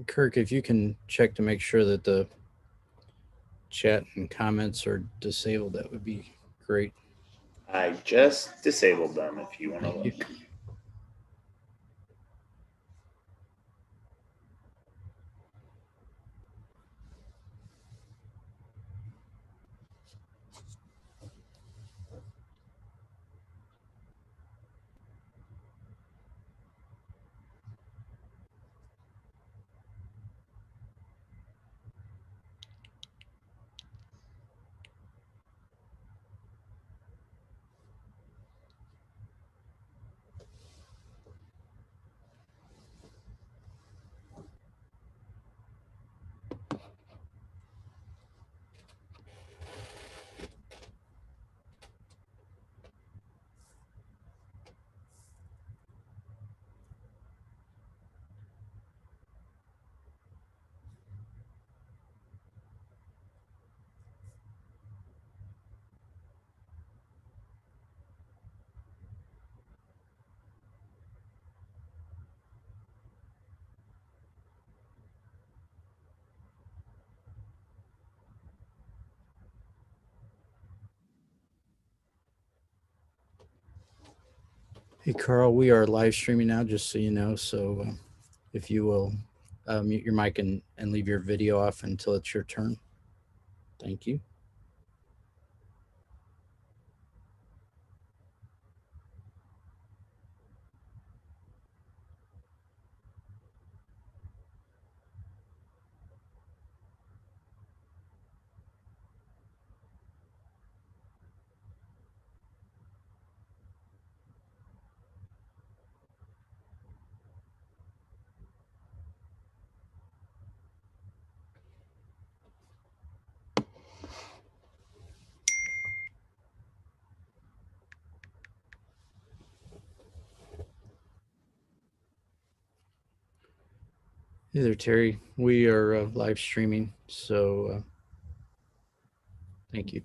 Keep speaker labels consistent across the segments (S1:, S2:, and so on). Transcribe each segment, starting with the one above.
S1: Kirk, if you can check to make sure that the chat and comments are disabled, that would be great.
S2: I just disabled them if you want to
S1: Thank you.
S2: look.
S1: Hey, Carl, we are live streaming now, just so you know. So if you will mute your mic and leave your video off until it's your turn. Thank you. Hey there, Terry. We are live streaming, so thank you.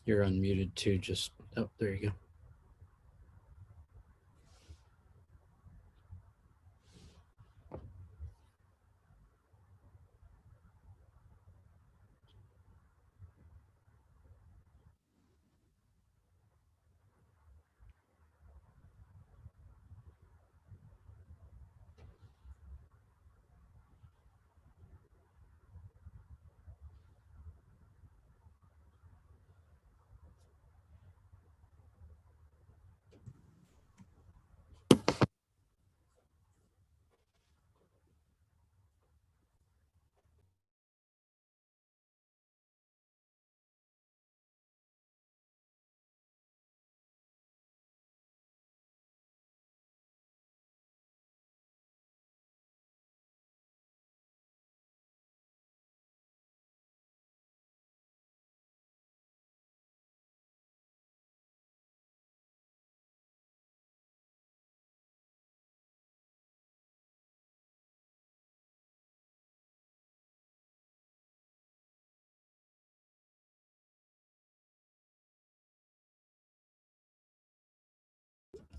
S1: You're unmuted too. Just, oh, there you go.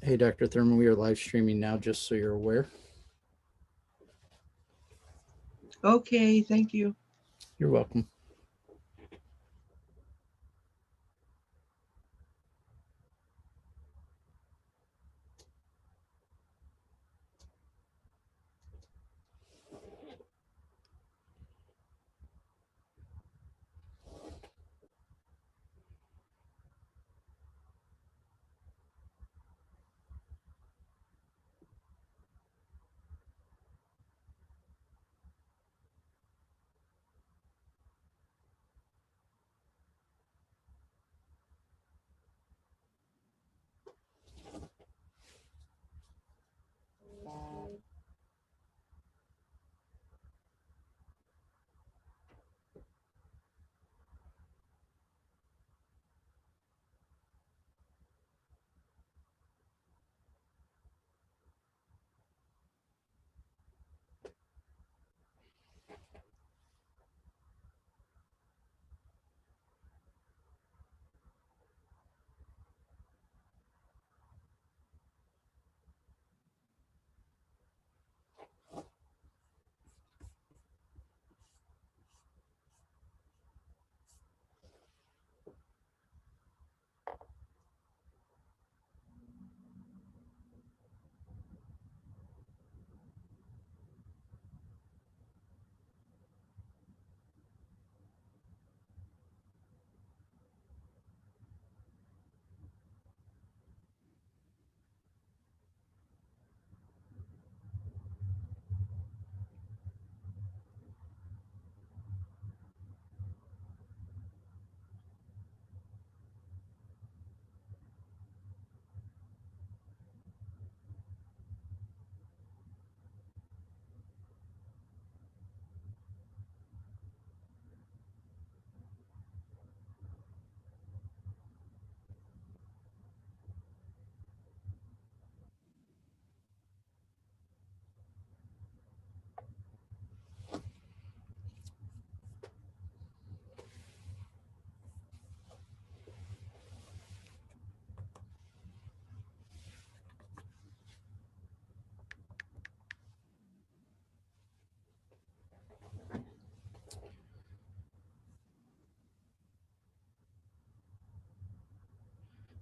S1: Hey, Dr. Thurman, we are live streaming now, just so you're aware.
S3: Okay, thank you.
S1: You're welcome.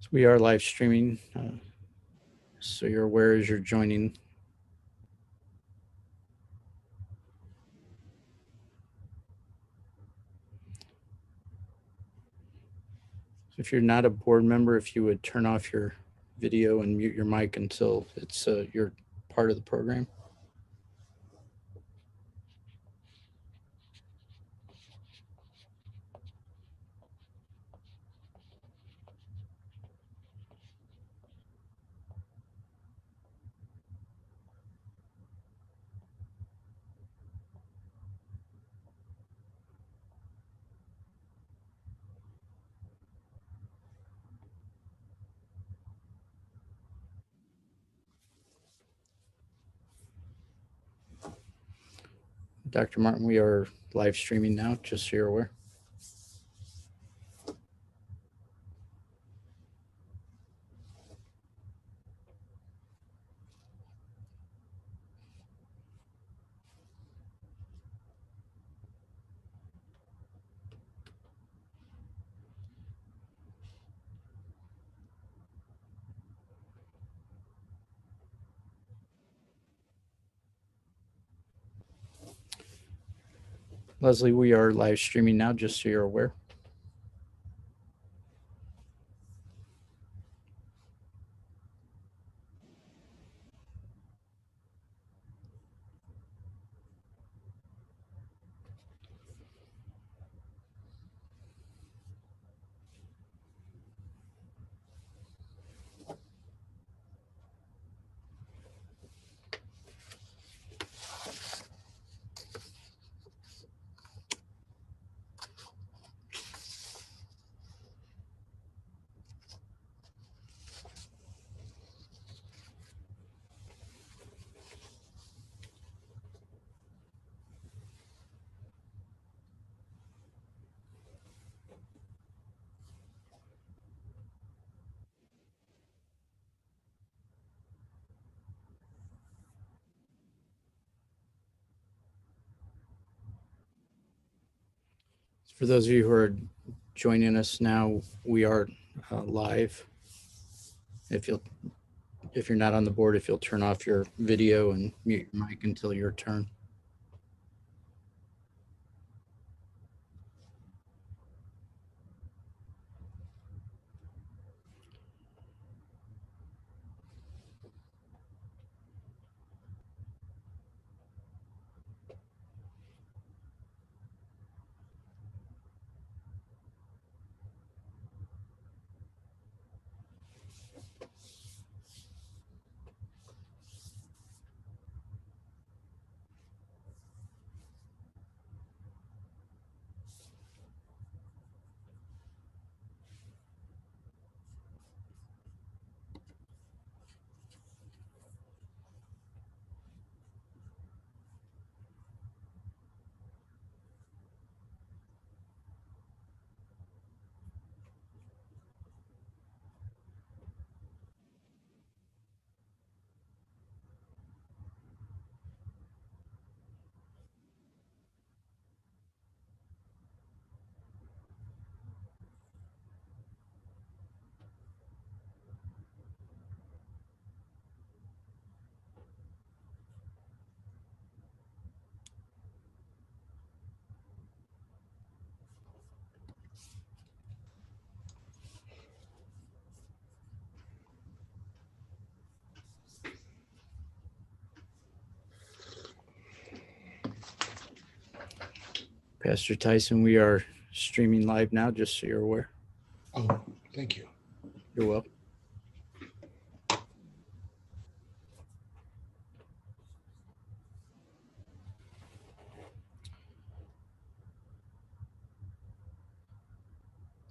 S1: So we are live streaming, so you're aware as you're joining. So if you're not a board member, if you would turn off your video and mute your mic until it's you're part of the program. Dr. Martin, we are live streaming now, just so you're aware. Leslie, we are live streaming now, just so you're aware. For those of you who are joining us now, we are live. If you're not on the board, if you'll turn off your video and mute your mic until your turn. Pastor Tyson, we are streaming live now, just so you're aware.
S4: Oh, thank you.
S1: You're welcome.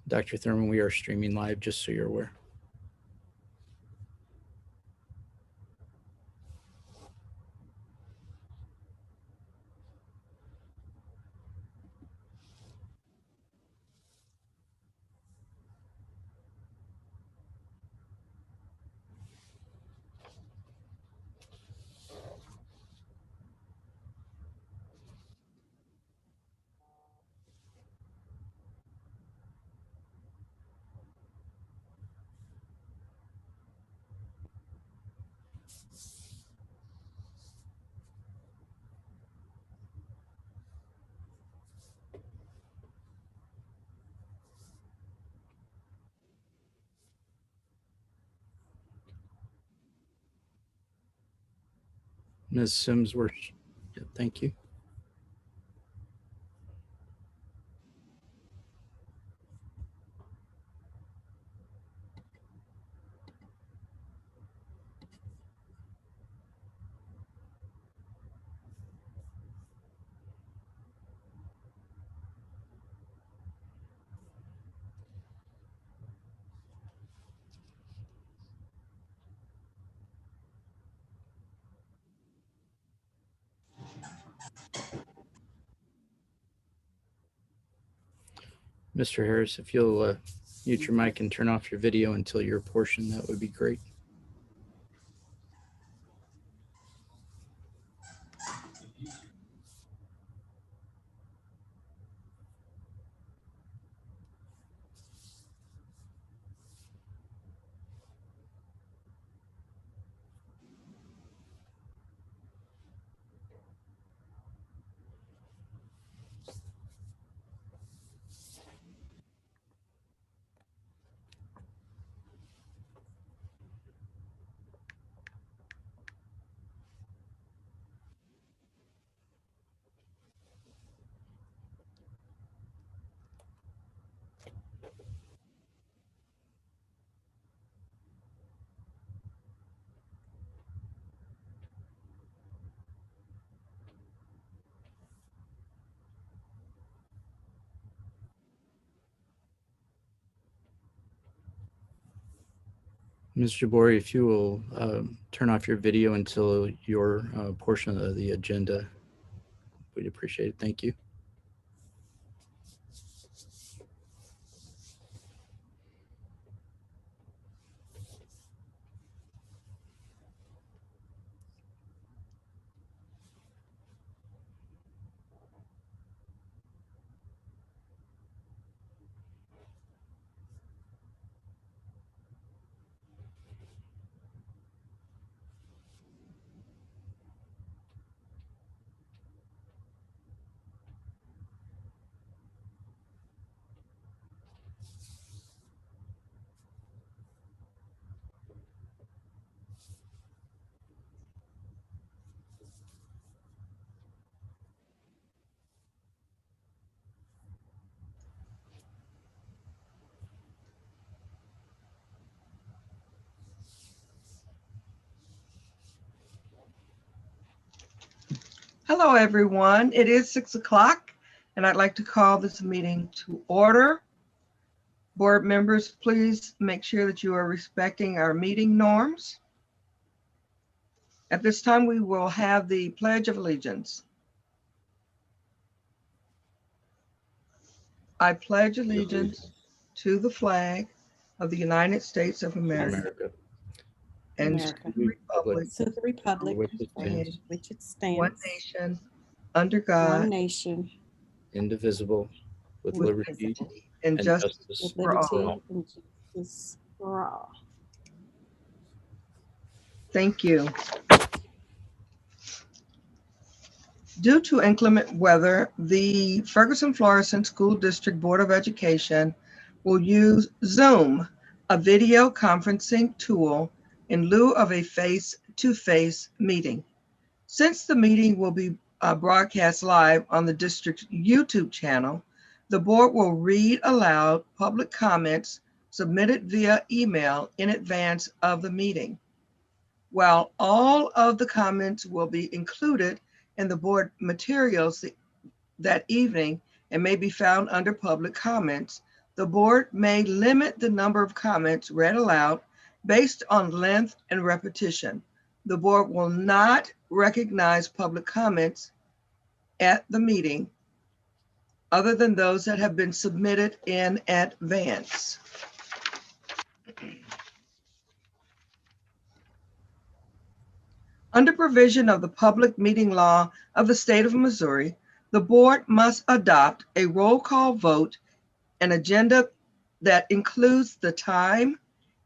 S1: Dr. Thurman, we are streaming live, just so you're aware. Ms. Sims, thank you. Mr. Harris, if you'll mute your mic and turn off your video until your portion, that would be great. Ms. Jabori, if you will turn off your video until your portion of the agenda, we'd appreciate it. Thank you.
S3: Hello, everyone. It is 6 o'clock, and I'd like to call this meeting to order. Board members, please make sure that you are respecting our meeting norms. At this time, we will have the Pledge of Allegiance. I pledge allegiance to the flag of the United States of America and to
S5: America.
S3: the republic,
S5: To the republic
S1: Which it
S5: for
S1: stands,
S5: which it
S3: one
S5: stands,
S3: nation, under
S5: one
S3: God,
S5: nation,
S1: indivisible, with
S3: with
S1: liberty
S3: and
S1: and
S3: justice
S1: justice
S5: with
S3: for all.
S5: liberty and justice for all.
S3: Thank you. Due to inclement weather, the Ferguson-Florissant School District Board of Education will use Zoom, a video conferencing tool, in lieu of a face-to-face meeting. Since the meeting will be broadcast live on the district's YouTube channel, the board will read aloud public comments submitted via email in advance of the meeting. While all of the comments will be included in the board materials that evening and may be found under public comments, the board may limit the number of comments read aloud based on length and repetition. The board will not recognize public comments at the meeting other than those that have been submitted in advance. Under provision of the public meeting law of the state of Missouri, the board must adopt a roll call vote, an agenda that includes the time,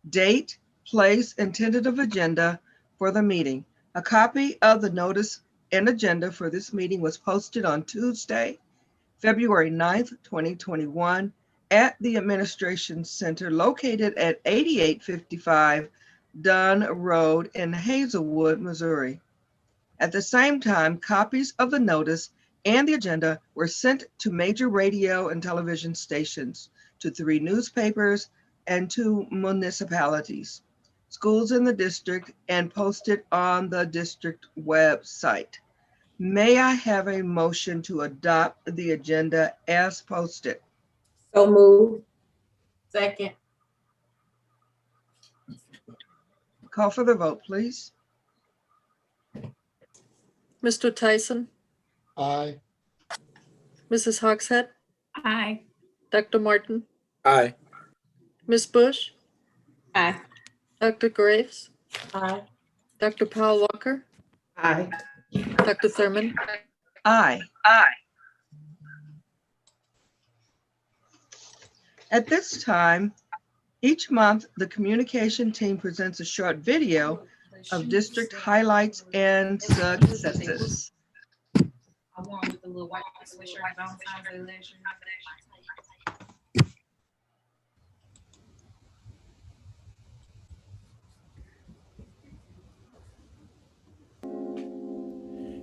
S3: date, place, and tentative agenda for the meeting. A copy of the notice and agenda for this meeting was posted on Tuesday, February 9th, 2021 at the Administration Center located at 8855 Dunn Road in Hazelwood, Missouri. At the same time, copies of the notice and the agenda were sent to major radio and television stations, to 3 newspapers, and 2 municipalities, schools in the district, and posted on the district website. May I have a motion to adopt the agenda as posted?
S6: So moved. Second.
S3: Call for the vote, please.
S7: Mr. Tyson,
S4: Aye.
S7: Mrs. Hogshead,
S5: Aye.
S7: Dr. Martin,
S1: Aye.
S7: Ms. Bush,
S5: Aye.
S7: Dr. Graves,
S6: Aye.
S7: Dr. Powell Walker,
S6: Aye.
S7: Dr. Thurman.
S3: Aye. At this time, each month, the communication team presents a short video of district highlights and successes.
S8: I won with the little white sweatshirt Valentine's Day last year.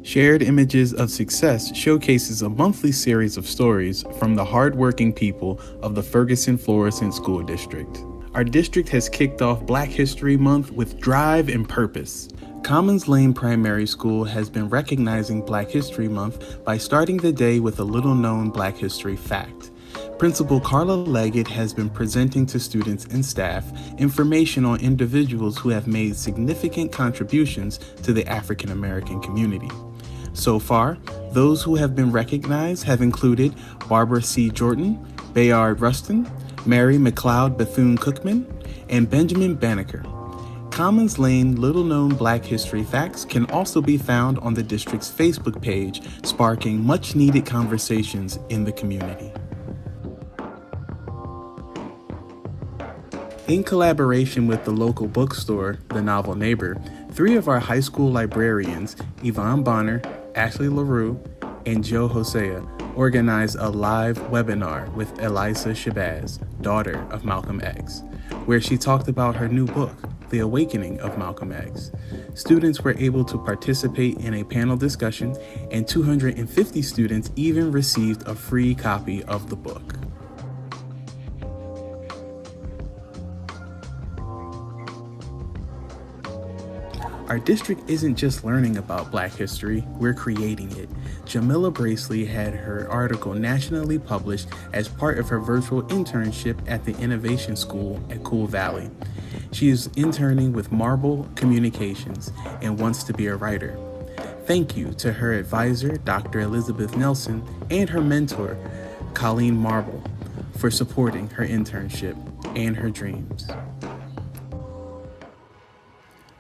S9: Shared Images of Success showcases a monthly series of stories from the hardworking people of the Ferguson-Florissant School District. Our district has kicked off Black History Month with drive and purpose. Commons Lane Primary School has been recognizing Black History Month by starting the day with a little-known Black history fact. Principal Carla Leggett has been presenting to students and staff information on individuals who have made significant contributions to the African American community. So far, those who have been recognized have included Barbara C. Jordan, Bayard Rustin, Mary McLeod Bethune-Cookman, and Benjamin Banneker. Commons Lane little-known Black history facts can also be found on the district's Facebook page, sparking much-needed conversations in the community. In collaboration with the local bookstore, The Novel Neighbor, 3 of our high school librarians, Yvonne Bonner, Ashley LaRue, and Joe Hosea, organized a live webinar with Elisa Shabazz, daughter of Malcolm X, where she talked about her new book, The Awakening of Malcolm X. Students were able to participate in a panel discussion, and 250 students even received a free copy of the book. Our district isn't just learning about Black history, we're creating it. Jamila Bracely had her article nationally published as part of her virtual internship at the Innovation School at Cool Valley. She is interning with Marble Communications and wants to be a writer. Thank you to her advisor, Dr. Elizabeth Nelson, and her mentor, Colleen Marble, for supporting her internship and her dreams.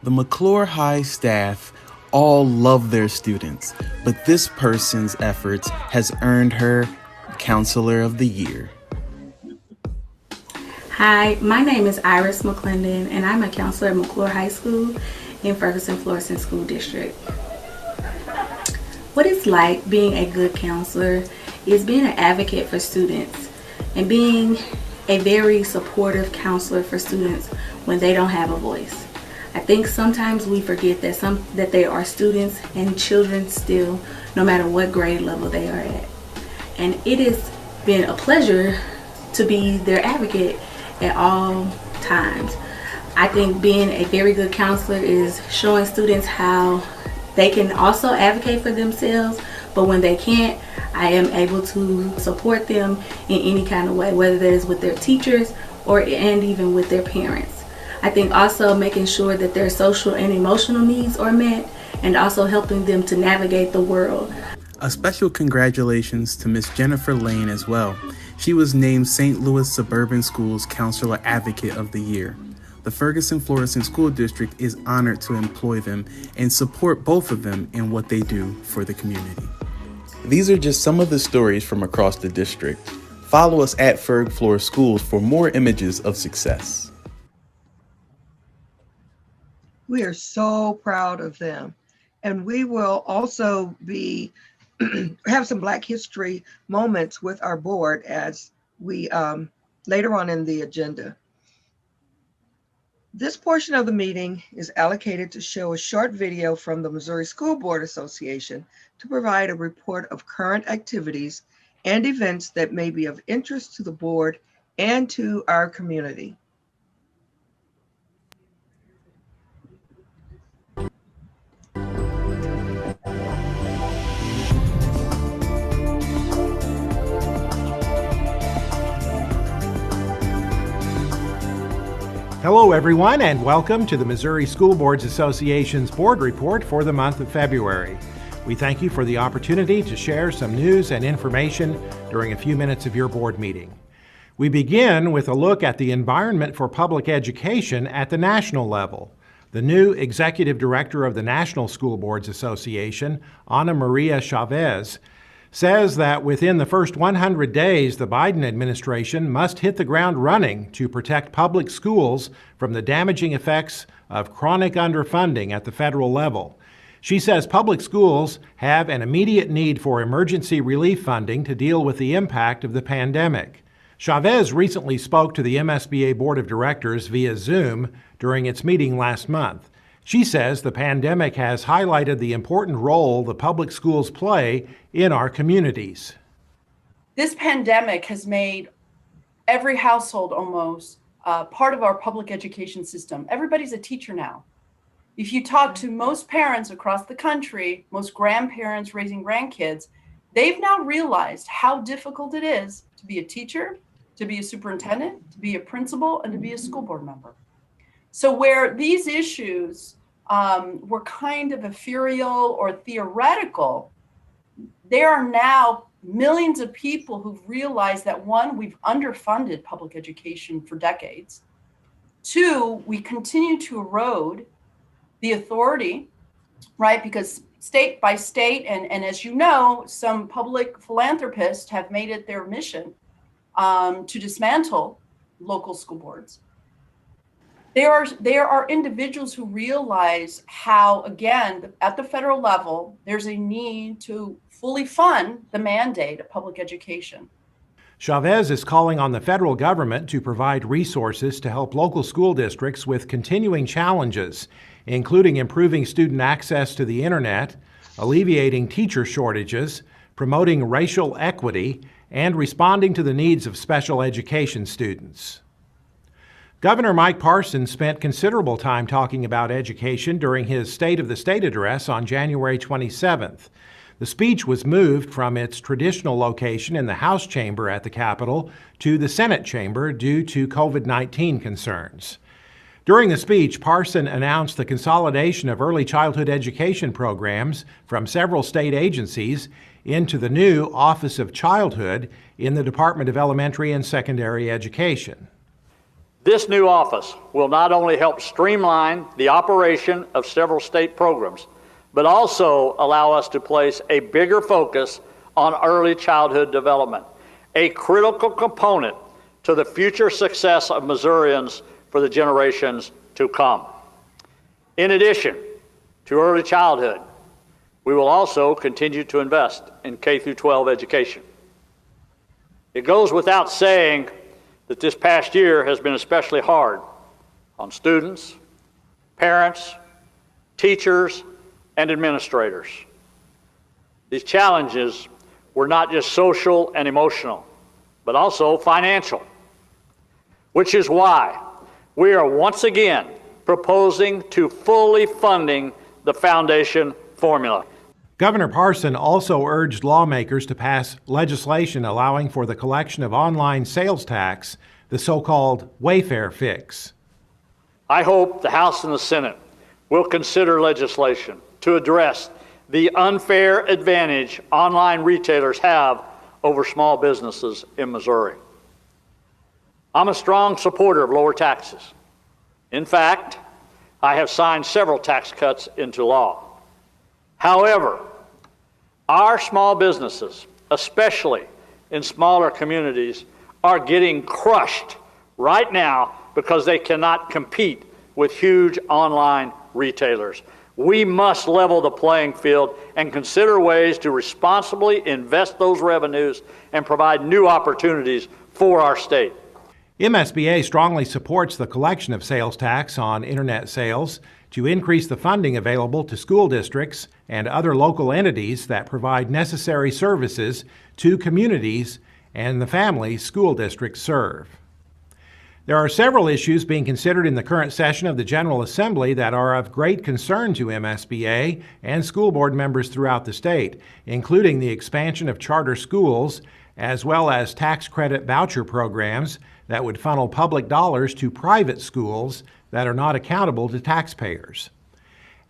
S9: The McClure High staff all love their students, but this person's efforts has earned her Counselor of the Year.
S10: Hi, my name is Iris McClendon, and I'm a counselor at McClure High School in Ferguson-Florissant School District. What it's like being a good counselor is being an advocate for students and being a very supportive counselor for students when they don't have a voice. I think sometimes we forget that they are students and children still, no matter what grade level they are at. And it has been a pleasure to be their advocate at all times. I think being a very good counselor is showing students how they can also advocate for themselves, but when they can't, I am able to support them in any kind of way, whether that is with their teachers and even with their parents. I think also making sure that their social and emotional needs are met, and also helping them to navigate the world.
S9: A special congratulations to Miss Jennifer Lane as well. She was named St. Louis Suburban Schools Counselor Advocate of the Year. The Ferguson-Florissant School District is honored to employ them and support both of them in what they do for the community. These are just some of the stories from across the district. Follow us at Ferg Floor Schools for more images of success.
S3: We are so proud of them. And we will also be have some Black history moments with our board as we later on in the agenda. This portion of the meeting is allocated to show a short video from the Missouri School Board Association to provide a report of current activities and events that may be of interest to the board and to our community.
S11: Hello, everyone, and welcome to the Missouri School Boards Association's board report for the month of February. We thank you for the opportunity to share some news and information during a few minutes of your board meeting. We begin with a look at the environment for public education at the national level. The new executive director of the National School Boards Association, Ana Maria Chavez, says that within the first 100 days, the Biden administration must hit the ground running to protect public schools from the damaging effects of chronic underfunding at the federal level. She says public schools have an immediate need for emergency relief funding to deal with the impact of the pandemic. Chavez recently spoke to the MSBA Board of Directors via Zoom during its meeting last month. She says the pandemic has highlighted the important role the public schools play in our communities.
S12: This pandemic has made every household almost part of our public education system. Everybody's a teacher now. If you talk to most parents across the country, most grandparents raising grandkids, they've now realized how difficult it is to be a teacher, to be a superintendent, to be a principal, and to be a school board member. So where these issues were kind of ethereal or theoretical, there are now millions of people who've realized that, one, we've underfunded public education for decades. Two, we continue to erode the authority, right? Because state by state, and as you know, some public philanthropists have made it their mission to dismantle local school boards. There are individuals who realize how, again, at the federal level, there's a need to fully fund the mandate of public education.
S11: Chavez is calling on the federal government to provide resources to help local school districts with continuing challenges, including improving student access to the internet, alleviating teacher shortages, promoting racial equity, and responding to the needs of special education students. Governor Mike Parson spent considerable time talking about education during his State of the State address on January 27th. The speech was moved from its traditional location in the House chamber at the Capitol to the Senate chamber due to COVID-19 concerns. During the speech, Parson announced the consolidation of early childhood education programs from several state agencies into the new Office of Childhood in the Department of Elementary and Secondary Education.
S13: This new office will not only help streamline the operation of several state programs, but also allow us to place a bigger focus on early childhood development, a critical component to the future success of Missourians for the generations to come. In addition to early childhood, we will also continue to invest in K-12 education. It goes without saying that this past year has been especially hard on students, parents, teachers, and administrators. These challenges were not just social and emotional, but also financial, which is why we are once again proposing to fully funding the foundation formula.
S11: Governor Parson also urged lawmakers to pass legislation allowing for the collection of online sales tax, the so-called Wayfair fix.
S13: I hope the House and the Senate will consider legislation to address the unfair advantage online retailers have over small businesses in Missouri. I'm a strong supporter of lower taxes. In fact, I have signed several tax cuts into law. However, our small businesses, especially in smaller communities, are getting crushed right now because they cannot compete with huge online retailers. We must level the playing field and consider ways to responsibly invest those revenues and provide new opportunities for our state.
S11: MSBA strongly supports the collection of sales tax on internet sales to increase the funding available to school districts and other local entities that provide necessary services to communities and the families school districts serve. There are several issues being considered in the current session of the General Assembly that are of great concern to MSBA and school board members throughout the state, including the expansion of charter schools, as well as tax credit voucher programs that would funnel public dollars to private schools that are not accountable to taxpayers.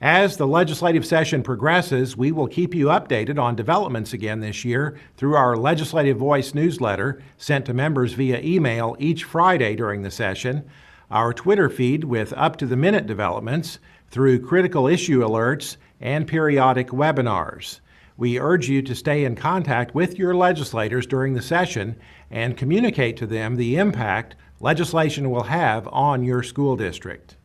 S11: As the legislative session progresses, we will keep you updated on developments again this year through our Legislative Voice newsletter sent to members via email each Friday during the session, our Twitter feed with up-to-the-minute developments, through critical issue alerts, and periodic webinars. We urge you to stay in contact with your legislators during the session and communicate to them the impact legislation will have on your school district.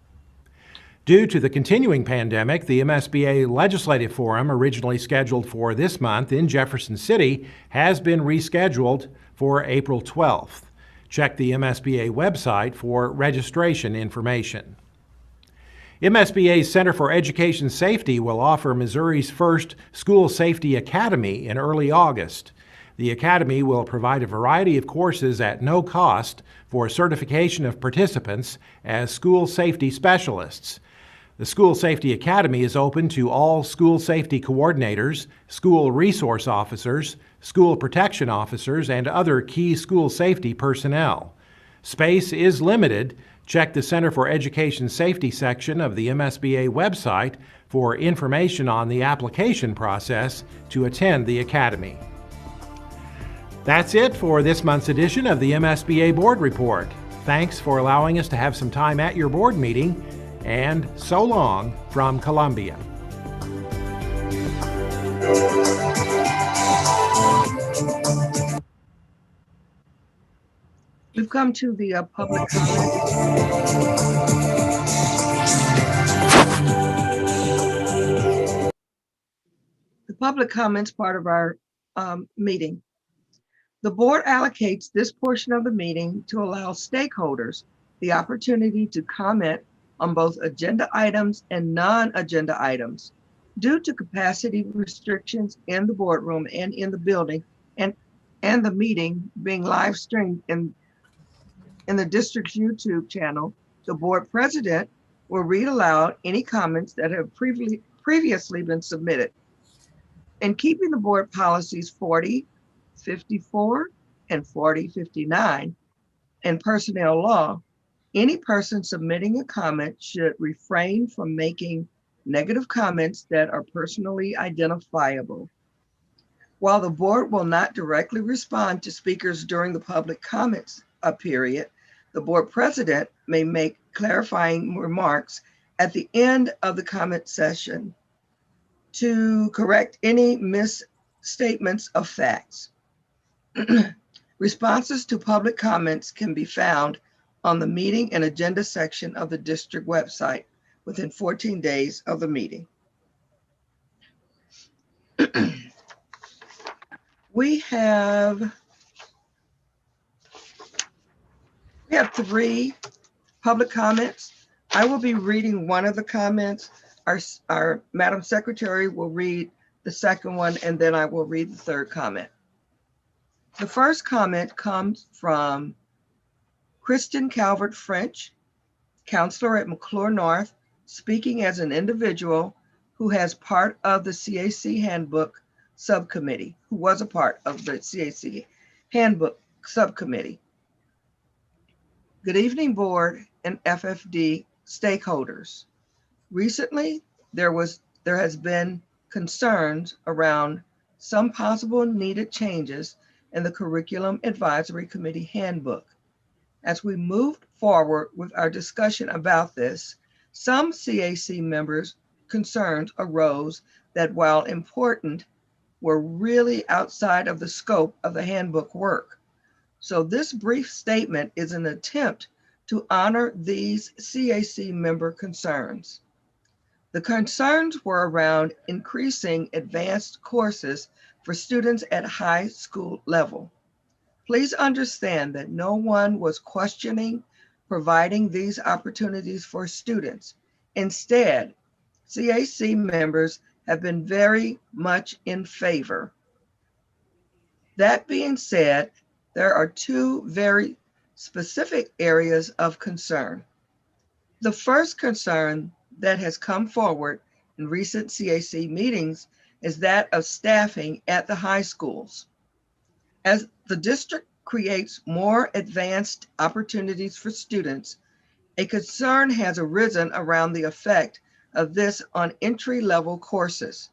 S11: Due to the continuing pandemic, the MSBA Legislative Forum, originally scheduled for this month in Jefferson City, has been rescheduled for April 12th. Check the MSBA website for registration information. MSBA's Center for Education Safety will offer Missouri's first School Safety Academy in early August. The Academy will provide a variety of courses at no cost for certification of participants as school safety specialists. The School Safety Academy is open to all school safety coordinators, school resource officers, school protection officers, and other key school safety personnel. Space is limited. Check the Center for Education Safety section of the MSBA website for information on the application process to attend the Academy. That's it for this month's edition of the MSBA Board Report. Thanks for allowing us to have some time at your board meeting, and so long from Columbia.
S3: We've come to the public comment. The public comments part of our meeting. The board allocates this portion of the meeting to allow stakeholders the opportunity to comment on both agenda items and non-agenda items. Due to capacity restrictions in the boardroom and in the building, and the meeting being live streamed in the district's YouTube channel, the board president will read aloud any comments that have previously been submitted. In keeping the board policies 4054 and 4059 and personnel law, any person submitting a comment should refrain from making negative comments that are personally identifiable. While the board will not directly respond to speakers during the public comments period, the board president may make clarifying remarks at the end of the comment session to correct any misstatements of facts. Responses to public comments can be found on the meeting and agenda section of the district website within 14 days of the meeting. We have 3 public comments. I will be reading one of the comments. Our Madam Secretary will read the second one, and then I will read the third comment. The first comment comes from Kristen Calvert French, counselor at McClure North, speaking as an individual who has part of the CAC handbook subcommittee, who was a part of the CAC handbook subcommittee. Good evening, board and FFD stakeholders. Recently, there has been concerns around some possible needed changes in the Curriculum Advisory Committee handbook. As we moved forward with our discussion about this, some CAC members' concerns arose that while important, were really outside of the scope of the handbook work. So this brief statement is an attempt to honor these CAC member concerns. The concerns were around increasing advanced courses for students at high school level. Please understand that no one was questioning providing these opportunities for students. Instead, CAC members have been very much in favor. That being said, there are two very specific areas of concern. The first concern that has come forward in recent CAC meetings is that of staffing at the high schools. As the district creates more advanced opportunities for students, a concern has arisen around the effect of this on entry-level courses.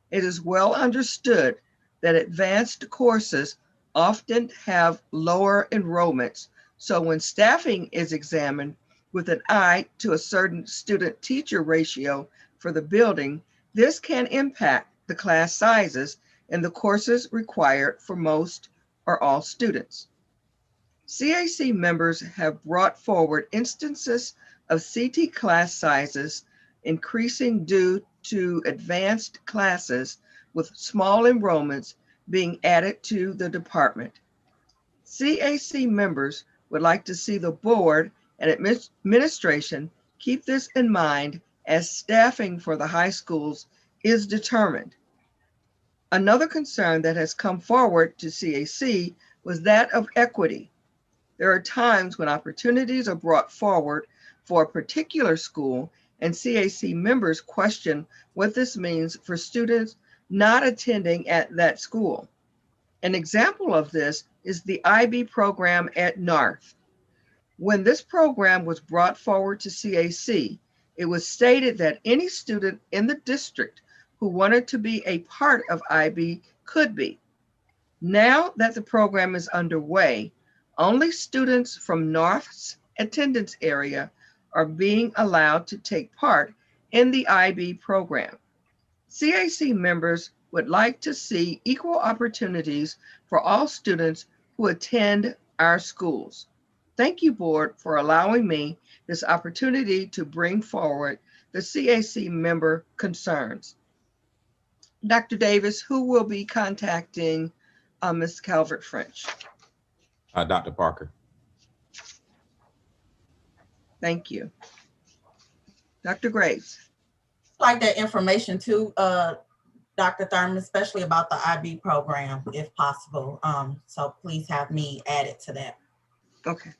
S3: It is well understood that advanced courses often have lower enrollments, so when staffing is examined with an eye to a certain student-teacher ratio for the building, this can impact the class sizes and the courses required for most or all students. CAC members have brought forward instances of CT class sizes increasing due to advanced classes with small enrollments being added to the department. CAC members would like to see the board and administration keep this in mind as staffing for the high schools is determined. Another concern that has come forward to CAC was that of equity. There are times when opportunities are brought forward for a particular school and CAC members question what this means for students not attending at that school. An example of this is the IB program at North. When this program was brought forward to CAC, it was stated that any student in the district who wanted to be a part of IB could be. Now that the program is underway, only students from North's attendance area are being allowed to take part in the IB program. CAC members would like to see equal opportunities for all students who attend our schools. Thank you, board, for allowing me this opportunity to bring forward the CAC member concerns. Dr. Davis, who will be contacting Ms. Calvert French?
S14: Dr. Parker.
S3: Thank you. Dr. Graves.
S6: Like that information too, Dr. Thurman, especially about the IB program, if possible. So please have me added to that.
S3: Okay.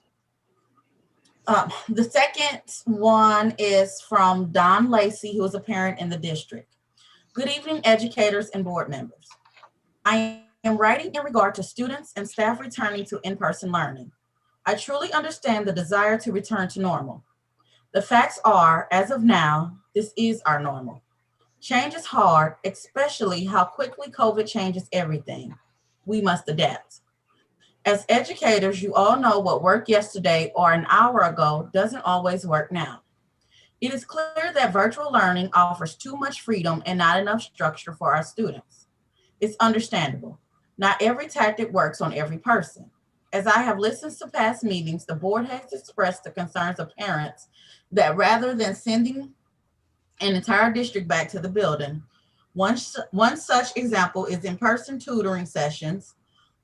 S6: The second one is from Don Lacey, who is a parent in the district. Good evening, educators and board members. I am writing in regard to students and staff returning to in-person learning. I truly understand the desire to return to normal. The facts are, as of now, this is our normal. Change is hard, especially how quickly COVID changes everything. We must adapt. As educators, you all know what worked yesterday or an hour ago doesn't always work now. It is clear that virtual learning offers too much freedom and not enough structure for our students. It's understandable. Not every tactic works on every person. As I have listened to past meetings, the board has expressed the concerns of parents that rather than sending an entire district back to the building, one such example is in-person tutoring sessions.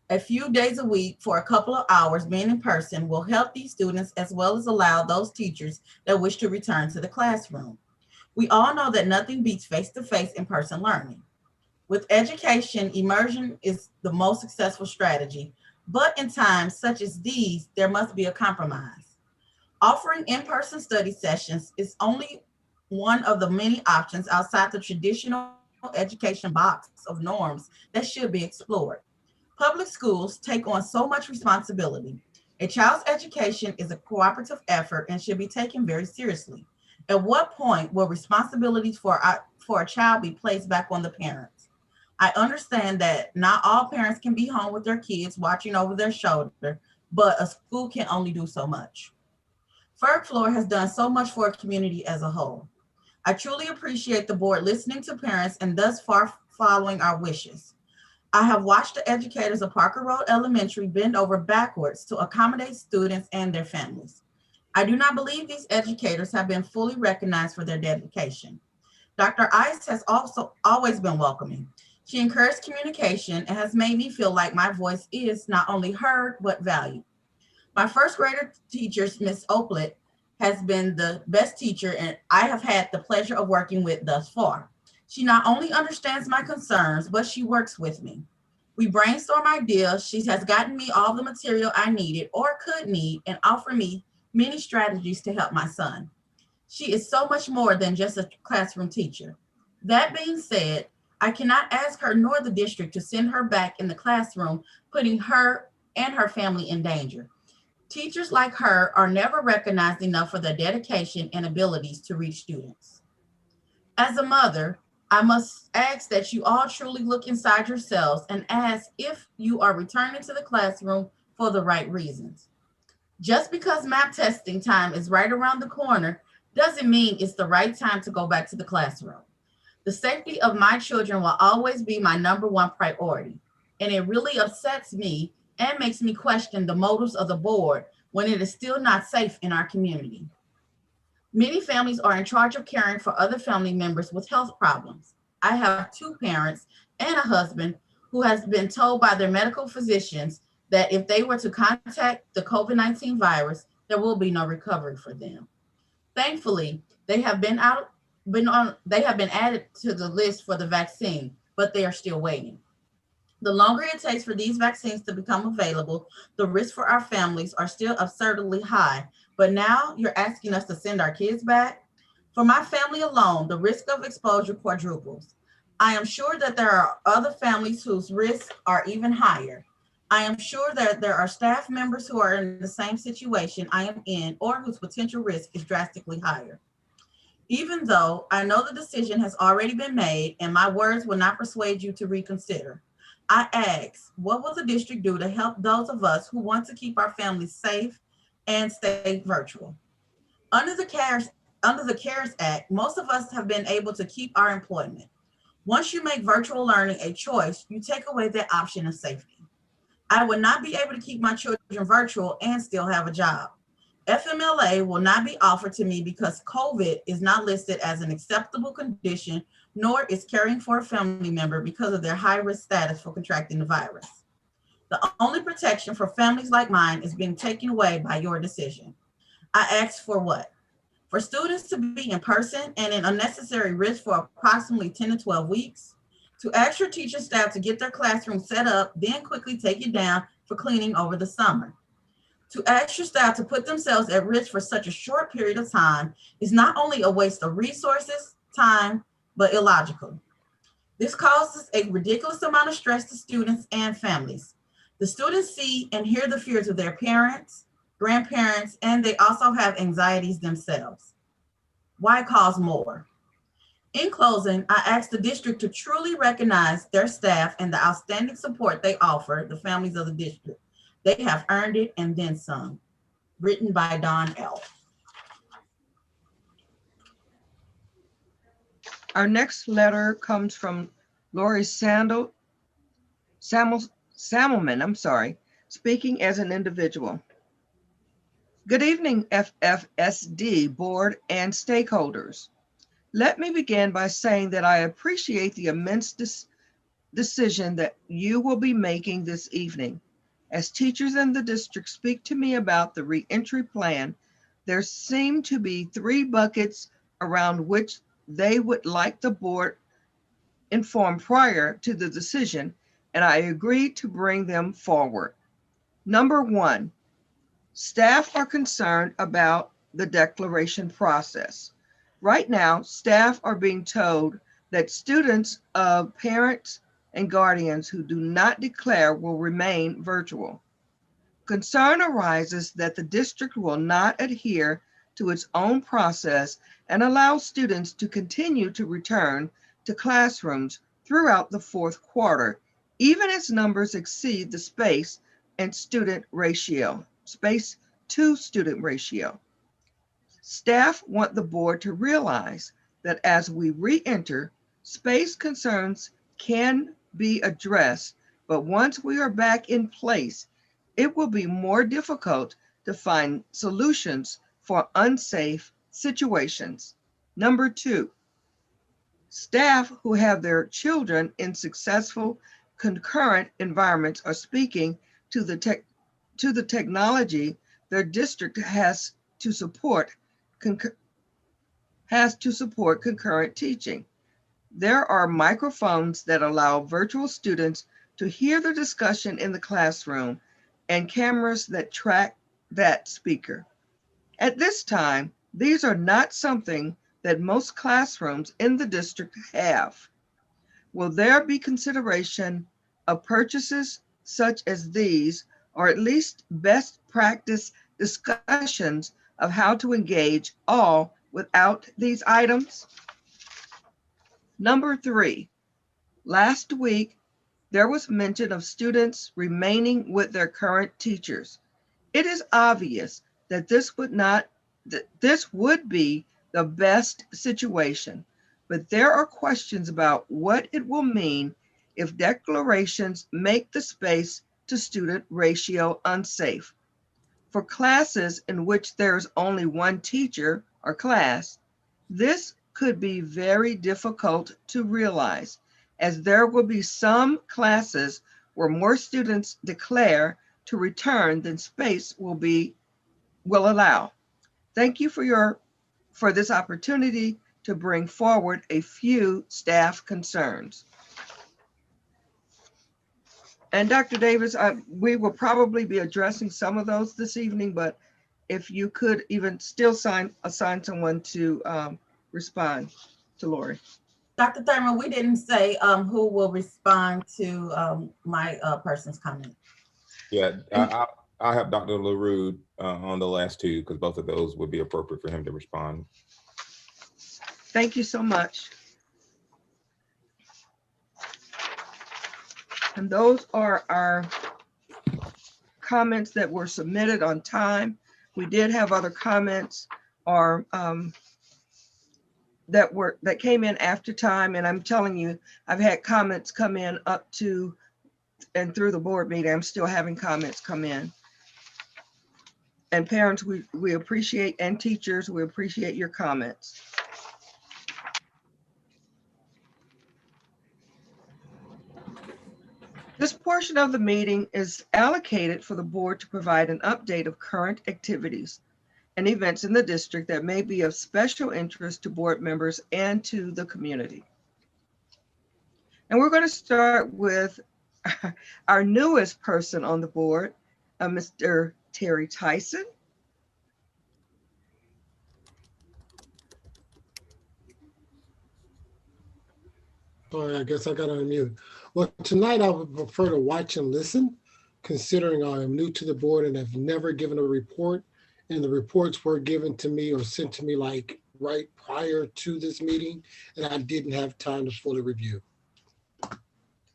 S6: A few days a week for a couple of hours being in person will help these students as well as allow those teachers that wish to return to the classroom. We all know that nothing beats face-to-face in-person learning. With education, immersion is the most successful strategy, but in times such as these, there must be a compromise. Offering in-person study sessions is only one of the many options outside the traditional education box of norms that should be explored. Public schools take on so much responsibility. A child's education is a cooperative effort and should be taken very seriously. At what point will responsibilities for a child be placed back on the parents? I understand that not all parents can be home with their kids watching over their shoulder, but a school can only do so much. Third Floor has done so much for a community as a whole. I truly appreciate the board listening to parents and thus far following our wishes. I have watched the educators of Parker Road Elementary bend over backwards to accommodate students and their families. I do not believe these educators have been fully recognized for their dedication. Dr. Ice has also always been welcoming. She encouraged communication and has made me feel like my voice is not only heard, but valued. My first grader teacher, Miss Oplet, has been the best teacher and I have had the pleasure of working with thus far. She not only understands my concerns, but she works with me. We brainstorm ideas. She has gotten me all the material I needed or could need and offered me many strategies to help my son. She is so much more than just a classroom teacher. That being said, I cannot ask her nor the district to send her back in the classroom, putting her and her family in danger. Teachers like her are never recognized enough for their dedication and abilities to reach students. As a mother, I must ask that you all truly look inside yourselves and ask if you are returning to the classroom for the right reasons. Just because MAP testing time is right around the corner doesn't mean it's the right time to go back to the classroom. The safety of my children will always be my number one priority, and it really upsets me and makes me question the motives of the board when it is still not safe in our community. Many families are in charge of caring for other family members with health problems. I have two parents and a husband who has been told by their medical physicians that if they were to contact the COVID-19 virus, there will be no recovery for them. Thankfully, they have been added to the list for the vaccine, but they are still waiting. The longer it takes for these vaccines to become available, the risks for our families are still absurdly high. But now you're asking us to send our kids back? For my family alone, the risk of exposure quadruples. I am sure that there are other families whose risks are even higher. I am sure that there are staff members who are in the same situation I am in or whose potential risk is drastically higher. Even though I know the decision has already been made and my words will not persuade you to reconsider, I ask, what will the district do to help those of us who want to keep our families safe and stay virtual? Under the CARES Act, most of us have been able to keep our employment. Once you make virtual learning a choice, you take away that option of safety. I would not be able to keep my children virtual and still have a job. FMLA will not be offered to me because COVID is not listed as an acceptable condition, nor is caring for a family member because of their high-risk status for contracting the virus. The only protection for families like mine is being taken away by your decision. I asked for what? For students to be in person and an unnecessary risk for approximately 10 to 12 weeks? To ask your teacher staff to get their classroom set up, then quickly take it down for cleaning over the summer? To ask your staff to put themselves at risk for such a short period of time is not only a waste of resources, time, but illogical. This causes a ridiculous amount of stress to students and families. The students see and hear the fears of their parents, grandparents, and they also have anxieties themselves. Why cause more? In closing, I ask the district to truly recognize their staff and the outstanding support they offer the families of the district. They have earned it and then some. Written by Don L.
S3: Our next letter comes from Lori Samelman, speaking as an individual. Good evening, FFSD board and stakeholders. Let me begin by saying that I appreciate the immense decision that you will be making this evening. As teachers in the district speak to me about the reentry plan, there seem to be three buckets around which they would like the board informed prior to the decision, and I agreed to bring them forward. Number one, staff are concerned about the declaration process. Right now, staff are being told that students of parents and guardians who do not declare will remain virtual. Concern arises that the district will not adhere to its own process and allow students to continue to return to classrooms throughout the fourth quarter, even as numbers exceed the space to student ratio. Staff want the board to realize that as we re-enter, space concerns can be addressed, but once we are back in place, it will be more difficult to find solutions for unsafe situations. Number two, Staff who have their children in successful concurrent environments are speaking to the technology their district has to support concurrent teaching. There are microphones that allow virtual students to hear the discussion in the classroom and cameras that track that speaker. At this time, these are not something that most classrooms in the district have. Will there be consideration of purchases such as these, or at least best practice discussions of how to engage all without these items? Number 3, last week, there was mention of students remaining with their current teachers. It is obvious that this would be the best situation, but there are questions about what it will mean if declarations make the space to student ratio unsafe. For classes in which there's only one teacher or class, this could be very difficult to realize, as there will be some classes where more students declare to return than space will allow. Thank you for this opportunity to bring forward a few staff concerns. And Dr. Davis, we will probably be addressing some of those this evening, but if you could even still assign someone to respond to Lori.
S6: Dr. Thurman, we didn't say who will respond to my person's comment.
S14: Yeah, I'll have Dr. LaRue on the last two, because both of those would be appropriate for him to respond.
S3: Thank you so much. And those are our comments that were submitted on time. We did have other comments or that came in after time, and I'm telling you, I've had comments come in up to and through the board meeting. I'm still having comments come in. And parents, we appreciate, and teachers, we appreciate your comments. This portion of the meeting is allocated for the board to provide an update of current activities and events in the district that may be of special interest to board members and to the community. And we're going to start with our newest person on the board, Mr. Terry Tyson.
S4: Sorry, I guess I got to unmute. Well, tonight I would prefer to watch and listen, considering I am new to the board and have never given a report. And the reports were given to me or sent to me like right prior to this meeting, and I didn't have time to fully review.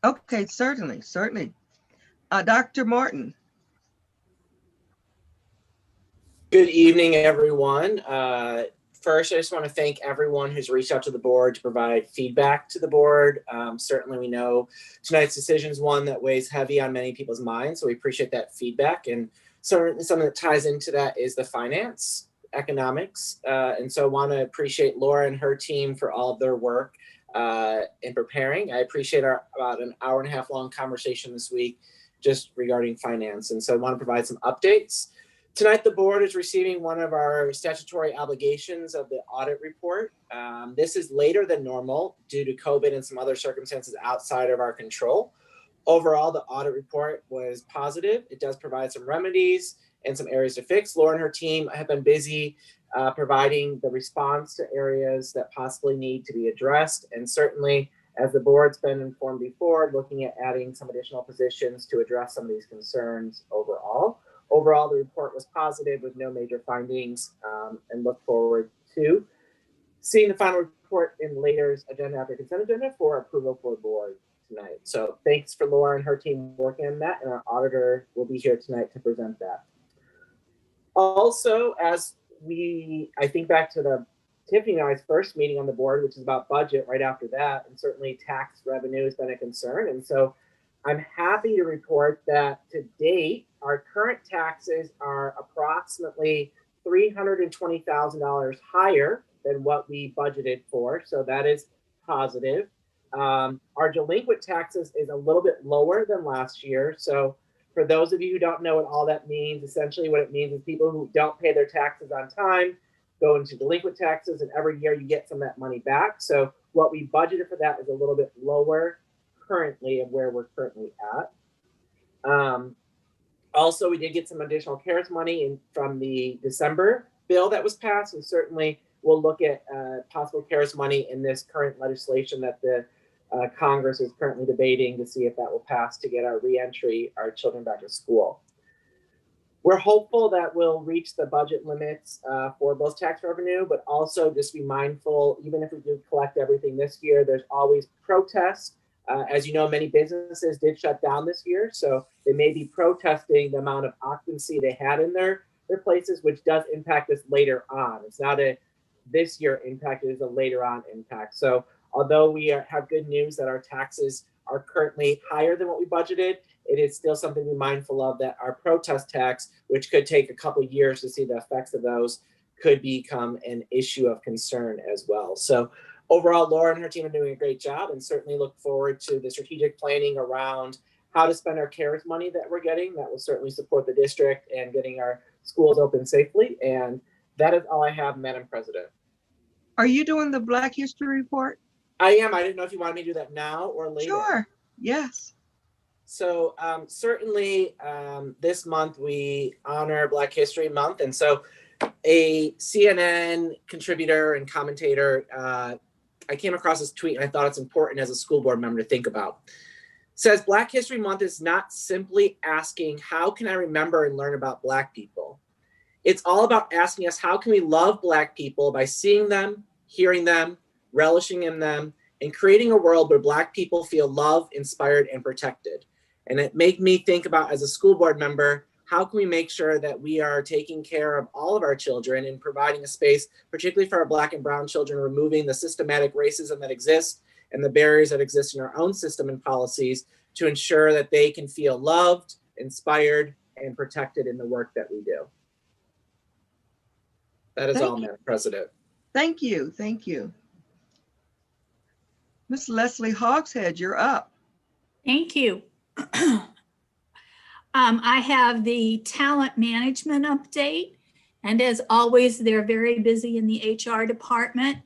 S3: Okay, certainly. Dr. Martin.
S15: Good evening, everyone. First, I just want to thank everyone who's reached out to the board to provide feedback to the board. Certainly, we know tonight's decision is one that weighs heavy on many people's minds, so we appreciate that feedback. And certainly something that ties into that is the finance, economics. And so I want to appreciate Laura and her team for all of their work in preparing. I appreciate our about an hour and a half long conversation this week just regarding finance. And so I want to provide some updates. Tonight, the board is receiving one of our statutory obligations of the audit report. This is later than normal due to COVID and some other circumstances outside of our control. Overall, the audit report was positive. It does provide some remedies and some areas to fix. Laura and her team have been busy providing the response to areas that possibly need to be addressed. And certainly, as the board's been informed before, looking at adding some additional positions to address some of these concerns overall. Overall, the report was positive with no major findings, and look forward to seeing the final report in later agenda after consent agenda for approval for the board tonight. So thanks for Laura and her team working on that, and our auditor will be here tonight to present that. Also, as I think back to the Tiffany and I's first meeting on the board, which is about budget right after that, and certainly tax revenue has been a concern. And so I'm happy to report that to date, our current taxes are approximately $320,000 higher than what we budgeted for. So that is positive. Our delinquent taxes is a little bit lower than last year. So for those of you who don't know what all that means, essentially what it means is people who don't pay their taxes on time go into delinquent taxes, and every year you get some of that money back. So what we budgeted for that is a little bit lower currently of where we're currently at. Also, we did get some additional CARES money from the December bill that was passed, and certainly we'll look at possible CARES money in this current legislation that the Congress is currently debating to see if that will pass to get our reentry, our children back to school. We're hopeful that we'll reach the budget limits for both tax revenue, but also just be mindful, even if we do collect everything this year, there's always protests. As you know, many businesses did shut down this year, so they may be protesting the amount of occupancy they had in their places, which does impact us later on. It's not a this year impact, it is a later on impact. So although we have good news that our taxes are currently higher than what we budgeted, it is still something to be mindful of, that our protest tax, which could take a couple of years to see the effects of those, could become an issue of concern as well. So overall, Laura and her team are doing a great job, and certainly look forward to the strategic planning around how to spend our CARES money that we're getting. That will certainly support the district and getting our schools open safely. And that is all I have, Madam President.
S3: Are you doing the Black History Report?
S15: I am. I didn't know if you wanted me to do that now or later.
S3: Sure. Yes.
S15: So certainly this month we honor Black History Month. And so a CNN contributor and commentator, I came across this tweet and I thought it's important as a school board member to think about. It says Black History Month is not simply asking, how can I remember and learn about Black people? It's all about asking us, how can we love Black people by seeing them, hearing them, relishing in them, and creating a world where Black people feel loved, inspired, and protected. And it made me think about, as a school board member, how can we make sure that we are taking care of all of our children and providing a space, particularly for our Black and brown children, removing the systematic racism that exists and the barriers that exist in our own system and policies to ensure that they can feel loved, inspired, and protected in the work that we do. That is all, Madam President.
S3: Thank you. Thank you. Miss Leslie Hogshead, you're up.
S5: Thank you. I have the talent management update, and as always, they're very busy in the HR department.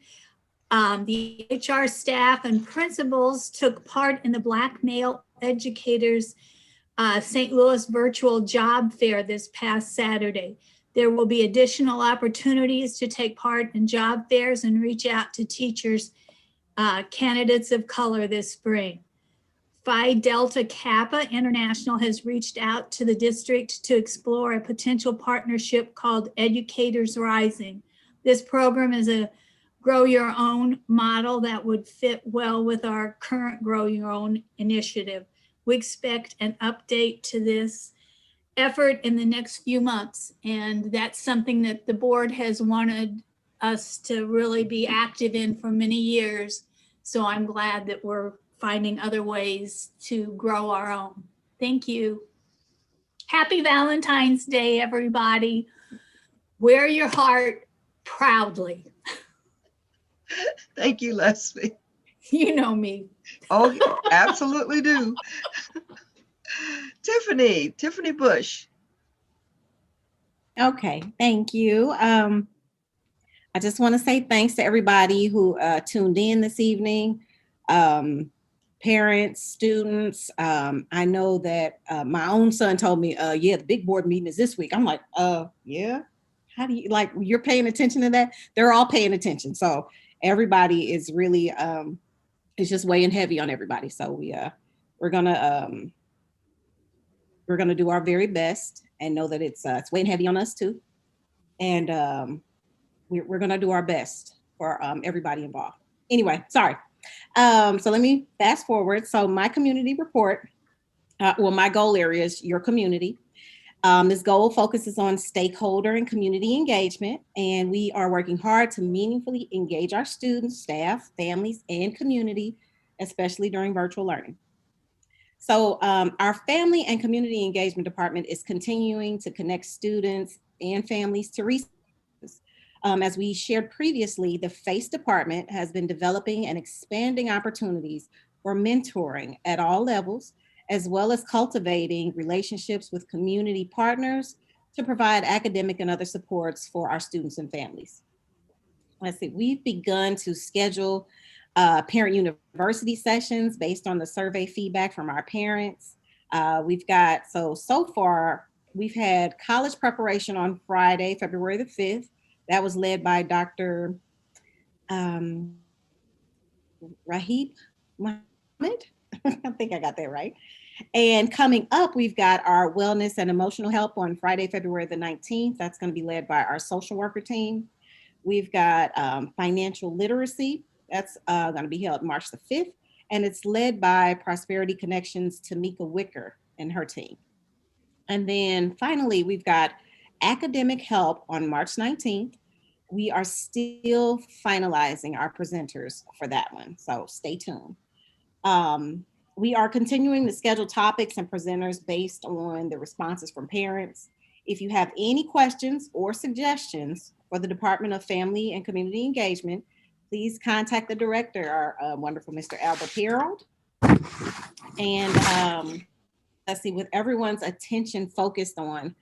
S5: The HR staff and principals took part in the Black Male Educators St. Louis virtual job fair this past Saturday. There will be additional opportunities to take part in job fairs and reach out to teachers, candidates of color this spring. Phi Delta Kappa International has reached out to the district to explore a potential partnership called Educators Rising. This program is a grow your own model that would fit well with our current grow your own initiative. We expect an update to this effort in the next few months, and that's something that the board has wanted us to really be active in for many years. So I'm glad that we're finding other ways to grow our own. Thank you. Happy Valentine's Day, everybody. Wear your heart proudly.
S3: Thank you, Leslie.
S5: You know me.
S3: Oh, absolutely do. Tiffany Bush.
S16: Okay, thank you. I just want to say thanks to everybody who tuned in this evening. Parents, students. I know that my own son told me, yeah, the big board meeting is this week. I'm like, yeah. How do you, like, you're paying attention to that? They're all paying attention. So everybody is really, it's just weighing heavy on everybody. So we're gonna do our very best and know that it's weighing heavy on us too. And we're gonna do our best for everybody involved. Anyway, sorry. So let me fast forward. So my community report, my goal area is your community. This goal focuses on stakeholder and community engagement, and we are working hard to meaningfully engage our students, staff, families, and community, especially during virtual learning. So our family and community engagement department is continuing to connect students and families to resources. As we shared previously, the FACE department has been developing and expanding opportunities for mentoring at all levels, as well as cultivating relationships with community partners to provide academic and other supports for our students and families. Let's see, we've begun to schedule parent university sessions based on the survey feedback from our parents. We've got, so far, we've had college preparation on Friday, February the 5th. That was led by Dr. Rahib Mohammed. I think I got that right. And coming up, we've got our wellness and emotional help on Friday, February the 19th. That's going to be led by our social worker team. We've got financial literacy. That's going to be held March the 5th. And it's led by Prosperity Connections, Tamika Wicker and her team. And then finally, we've got academic help on March 19th. We are still finalizing our presenters for that one, so stay tuned. We are continuing to schedule topics and presenters based on the responses from parents. If you have any questions or suggestions for the Department of Family and Community Engagement, please contact the director, our wonderful Mr. Albert Harold. And let's see, with everyone's attention focused on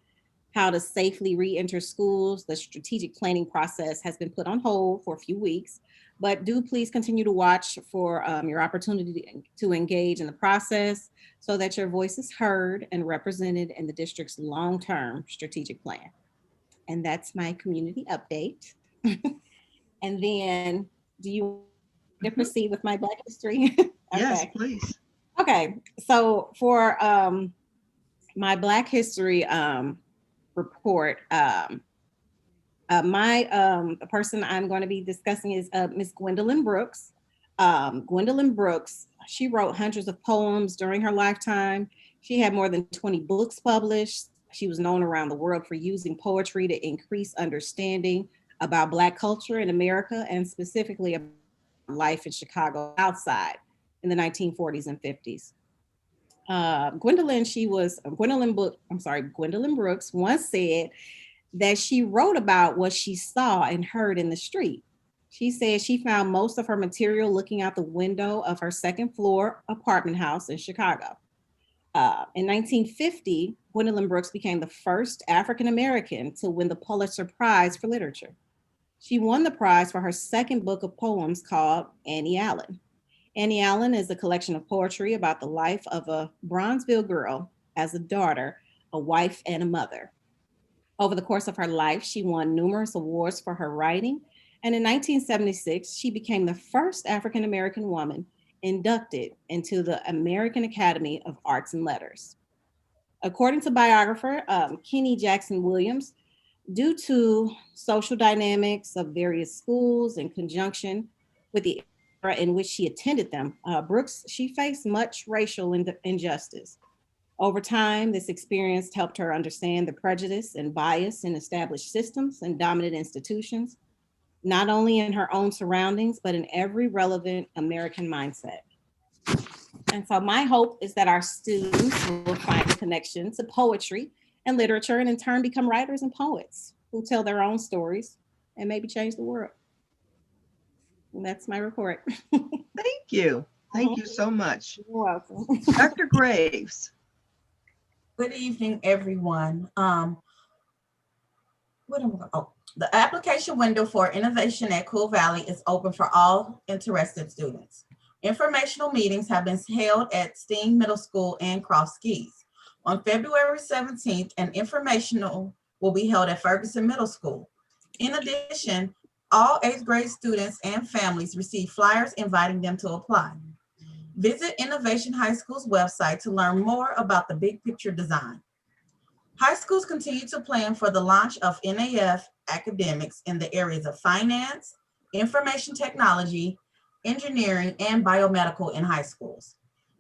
S16: how to safely re-enter schools, the strategic planning process has been put on hold for a few weeks, but do please continue to watch for your opportunity to engage in the process so that your voice is heard and represented in the district's long-term strategic plan. And that's my community update. And then, do you want to proceed with my Black history? Okay.
S3: Yes, please.
S16: Okay, so for my Black history report, the person I'm going to be discussing is Miss Gwendolyn Brooks. Gwendolyn Brooks, she wrote hundreds of poems during her lifetime. She had more than 20 books published. She was known around the world for using poetry to increase understanding about Black culture in America, and specifically about life in Chicago outside in the 1940s and 50s. Gwendolyn Brooks once said that she wrote about what she saw and heard in the street. She said she found most of her material looking out the window of her second floor apartment house in Chicago. In 1950, Gwendolyn Brooks became the first African-American to win the Pulitzer Prize for Literature. She won the prize for her second book of poems called Annie Allen. Annie Allen is a collection of poetry about the life of a Bronzeville girl as a daughter, a wife, and a mother. Over the course of her life, she won numerous awards for her writing, and in 1976, she became the first African-American woman inducted into the American Academy of Arts and Letters. According to biographer Kenny Jackson Williams, due to social dynamics of various schools in conjunction with the era in which she attended them, Brooks, she faced much racial injustice. Over time, this experience helped her understand the prejudice and bias in established systems and dominant institutions, not only in her own surroundings, but in every relevant American mindset. And so my hope is that our students will find a connection to poetry and literature, and in turn become writers and poets who tell their own stories and maybe change the world. And that's my report.
S3: Thank you. Thank you so much.
S16: You're welcome.
S3: Dr. Graves.
S6: Good evening, everyone. The application window for innovation at Cool Valley is open for all interested students. Informational meetings have been held at Steen Middle School and Cross Keys. On February 17th, an informational will be held at Ferguson Middle School. In addition, all 8th grade students and families receive flyers inviting them to apply. Visit Innovation High School's website to learn more about the big picture design. High schools continue to plan for the launch of NAF academics in the areas of finance, information technology, engineering, and biomedical in high schools.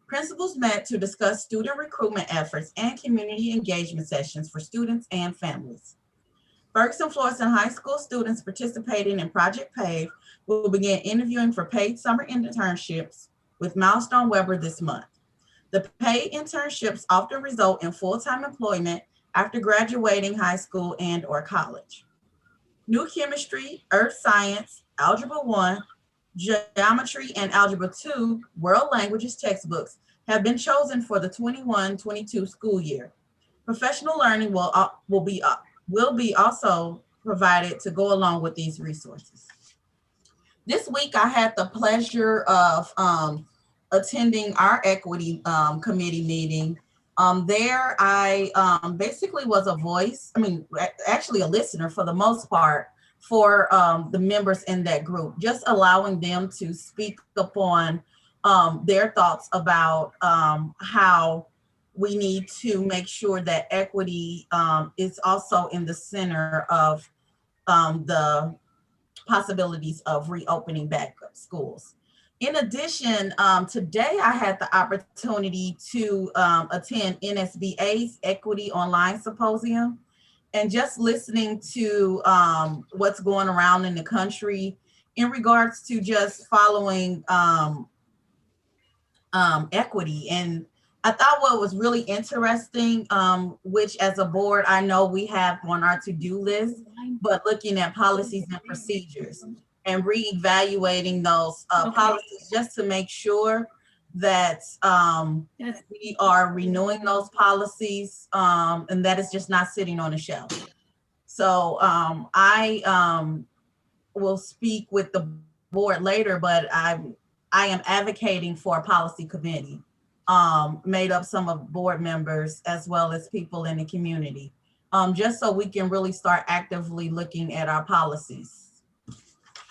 S6: Principals met to discuss student recruitment efforts and community engagement sessions for students and families. Ferguson Florissant High School students participating in Project PAVE will begin interviewing for paid summer internships with Milestone Weber this month. The paid internships often result in full-time employment after graduating high school and/or college. New Chemistry, Earth Science, Algebra 1, Geometry, and Algebra 2 World Languages textbooks have been chosen for the 21-22 school year. Professional learning will be also provided to go along with these resources. This week, I had the pleasure of attending our equity committee meeting. There, I basically was a voice, actually a listener for the most part, for the members in that group, just allowing them to speak upon their thoughts about how we need to make sure that equity is also in the center of the possibilities of reopening back up schools. In addition, today I had the opportunity to attend MSBA's Equity Online Symposium, and just listening to what's going around in the country in regards to just following equity. And I thought what was really interesting, which as a board, I know we have on our to-do list, but looking at policies and procedures and reevaluating those policies just to make sure that we are renewing those policies and that it's just not sitting on a shelf. So I will speak with the board later, but I am advocating for a policy committee made up some of board members as well as people in the community, just so we can really start actively looking at our policies.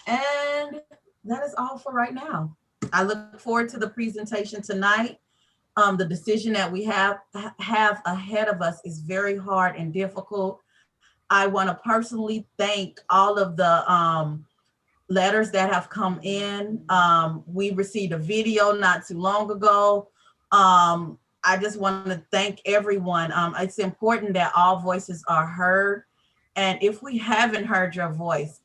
S6: And that is all for right now. I look forward to the presentation tonight. The decision that we have ahead of us is very hard and difficult. I want to personally thank all of the letters that have come in. We received a video not too long ago. I just want to thank everyone. It's important that all voices are heard. And if we haven't heard your voice,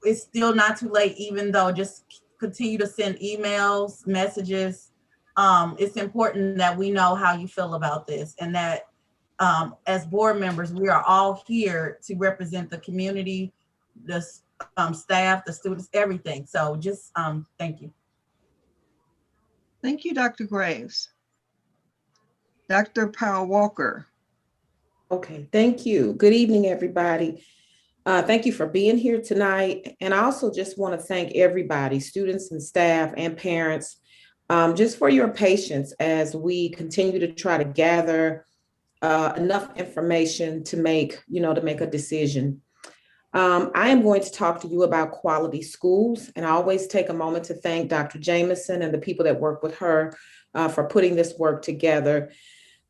S6: it's still not too late, even though just continue to send emails, messages. It's important that we know how you feel about this, and that as board members, we are all here to represent the community, the staff, the students, everything. So just thank you.
S3: Thank you, Dr. Graves. Dr. Powell Walker.
S17: Okay, thank you. Good evening, everybody. Thank you for being here tonight. And I also just want to thank everybody, students and staff and parents, just for your patience as we continue to try to gather enough information to make a decision. I am going to talk to you about quality schools, and I always take a moment to thank Dr. Jameson and the people that work with her for putting this work together.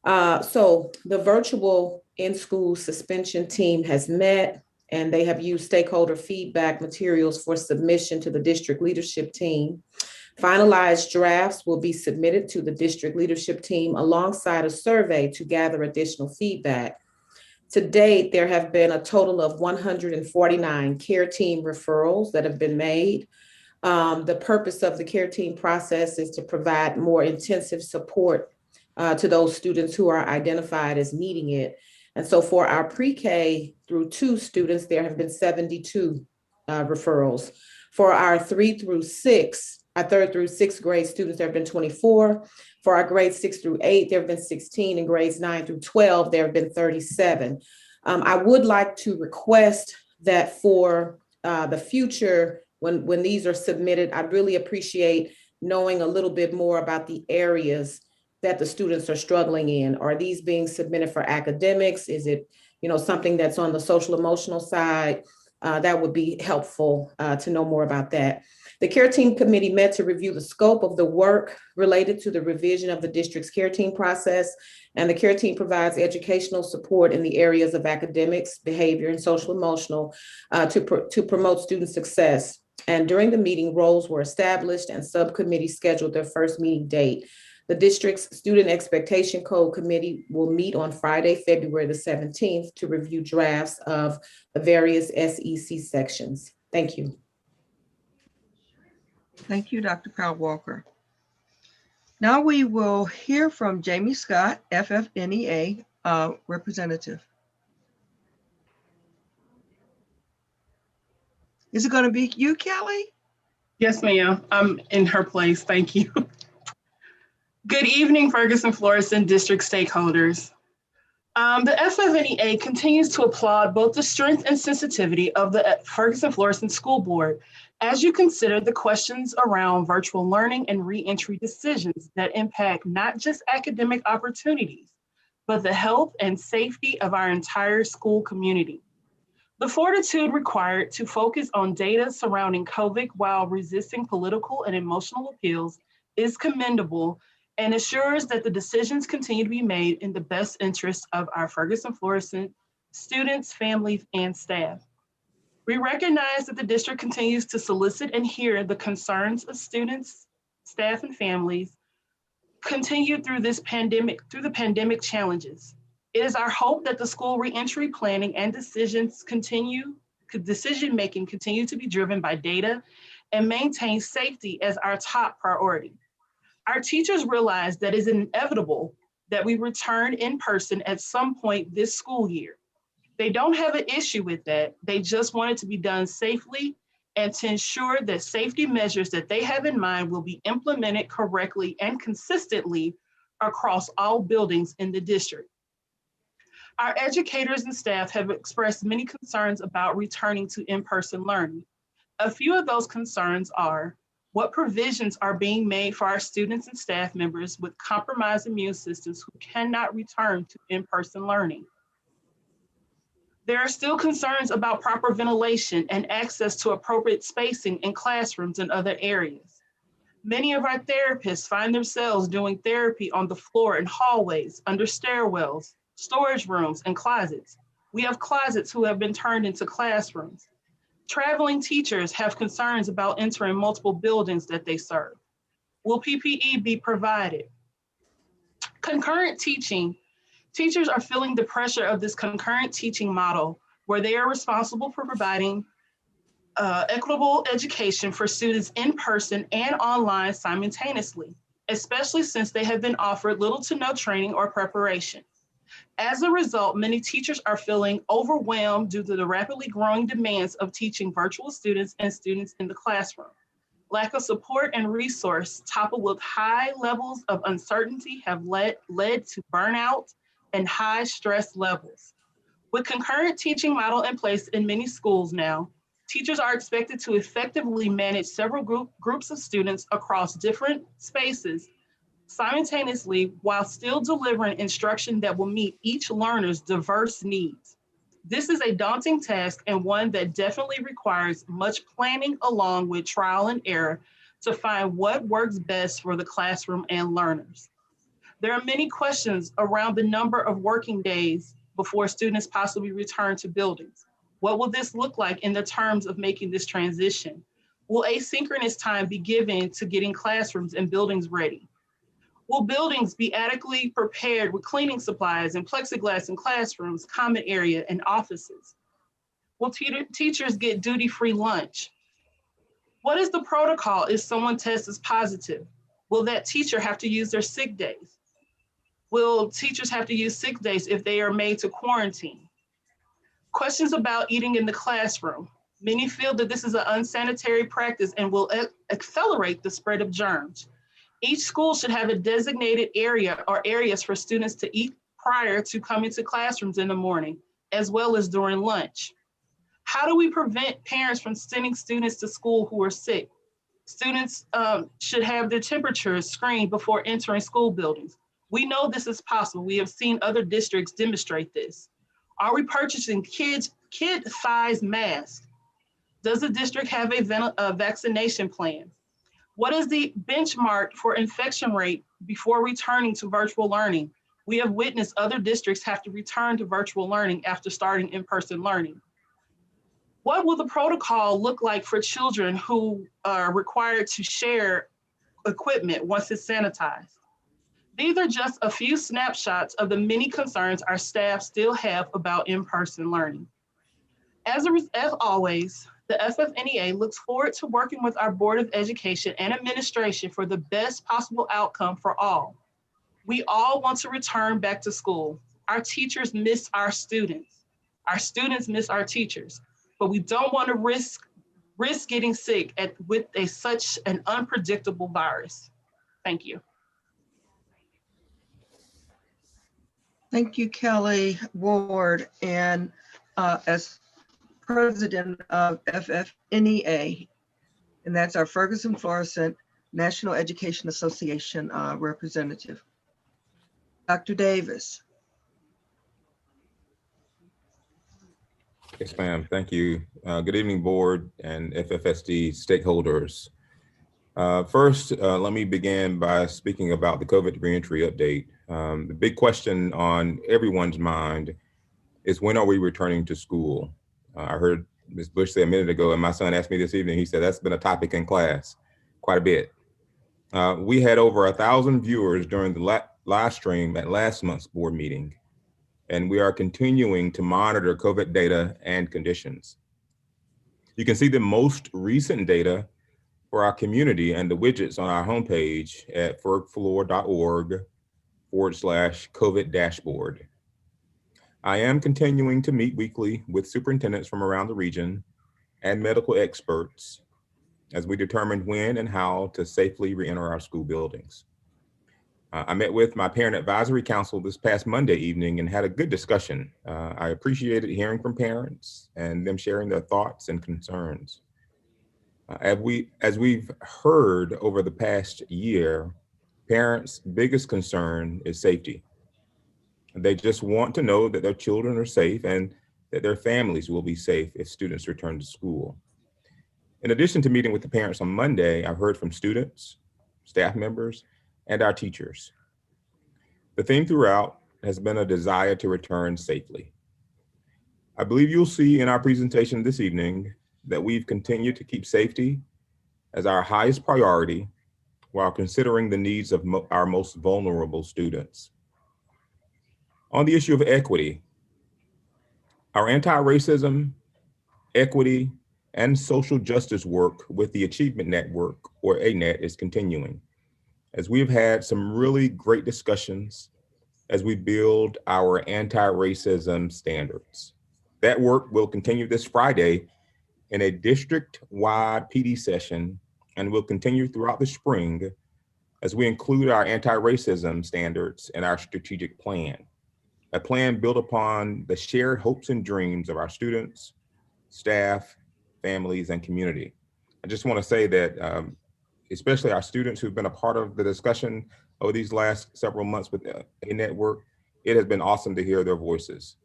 S17: So the virtual in-school suspension team has met, and they have used stakeholder feedback materials for submission to the district leadership team. Finalized drafts will be submitted to the district leadership team alongside a survey to gather additional feedback. To date, there have been a total of 149 care team referrals that have been made. The purpose of the care team process is to provide more intensive support to those students who are identified as needing it. And so for our pre-K through 2 students, there have been 72 referrals. For our 3rd through 6th grade students, there have been 24. For our grades 6 through 8, there have been 16, and grades 9 through 12, there have been 37. I would like to request that for the future, when these are submitted, I'd really appreciate knowing a little bit more about the areas that the students are struggling in. Are these being submitted for academics? Is it, something that's on the social emotional side? That would be helpful to know more about that. The care team committee met to review the scope of the work related to the revision of the district's care team process, and the care team provides educational support in the areas of academics, behavior, and social emotional to promote student success. And during the meeting, roles were established and subcommittees scheduled their first meeting date. The district's Student Expectation Code Committee will meet on Friday, February the 17th to review drafts of the various SEC sections. Thank you.
S3: Thank you, Dr. Powell Walker. Now we will hear from Jamie Scott, FFNEA representative. Is it going to be you, Kelly?
S18: Yes, ma'am. I'm in her place. Thank you. Good evening, Ferguson Florissant District stakeholders. The FFNEA continues to applaud both the strength and sensitivity of the Ferguson Florissant School Board as you consider the questions around virtual learning and re-entry decisions that impact not just academic opportunities, but the health and safety of our entire school community. The fortitude required to focus on data surrounding COVID while resisting political and emotional appeals is commendable and assures that the decisions continue to be made in the best interest of our Ferguson Florissant students, families, and staff. We recognize that the district continues to solicit and hear the concerns of students, staff, and families continued through the pandemic challenges. It is our hope that the school reentry planning and decision-making continue to be driven by data and maintain safety as our top priority. Our teachers realize that it is inevitable that we return in person at some point this school year. They don't have an issue with that. They just want it to be done safely and to ensure that safety measures that they have in mind will be implemented correctly and consistently across all buildings in the district. Our educators and staff have expressed many concerns about returning to in-person learning. A few of those concerns are: what provisions are being made for our students and staff members with compromised immune systems who cannot return to in-person learning? There are still concerns about proper ventilation and access to appropriate spacing in classrooms and other areas. Many of our therapists find themselves doing therapy on the floor in hallways, under stairwells, storage rooms, and closets. We have closets who have been turned into classrooms. Traveling teachers have concerns about entering multiple buildings that they serve. Will PPE be provided? Concurrent teaching. Teachers are feeling the pressure of this concurrent teaching model where they are responsible for providing equitable education for students in person and online simultaneously, especially since they have been offered little to no training or preparation. As a result, many teachers are feeling overwhelmed due to the rapidly growing demands of teaching virtual students and students in the classroom. Lack of support and resource, coupled with high levels of uncertainty, have led to burnout and high stress levels. With concurrent teaching model in place in many schools now, teachers are expected to effectively manage several groups of students across different spaces simultaneously while still delivering instruction that will meet each learner's diverse needs. This is a daunting task and one that definitely requires much planning along with trial and error to find what works best for the classroom and learners. There are many questions around the number of working days before students possibly return to buildings. What will this look like in the terms of making this transition? Will asynchronous time be given to getting classrooms and buildings ready? Will buildings be adequately prepared with cleaning supplies and plexiglass in classrooms, common area, and offices? Will teachers get duty-free lunch? What is the protocol if someone tests positive? Will that teacher have to use their sick days? Will teachers have to use sick days if they are made to quarantine? Questions about eating in the classroom. Many feel that this is an unsanitary practice and will accelerate the spread of germs. Each school should have a designated area or areas for students to eat prior to coming to classrooms in the morning, as well as during lunch. How do we prevent parents from sending students to school who are sick? Students should have their temperatures screened before entering school buildings. We know this is possible. We have seen other districts demonstrate this. Are we purchasing kid-sized masks? Does the district have a vaccination plan? What is the benchmark for infection rate before returning to virtual learning? We have witnessed other districts have to return to virtual learning after starting in-person learning. What will the protocol look like for children who are required to share equipment once it's sanitized? These are just a few snapshots of the many concerns our staff still have about in-person learning. As always, the FFNEA looks forward to working with our Board of Education and administration for the best possible outcome for all. We all want to return back to school. Our teachers miss our students. Our students miss our teachers, but we don't want to risk risk getting sick with such an unpredictable virus. Thank you.
S3: Thank you, Kelly Ward. And as president of FFNEA, and that's our Ferguson Florissant National Education Association representative. Dr. Davis.
S14: Yes, ma'am. Thank you. Good evening, board and FFSD stakeholders. First, let me begin by speaking about the COVID reentry update. The big question on everyone's mind is, when are we returning to school? I heard Ms. Bush say a minute ago, and my son asked me this evening, he said that's been a topic in class quite a bit. We had over 1,000 viewers during the live stream at last month's board meeting, and we are continuing to monitor COVID data and conditions. You can see the most recent data for our community and the widgets on our homepage at fergflor.org/COVID dashboard. I am continuing to meet weekly with superintendents from around the region and medical experts as we determine when and how to safely reenter our school buildings. I met with my parent advisory council this past Monday evening and had a good discussion. I appreciated hearing from parents and them sharing their thoughts and concerns. As we've heard over the past year, parents' biggest concern is safety. They just want to know that their children are safe and that their families will be safe if students return to school. In addition to meeting with the parents on Monday, I've heard from students, staff members, and our teachers. The theme throughout has been a desire to return safely. I believe you'll see in our presentation this evening that we've continued to keep safety as our highest priority while considering the needs of our most vulnerable students. On the issue of equity, our anti-racism, equity, and social justice work with the Achievement Network, or ANET, is continuing, as we've had some really great discussions as we build our anti-racism standards. That work will continue this Friday in a district-wide PD session and will continue throughout the spring as we include our anti-racism standards in our strategic plan, a plan built upon the shared hopes and dreams of our students, staff, families, and community. I just want to say that especially our students who've been a part of the discussion over these last several months with a network, it has been awesome to hear their voices,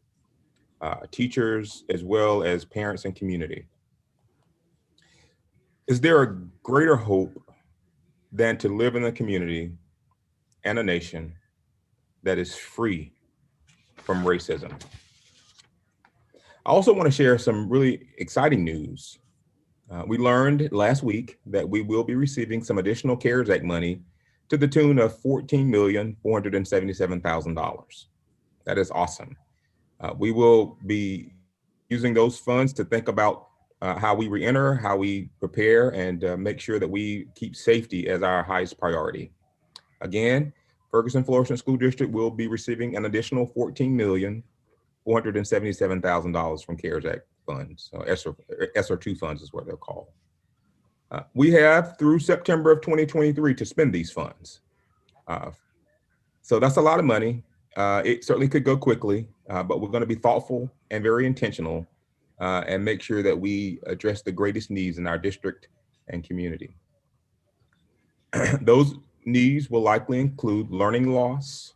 S14: teachers, as well as parents and community. Is there a greater hope than to live in a community and a nation that is free from racism? I also want to share some really exciting news. We learned last week that we will be receiving some additional CARES Act money to the tune of $14,477,000. That is awesome. We will be using those funds to think about how we reenter, how we prepare, and make sure that we keep safety as our highest priority. Again, Ferguson Florissant School District will be receiving an additional $14,477,000 from CARES Act funds. So ESSER2 funds is what they're called. We have through September of 2023 to spend these funds. So that's a lot of money. It certainly could go quickly, but we're going to be thoughtful and very intentional and make sure that we address the greatest needs in our district and community. Those needs will likely include learning loss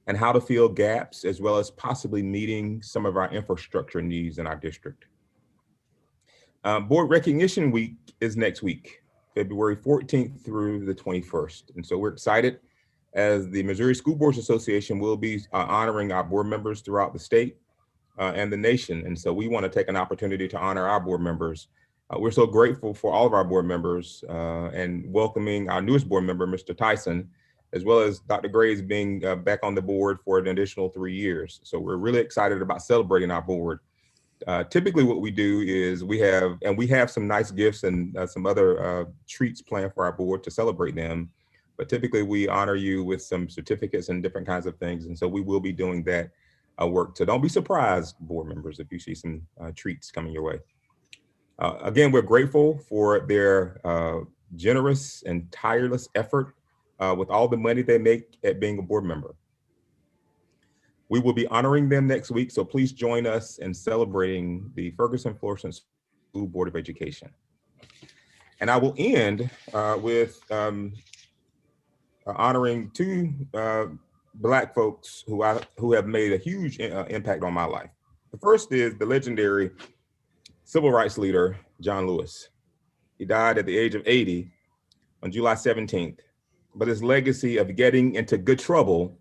S14: and how to fill gaps, as well as possibly meeting some of our infrastructure needs in our district. Board Recognition Week is next week, February 14th through the 21st. And so we're excited as the Missouri School Boards Association will be honoring our board members throughout the state and the nation. And so we want to take an opportunity to honor our board members. We're so grateful for all of our board members and welcoming our newest board member, Mr. Tyson, as well as Dr. Graves being back on the board for an additional 3 years. So we're really excited about celebrating our board. Typically what we do is we have some nice gifts and some other treats planned for our board to celebrate them. But typically we honor you with some certificates and different kinds of things. And so we will be doing that work. So don't be surprised, board members, if you see some treats coming your way. Again, we're grateful for their generous and tireless effort with all the money they make at being a board member. We will be honoring them next week, so please join us in celebrating the Ferguson-Florissant School Board of Education. And I will end with honoring two Black folks who have made a huge impact on my life. The first is the legendary civil rights leader, John Lewis. He died at the age of 80 on July 17th, but his legacy of getting into good trouble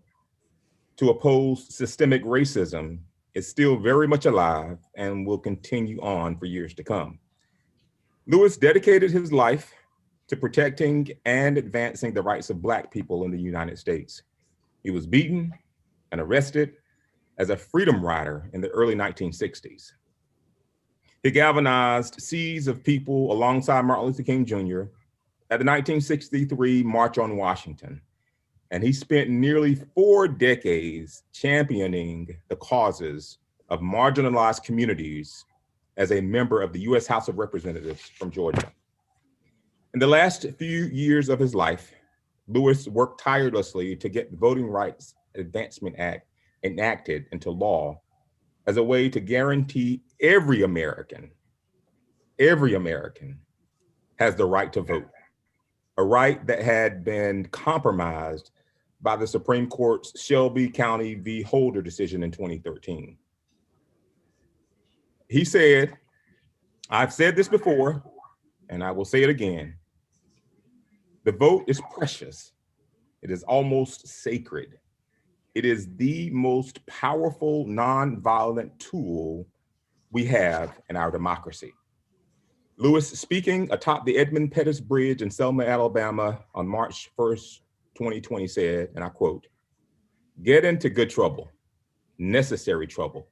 S14: to oppose systemic racism is still very much alive and will continue on for years to come. Lewis dedicated his life to protecting and advancing the rights of Black people in the United States. He was beaten and arrested as a freedom rider in the early 1960s. He galvanized seas of people alongside Martin Luther King Jr. at the 1963 March on Washington. And he spent nearly 4 decades championing the causes of marginalized communities as a member of the U.S. House of Representatives from Georgia. In the last few years of his life, Lewis worked tirelessly to get the Voting Rights Advancement Act enacted into law as a way to guarantee every American has the right to vote, a right that had been compromised by the Supreme Court's Shelby County v. Holder decision in 2013. He said, "I've said this before, and I will say it again. The vote is precious. It is almost sacred. It is the most powerful nonviolent tool we have in our democracy." Lewis, speaking atop the Edmund Pettus Bridge in Selma, Alabama on March 1st, 2020 said, and I quote, "Get into good trouble, necessary trouble,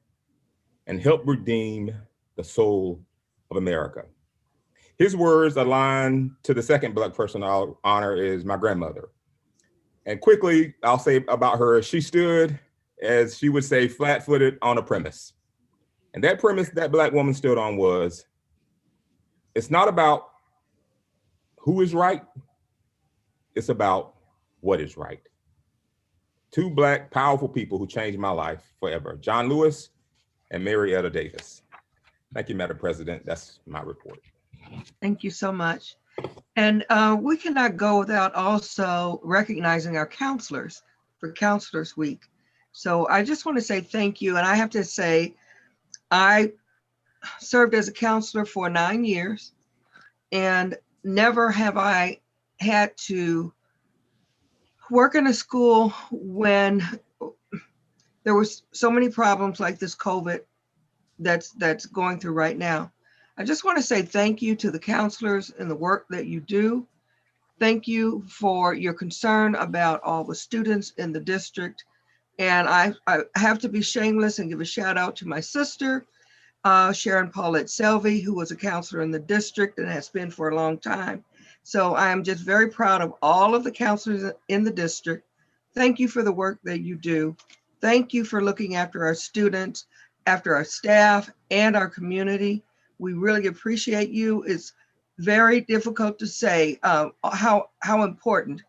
S14: and help redeem the soul of America." His words align to the second Black person I'll honor is my grandmother. And quickly, I'll say about her, she stood, as she would say, flat-footed on a premise. And that premise that Black woman stood on was, it's not about who is right, it's about what is right. Two Black powerful people who changed my life forever, John Lewis and Mary Etta Davis. Thank you, Madam President. That's my report.
S3: Thank you so much. And we cannot go without also recognizing our counselors for Counselors Week. So I just want to say thank you. And I have to say, I served as a counselor for 9 years, and never have I had to work in a school when there was so many problems like this COVID that's going through right now. I just want to say thank you to the counselors and the work that you do. Thank you for your concern about all the students in the district. And I have to be shameless and give a shout out to my sister, Sharon Paulette Selvey, who was a counselor in the district and has been for a long time. So I am just very proud of all of the counselors in the district. Thank you for the work that you do. Thank you for looking after our students, after our staff, and our community. We really appreciate you. It's very difficult to say how important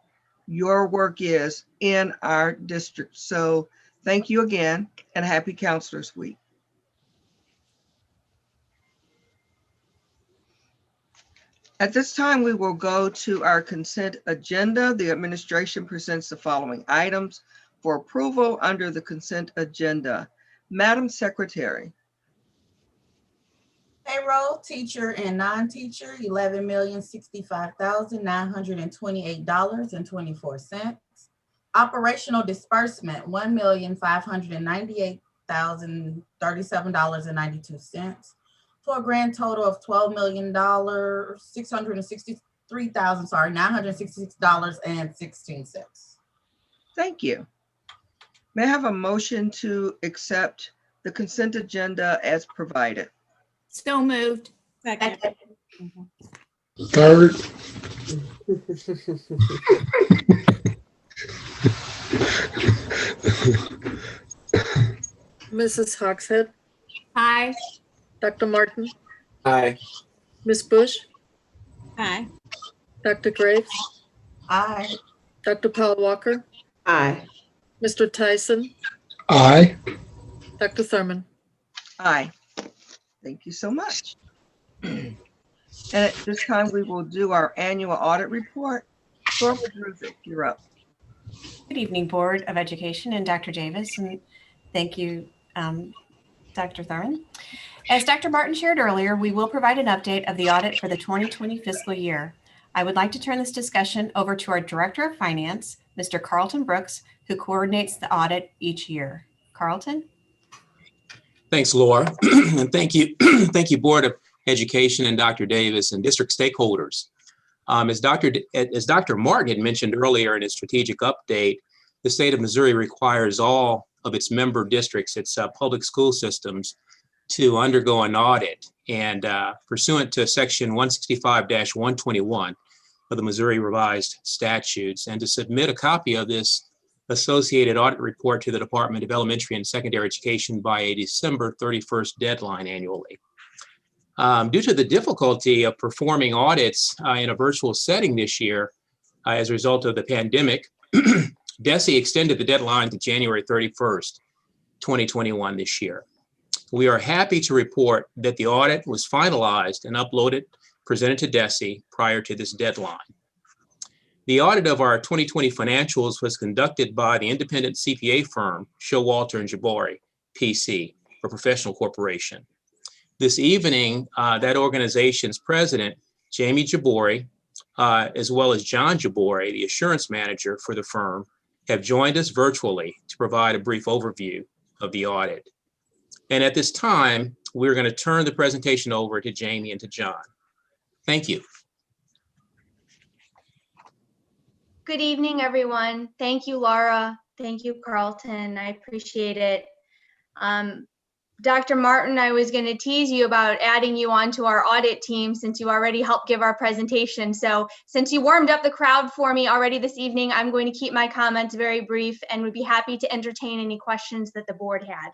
S3: your work is in our district. So thank you again, and happy Counselors Week. At this time, we will go to our consent agenda. The administration presents the following items for approval under the consent agenda. Madam Secretary.
S6: Payroll, teacher and non-teacher, $11,065,928.24. Operational disbursement, $1,598,037.92, for a grand total of $12,966,16.
S3: Thank you. May I have a motion to accept the consent agenda as provided?
S5: So moved.
S16: Second.
S4: Third.
S7: Mrs. Hogshead,
S5: Aye.
S7: Dr. Martin,
S15: Aye.
S7: Ms. Bush,
S16: Aye.
S7: Dr. Graves,
S6: Aye.
S7: Dr. Paul Walker,
S17: Aye.
S7: Mr. Tyson,
S4: Aye.
S7: Dr. Thurman.
S3: Aye. Thank you so much. And at this time, we will do our annual audit report. Laura Druzik, you're up.
S19: Good evening, Board of Education and Dr. Davis, and thank you, Dr. Thurman. As Dr. Martin shared earlier, we will provide an update of the audit for the 2020 fiscal year. I would like to turn this discussion over to our Director of Finance, Mr. Carlton Brooks, who coordinates the audit each year. Carlton?
S20: Thanks, Laura, and thank you, Board of Education and Dr. Davis and district stakeholders. As Dr. Martin had mentioned earlier in his strategic update, the state of Missouri requires all of its member districts, its public school systems, to undergo an audit. And pursuant to Section 165-121 of the Missouri Revised Statutes, and to submit a copy of this associated audit report to the Department of Elementary and Secondary Education by a December 31st deadline annually. Due to the difficulty of performing audits in a virtual setting this year as a result of the pandemic, DESE extended the deadline to January 31st, 2021 this year. We are happy to report that the audit was finalized and uploaded, presented to DESE prior to this deadline. The audit of our 2020 financials was conducted by the independent CPA firm, Showalter and Jabari, PC, for Professional Corporation. This evening, that organization's president, Jamie Jabori, as well as John Jabori, the assurance manager for the firm, have joined us virtually to provide a brief overview of the audit. And at this time, we're going to turn the presentation over to Jamie and to John. Thank you.
S21: Good evening, everyone. Thank you, Laura. Thank you, Carlton. I appreciate it. Dr. Martin, I was going to tease you about adding you onto our audit team since you already helped give our presentation. So since you warmed up the crowd for me already this evening, I'm going to keep my comments very brief and would be happy to entertain any questions that the board had.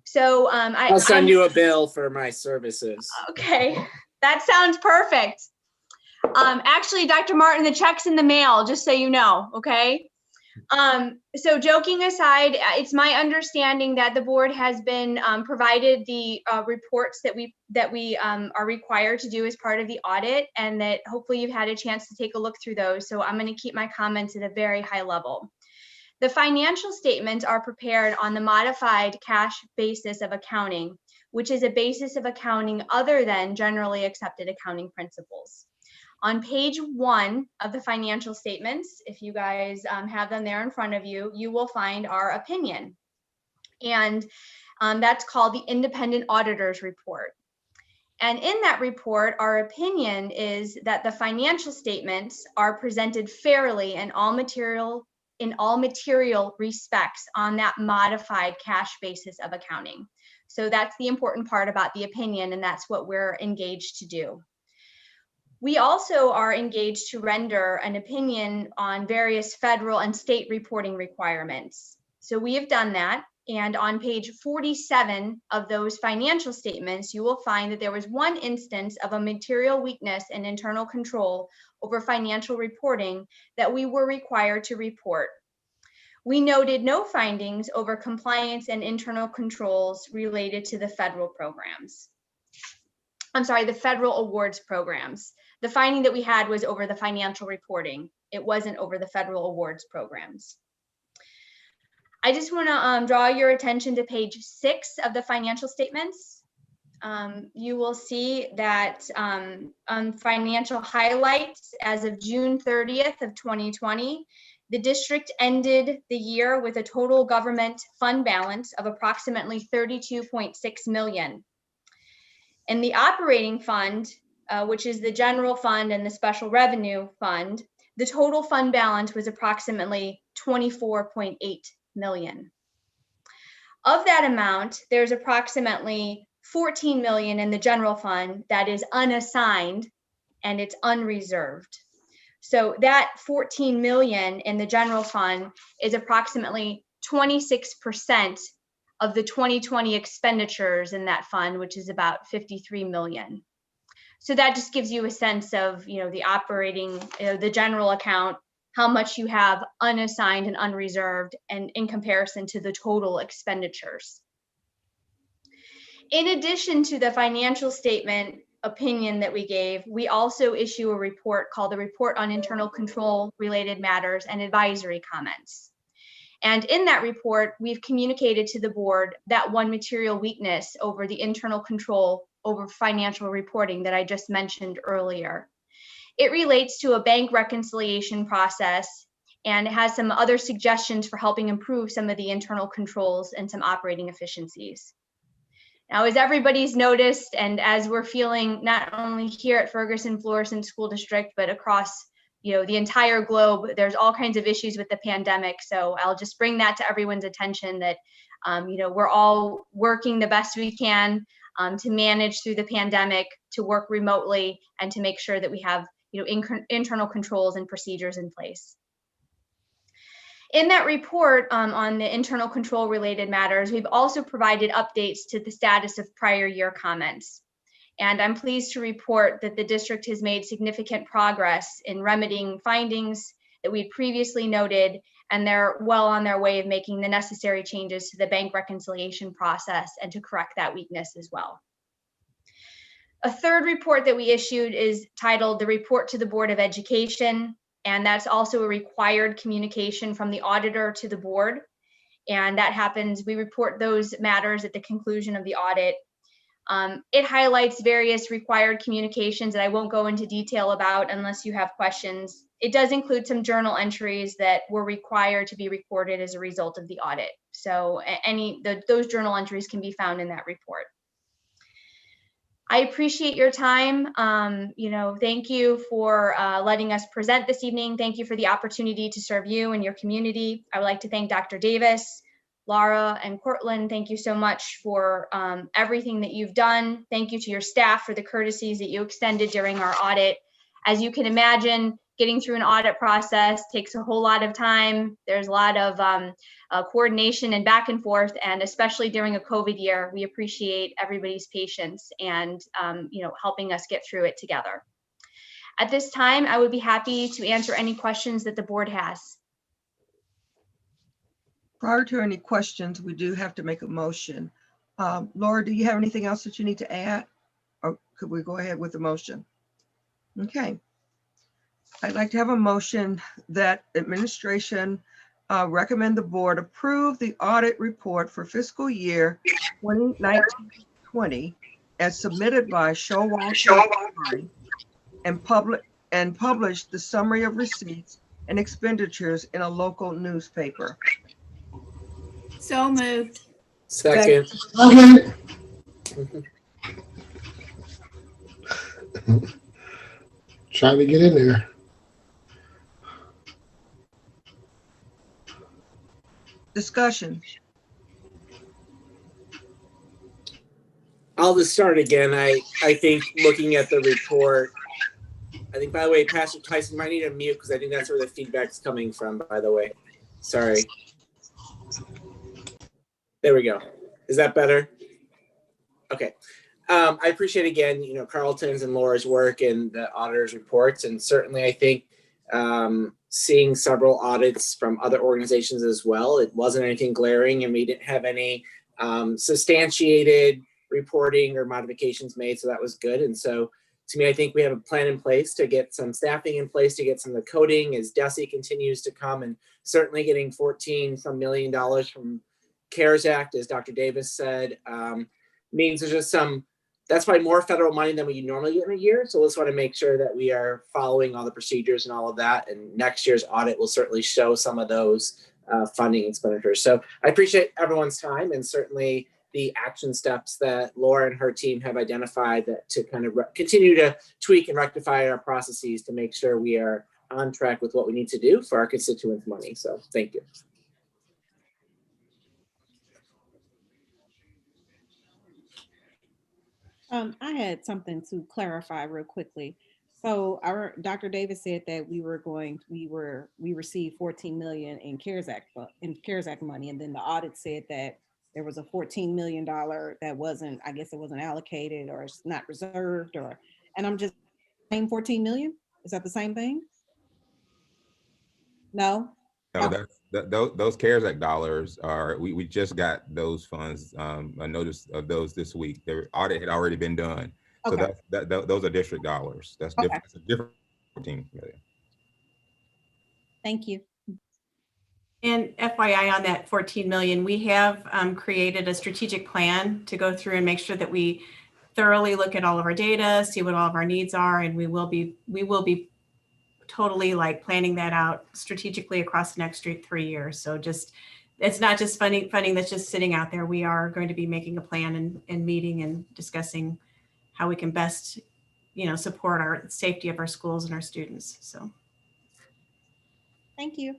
S21: So
S15: I'll send you a bill for my services.
S21: Okay, that sounds perfect. Actually, Dr. Martin, the check's in the mail, just so you know, okay? So joking aside, it's my understanding that the board has been provided the reports that we are required to do as part of the audit, and that hopefully you've had a chance to take a look through those. So I'm going to keep my comments at a very high level. The financial statements are prepared on the modified cash basis of accounting, which is a basis of accounting other than generally accepted accounting principles. On page 1 of the financial statements, if you guys have them there in front of you, you will find our opinion. And that's called the Independent Auditor's Report. And in that report, our opinion is that the financial statements are presented fairly in all material respects on that modified cash basis of accounting. So that's the important part about the opinion, and that's what we're engaged to do. We also are engaged to render an opinion on various federal and state reporting requirements. So we have done that. And on page 47 of those financial statements, you will find that there was one instance of a material weakness in internal control over financial reporting that we were required to report. We noted no findings over compliance and internal controls related to the federal programs. I'm sorry, the federal awards programs. The finding that we had was over the financial reporting. It wasn't over the federal awards programs. I just want to draw your attention to page 6 of the financial statements. You will see that on financial highlights as of June 30th of 2020, the district ended the year with a total government fund balance of approximately $32.6 million. In the operating fund, which is the general fund and the special revenue fund, the total fund balance was approximately $24.8 million. Of that amount, there's approximately $14 million in the general fund that is unassigned and it's unreserved. So that $14 million in the general fund is approximately 26% of the 2020 expenditures in that fund, which is about $53 million. So that just gives you a sense of, the operating, the general account, how much you have unassigned and unreserved, and in comparison to the total expenditures. In addition to the financial statement opinion that we gave, we also issue a report called the Report on Internal Control Related Matters and Advisory Comments. And in that report, we've communicated to the board that one material weakness over the internal control over financial reporting that I just mentioned earlier. It relates to a bank reconciliation process and has some other suggestions for helping improve some of the internal controls and some operating efficiencies. Now, as everybody's noticed, and as we're feeling not only here at Ferguson-Florissant School District, but across the entire globe, there's all kinds of issues with the pandemic. So I'll just bring that to everyone's attention that, we're all working the best we can to manage through the pandemic, to work remotely, and to make sure that we have, internal controls and procedures in place. In that report on the internal control related matters, we've also provided updates to the status of prior year comments. And I'm pleased to report that the district has made significant progress in remedying findings that we'd previously noted, and they're well on their way of making the necessary changes to the bank reconciliation process and to correct that weakness as well. A third report that we issued is titled the Report to the Board of Education, and that's also a required communication from the auditor to the board. And that happens, we report those matters at the conclusion of the audit. It highlights various required communications that I won't go into detail about unless you have questions. It does include some journal entries that were required to be recorded as a result of the audit. So those journal entries can be found in that report. I appreciate your time. Thank you for letting us present this evening. Thank you for the opportunity to serve you and your community. I would like to thank Dr. Davis, Laura, and Cortland. Thank you so much for everything that you've done. Thank you to your staff for the courtesies that you extended during our audit. As you can imagine, getting through an audit process takes a whole lot of time. There's a lot of coordination and back and forth, and especially during a COVID year, we appreciate everybody's patience and helping us get through it together. At this time, I would be happy to answer any questions that the board has.
S3: Prior to any questions, we do have to make a motion. Laura, do you have anything else that you need to add? Or could we go ahead with the motion? Okay. I'd like to have a motion that administration recommend the board approve the audit report for fiscal year 2019-20 as submitted by Showalter and publish the summary of receipts and expenditures in a local newspaper.
S5: So moved.
S15: Second.
S4: Trying to get in there.
S3: Discussion.
S15: I'll just start again. I think looking at the report, I think, by the way, Pastor Tyson might need to mute because I think that's where the feedback's coming from, by the way. Sorry. There we go. Is that better? Okay. I appreciate, again, Carlton's and Laura's work and the auditor's reports. And certainly I think seeing several audits from other organizations as well, it wasn't anything glaring and we didn't have any substantiated reporting or modifications made. So that was good. And so to me, I think we have a plan in place to get some staffing in place to get some of the coding as DESE continues to come, and certainly getting $14 million from CARES Act, as Dr. Davis said, means there's just that's probably more federal money than we normally get in a year. So let's want to make sure that we are following all the procedures and all of that. And next year's audit will certainly show some of those funding expenditures. So I appreciate everyone's time and certainly the action steps that Laura and her team have identified that to kind of continue to tweak and rectify our processes to make sure we are on track with what we need to do for our constituents' money. So thank you.
S16: I had something to clarify real quickly. So Dr. Davis said that we received 14 million in CARES Act money, and then the audit said that there was a $14 million that wasn't, I guess it wasn't allocated or it's not reserved, or and I'm just saying 14 million? Is that the same thing? No?
S14: No, those CARES Act dollars are, we just got those funds, a notice of those this week. The audit had already been done. So
S16: Okay.
S14: those are district dollars. That's
S16: Okay.
S14: different. It's a different 14 million.
S16: Thank you.
S19: And FYI on that 14 million, we have created a strategic plan to go through and make sure that we thoroughly look at all of our data, see what all of our needs are, and we will be totally like planning that out strategically across the next 3 years. So just, it's not just funding that's just sitting out there. We are going to be making a plan and meeting and discussing how we can best, support our safety of our schools and our students. So.
S16: Thank you.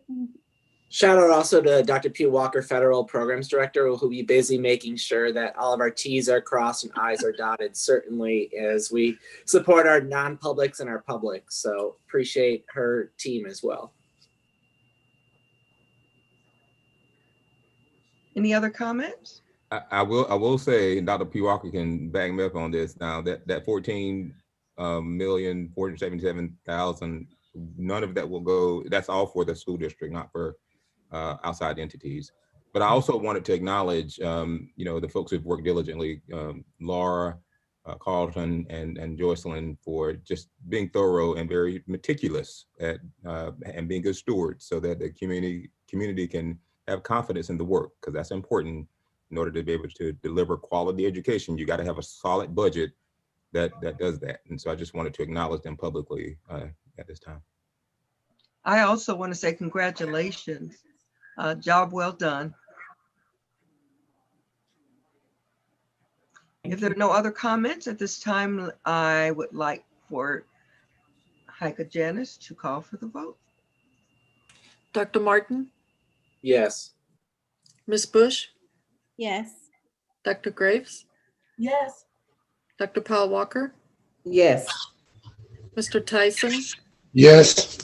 S15: Shout out also to Dr. Pete Walker, Federal Programs Director, who will be busy making sure that all of our T's are crossed and I's are dotted, certainly as we support our non-publics and our publics. So appreciate her team as well.
S3: Any other comments?
S14: I will say, and Dr. P. Walker can back me up on this now, that 14,477,000, none of that will go, that's all for the school district, not for outside entities. But I also wanted to acknowledge, the folks who've worked diligently, Laura, Carlton, and Joycelyn, for just being thorough and very meticulous at and being good stewards, so that the community can have confidence in the work, because that's important. In order to be able to deliver quality education, you got to have a solid budget that does that. And so I just wanted to acknowledge them publicly at this time.
S3: I also want to say congratulations. Job well done. If there are no other comments at this time, I would like for Heike Janice to call for the vote.
S7: Dr. Martin,
S15: Yes.
S7: Ms. Bush,
S16: Yes.
S7: Dr. Graves,
S6: Yes.
S7: Dr. Powell Walker,
S17: Yes.
S7: Mr. Tyson,
S4: Yes.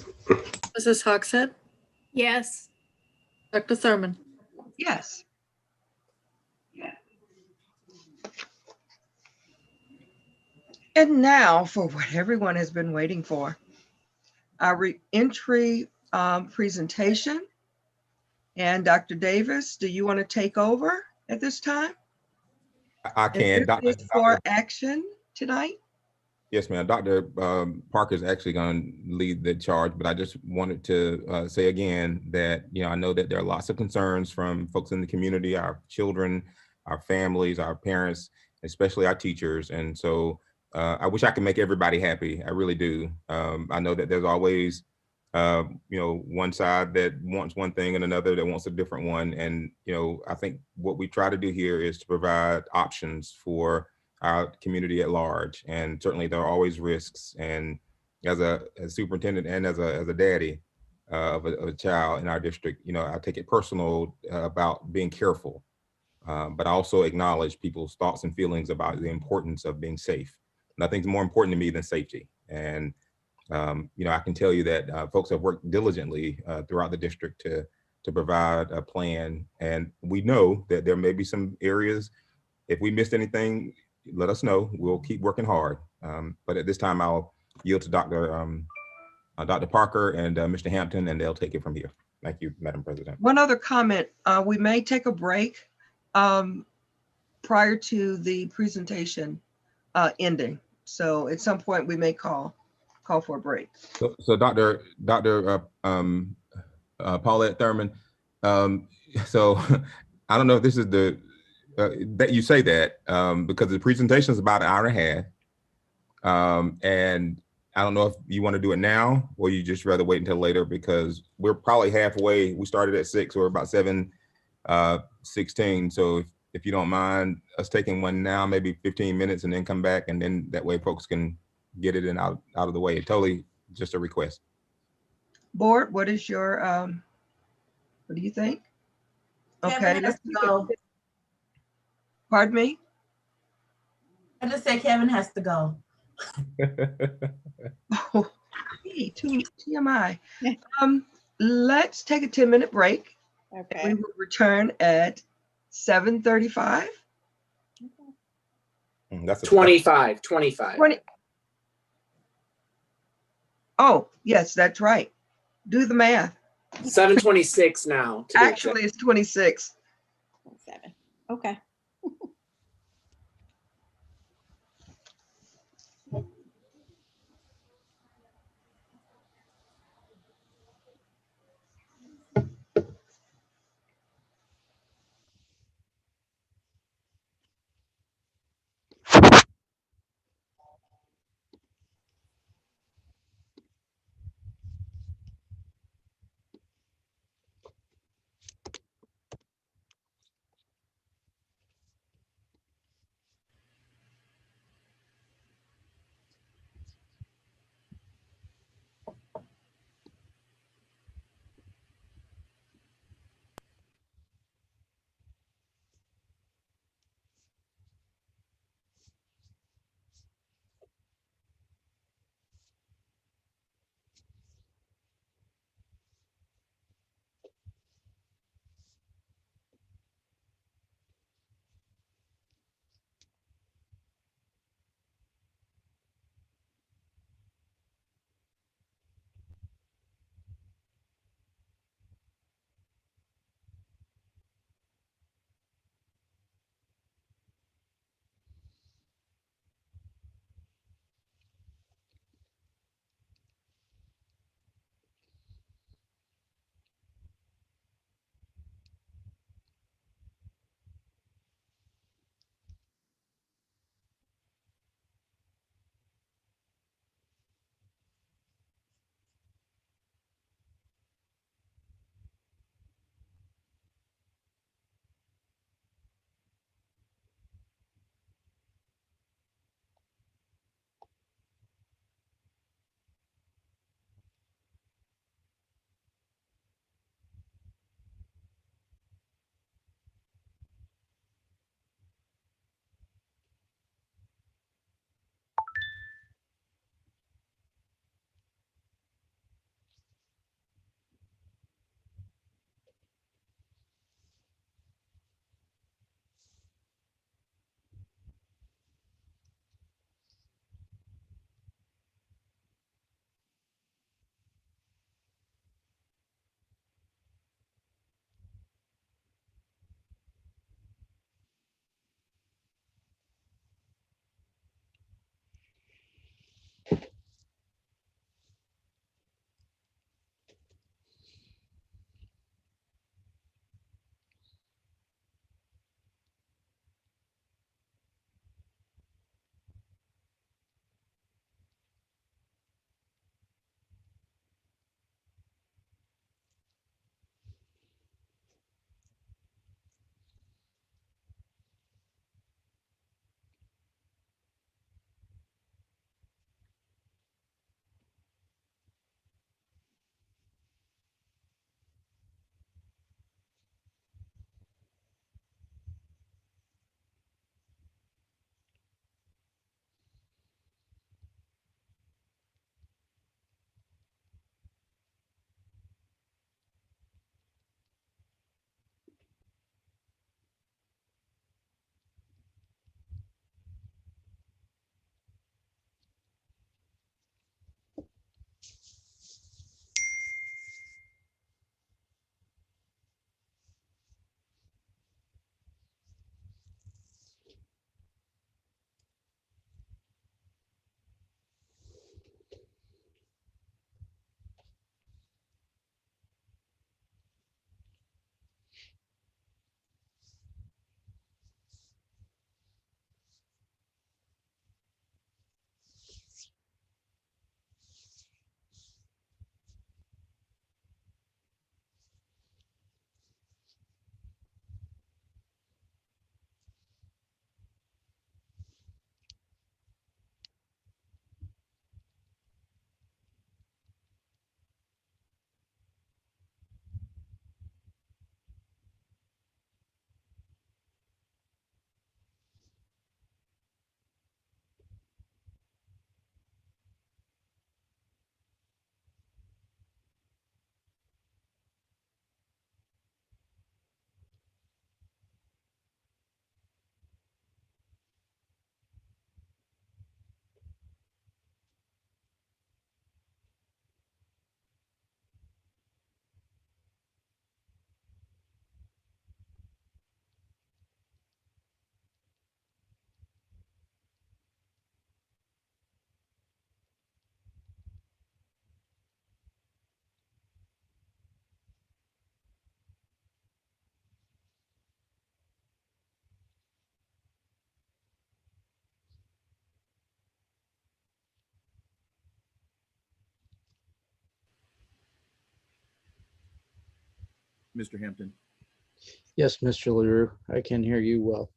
S7: Mrs. Hogshead,
S5: Yes.
S7: Dr. Thurman.
S3: Yes. And now for what everyone has been waiting for, our re-entry presentation. And Dr. Davis, do you want to take over at this time?
S14: I can.
S3: This is for action tonight.
S14: Yes, ma'am. Dr. Parker is actually going to lead the charge, but I just wanted to say again that, I know that there are lots of concerns from folks in the community, our children, our families, our parents, especially our teachers. And so I wish I could make everybody happy. I really do. I know that there's always, one side that wants one thing and another that wants a different one. And, I think what we try to do here is to provide options for our community at large. And certainly there are always risks. And as a superintendent and as a daddy of a child in our district, I take it personal about being careful, but I also acknowledge people's thoughts and feelings about the importance of being safe. Nothing's more important to me than safety. And I can tell you that folks have worked diligently throughout the district to provide a plan. And we know that there may be some areas, if we missed anything, let us know. We'll keep working hard. But at this time, I'll yield to Dr. Parker and Mr. Hampton, and they'll take it from here. Thank you, Madam President.
S3: One other comment, we may take a break prior to the presentation ending. So at some point we may call for a break.
S14: So Dr. Paulette Thurman, so I don't know if this is that you say that because the presentation is about an hour and a half. And I don't know if you want to do it now or you just rather wait until later, because we're probably halfway. We started at 6, so we're about 7:16. So if you don't mind us taking one now, maybe 15 minutes and then come back, and then that way folks can get it and out of the way. Totally just a request.
S3: Board, what is your, what do you think? Okay, let's
S6: go.
S3: Pardon me?
S6: I just said Kevin has to go.
S3: Oh, hey, TMI. Let's take a 10-minute break.
S16: Okay.
S3: We will return at 7:35.
S14: That's
S15: 25.
S3: 20. Oh, yes, that's right. Do the math.
S15: 7:26 now. to be exact.
S3: Actually, it's 26.
S16: 7. Okay.
S9: Mr. Hampton?
S1: Yes, Mr. LaRue, I can hear you well.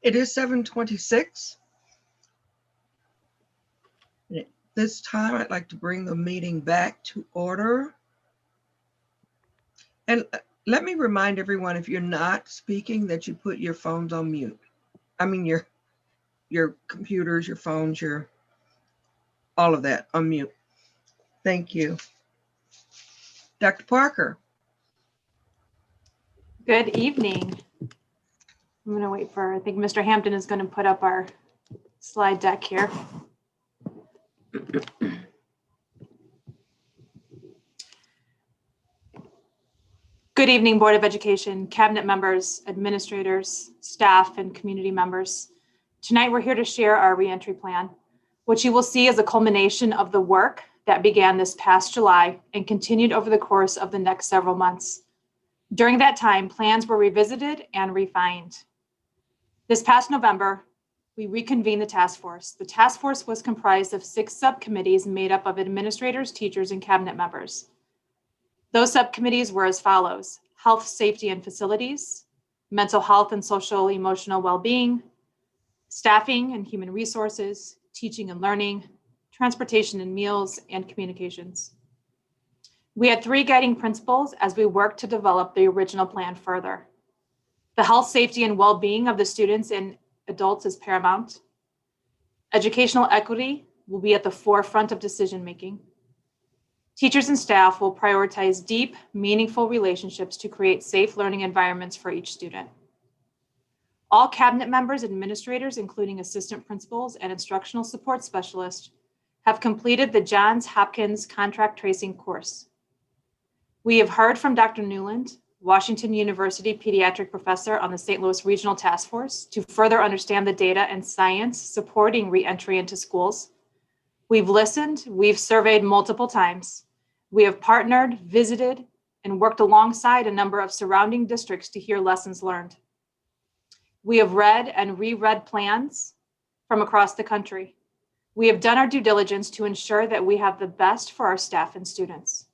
S1: It is 7:26. At this time, I'd like to bring the meeting back to order. And let me remind everyone, if you're not speaking, that you put your phones on mute. I mean, your computers, your phones, all of that on mute. Thank you. Dr. Parker.
S2: Good evening. I'm going to wait for, I think Mr. Hampton is going to put up our slide deck here. Good evening, Board of Education, cabinet members, administrators, staff, and community members. Tonight, we're here to share our reentry plan, which you will see as a culmination of the work that began this past July and continued over the course of the next several months. During that time, plans were revisited and refined. This past November, we reconvened the task force. The task force was comprised of 6 subcommittees made up of administrators, teachers, and cabinet members. Those subcommittees were as follows: health, safety, and facilities, mental health and social emotional well-being, staffing and human resources, teaching and learning, transportation and meals, and communications. We had 3 guiding principles as we worked to develop the original plan further. The health, safety, and well-being of the students and adults is paramount. Educational equity will be at the forefront of decision-making. Teachers and staff will prioritize deep, meaningful relationships to create safe learning environments for each student. All cabinet members, administrators, including assistant principals and instructional support specialists, have completed the Johns Hopkins contract tracing course. We have heard from Dr. Newland, Washington University pediatric professor on the St. Louis Regional Task Force, to further understand the data and science supporting re-entry into schools. We've listened, we've surveyed multiple times. We have partnered, visited, and worked alongside a number of surrounding districts to hear lessons learned. We have read and reread plans from across the country. We have done our due diligence to ensure that we have the best for our staff and students.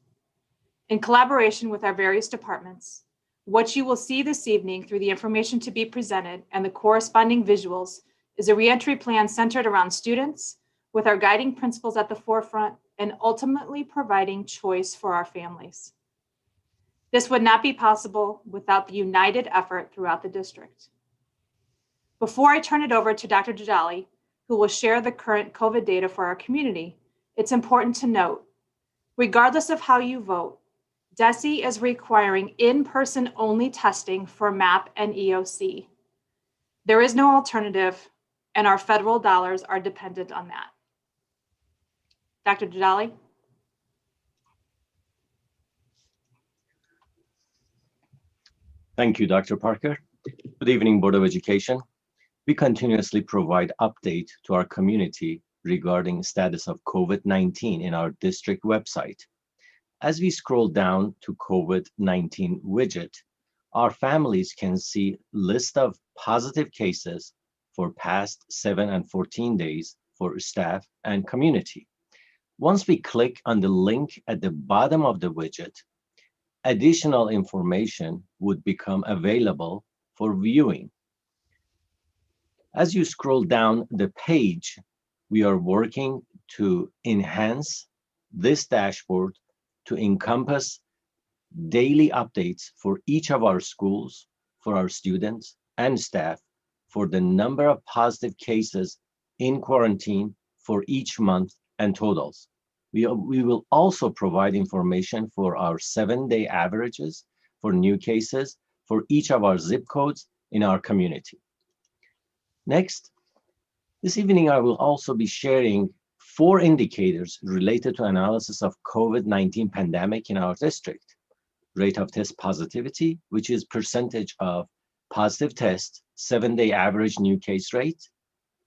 S2: In collaboration with our various departments, what you will see this evening through the information to be presented and the corresponding visuals is a reentry plan centered around students, with our guiding principles at the forefront and ultimately providing choice for our families. This would not be possible without the united effort throughout the district. Before I turn it over to Dr. Djali, who will share the current COVID data for our community, it's important to note, regardless of how you vote, DESE is requiring in-person only testing for MAP and EOC. There is no alternative, and our federal dollars are dependent on that. Dr. Djali?
S8: Thank you, Dr. Parker. Good evening, Board of Education. We continuously provide update to our community regarding status of COVID-19 in our district website. As we scroll down to COVID-19 widget, our families can see list of positive cases for past 7 and 14 days for staff and community. Once we click on the link at the bottom of the widget, additional information would become available for viewing. As you scroll down the page, we are working to enhance this dashboard to encompass daily updates for each of our schools, for our students and staff, for the number of positive cases in quarantine for each month and totals. We will also provide information for our 7-day averages for new cases for each of our zip codes in our community. Next, this evening I will also be sharing 4 indicators related to analysis of COVID-19 pandemic in our district. Rate of test positivity, which is percentage of positive tests, 7-day average new case rate.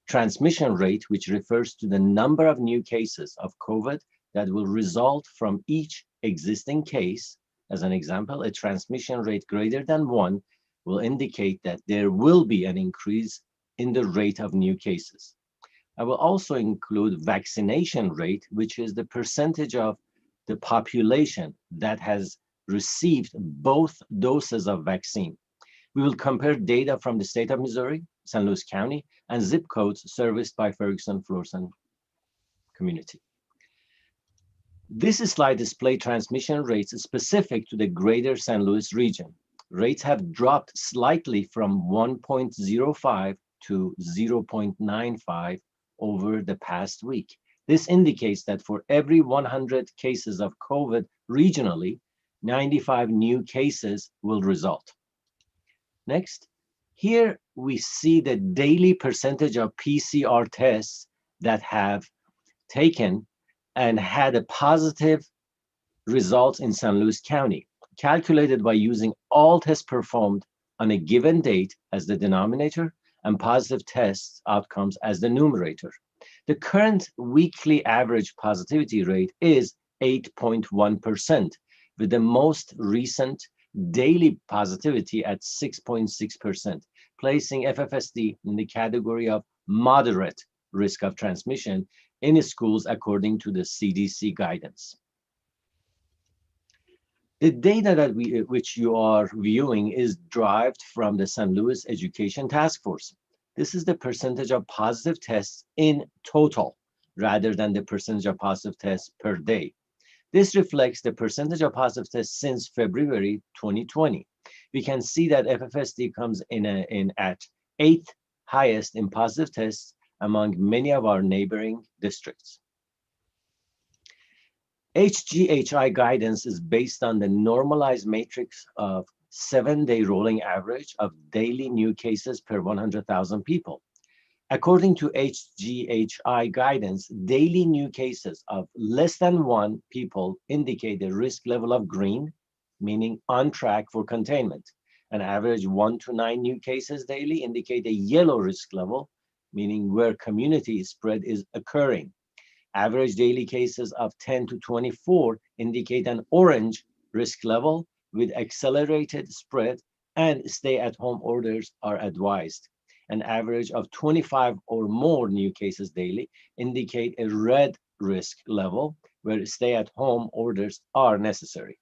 S8: Transmission rate, which refers to the number of new cases of COVID that will result from each existing case. As an example, a transmission rate greater than 1 will indicate that there will be an increase in the rate of new cases. I will also include vaccination rate, which is the percentage of the population that has received both doses of vaccine. We will compare data from the state of Missouri, St. Louis County, and zip codes serviced by Ferguson-Florissant community. This slide displays transmission rates specific to the greater St. Louis region. Rates have dropped slightly from 1.05 to 0.95 over the past week. This indicates that for every 100 cases of COVID regionally, 95 new cases will result. Next, here we see the daily percentage of PCR tests that have taken and had a positive results in St. Louis County, calculated by using all tests performed on a given date as the denominator and positive test outcomes as the numerator. The current weekly average positivity rate is 8.1%, with the most recent daily positivity at 6.6%, placing FFSD in the category of moderate risk of transmission in schools according to the CDC guidance. The data that which you are viewing is derived from the St. Louis Education Task Force. This is the percentage of positive tests in total, rather than the percentage of positive tests per day. This reflects the percentage of positive tests since February 2020. We can see that FFSD comes in at 8th highest in positive tests among many of our neighboring districts. HGHI guidance is based on the normalized matrix of 7-day rolling average of daily new cases per 100,000 people. According to HGHI guidance, daily new cases of less than 1 people indicate a risk level of green, meaning on track for containment. An average 1 to 9 new cases daily indicate a yellow risk level, meaning where community spread is occurring. Average daily cases of 10 to 24 indicate an orange risk level with accelerated spread, and stay-at-home orders are advised. An average of 25 or more new cases daily indicate a red risk level where stay-at-home orders are necessary.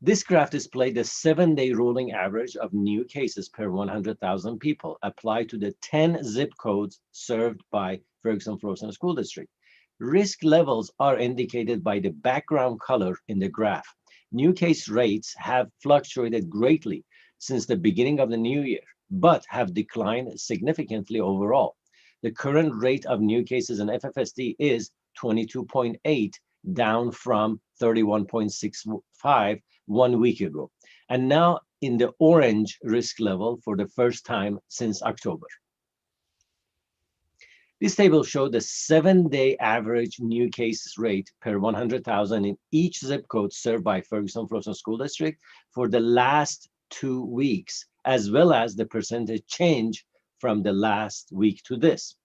S8: This graph displays the 7-day rolling average of new cases per 100,000 people applied to the 10 zip codes served by Ferguson-Florissant School District. Risk levels are indicated by the background color in the graph. New case rates have fluctuated greatly since the beginning of the new year, but have declined significantly overall. The current rate of new cases in FFSD is 22.8, down from 31.65 1 week ago, and now in the orange risk level for the first time since October. This table shows the 7-day average new case rate per 100,000 in each zip code served by Ferguson-Florissant School District for the last 2 weeks, as well as the percentage change from the last week to this.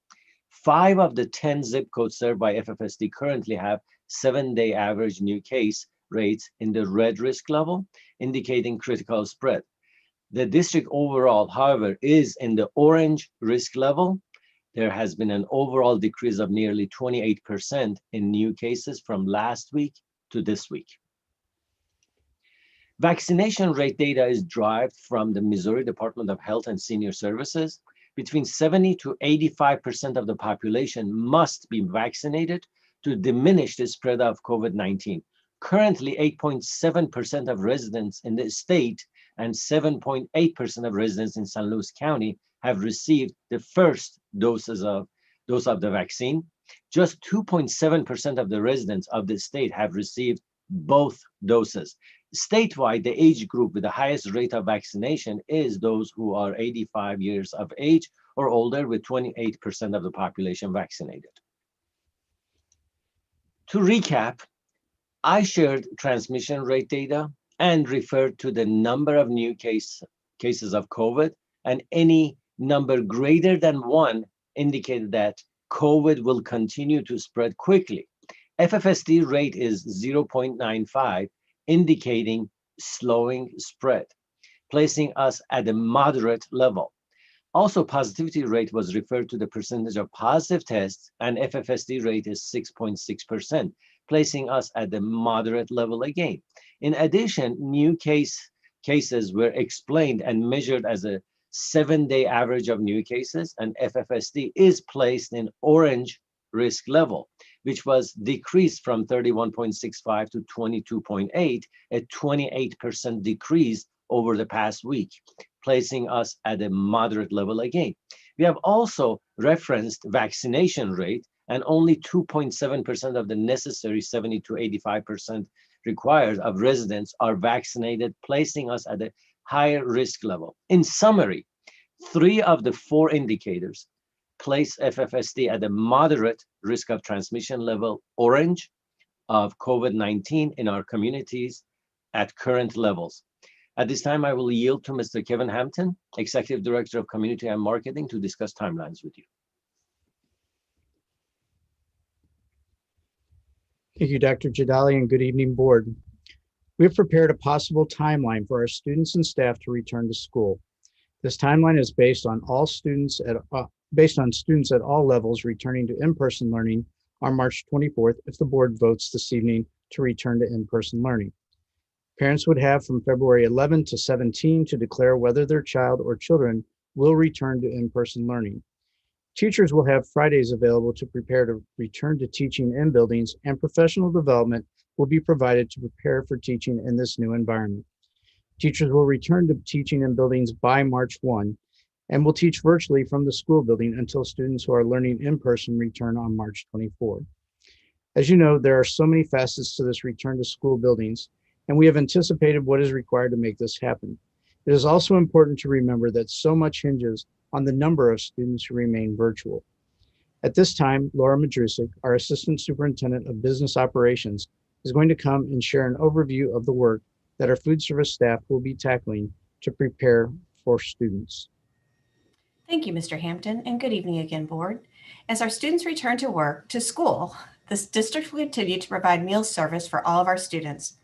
S8: 5 of the 10 zip codes served by FFSD currently have 7-day average new case rates in the red risk level, indicating critical spread. The district overall, however, is in the orange risk level. There has been an overall decrease of nearly 28% in new cases from last week to this week. Vaccination rate data is derived from the Missouri Department of Health and Senior Services. Between 70 to 85% of the population must be vaccinated to diminish the spread of COVID-19. Currently, 8.7% of residents in the state and 7.8% of residents in St. Louis County have received the first dose of the vaccine. Just 2.7% of the residents of the state have received both doses. Statewide, the age group with the highest rate of vaccination is those who are 85 years of age or older, with 28% of the population vaccinated. To recap, I shared transmission rate data and referred to the number of new cases of COVID, and any number greater than 1 indicated that COVID will continue to spread quickly. FFSD rate is 0.95, indicating slowing spread, placing us at a moderate level. Also, positivity rate was referred to the percentage of positive tests, and FFSD rate is 6.6%, placing us at the moderate level again. In addition, new cases were explained and measured as a 7-day average of new cases, and FFSD is placed in orange risk level, which was decreased from 31.65 to 22.8, a 28% decrease over the past week, placing us at a moderate level again. We have also referenced vaccination rate, and only 2.7% of the necessary 70 to 85% required of residents are vaccinated, placing us at a higher risk level. In summary, 3 of the 4 indicators place FFSD at a moderate risk of transmission level, orange, of COVID-19 in our communities at current levels. At this time, I will yield to Mr. Kevin Hampton, Executive Director of Community and Marketing, to discuss timelines with you.
S1: Thank you, Dr. Jadali, and good evening, board. We have prepared a possible timeline for our students and staff to return to school. This timeline is based on students at all levels returning to in-person learning on March 24th if the board votes this evening to return to in-person learning. Parents would have from February 11 to 17 to declare whether their child or children will return to in-person learning. Teachers will have Fridays available to prepare to return to teaching in buildings, and professional development will be provided to prepare for teaching in this new environment. Teachers will return to teaching in buildings by March 1 and will teach virtually from the school building until students who are learning in person return on March 24. As you know, there are so many facets to this return to school buildings, and we have anticipated what is required to make this happen. It is also important to remember that so much hinges on the number of students who remain virtual. At this time, Laura Madrusic, our Assistant Superintendent of Business Operations, is going to come and share an overview of the work that our food service staff will be tackling to prepare for students.
S19: Thank you, Mr. Hampton, and good evening again, Board. As our students return to school, this district will continue to provide meal service for all of our students.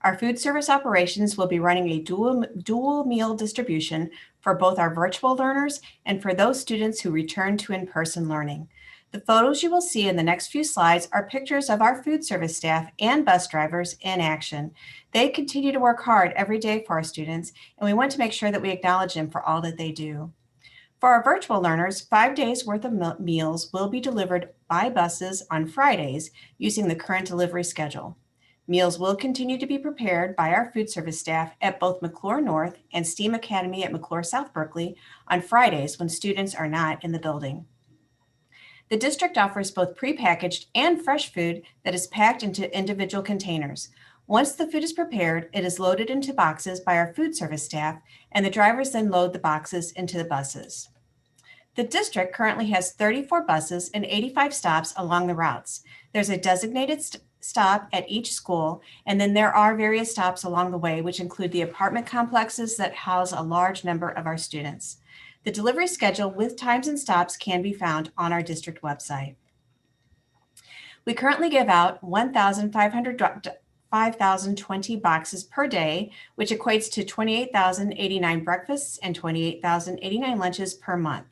S19: Our food service operations will be running a dual meal distribution for both our virtual learners and for those students who return to in-person learning. The photos you will see in the next few slides are pictures of our food service staff and bus drivers in action. They continue to work hard every day for our students, and we want to make sure that we acknowledge them for all that they do. For our virtual learners, 5 days worth of meals will be delivered by buses on Fridays using the current delivery schedule. Meals will continue to be prepared by our food service staff at both McClure North and STEAM Academy at McClure South Berkeley on Fridays when students are not in the building. The district offers both prepackaged and fresh food that is packed into individual containers. Once the food is prepared, it is loaded into boxes by our food service staff, and the drivers then load the boxes into the buses. The district currently has 34 buses and 85 stops along the routes. There's a designated stop at each school, and then there are various stops along the way, which include the apartment complexes that house a large number of our students. The delivery schedule with times and stops can be found on our district website. We currently give out 5,020 boxes per day, which equates to 28,089 breakfasts and 28,089 lunches per month.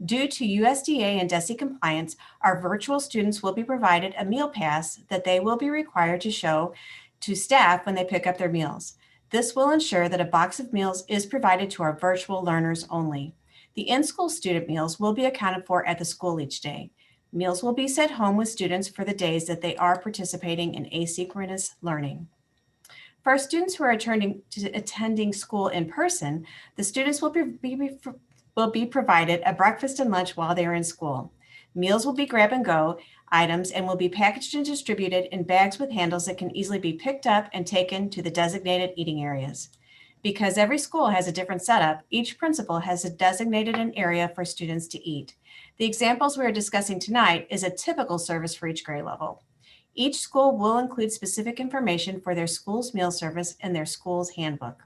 S19: Due to USDA and DESE compliance, our virtual students will be provided a meal pass that they will be required to show to staff when they pick up their meals. This will ensure that a box of meals is provided to our virtual learners only. The in-school student meals will be accounted for at the school each day. Meals will be sent home with students for the days that they are participating in asynchronous learning. For our students who are attending school in person, the students will be provided a breakfast and lunch while they are in school. Meals will be grab-and-go items and will be packaged and distributed in bags with handles that can easily be picked up and taken to the designated eating areas. Because every school has a different setup, each principal has designated an area for students to eat. The examples we are discussing tonight is a typical service for each grade level. Each school will include specific information for their school's meal service in their school's handbook.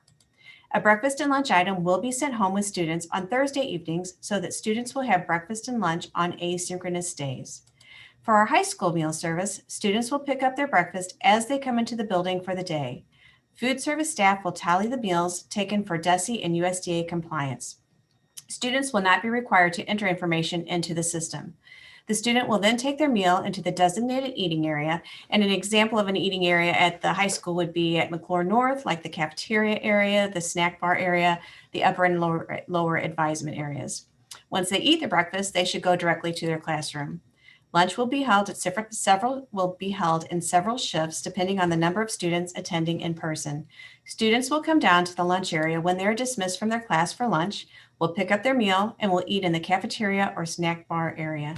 S19: A breakfast and lunch item will be sent home with students on Thursday evenings so that students will have breakfast and lunch on asynchronous days. For our high school meal service, students will pick up their breakfast as they come into the building for the day. Food service staff will tally the meals taken for DESE and USDA compliance. Students will not be required to enter information into the system. The student will then take their meal into the designated eating area, and an example of an eating area at the high school would be at McClure North, like the cafeteria area, the snack bar area, the upper and lower advisement areas. Once they eat their breakfast, they should go directly to their classroom. Lunch will be held in several shifts depending on the number of students attending in person. Students will come down to the lunch area when they are dismissed from their class for lunch, will pick up their meal, and will eat in the cafeteria or snack bar area.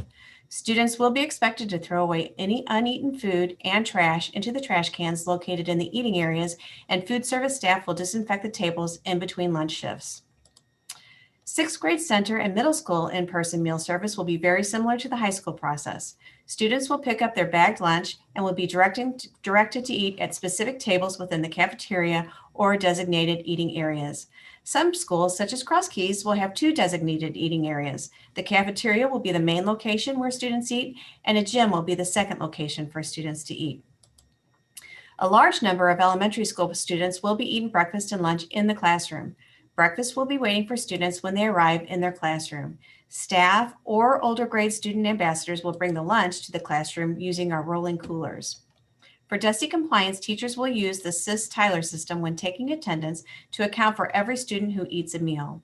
S19: Students will be expected to throw away any uneaten food and trash into the trash cans located in the eating areas, and food service staff will disinfect the tables in between lunch shifts. Sixth grade center and middle school in-person meal service will be very similar to the high school process. Students will pick up their bagged lunch and will be directed to eat at specific tables within the cafeteria or designated eating areas. Some schools, such as Cross Keys, will have 2 designated eating areas. The cafeteria will be the main location where students eat, and a gym will be the second location for students to eat. A large number of elementary school students will be eating breakfast and lunch in the classroom. Breakfast will be waiting for students when they arrive in their classroom. Staff or older grade student ambassadors will bring the lunch to the classroom using our rolling coolers. For DESE compliance, teachers will use the SIS Tyler system when taking attendance to account for every student who eats a meal.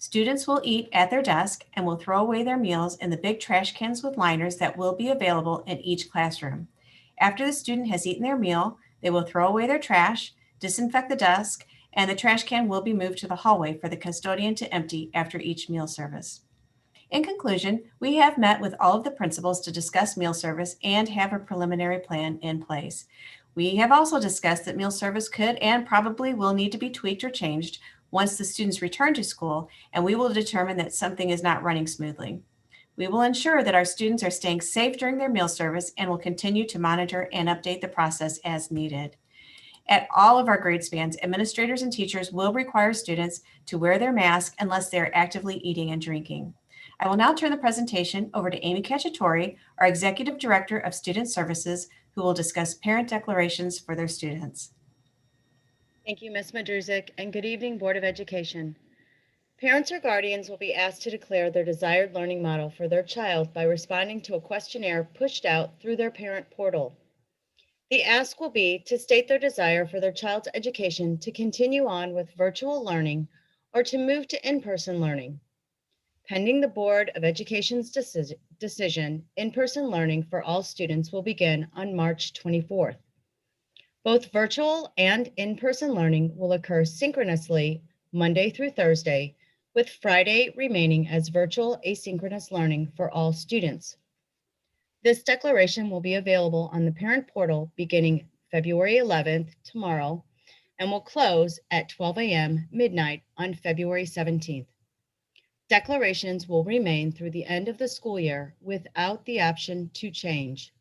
S19: Students will eat at their desk and will throw away their meals in the big trash cans with liners that will be available in each classroom. After the student has eaten their meal, they will throw away their trash, disinfect the desk, and the trash can will be moved to the hallway for the custodian to empty after each meal service. In conclusion, we have met with all of the principals to discuss meal service and have a preliminary plan in place. We have also discussed that meal service could and probably will need to be tweaked or changed once the students return to school, and we will determine that something is not running smoothly. We will ensure that our students are staying safe during their meal service and will continue to monitor and update the process as needed. At all of our grade spans, administrators and teachers will require students to wear their mask unless they are actively eating and drinking. I will now turn the presentation over to Amy Cacciatore, our Executive Director of Student Services, who will discuss parent declarations for their students.
S10: Thank you, Ms. Madrusik, and good evening, Board of Education. Parents or guardians will be asked to declare their desired learning model for their child by responding to a questionnaire pushed out through their parent portal. The ask will be to state their desire for their child's education to continue on with virtual learning or to move to in-person learning. Pending the Board of Education's decision, in-person learning for all students will begin on March 24th. Both virtual and in-person learning will occur synchronously Monday through Thursday, with Friday remaining as virtual asynchronous learning for all students. This declaration will be available on the parent portal beginning February 11th, tomorrow, and will close at 12 a.m. midnight on February 17th. Declarations will remain through the end of the school year without the option to change.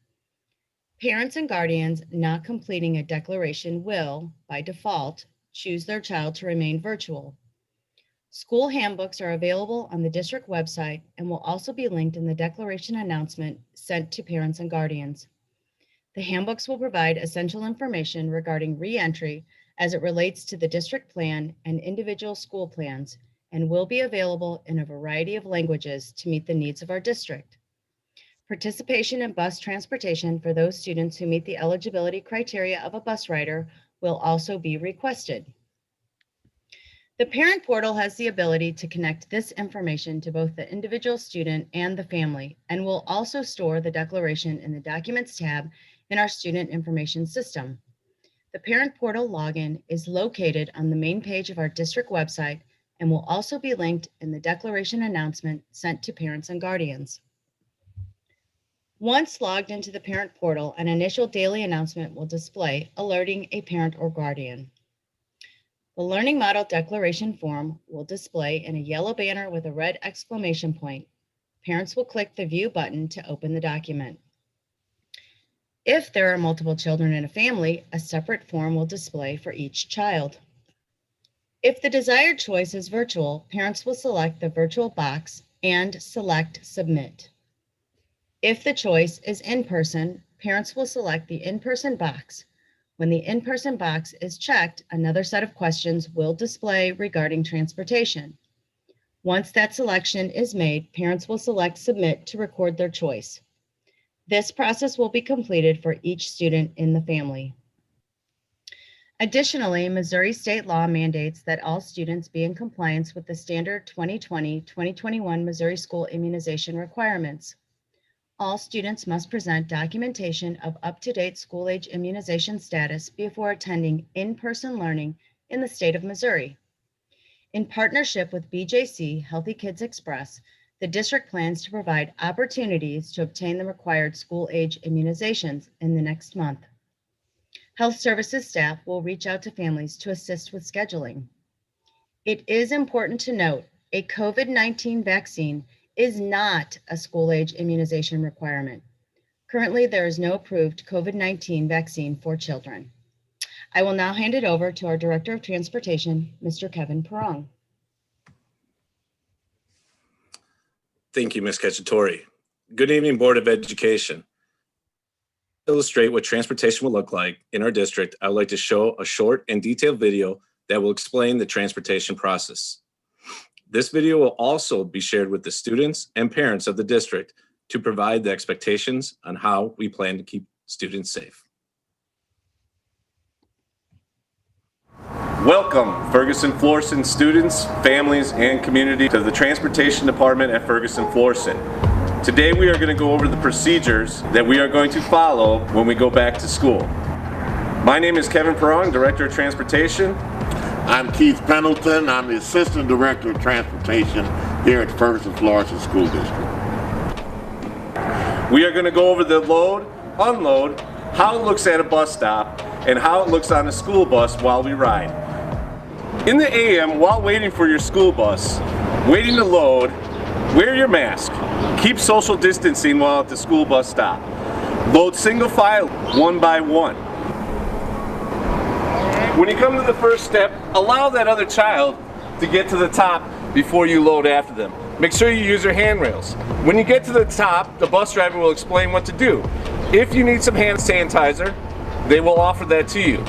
S10: Parents and guardians not completing a declaration will, by default, choose their child to remain virtual. School handbooks are available on the district website and will also be linked in the declaration announcement sent to parents and guardians. The handbooks will provide essential information regarding re-entry as it relates to the district plan and individual school plans, and will be available in a variety of languages to meet the needs of our district. Participation in bus transportation for those students who meet the eligibility criteria of a bus rider will also be requested. The parent portal has the ability to connect this information to both the individual student and the family, and will also store the declaration in the Documents tab in our student information system. The parent portal login is located on the main page of our district website and will also be linked in the declaration announcement sent to parents and guardians. Once logged into the parent portal, an initial daily announcement will display, alerting a parent or guardian. The Learning Model Declaration form will display in a yellow banner with a red exclamation point. Parents will click the View button to open the document. If there are multiple children in a family, a separate form will display for each child. If the desired choice is virtual, parents will select the virtual box and select Submit. If the choice is in-person, parents will select the in-person box. When the in-person box is checked, another set of questions will display regarding transportation. Once that selection is made, parents will select Submit to record their choice. This process will be completed for each student in the family. Additionally, Missouri state law mandates that all students be in compliance with the standard 2020-2021 Missouri school immunization requirements. All students must present documentation of up-to-date school-age immunization status before attending in-person learning in the state of Missouri. In partnership with BJC Healthy Kids Express, the district plans to provide opportunities to obtain the required school-age immunizations in the next month. Health services staff will reach out to families to assist with scheduling. It is important to note, a COVID-19 vaccine is not a school-age immunization requirement. Currently, there is no approved COVID-19 vaccine for children. I will now hand it over to our Director of Transportation, Mr. Kevin Perrong.
S22: Thank you, Ms. Cacciatore. Good evening, Board of Education. To illustrate what transportation will look like in our district, I would like to show a short and detailed video that will explain the transportation process. This video will also be shared with the students and parents of the district to provide the expectations on how we plan to keep students safe. Welcome, Ferguson-Florissant students, families, and community to the Transportation Department at Ferguson-Florissant. Today we are going to go over the procedures that we are going to follow when we go back to school. My name is Kevin Perron, Director of Transportation.
S12: I'm Keith Pendleton. I'm the Assistant Director of Transportation here at Ferguson-Florissant School District.
S22: We are going to go over the load, unload, how it looks at a bus stop, and how it looks on a school bus while we ride. In the AM, while waiting for your school bus, waiting to load, wear your mask. Keep social distancing while at the school bus stop. Load single file, one by one. When you come to the first step, allow that other child to get to the top before you load after them. Make sure you use your handrails. When you get to the top, the bus driver will explain what to do. If you need some hand sanitizer, they will offer that to you.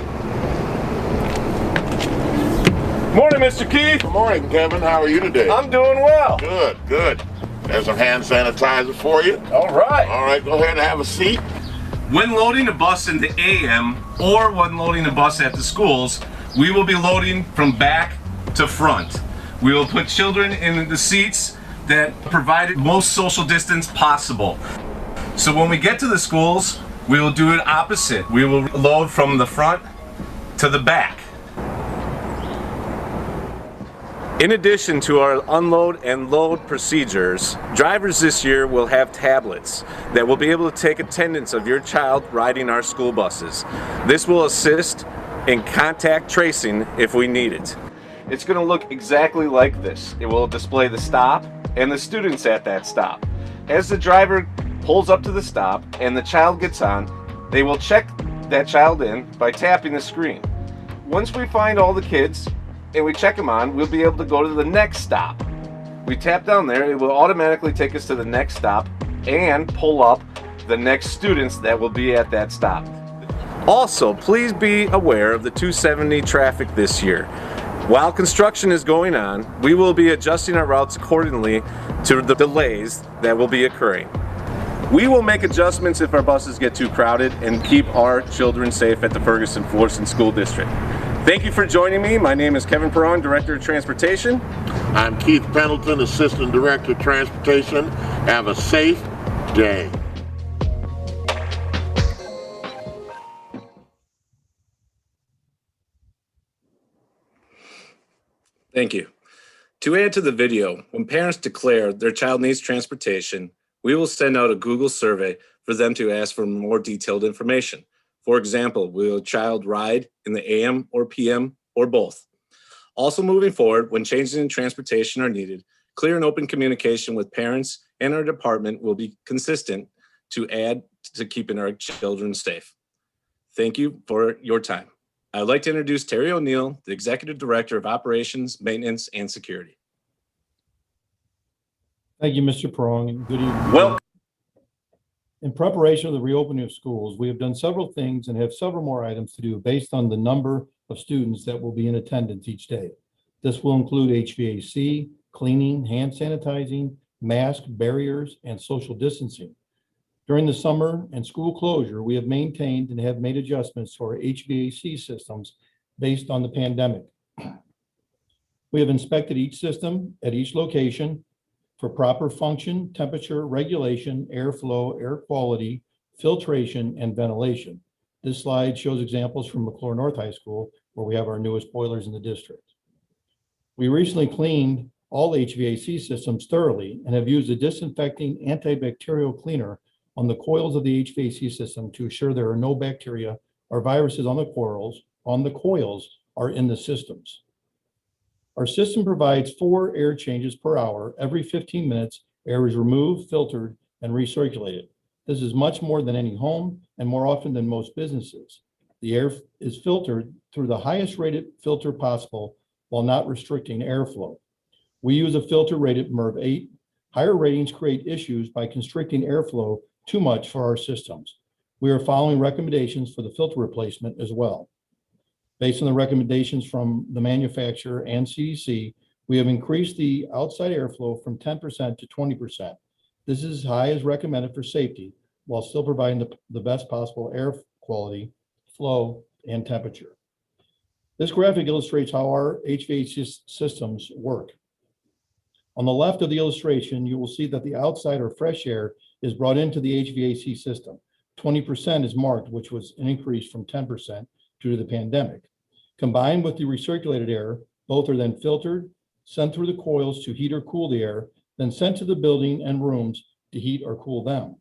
S22: Morning, Mr. Keith.
S12: Good morning, Kevin. How are you today?
S22: I'm doing well.
S12: Good, good. There's some hand sanitizer for you.
S22: All right.
S12: All right, go ahead and have a seat.
S22: When loading a bus in the AM or when loading a bus at the schools, we will be loading from back to front. We will put children in the seats that provide the most social distance possible. So when we get to the schools, we will do it opposite. We will load from the front to the back. In addition to our unload and load procedures, drivers this year will have tablets that will be able to take attendance of your child riding our school buses. This will assist in contact tracing if we need it. It's going to look exactly like this. It will display the stop and the students at that stop. As the driver pulls up to the stop and the child gets on, they will check that child in by tapping the screen. Once we find all the kids and we check them on, we'll be able to go to the next stop. We tap down there, it will automatically take us to the next stop and pull up the next students that will be at that stop. Also, please be aware of the 270 traffic this year. While construction is going on, we will be adjusting our routes accordingly to the delays that will be occurring. We will make adjustments if our buses get too crowded and keep our children safe at the Ferguson-Florissant School District. Thank you for joining me. My name is Kevin Perron, Director of Transportation.
S12: I'm Keith Pendleton, Assistant Director of Transportation. Have a safe day.
S22: Thank you. To add to the video, when parents declare their child needs transportation, we will send out a Google survey for them to ask for more detailed information. For example, will a child ride in the AM or PM or both? Also moving forward, when changes in transportation are needed, clear and open communication with parents and our department will be consistent to add to keeping our children safe. Thank you for your time. I'd like to introduce Terry O'Neill, the Executive Director of Operations, Maintenance, and Security.
S13: Thank you, Mr. Perron, and good evening.
S22: Welcome.
S13: In preparation of the reopening of schools, we have done several things and have several more items to do based on the number of students that will be in attendance each day. This will include HVAC, cleaning, hand sanitizing, mask, barriers, and social distancing. During the summer and school closure, we have maintained and have made adjustments to our HVAC systems based on the pandemic. We have inspected each system at each location for proper function, temperature, regulation, airflow, air quality, filtration, and ventilation. This slide shows examples from McClure North High School, where we have our newest boilers in the district. We recently cleaned all HVAC systems thoroughly and have used a disinfecting antibacterial cleaner on the coils of the HVAC system to ensure there are no bacteria or viruses on the coils or in the systems. Our system provides 4 air changes per hour. Every 15 minutes, air is removed, filtered, and recirculated. This is much more than any home and more often than most businesses. The air is filtered through the highest rated filter possible while not restricting airflow. We use a filter rated MERV 8. Higher ratings create issues by constricting airflow too much for our systems. We are following recommendations for the filter replacement as well. Based on the recommendations from the manufacturer and CDC, we have increased the outside airflow from 10% to 20%. This is as high as recommended for safety, while still providing the best possible air quality, flow, and temperature. This graphic illustrates how our HVAC systems work. On the left of the illustration, you will see that the outside or fresh air is brought into the HVAC system. 20% is marked, which was an increase from 10% due to the pandemic. Combined with the recirculated air, both are then filtered, sent through the coils to heat or cool the air, then sent to the building and rooms to heat or cool them.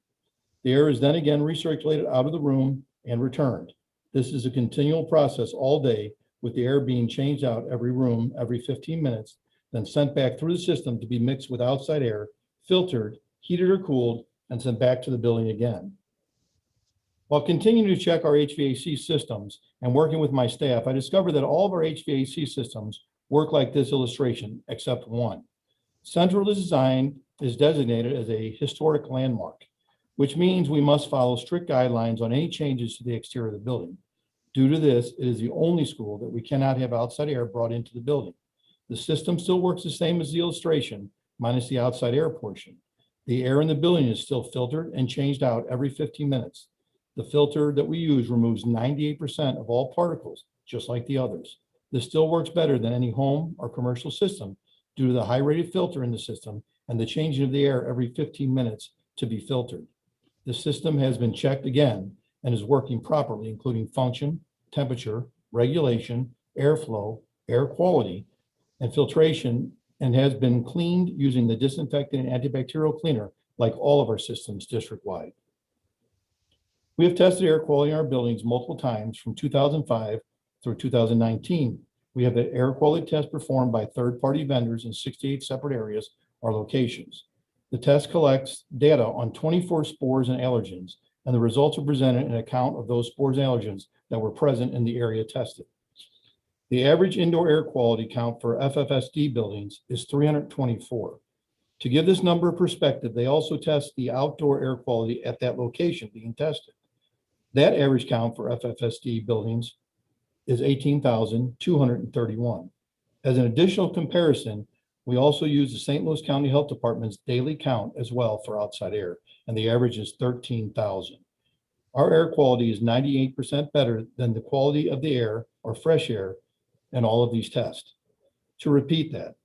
S13: The air is then again recirculated out of the room and returned. This is a continual process all day, with the air being changed out every room every 15 minutes, then sent back through the system to be mixed with outside air, filtered, heated or cooled, and sent back to the building again. While continuing to check our HVAC systems and working with my staff, I discovered that all of our HVAC systems work like this illustration, except one. Central Design is designated as a historic landmark, which means we must follow strict guidelines on any changes to the exterior of the building. Due to this, it is the only school that we cannot have outside air brought into the building. The system still works the same as the illustration, minus the outside air portion. The air in the building is still filtered and changed out every 15 minutes. The filter that we use removes 98% of all particles, just like the others. This still works better than any home or commercial system due to the high-rated filter in the system and the changing of the air every 15 minutes to be filtered. The system has been checked again and is working properly, including function, temperature, regulation, airflow, air quality, and filtration, and has been cleaned using the disinfectant and antibacterial cleaner like all of our systems district-wide. We have tested air quality in our buildings multiple times from 2005 through 2019. We have the air quality test performed by third-party vendors in 68 separate areas or locations. The test collects data on 24 spores and allergens, and the results are presented in an account of those spores and allergens that were present in the area tested. The average indoor air quality count for FFSD buildings is 324. To give this number a perspective, they also test the outdoor air quality at that location being tested. That average count for FFSD buildings is 18,231. As an additional comparison, we also use the St. Louis County Health Department's daily count as well for outside air, and the average is 13,000. Our air quality is 98% better than the quality of the air or fresh air in all of these tests. To repeat that,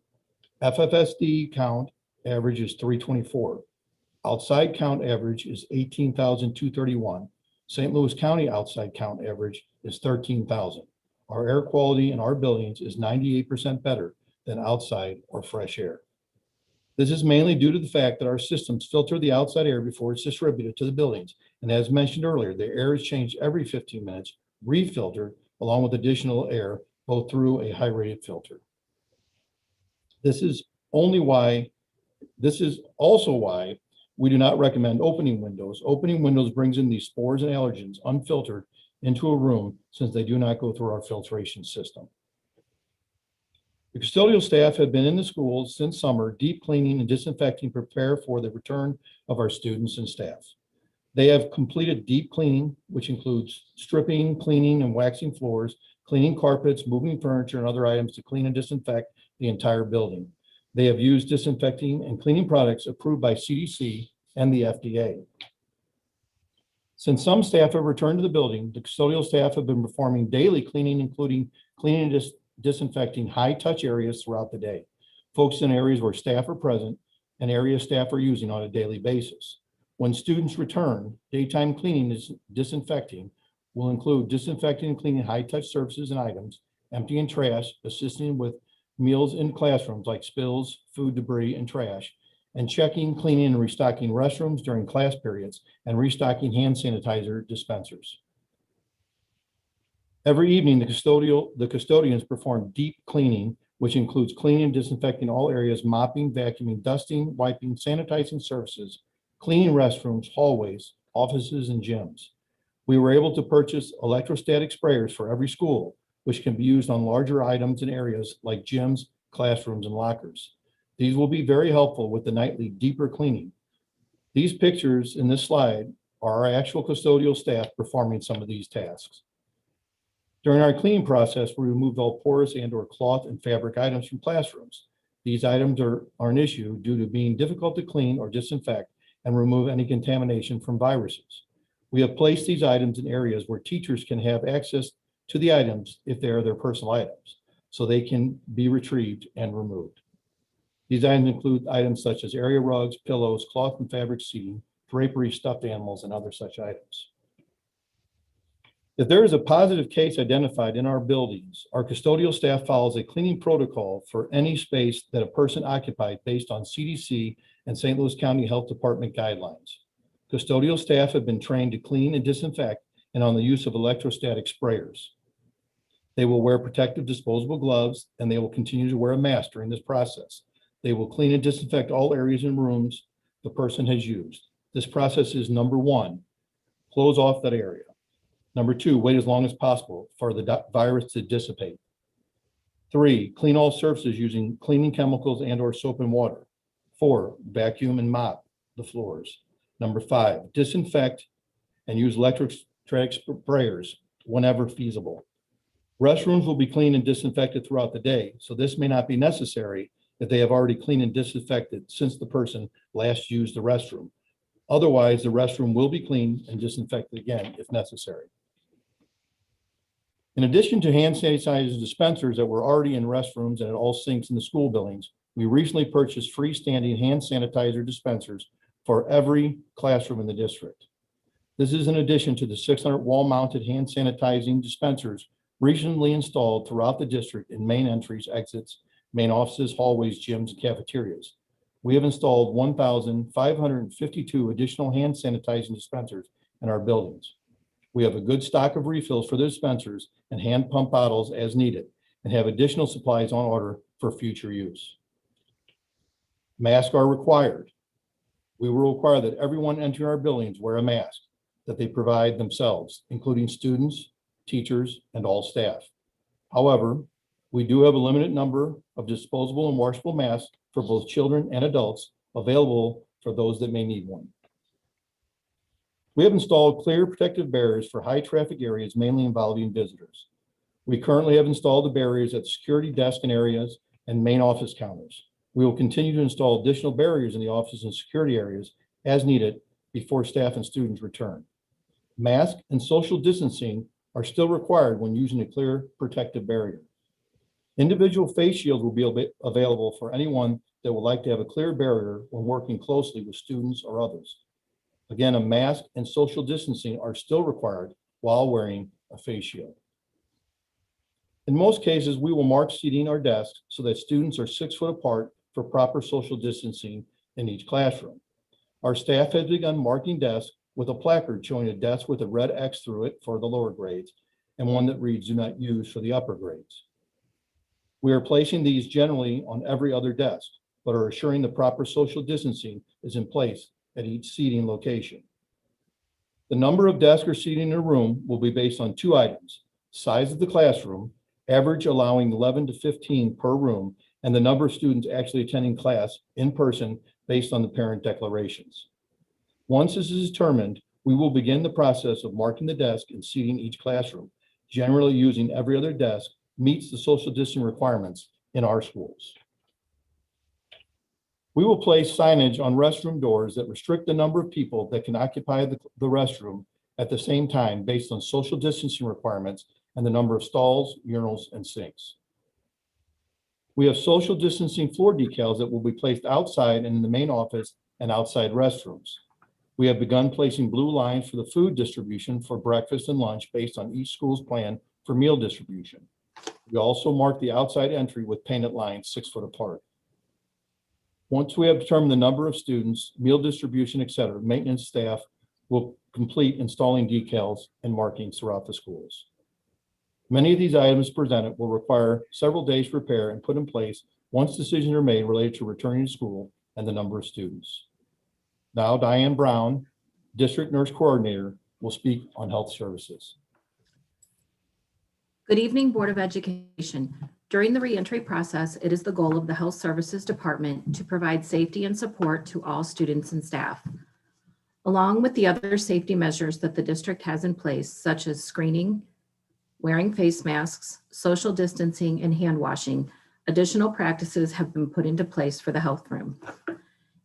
S13: FFSD count average is 324. Outside count average is 18,231. St. Louis County outside count average is 13,000. Our air quality in our buildings is 98% better than outside or fresh air. This is mainly due to the fact that our systems filter the outside air before it's distributed to the buildings. And as mentioned earlier, the air is changed every 15 minutes, refiltered, along with additional air, both through a high-rated filter. This is also why we do not recommend opening windows. Opening windows brings in these spores and allergens unfiltered into a room since they do not go through our filtration system. The custodial staff have been in the schools since summer, deep cleaning and disinfecting, prepare for the return of our students and staff. They have completed deep cleaning, which includes stripping, cleaning, and waxing floors, cleaning carpets, moving furniture, and other items to clean and disinfect the entire building. They have used disinfecting and cleaning products approved by CDC and the FDA. Since some staff have returned to the building, the custodial staff have been performing daily cleaning, including cleaning and disinfecting high-touch areas throughout the day, focused in areas where staff are present and areas staff are using on a daily basis. When students return, daytime cleaning and disinfecting will include disinfecting and cleaning high-touch surfaces and items, emptying trash, assisting with meals in classrooms like spills, food debris, and trash, and checking, cleaning, and restocking restrooms during class periods, and restocking hand sanitizer dispensers. Every evening, the custodians perform deep cleaning, which includes cleaning and disinfecting all areas, mopping, vacuuming, dusting, wiping, sanitizing surfaces, cleaning restrooms, hallways, offices, and gyms. We were able to purchase electrostatic sprayers for every school, which can be used on larger items and areas like gyms, classrooms, and lockers. These will be very helpful with the nightly deeper cleaning. These pictures in this slide are our actual custodial staff performing some of these tasks. During our cleaning process, we removed all porous and/or cloth and fabric items from classrooms. These items are an issue due to being difficult to clean or disinfect and remove any contamination from viruses. We have placed these items in areas where teachers can have access to the items if they are their personal items, so they can be retrieved and removed. These items include items such as area rugs, pillows, cloth and fabric seating, drapery, stuffed animals, and other such items. If there is a positive case identified in our buildings, our custodial staff follows a cleaning protocol for any space that a person occupied based on CDC and St. Louis County Health Department guidelines. Custodial staff have been trained to clean and disinfect and on the use of electrostatic sprayers. They will wear protective disposable gloves, and they will continue to wear a mask during this process. They will clean and disinfect all areas and rooms the person has used. This process is number one, close off that area. Number two, wait as long as possible for the virus to dissipate. 3, clean all surfaces using cleaning chemicals and or soap and water. 4, vacuum and mop the floors. Number 5, disinfect and use electrostatic sprayers whenever feasible. Restrooms will be cleaned and disinfected throughout the day, so this may not be necessary if they have already cleaned and disinfected since the person last used the restroom. Otherwise, the restroom will be cleaned and disinfected again if necessary. In addition to hand sanitizer dispensers that were already in restrooms and at all sinks in the school buildings, we recently purchased freestanding hand sanitizer dispensers for every classroom in the district. This is in addition to the 600 wall-mounted hand sanitizing dispensers recently installed throughout the district in main entries, exits, main offices, hallways, gyms, and cafeterias. We have installed 1,552 additional hand sanitizing dispensers in our buildings. We have a good stock of refills for the dispensers and hand pump bottles as needed, and have additional supplies on order for future use. Masks are required. We will require that everyone entering our buildings wear a mask that they provide themselves, including students, teachers, and all staff. However, we do have a limited number of disposable and washable masks for both children and adults available for those that may need one. We have installed clear protective barriers for high traffic areas, mainly involving visitors. We currently have installed the barriers at security desk and areas and main office counters. We will continue to install additional barriers in the offices and security areas as needed before staff and students return. Mask and social distancing are still required when using a clear protective barrier. Individual face shields will be available for anyone that would like to have a clear barrier when working closely with students or others. Again, a mask and social distancing are still required while wearing a face shield. In most cases, we will mark seating our desks so that students are 6 foot apart for proper social distancing in each classroom. Our staff has begun marking desks with a placard showing a desk with a red X through it for the lower grades and one that reads "Do not use" for the upper grades. We are placing these generally on every other desk, but are assuring the proper social distancing is in place at each seating location. The number of desks or seating in a room will be based on 2 items: size of the classroom, average allowing 11 to 15 per room, and the number of students actually attending class in person based on the parent declarations. Once this is determined, we will begin the process of marking the desk and seating each classroom, generally using every other desk meets the social distancing requirements in our schools. We will place signage on restroom doors that restrict the number of people that can occupy the restroom at the same time based on social distancing requirements and the number of stalls, urinals, and sinks. We have social distancing floor decals that will be placed outside and in the main office and outside restrooms. We have begun placing blue lines for the food distribution for breakfast and lunch based on each school's plan for meal distribution. We also mark the outside entry with painted lines 6 foot apart. Once we have determined the number of students, meal distribution, etc., maintenance staff will complete installing decals and markings throughout the schools. Many of these items presented will require several days to prepare and put in place once decisions are made related to returning to school and the number of students. Now, Diane Brown, District Nurse Coordinator, will speak on health services.
S11: Good evening, Board of Education. During the reentry process, it is the goal of the Health Services Department to provide safety and support to all students and staff. Along with the other safety measures that the district has in place, such as screening, wearing face masks, social distancing, and hand washing, additional practices have been put into place for the health room.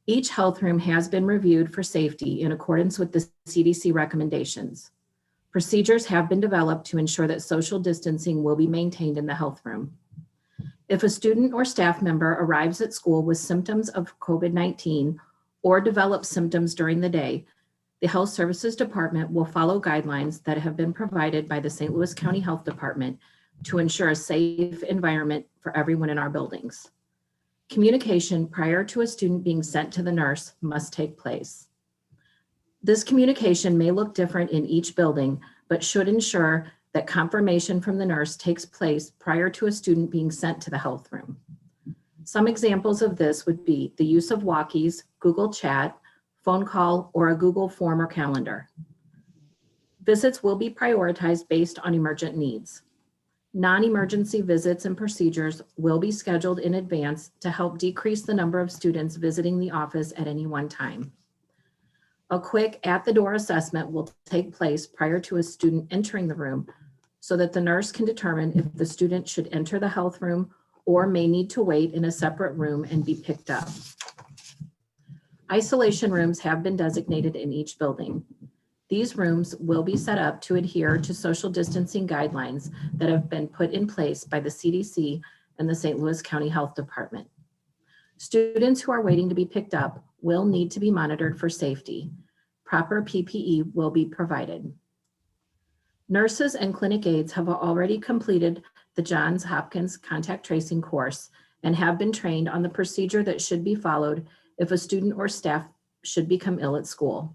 S11: Each health room has been reviewed for safety in accordance with the CDC recommendations. Procedures have been developed to ensure that social distancing will be maintained in the health room. If a student or staff member arrives at school with symptoms of COVID-19 or develops symptoms during the day, the Health Services Department will follow guidelines that have been provided by the St. Louis County Health Department to ensure a safe environment for everyone in our buildings. Communication prior to a student being sent to the nurse must take place. This communication may look different in each building, but should ensure that confirmation from the nurse takes place prior to a student being sent to the health room. Some examples of this would be the use of walkies, Google Chat, phone call, or a Google form or calendar. Visits will be prioritized based on emergent needs. Non-emergency visits and procedures will be scheduled in advance to help decrease the number of students visiting the office at any one time. A quick at-the-door assessment will take place prior to a student entering the room so that the nurse can determine if the student should enter the health room or may need to wait in a separate room and be picked up. Isolation rooms have been designated in each building. These rooms will be set up to adhere to social distancing guidelines that have been put in place by the CDC and the St. Louis County Health Department. Students who are waiting to be picked up will need to be monitored for safety. Proper PPE will be provided. Nurses and clinic aides have already completed the Johns Hopkins contact tracing course and have been trained on the procedure that should be followed if a student or staff should become ill at school.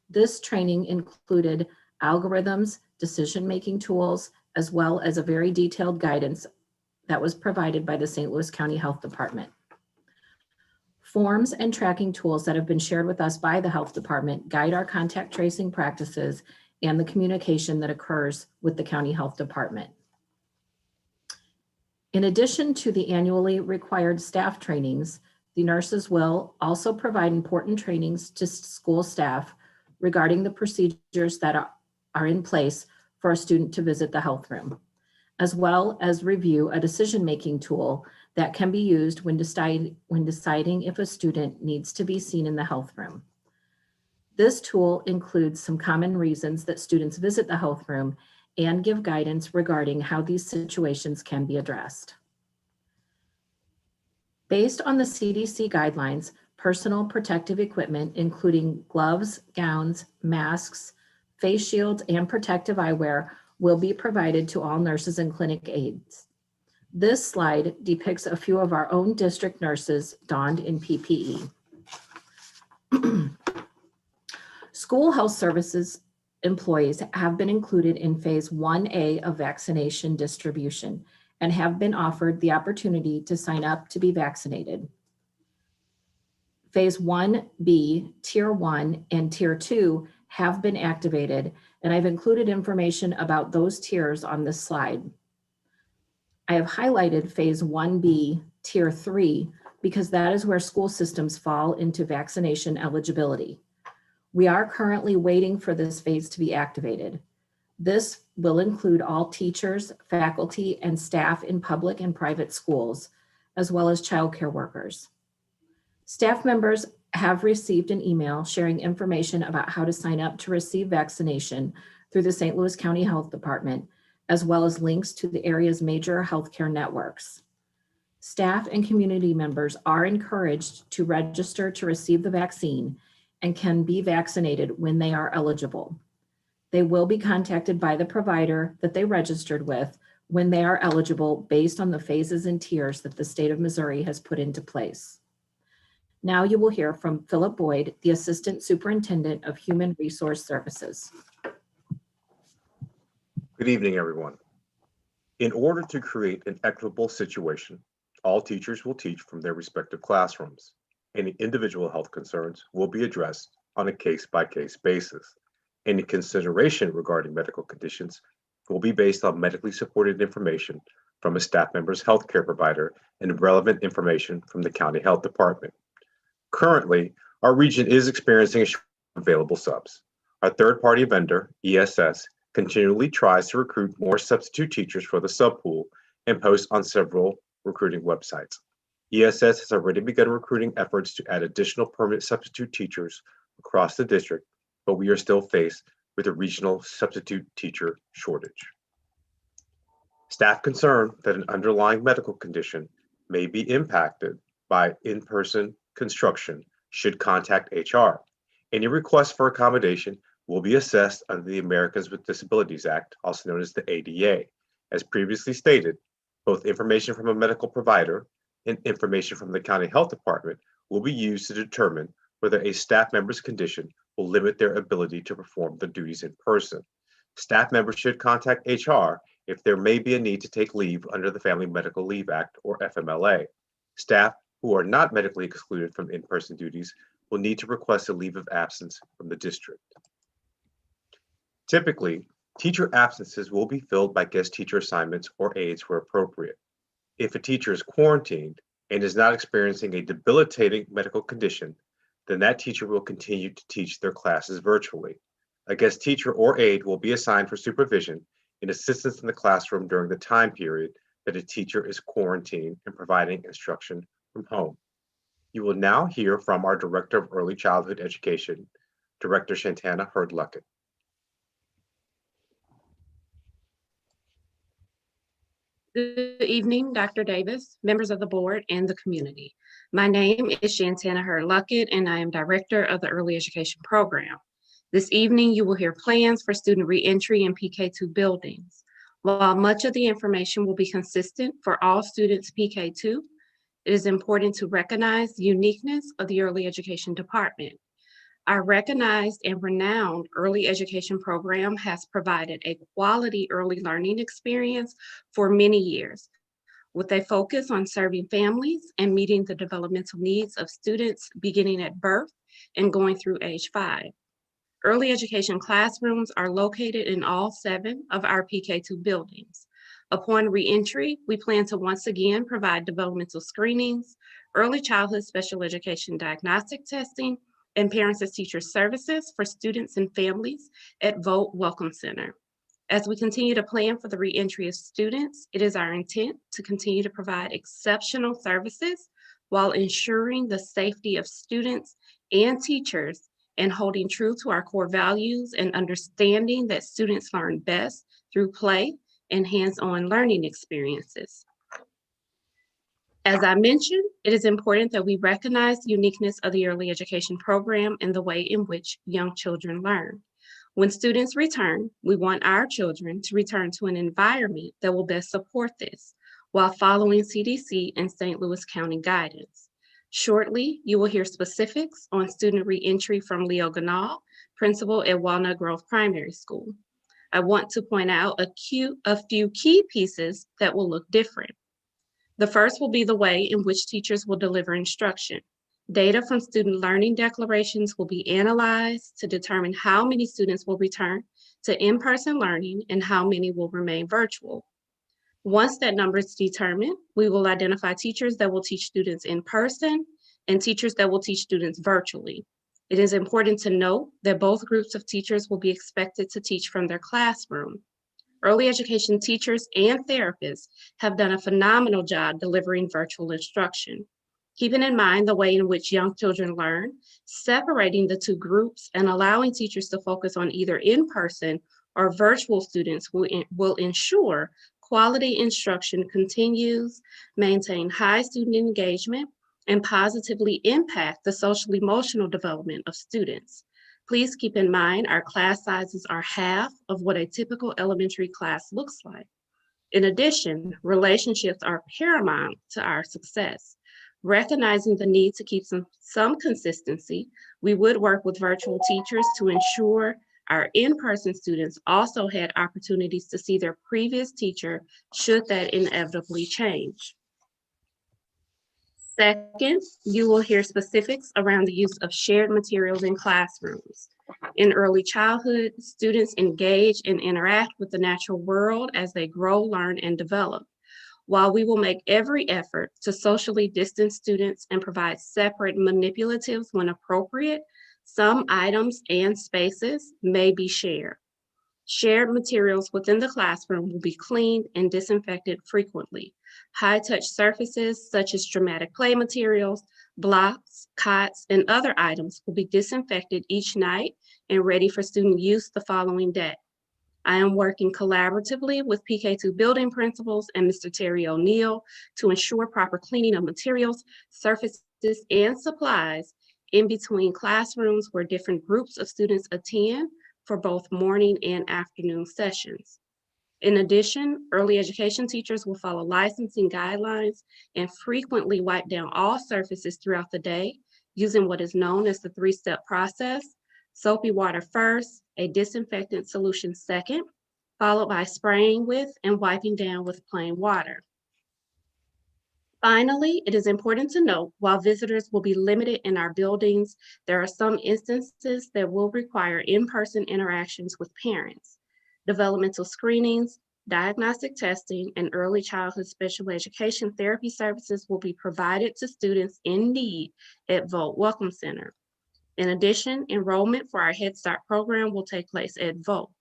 S11: This training included algorithms, decision-making tools, as well as a very detailed guidance that was provided by the St. Louis County Health Department. Forms and tracking tools that have been shared with us by the Health Department guide our contact tracing practices and the communication that occurs with the County Health Department. In addition to the annually required staff trainings, the nurses will also provide important trainings to school staff regarding the procedures that are in place for a student to visit the health room, as well as review a decision-making tool that can be used when deciding if a student needs to be seen in the health room. This tool includes some common reasons that students visit the health room and give guidance regarding how these situations can be addressed. Based on the CDC guidelines, personal protective equipment, including gloves, gowns, masks, face shields, and protective eyewear, will be provided to all nurses and clinic aides. This slide depicts a few of our own district nurses donned in PPE. School health services employees have been included in phase 1A of vaccination distribution and have been offered the opportunity to sign up to be vaccinated. Phase 1B, Tier 1 and Tier 2 have been activated, and I've included information about those tiers on this slide. I have highlighted Phase 1B, Tier 3, because that is where school systems fall into vaccination eligibility. We are currently waiting for this phase to be activated. This will include all teachers, faculty, and staff in public and private schools, as well as childcare workers. Staff members have received an email sharing information about how to sign up to receive vaccination through the St. Louis County Health Department, as well as links to the area's major healthcare networks. Staff and community members are encouraged to register to receive the vaccine and can be vaccinated when they are eligible. They will be contacted by the provider that they registered with when they are eligible based on the phases and tiers that the state of Missouri has put into place. Now you will hear from Philip Boyd, the Assistant Superintendent of Human Resource Services.
S18: Good evening, everyone. In order to create an equitable situation, all teachers will teach from their respective classrooms. Any individual health concerns will be addressed on a case-by-case basis. Any consideration regarding medical conditions will be based on medically supported information from a staff member's healthcare provider and relevant information from the County Health Department. Currently, our region is experiencing a shortage of available subs. Our third-party vendor, ESS, continually tries to recruit more substitute teachers for the sub pool and posts on several recruiting websites. ESS has already begun recruiting efforts to add additional permanent substitute teachers across the district, but we are still faced with a regional substitute teacher shortage. Staff concerned that an underlying medical condition may be impacted by in-person construction should contact HR. Any request for accommodation will be assessed under the Americans with Disabilities Act, also known as the ADA. As previously stated, both information from a medical provider and information from the county health department will be used to determine whether a staff member's condition will limit their ability to perform the duties in person. Staff members should contact HR if there may be a need to take leave under the Family Medical Leave Act or FMLA. Staff who are not medically excluded from in-person duties will need to request a leave of absence from the district. Typically, teacher absences will be filled by guest teacher assignments or aides where appropriate. If a teacher is quarantined and is not experiencing a debilitating medical condition, then that teacher will continue to teach their classes virtually. A guest teacher or aide will be assigned for supervision and assistance in the classroom during the time period that a teacher is quarantined and providing instruction from home. You will now hear from our Director of Early Childhood Education, Director Shantana Hurd-Luckett.
S20: Good evening, Dr. Davis, members of the board, and the community. My name is Shantana Hurd-Luckett, and I am Director of the Early Education Program. This evening, you will hear plans for student reentry in PK2 buildings. While much of the information will be consistent for all students PK2, it is important to recognize the uniqueness of the Early Education Department. Our recognized and renowned early education program has provided a quality early learning experience for many years, with a focus on serving families and meeting the developmental needs of students beginning at birth and going through age 5. Early education classrooms are located in all 7 of our PK2 buildings. Upon reentry, we plan to once again provide developmental screenings, early childhood special education diagnostic testing, and parents as teachers services for students and families at Vogt Welcome Center. As we continue to plan for the reentry of students, it is our intent to continue to provide exceptional services while ensuring the safety of students and teachers and holding true to our core values and understanding that students learn best through play and hands-on learning experiences. As I mentioned, it is important that we recognize the uniqueness of the early education program and the way in which young children learn. When students return, we want our children to return to an environment that will best support this while following CDC and St. Louis County guidance. Shortly, you will hear specifics on student reentry from Leo Ganal, principal at Walnut Grove Primary School. I want to point out a few key pieces that will look different. The first will be the way in which teachers will deliver instruction. Data from student learning declarations will be analyzed to determine how many students will return to in-person learning and how many will remain virtual. Once that number is determined, we will identify teachers that will teach students in person and teachers that will teach students virtually. It is important to note that both groups of teachers will be expected to teach from their classroom. Early education teachers and therapists have done a phenomenal job delivering virtual instruction. Keeping in mind the way in which young children learn, separating the 2 groups and allowing teachers to focus on either in-person or virtual students will ensure quality instruction continues, maintain high student engagement, and positively impact the social emotional development of students. Please keep in mind our class sizes are half of what a typical elementary class looks like. In addition, relationships are paramount to our success. Recognizing the need to keep some consistency, we would work with virtual teachers to ensure our in-person students also had opportunities to see their previous teacher should that inevitably change. Second, you will hear specifics around the use of shared materials in classrooms. In early childhood, students engage and interact with the natural world as they grow, learn, and develop. While we will make every effort to socially distance students and provide separate manipulatives when appropriate, some items and spaces may be shared. Shared materials within the classroom will be cleaned and disinfected frequently. High-touch surfaces such as dramatic play materials, Blocks, cots, and other items will be disinfected each night and ready for student use the following day. I am working collaboratively with PK2 building principals and Mr. Terry O'Neill to ensure proper cleaning of materials, surfaces, and supplies in between classrooms where different groups of students attend for both morning and afternoon sessions. In addition, early education teachers will follow licensing guidelines and frequently wipe down all surfaces throughout the day using what is known as the 3-step process: soapy water first, a disinfectant solution second, followed by spraying with and wiping down with plain water. Finally, it is important to note, while visitors will be limited in our buildings, there are some instances that will require in-person interactions with parents. Developmental screenings, diagnostic testing, and early childhood special education therapy services will be provided to students in need at Vogt Welcome Center. In addition, enrollment for our Head Start program will take place at Vogt.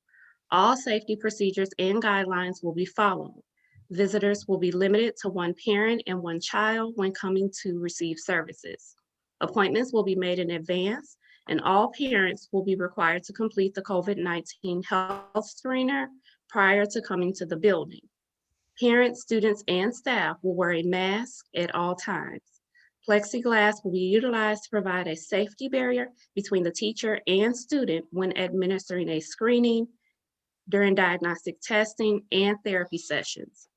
S20: All safety procedures and guidelines will be followed. Visitors will be limited to one parent and one child when coming to receive services. Appointments will be made in advance, and all parents will be required to complete the COVID-19 health screener prior to coming to the building. Parents, students, and staff will wear a mask at all times. Plexiglass will be utilized to provide a safety barrier between the teacher and student when administering a screening, during diagnostic testing, and therapy sessions.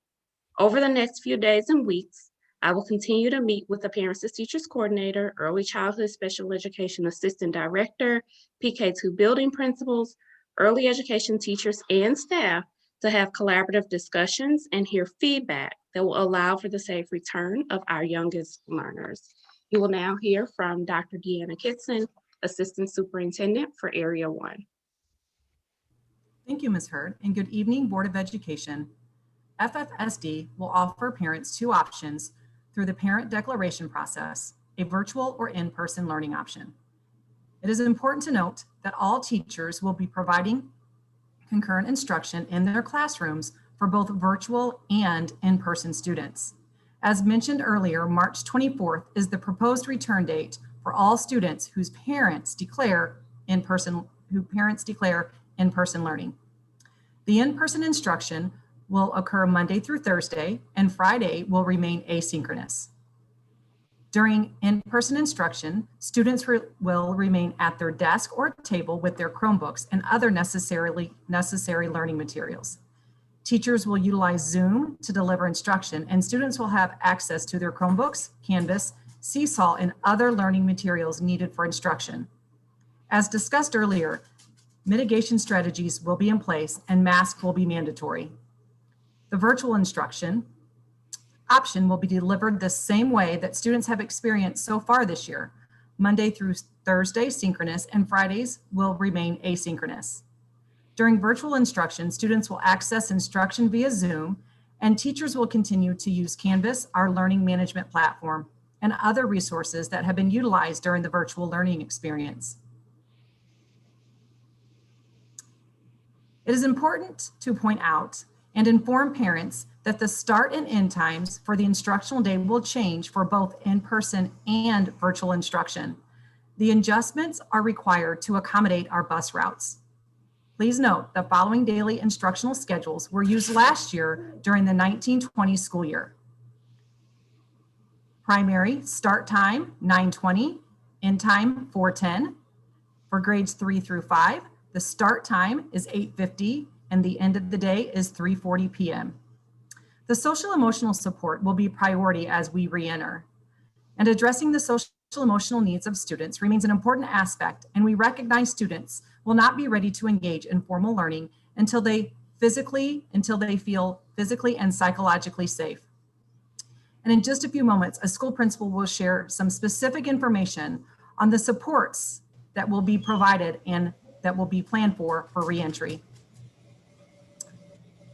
S20: Over the next few days and weeks, I will continue to meet with the Parents to Teachers Coordinator, Early Childhood Special Education Assistant Director, PK2 building principals, early education teachers, and staff to have collaborative discussions and hear feedback that will allow for the safe return of our youngest learners. You will now hear from Dr. Deanna Kitson, Assistant Superintendent for Area 1.
S17: Thank you, Ms. Hurd, and good evening, Board of Education. FFSD will offer parents 2 options through the parent declaration process: a virtual or in-person learning option. It is important to note that all teachers will be providing concurrent instruction in their classrooms for both virtual and in-person students. As mentioned earlier, March 24th is the proposed return date for all students whose parents declare in-person learning. The in-person instruction will occur Monday through Thursday, and Friday will remain asynchronous. During in-person instruction, students will remain at their desk or table with their Chromebooks and other necessary learning materials. Teachers will utilize Zoom to deliver instruction, and students will have access to their Chromebooks, Canvas, Seesaw, and other learning materials needed for instruction. As discussed earlier, mitigation strategies will be in place and masks will be mandatory. The virtual instruction option will be delivered the same way that students have experienced so far this year. Monday through Thursday, synchronous, and Fridays will remain asynchronous. During virtual instruction, students will access instruction via Zoom, and teachers will continue to use Canvas, our learning management platform, and other resources that have been utilized during the virtual learning experience. It is important to point out and inform parents that the start and end times for the instructional day will change for both in-person and virtual instruction. The adjustments are required to accommodate our bus routes. Please note the following daily instructional schedules were used last year during the 1920 school year. Primary start time 9:20, end time 4:10. For grades 3 through 5, the start time is 8:50 and the end of the day is 3:40 p.m. The social emotional support will be priority as we re-enter. And addressing the social emotional needs of students remains an important aspect, and we recognize students will not be ready to engage in formal learning until they feel physically and psychologically safe. And in just a few moments, a school principal will share some specific information on the supports that will be provided and that will be planned for re-entry.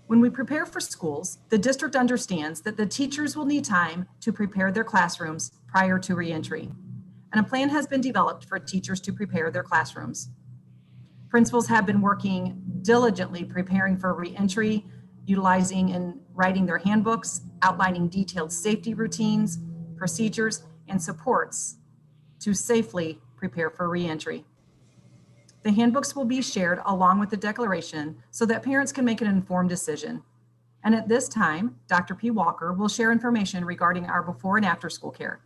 S17: When we prepare for schools, the district understands that the teachers will need time to prepare their classrooms prior to re-entry, and a plan has been developed for teachers to prepare their classrooms. Principals have been working diligently preparing for re-entry, utilizing and writing their handbooks, outlining detailed safety routines, procedures, and supports to safely prepare for reentry. The handbooks will be shared along with the declaration so that parents can make an informed decision. And at this time, Dr. P. Walker will share information regarding our before and after school care.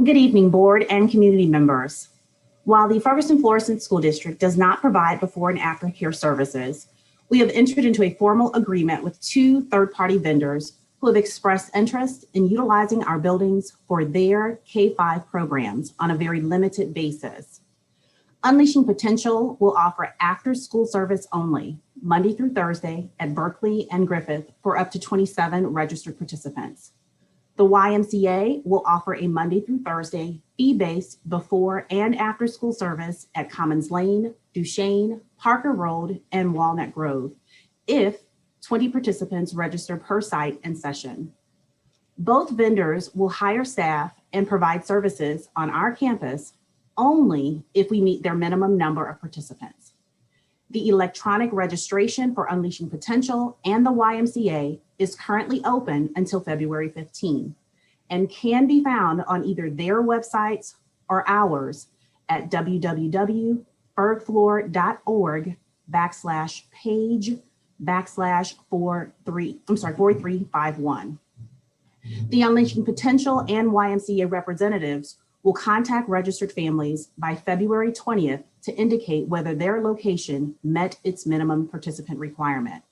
S4: Good evening, board and community members. While the Ferguson-Florissant School District does not provide before and after care services, we have entered into a formal agreement with 2 third-party vendors who have expressed interest in utilizing our buildings for their K-5 programs on a very limited basis. Unleashing Potential will offer after-school service only, Monday through Thursday at Berkeley and Griffith for up to 27 registered participants. The YMCA will offer a Monday through Thursday fee-based before and after school service at Commons Lane, Duchesne, Parker Road, and Walnut Grove if 20 participants register per site and session. Both vendors will hire staff and provide services on our campus only if we meet their minimum number of participants. The electronic registration for Unleashing Potential and the YMCA is currently open until February 15 and can be found on either their websites or ours at www.fergfloor.org/page/4351. The Unleashing Potential and YMCA representatives will contact registered families by February 20th to indicate whether their location met its minimum participant requirement.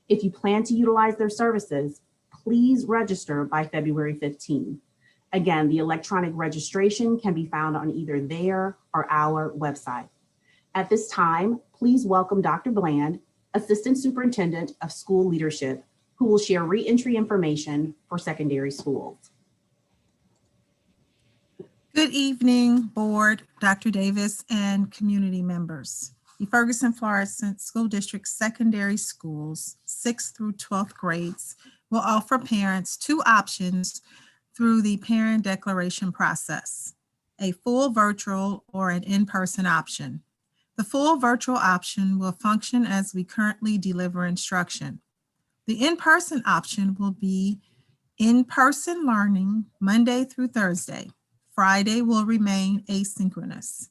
S4: If you plan to utilize their services, please register by February 15. Again, the electronic registration can be found on either their or our website. At this time, please welcome Dr. Bland, Assistant Superintendent of School Leadership, who will share reentry information for secondary schools.
S21: Good evening, board, Dr. Davis, and community members. The Ferguson-Florissant School District secondary schools, 6th through 12th grades, will offer parents 2 options through the parent declaration process: a full virtual or an in-person option. The full virtual option will function as we currently deliver instruction. The in-person option will be in-person learning Monday through Thursday. Friday will remain asynchronous.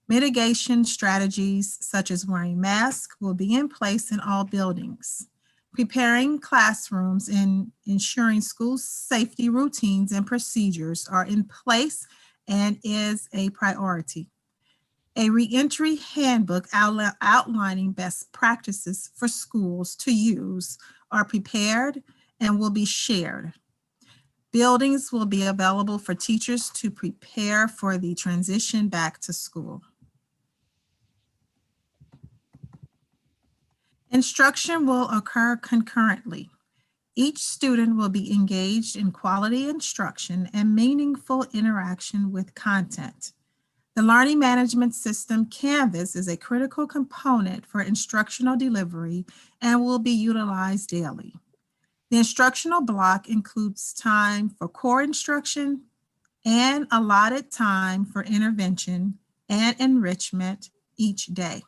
S21: Mitigation strategies such as wearing masks will be in place in all buildings. Preparing classrooms and ensuring school safety routines and procedures are in place and is a priority. A reentry handbook outlining best practices for schools to use are prepared and will be shared. Buildings will be available for teachers to prepare for the transition back to school. Instruction will occur concurrently. Each student will be engaged in quality instruction and meaningful interaction with content. The learning management system Canvas is a critical component for instructional delivery and will be utilized daily. The instructional block includes time for core instruction and allotted time for intervention and enrichment each day.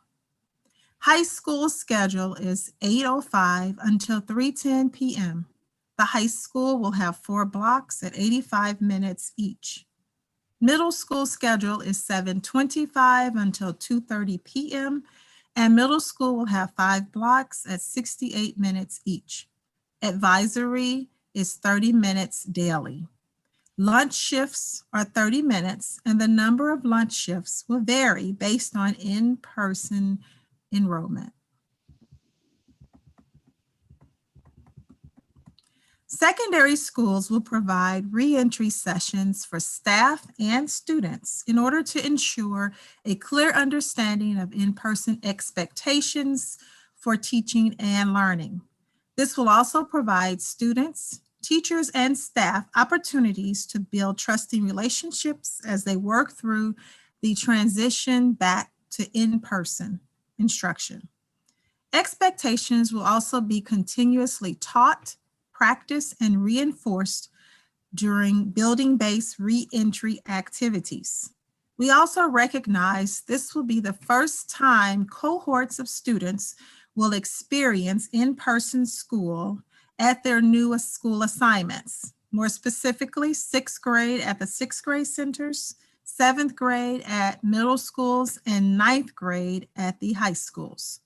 S21: High school schedule is 8:05 until 3:10 p.m. The high school will have 4 blocks at 85 minutes each. Middle school schedule is 7:25 until 2:30 p.m. and middle school will have 5 blocks at 68 minutes each. Advisory is 30 minutes daily. Lunch shifts are 30 minutes and the number of lunch shifts will vary based on in-person enrollment. Secondary schools will provide reentry sessions for staff and students in order to ensure a clear understanding of in-person expectations for teaching and learning. This will also provide students, teachers, and staff opportunities to build trusting relationships as they work through the transition back to in-person instruction. Expectations will also be continuously taught, practiced, and reinforced during building-based reentry activities. We also recognize this will be the first time cohorts of students will experience in-person school at their new school assignments. More specifically, 6th grade at the 6th grade centers, 7th grade at middle schools, and 9th grade at the high schools.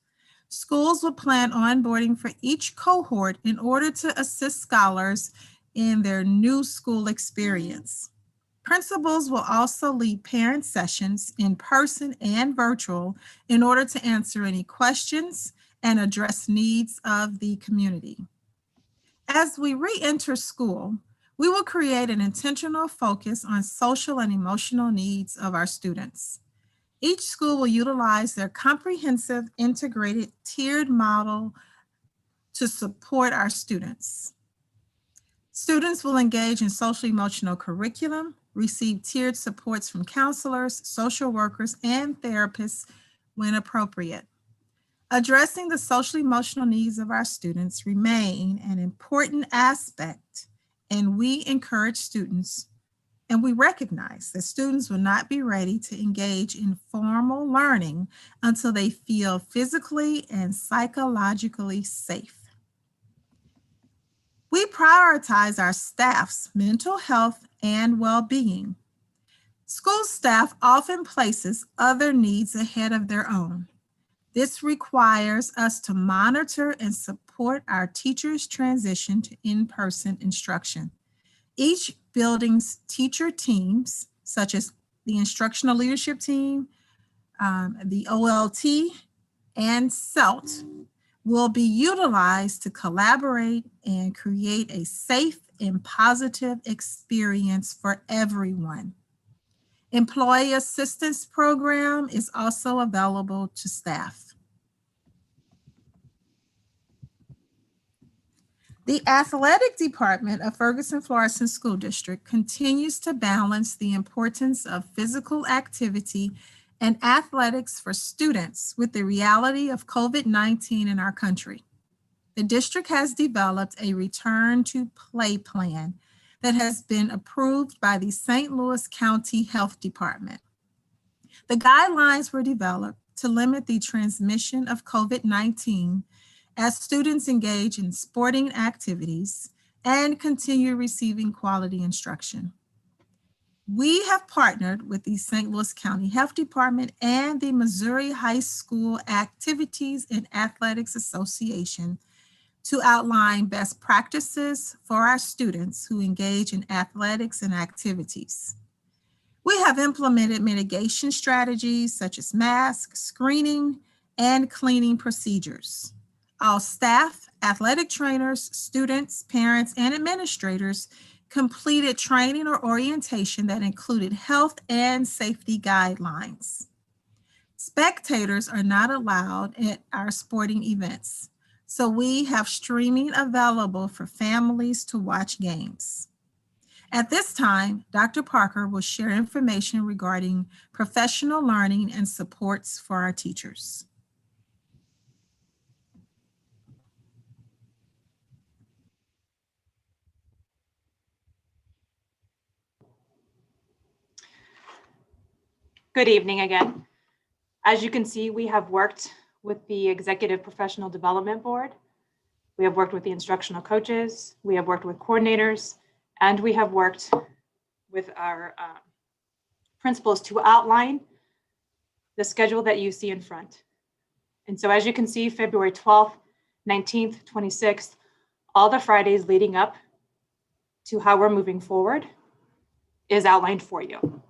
S21: Schools will plan onboarding for each cohort in order to assist scholars in their new school experience. Principals will also lead parent sessions in person and virtual in order to answer any questions and address needs of the community. As we re-enter school, we will create an intentional focus on social and emotional needs of our students. Each school will utilize their comprehensive, integrated, tiered model to support our students. Students will engage in social emotional curriculum, receive tiered supports from counselors, social workers, and therapists when appropriate. Addressing the social emotional needs of our students remain an important aspect, and we encourage students, and we recognize that students will not be ready to engage in formal learning until they feel physically and psychologically safe. We prioritize our staff's mental health and well-being. School staff often places other needs ahead of their own. This requires us to monitor and support our teachers' transition to in-person instruction. Each building's teacher teams, such as the instructional leadership team, the OLT, and CELT, will be utilized to collaborate and create a safe and positive experience for everyone. Employee assistance program is also available to staff. The athletic department of Ferguson-Florissant School District continues to balance the importance of physical activity and athletics for students with the reality of COVID-19 in our country. The district has developed a return to play plan that has been approved by the St. Louis County Health Department. The guidelines were developed to limit the transmission of COVID-19 as students engage in sporting activities and continue receiving quality instruction. We have partnered with the St. Louis County Health Department and the Missouri High School Activities and Athletics Association to outline best practices for our students who engage in athletics and activities. We have implemented mitigation strategies such as mask, screening, and cleaning procedures. All staff, athletic trainers, students, parents, and administrators completed training or orientation that included health and safety guidelines. Spectators are not allowed at our sporting events, so we have streaming available for families to watch games. At this time, Dr. Parker will share information regarding professional learning and supports for our teachers.
S2: Good evening again. As you can see, we have worked with the Executive Professional Development Board. We have worked with the instructional coaches. We have worked with coordinators, and we have worked with our principals to outline the schedule that you see in front. And so as you can see, February 12th, 19th, 26th, all the Fridays leading up to how we're moving forward is outlined for you.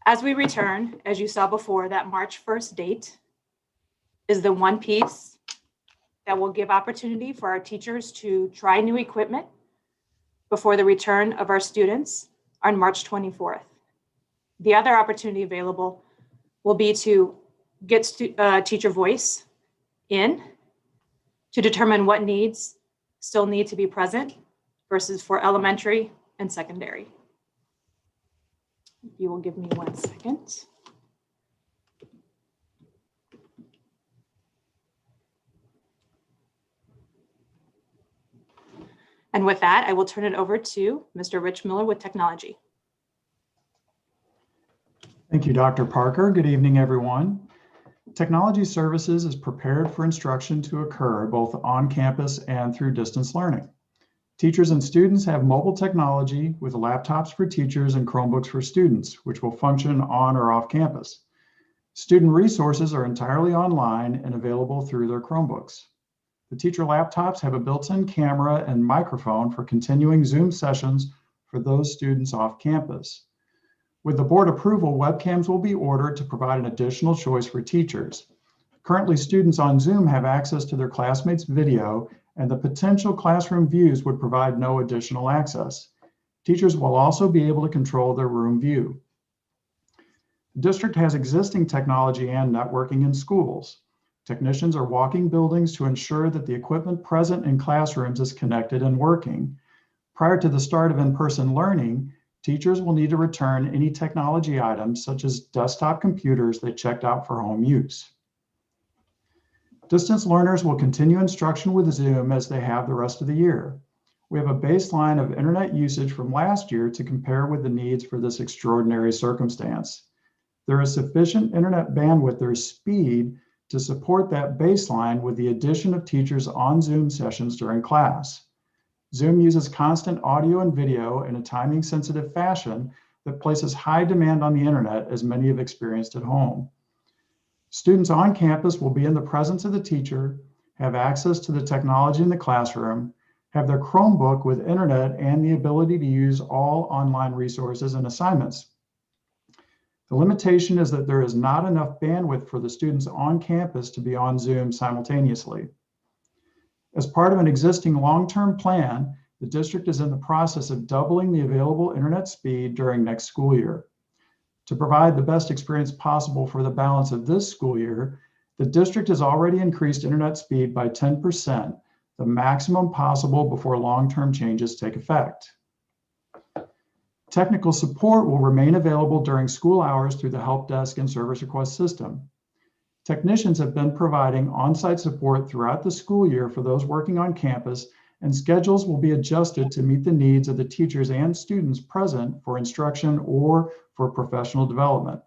S2: As we return, as you saw before, that March 1st date is the one piece that will give opportunity for our teachers to try new equipment before the return of our students on March 24th. The other opportunity available will be to get teacher voice in to determine what needs still need to be present versus for elementary and secondary. If you will give me 1 second. And with that, I will turn it over to Mr. Rich Miller with technology.
S5: Thank you, Dr. Parker. Good evening, everyone. Technology Services is prepared for instruction to occur both on campus and through distance learning. Teachers and students have mobile technology with laptops for teachers and Chromebooks for students, which will function on or off campus. Student resources are entirely online and available through their Chromebooks. The teacher laptops have a built-in camera and microphone for continuing Zoom sessions for those students off campus. With the board approval, webcams will be ordered to provide an additional choice for teachers. Currently, students on Zoom have access to their classmates' video, and the potential classroom views would provide no additional access. Teachers will also be able to control their room view. The district has existing technology and networking in schools. Technicians are walking buildings to ensure that the equipment present in classrooms is connected and working. Prior to the start of in-person learning, teachers will need to return any technology items such as desktop computers they checked out for home use. Distance learners will continue instruction with Zoom as they have the rest of the year. We have a baseline of internet usage from last year to compare with the needs for this extraordinary circumstance. There is sufficient internet bandwidth or speed to support that baseline with the addition of teachers on Zoom sessions during class. Zoom uses constant audio and video in a timing-sensitive fashion that places high demand on the internet, as many have experienced at home. Students on campus will be in the presence of the teacher, have access to the technology in the classroom, have their Chromebook with internet and the ability to use all online resources and assignments. The limitation is that there is not enough bandwidth for the students on campus to be on Zoom simultaneously. As part of an existing long-term plan, the district is in the process of doubling the available internet speed during next school year. To provide the best experience possible for the balance of this school year, the district has already increased internet speed by 10%, the maximum possible before long-term changes take effect. Technical support will remain available during school hours through the help desk and service request system. Technicians have been providing on-site support throughout the school year for those working on campus, and schedules will be adjusted to meet the needs of the teachers and students present for instruction or for professional development.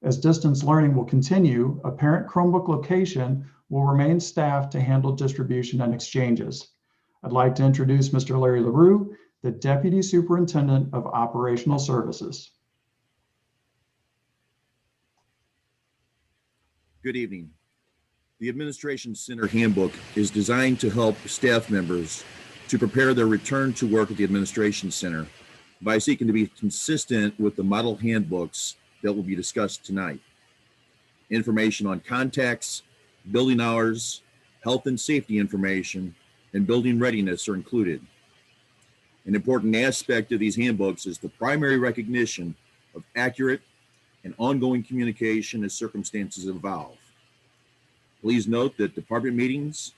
S5: As distance learning will continue, a parent Chromebook location will remain staffed to handle distribution and exchanges. I'd like to introduce Mr. Larry LaRue, the Deputy Superintendent of Operational Services.
S7: Good evening. The Administration Center Handbook is designed to help staff members to prepare their return to work at the Administration Center by seeking to be consistent with the model handbooks that will be discussed tonight. Information on contacts, building hours, health and safety information, and building readiness are included. An important aspect of these handbooks is the primary recognition of accurate and ongoing communication as circumstances evolve. Please note that department meetings,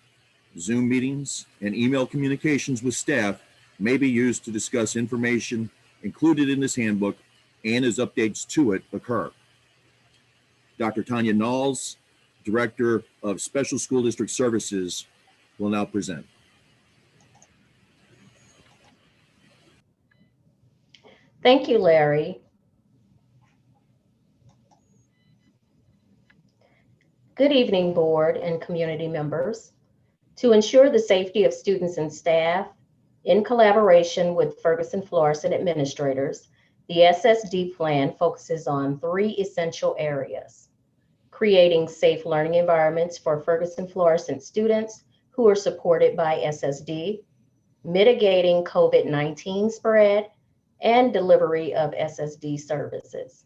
S7: Zoom meetings, and email communications with staff may be used to discuss information included in this handbook and as updates to it occur. Dr. Tanya Knowles, Director of Special School District Services, will now present.
S23: Thank you, Larry. Good evening, board and community members. To ensure the safety of students and staff, in collaboration with Ferguson Florissant administrators, the SSD plan focuses on 3 essential areas: creating safe learning environments for Ferguson Florissant students who are supported by SSD, mitigating COVID-19 spread, and delivery of SSD services.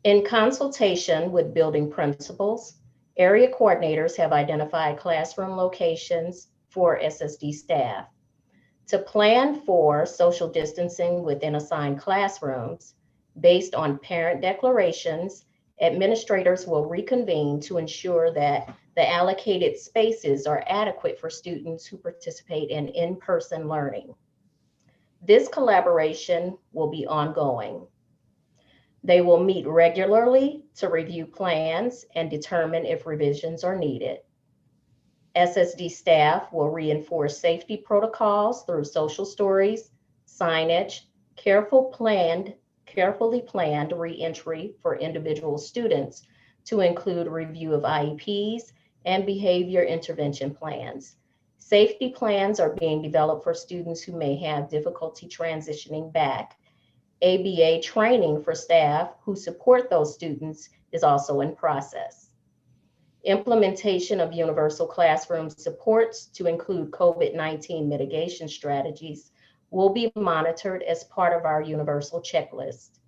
S23: In consultation with building principals, area coordinators have identified classroom locations for SSD staff. To plan for social distancing within assigned classrooms, based on parent declarations, administrators will reconvene to ensure that the allocated spaces are adequate for students who participate in in-person learning. This collaboration will be ongoing. They will meet regularly to review plans and determine if revisions are needed. SSD staff will reinforce safety protocols through social stories, signage, careful planned carefully planned reentry for individual students to include review of IEPs and behavior intervention plans. Safety plans are being developed for students who may have difficulty transitioning back. ABA training for staff who support those students is also in process. Implementation of universal classroom supports to include COVID-19 mitigation strategies will be monitored as part of our universal checklist.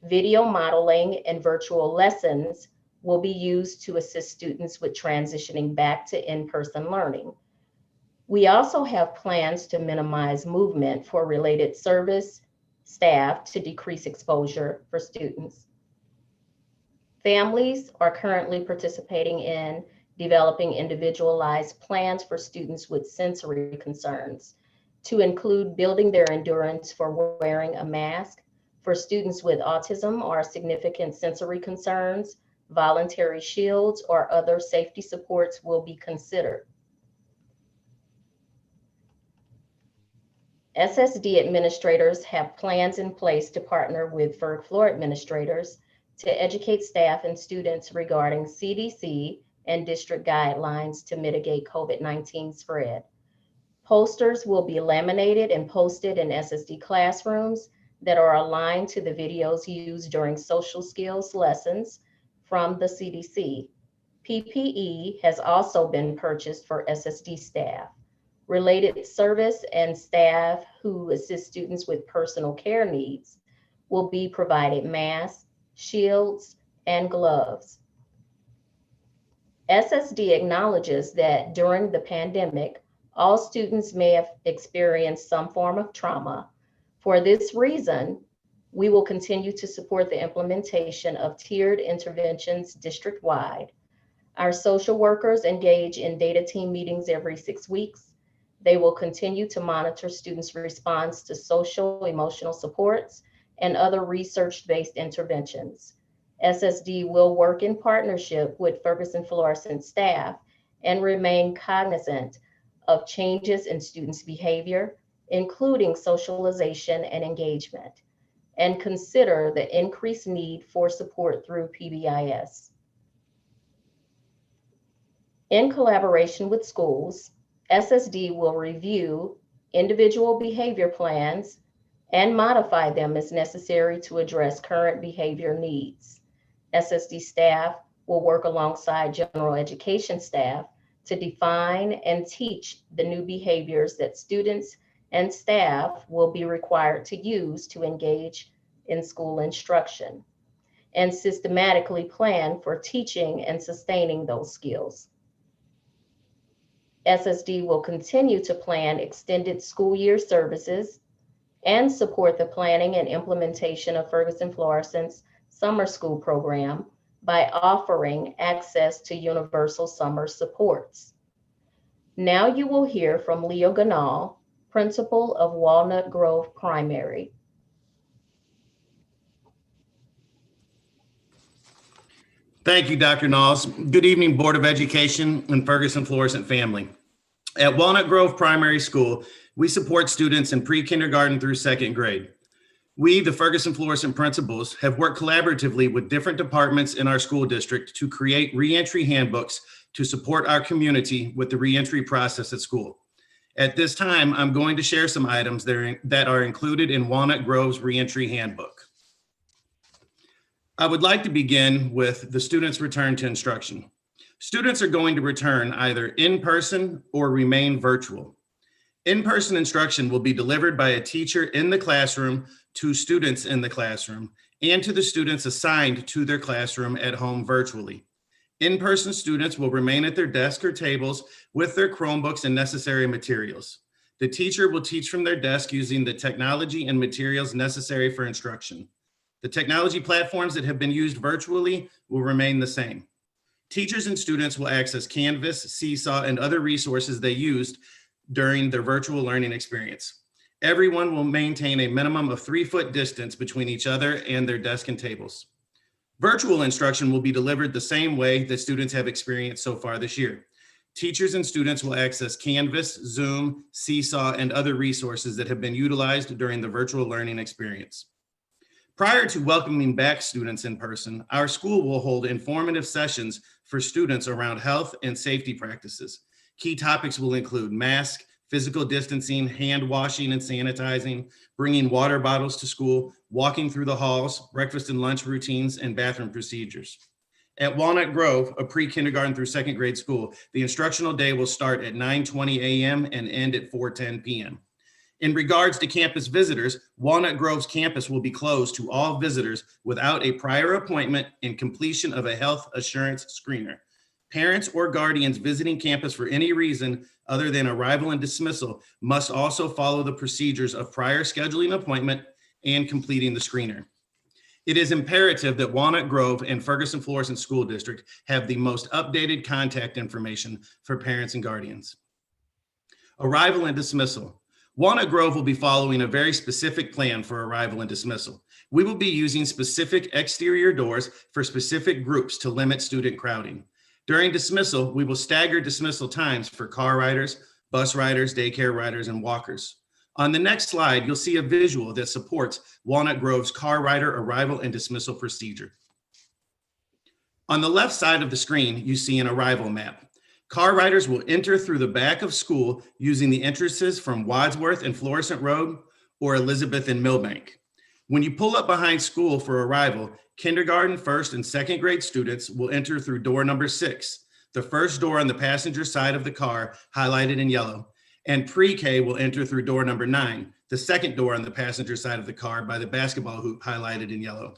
S23: Video modeling and virtual lessons will be used to assist students with transitioning back to in-person learning. We also have plans to minimize movement for related service staff to decrease exposure for students. Families are currently participating in developing individualized plans for students with sensory concerns, to include building their endurance for wearing a mask. For students with autism or significant sensory concerns, voluntary shields or other safety supports will be considered. SSD administrators have plans in place to partner with FERG floor administrators to educate staff and students regarding CDC and district guidelines to mitigate COVID-19 spread. Posters will be laminated and posted in SSD classrooms that are aligned to the videos used during social skills lessons from the CDC. PPE has also been purchased for SSD staff. Related service and staff who assist students with personal care needs will be provided masks, shields, and gloves. SSD acknowledges that during the pandemic, all students may have experienced some form of trauma. For this reason, we will continue to support the implementation of tiered interventions district-wide. Our social workers engage in data team meetings every 6 weeks. They will continue to monitor students' response to social emotional supports and other research-based interventions. SSD will work in partnership with Ferguson Florissant staff and remain cognizant of changes in students' behavior, including socialization and engagement, and consider the increased need for support through PBIS. In collaboration with schools, SSD will review individual behavior plans and modify them as necessary to address current behavior needs. SSD staff will work alongside general education staff to define and teach the new behaviors that students and staff will be required to use to engage in school instruction, and systematically plan for teaching and sustaining those skills. SSD will continue to plan extended school year services and support the planning and implementation of Ferguson Florissant's summer school program by offering access to universal summer supports. Now you will hear from Leo Ganal, principal of Walnut Grove Primary.
S6: Thank you, Dr. Knauss. Good evening, Board of Education and Ferguson Florissant family. At Walnut Grove Primary School, we support students in pre-kindergarten through 2nd grade. We, the Ferguson Florissant principals, have worked collaboratively with different departments in our school district to create reentry handbooks to support our community with the reentry process at school. At this time, I'm going to share some items that are included in Walnut Grove's reentry handbook. I would like to begin with the students' return to instruction. Students are going to return either in person or remain virtual. In-person instruction will be delivered by a teacher in the classroom to students in the classroom and to the students assigned to their classroom at home virtually. In-person students will remain at their desk or tables with their Chromebooks and necessary materials. The teacher will teach from their desk using the technology and materials necessary for instruction. The technology platforms that have been used virtually will remain the same. Teachers and students will access Canvas, Seesaw, and other resources they used during their virtual learning experience. Everyone will maintain a minimum of 3-foot distance between each other and their desk and tables. Virtual instruction will be delivered the same way that students have experienced so far this year. Teachers and students will access Canvas, Zoom, Seesaw, and other resources that have been utilized during the virtual learning experience. Prior to welcoming back students in person, our school will hold informative sessions for students around health and safety practices. Key topics will include mask, physical distancing, hand washing and sanitizing, bringing water bottles to school, walking through the halls, breakfast and lunch routines, and bathroom procedures. At Walnut Grove, a pre-kindergarten through second grade school, the instructional day will start at 9:20 a.m. and end at 4:10 p.m. In regards to campus visitors, Walnut Grove's campus will be closed to all visitors without a prior appointment and completion of a health assurance screener. Parents or guardians visiting campus for any reason other than arrival and dismissal must also follow the procedures of prior scheduling appointment and completing the screener. It is imperative that Walnut Grove and Ferguson Florissant School District have the most updated contact information for parents and guardians. Arrival and dismissal. Walnut Grove will be following a very specific plan for arrival and dismissal. We will be using specific exterior doors for specific groups to limit student crowding. During dismissal, we will stagger dismissal times for car riders, bus riders, daycare riders, and walkers. On the next slide, you'll see a visual that supports Walnut Grove's car rider arrival and dismissal procedure. On the left side of the screen, you see an arrival map. Car riders will enter through the back of school using the entrances from Wadsworth and Florissant Road or Elizabeth and Millbank. When you pull up behind school for arrival, kindergarten, first, and second grade students will enter through door number 6, the first door on the passenger side of the car highlighted in yellow, and pre-K will enter through door number 9, the second door on the passenger side of the car by the basketball hoop highlighted in yellow.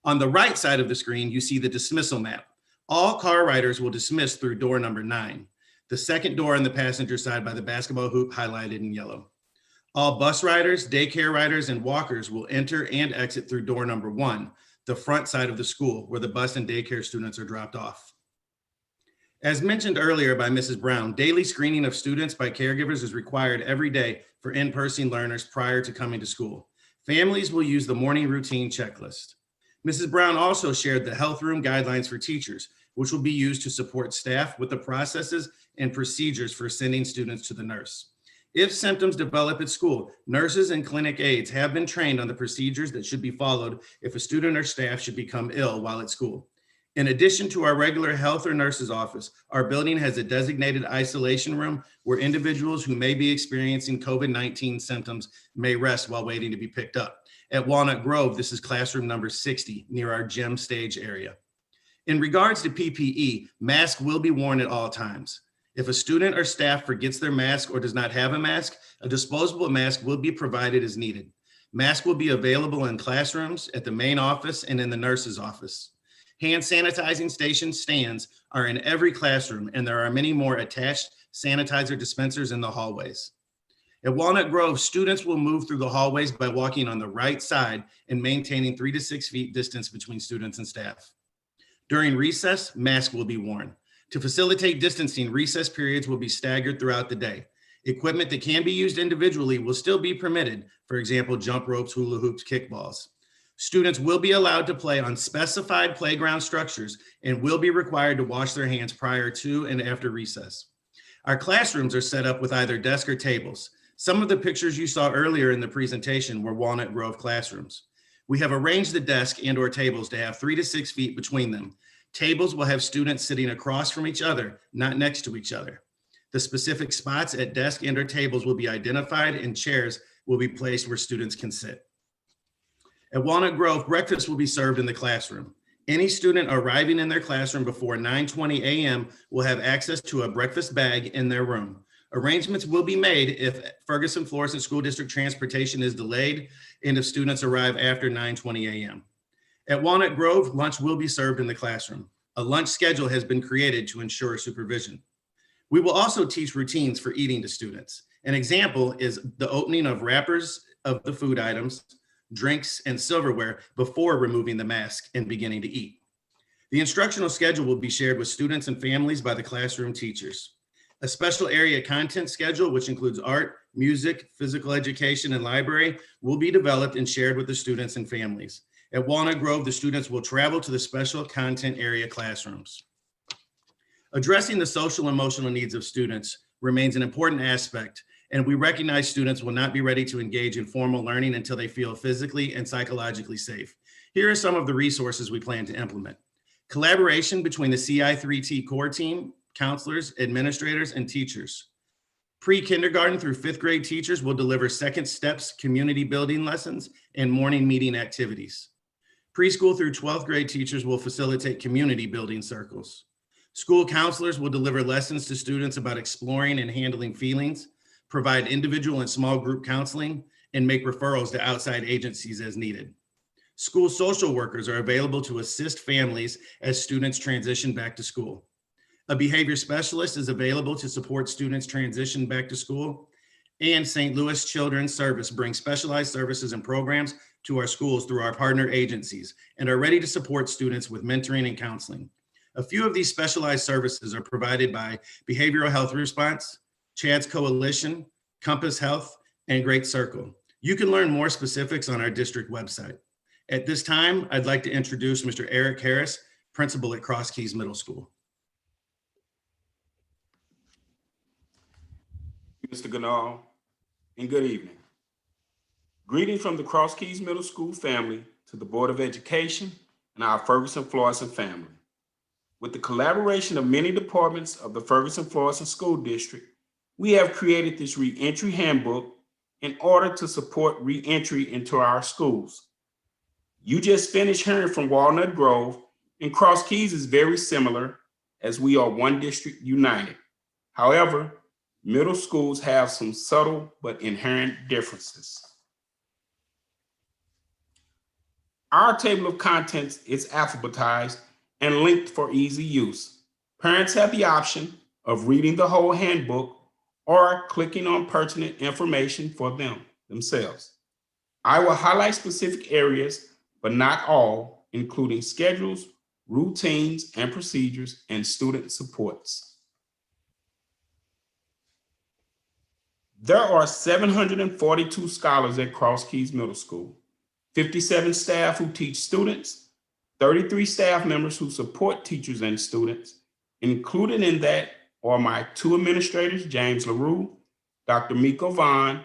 S6: On the right side of the screen, you see the dismissal map. All car riders will dismiss through door number 9, the second door on the passenger side by the basketball hoop highlighted in yellow. All bus riders, daycare riders, and walkers will enter and exit through door number 1, the front side of the school where the bus and daycare students are dropped off. As mentioned earlier by Mrs. Brown, daily screening of students by caregivers is required every day for in-person learners prior to coming to school. Families will use the morning routine checklist. Mrs. Brown also shared the health room guidelines for teachers, which will be used to support staff with the processes and procedures for sending students to the nurse. If symptoms develop at school, nurses and clinic aides have been trained on the procedures that should be followed if a student or staff should become ill while at school. In addition to our regular health or nurse's office, our building has a designated isolation room where individuals who may be experiencing COVID-19 symptoms may rest while waiting to be picked up. At Walnut Grove, this is classroom number 60 near our gym stage area. In regards to PPE, masks will be worn at all times. If a student or staff forgets their mask or does not have a mask, a disposable mask will be provided as needed. Masks will be available in classrooms, at the main office, and in the nurse's office. Hand sanitizing station stands are in every classroom, and there are many more attached sanitizer dispensers in the hallways. At Walnut Grove, students will move through the hallways by walking on the right side and maintaining 3 to 6 feet distance between students and staff. During recess, masks will be worn. To facilitate distancing, recess periods will be staggered throughout the day. Equipment that can be used individually will still be permitted, for example, jump ropes, hula hoops, kickballs. Students will be allowed to play on specified playground structures and will be required to wash their hands prior to and after recess. Our classrooms are set up with either desk or tables. Some of the pictures you saw earlier in the presentation were Walnut Grove classrooms. We have arranged the desk and or tables to have 3 to 6 feet between them. Tables will have students sitting across from each other, not next to each other. The specific spots at desk and or tables will be identified and chairs will be placed where students can sit. At Walnut Grove, breakfast will be served in the classroom. Any student arriving in their classroom before 9:20 a.m. will have access to a breakfast bag in their room. Arrangements will be made if Ferguson Florissant School District transportation is delayed and if students arrive after 9:20 a.m. At Walnut Grove, lunch will be served in the classroom. A lunch schedule has been created to ensure supervision. We will also teach routines for eating to students. An example is the opening of wrappers of the food items, drinks, and silverware before removing the mask and beginning to eat. The instructional schedule will be shared with students and families by the classroom teachers. A special area content schedule, which includes art, music, physical education, and library, will be developed and shared with the students and families. At Walnut Grove, the students will travel to the special content area classrooms. Addressing the social and emotional needs of students remains an important aspect, and we recognize students will not be ready to engage in formal learning until they feel physically and psychologically safe. Here are some of the resources we plan to implement. Collaboration between the CI3T core team, counselors, administrators, and teachers. Pre-kindergarten through 5th grade teachers will deliver second steps, community building lessons, and morning meeting activities. Preschool through 12th grade teachers will facilitate community building circles. School counselors will deliver lessons to students about exploring and handling feelings, provide individual and small group counseling, and make referrals to outside agencies as needed. School social workers are available to assist families as students transition back to school. A behavior specialist is available to support students transition back to school. And St. Louis Children's Service brings specialized services and programs to our schools through our partner agencies and are ready to support students with mentoring and counseling. A few of these specialized services are provided by Behavioral Health Response, Chad's Coalition, Compass Health, and Great Circle. You can learn more specifics on our district website. At this time, I'd like to introduce Mr. Eric Harris, principal at Cross Keys Middle School.
S3: Mr. Ganal, and good evening. Greetings from the Cross Keys Middle School family to the Board of Education and our Ferguson-Florissant family. With the collaboration of many departments of the Ferguson-Florissant School District, we have created this reentry handbook in order to support reentry into our schools. You just finished hearing from Walnut Grove, and Cross Keys is very similar as we are one district united. However, middle schools have some subtle but inherent differences. Our table of contents is alphabetized and linked for easy use. Parents have the option of reading the whole handbook or clicking on pertinent information for themselves. I will highlight specific areas, but not all, including schedules, routines and procedures, and student supports. There are 742 scholars at Cross Keys Middle School, 57 staff who teach students, 33 staff members who support teachers and students. Included in that are my 2 administrators, James LaRue, Dr. Miko Vaughn,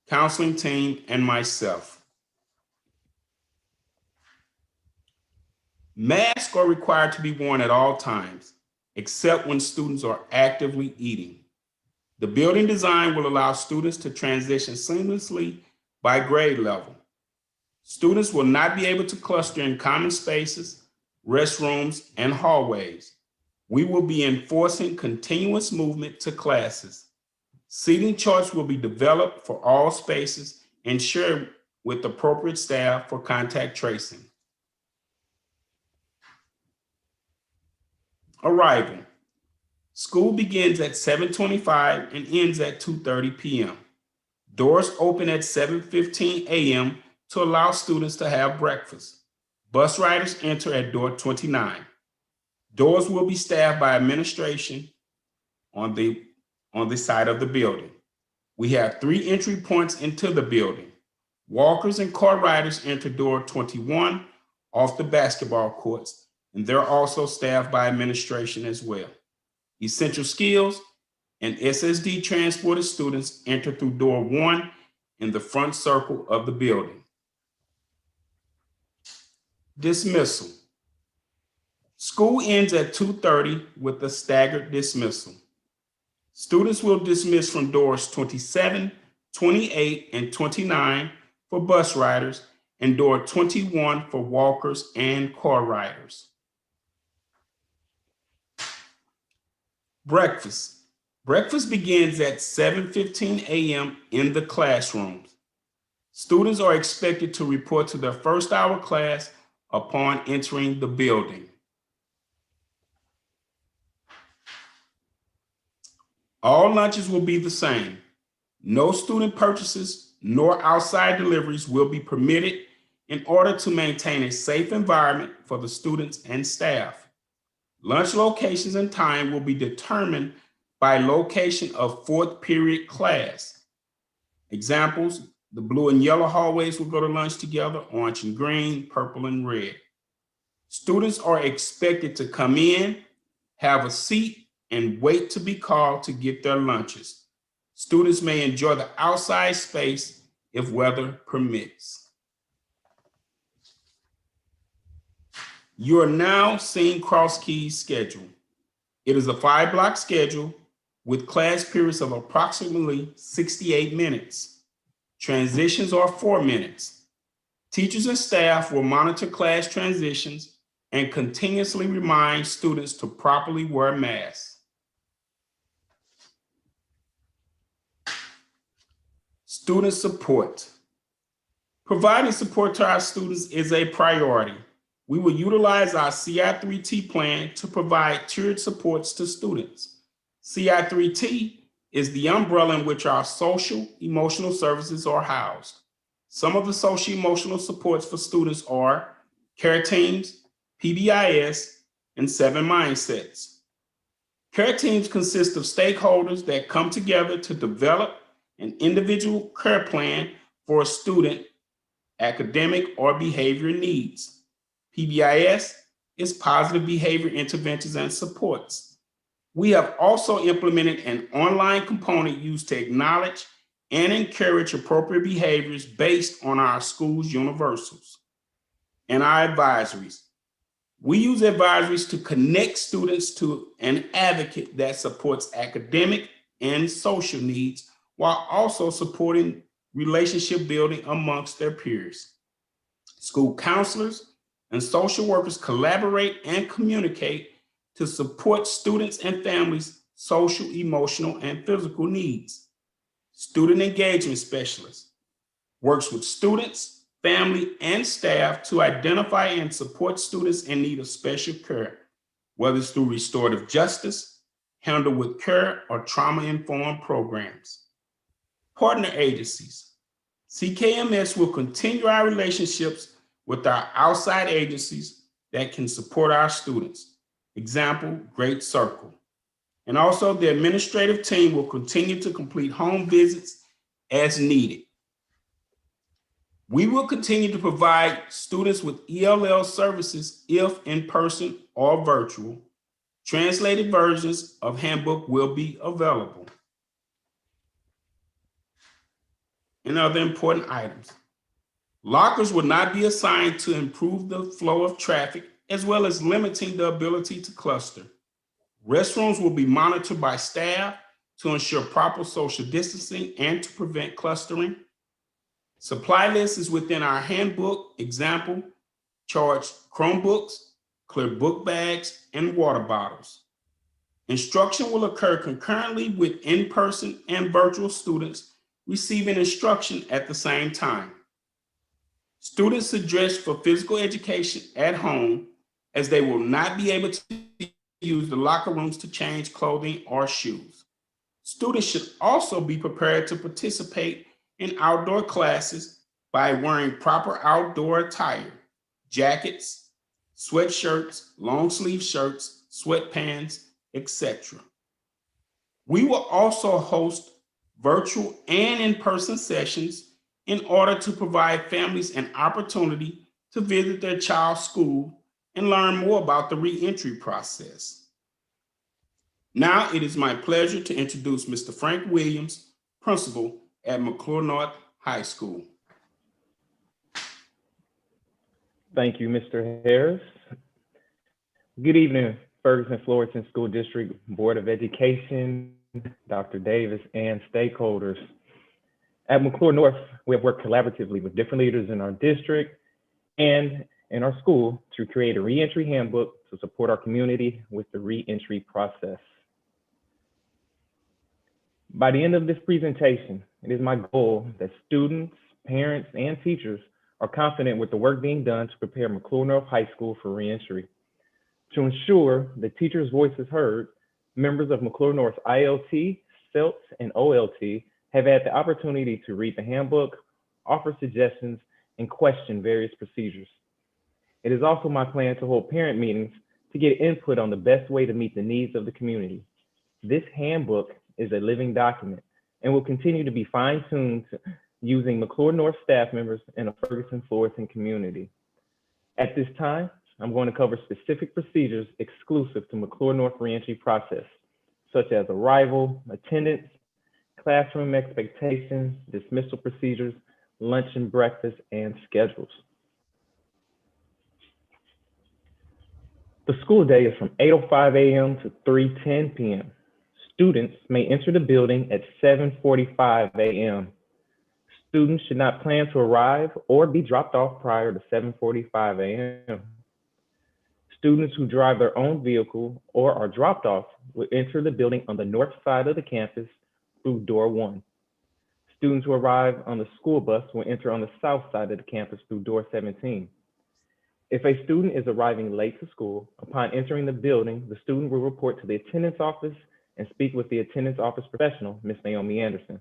S3: counseling team, and myself. Masks are required to be worn at all times, except when students are actively eating. The building design will allow students to transition seamlessly by grade level. Students will not be able to cluster in common spaces, restrooms, and hallways. We will be enforcing continuous movement to classes. Seating charts will be developed for all spaces and shared with appropriate staff for contact tracing. Arrival. School begins at 7:25 and ends at 2:30 p.m. Doors open at 7:15 a.m. to allow students to have breakfast. Bus riders enter at door 29. Doors will be staffed by administration on the side of the building. We have 3 entry points into the building. Walkers and car riders enter door 21 off the basketball courts, and they're also staffed by administration as well. Essential skills and SSD transported students enter through door 1 in the front circle of the building. Dismissal. School ends at 2:30 with a staggered dismissal. Students will dismiss from doors 27, 28, and 29 for bus riders and door 21 for walkers and car riders. Breakfast. Breakfast begins at 7:15 a.m. in the classrooms. Students are expected to report to their first hour class upon entering the building. All lunches will be the same. No student purchases nor outside deliveries will be permitted in order to maintain a safe environment for the students and staff. Lunch locations and time will be determined by location of 4th period class. Examples, the blue and yellow hallways will go to lunch together, orange and green, purple and red. Students are expected to come in, have a seat, and wait to be called to get their lunches. Students may enjoy the outside space if weather permits. You are now seeing Cross Keys' schedule. It is a 5-block schedule with class periods of approximately 68 minutes. Transitions are 4 minutes. Teachers and staff will monitor class transitions and continuously remind students to properly wear masks. Student support. Providing support to our students is a priority. We will utilize our CI3T plan to provide tiered supports to students. CI3T is the umbrella in which our social emotional services are housed. Some of the social emotional supports for students are care teams, PBIS, and 7 mindsets. Care teams consist of stakeholders that come together to develop an individual care plan for a student academic or behavior needs. PBIS is positive behavior interventions and supports. We have also implemented an online component used to acknowledge and encourage appropriate behaviors based on our school's universals. And our advisories. We use advisories to connect students to an advocate that supports academic and social needs while also supporting relationship building amongst their peers. School counselors and social workers collaborate and communicate to support students and families' social, emotional, and physical needs. Student engagement specialist works with students, family, and staff to identify and support students in need of special care, whether it's through restorative justice, handled with care, or trauma-informed programs. Partner agencies. CKMS will continue our relationships with our outside agencies that can support our students. Example, Great Circle. And also the administrative team will continue to complete home visits as needed. We will continue to provide students with ELL services if in person or virtual. Translated versions of handbook will be available. And other important items. Lockers will not be assigned to improve the flow of traffic as well as limiting the ability to cluster. Restrooms will be monitored by staff to ensure proper social distancing and to prevent clustering. Supply list is within our handbook. Example, charged Chromebooks, clear book bags, and water bottles. Instruction will occur concurrently with in-person and virtual students receiving instruction at the same time. Students are dressed for physical education at home as they will not be able to use the locker rooms to change clothing or shoes. Students should also be prepared to participate in outdoor classes by wearing proper outdoor attire, jackets, sweatshirts, long sleeve shirts, sweatpants, etc. We will also host virtual and in-person sessions in order to provide families an opportunity to visit their child's school and learn more about the re-entry process. Now it is my pleasure to introduce Mr. Frank Williams, principal at McClure North High School.
S14: Thank you, Mr. Harris. Good evening, Ferguson-Florissant School District Board of Education, Dr. Davis, and stakeholders. At McClure North, we have worked collaboratively with different leaders in our district and in our school to create a reentry handbook to support our community with the reentry process. By the end of this presentation, it is my goal that students, parents, and teachers are confident with the work being done to prepare McClure North High School for reentry. To ensure the teachers' voice is heard, members of McClure North's ILT, CELT, and OLT have had the opportunity to read the handbook, offer suggestions, and question various procedures. It is also my plan to hold parent meetings to get input on the best way to meet the needs of the community. This handbook is a living document and will continue to be fine-tuned using McClure North staff members in a Ferguson-Florissant community. At this time, I'm going to cover specific procedures exclusive to McClure North reentry process, such as arrival, attendance, classroom expectations, dismissal procedures, lunch and breakfast, and schedules. The school day is from 8:05 a.m. to 3:10 p.m. Students may enter the building at 7:45 a.m. Students should not plan to arrive or be dropped off prior to 7:45 a.m. Students who drive their own vehicle or are dropped off will enter the building on the north side of the campus through door 1. Students who arrive on the school bus will enter on the south side of the campus through door 17. If a student is arriving late to school, upon entering the building, the student will report to the attendance office and speak with the attendance office professional, Ms. Naomi Anderson.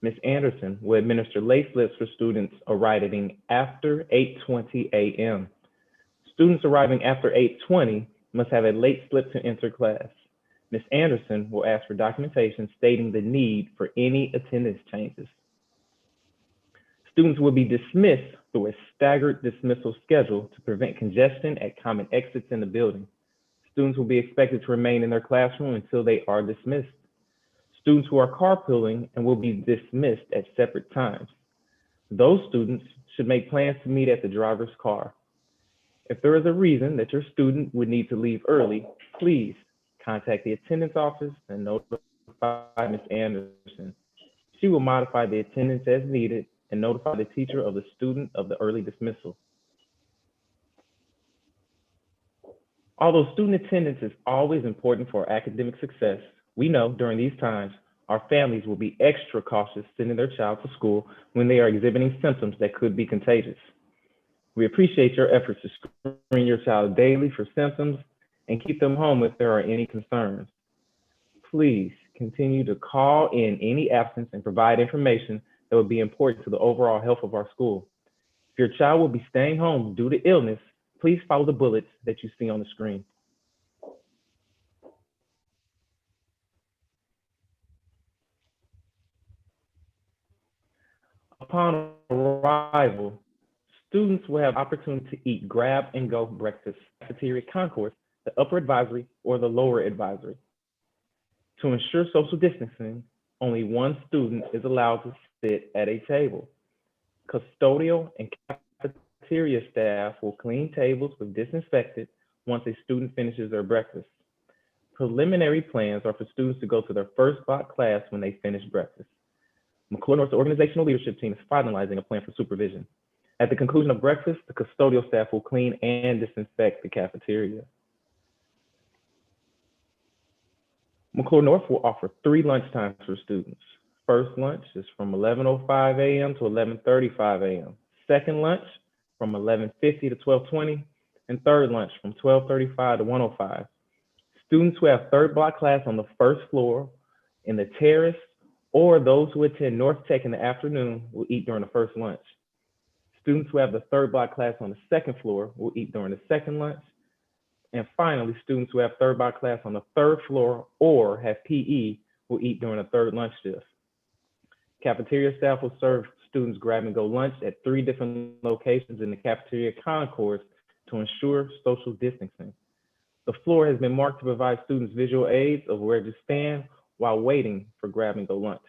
S14: Ms. Anderson will administer late slips for students arriving after 8:20 a.m. Students arriving after 8:20 must have a late slip to enter class. Ms. Anderson will ask for documentation stating the need for any attendance changes. Students will be dismissed through a staggered dismissal schedule to prevent congestion at common exits in the building. Students will be expected to remain in their classroom until they are dismissed. Students who are carpooling and will be dismissed at separate times. Those students should make plans to meet at the driver's car. If there is a reason that your student would need to leave early, please contact the attendance office and notify Ms. Anderson. She will modify the attendance as needed and notify the teacher of the student of the early dismissal. Although student attendance is always important for academic success, we know during these times, our families will be extra cautious sending their child to school when they are exhibiting symptoms that could be contagious. We appreciate your efforts to screen your child daily for symptoms and keep them home if there are any concerns. Please continue to call in any absence and provide information that would be important to the overall health of our school. If your child will be staying home due to illness, please follow the bullets that you see on the screen. Upon arrival, students will have opportunity to eat grab-and-go breakfast, cafeteria concourse, the upper advisory or the lower advisory. To ensure social distancing, only one student is allowed to sit at a table. Custodial and cafeteria staff will clean tables with disinfectant once a student finishes their breakfast. Preliminary plans are for students to go to their first block class when they finish breakfast. McClure North's organizational leadership team is finalizing a plan for supervision. At the conclusion of breakfast, the custodial staff will clean and disinfect the cafeteria. McClure North will offer 3 lunch times for students. First lunch is from 11:05 a.m. to 11:35 a.m. Second lunch from 11:50 to 12:20, and third lunch from 12:35 to 1:05. Students who have third block class on the first floor, in the terrace, or those who attend North Tech in the afternoon will eat during the first lunch. Students who have the third block class on the second floor will eat during the second lunch. And finally, students who have third block class on the third floor or have PE will eat during the third lunch shift. Cafeteria staff will serve students grab-and-go lunch at 3 different locations in the cafeteria concourse to ensure social distancing. The floor has been marked to provide students visual aids of where to stand while waiting for grab-and-go lunch.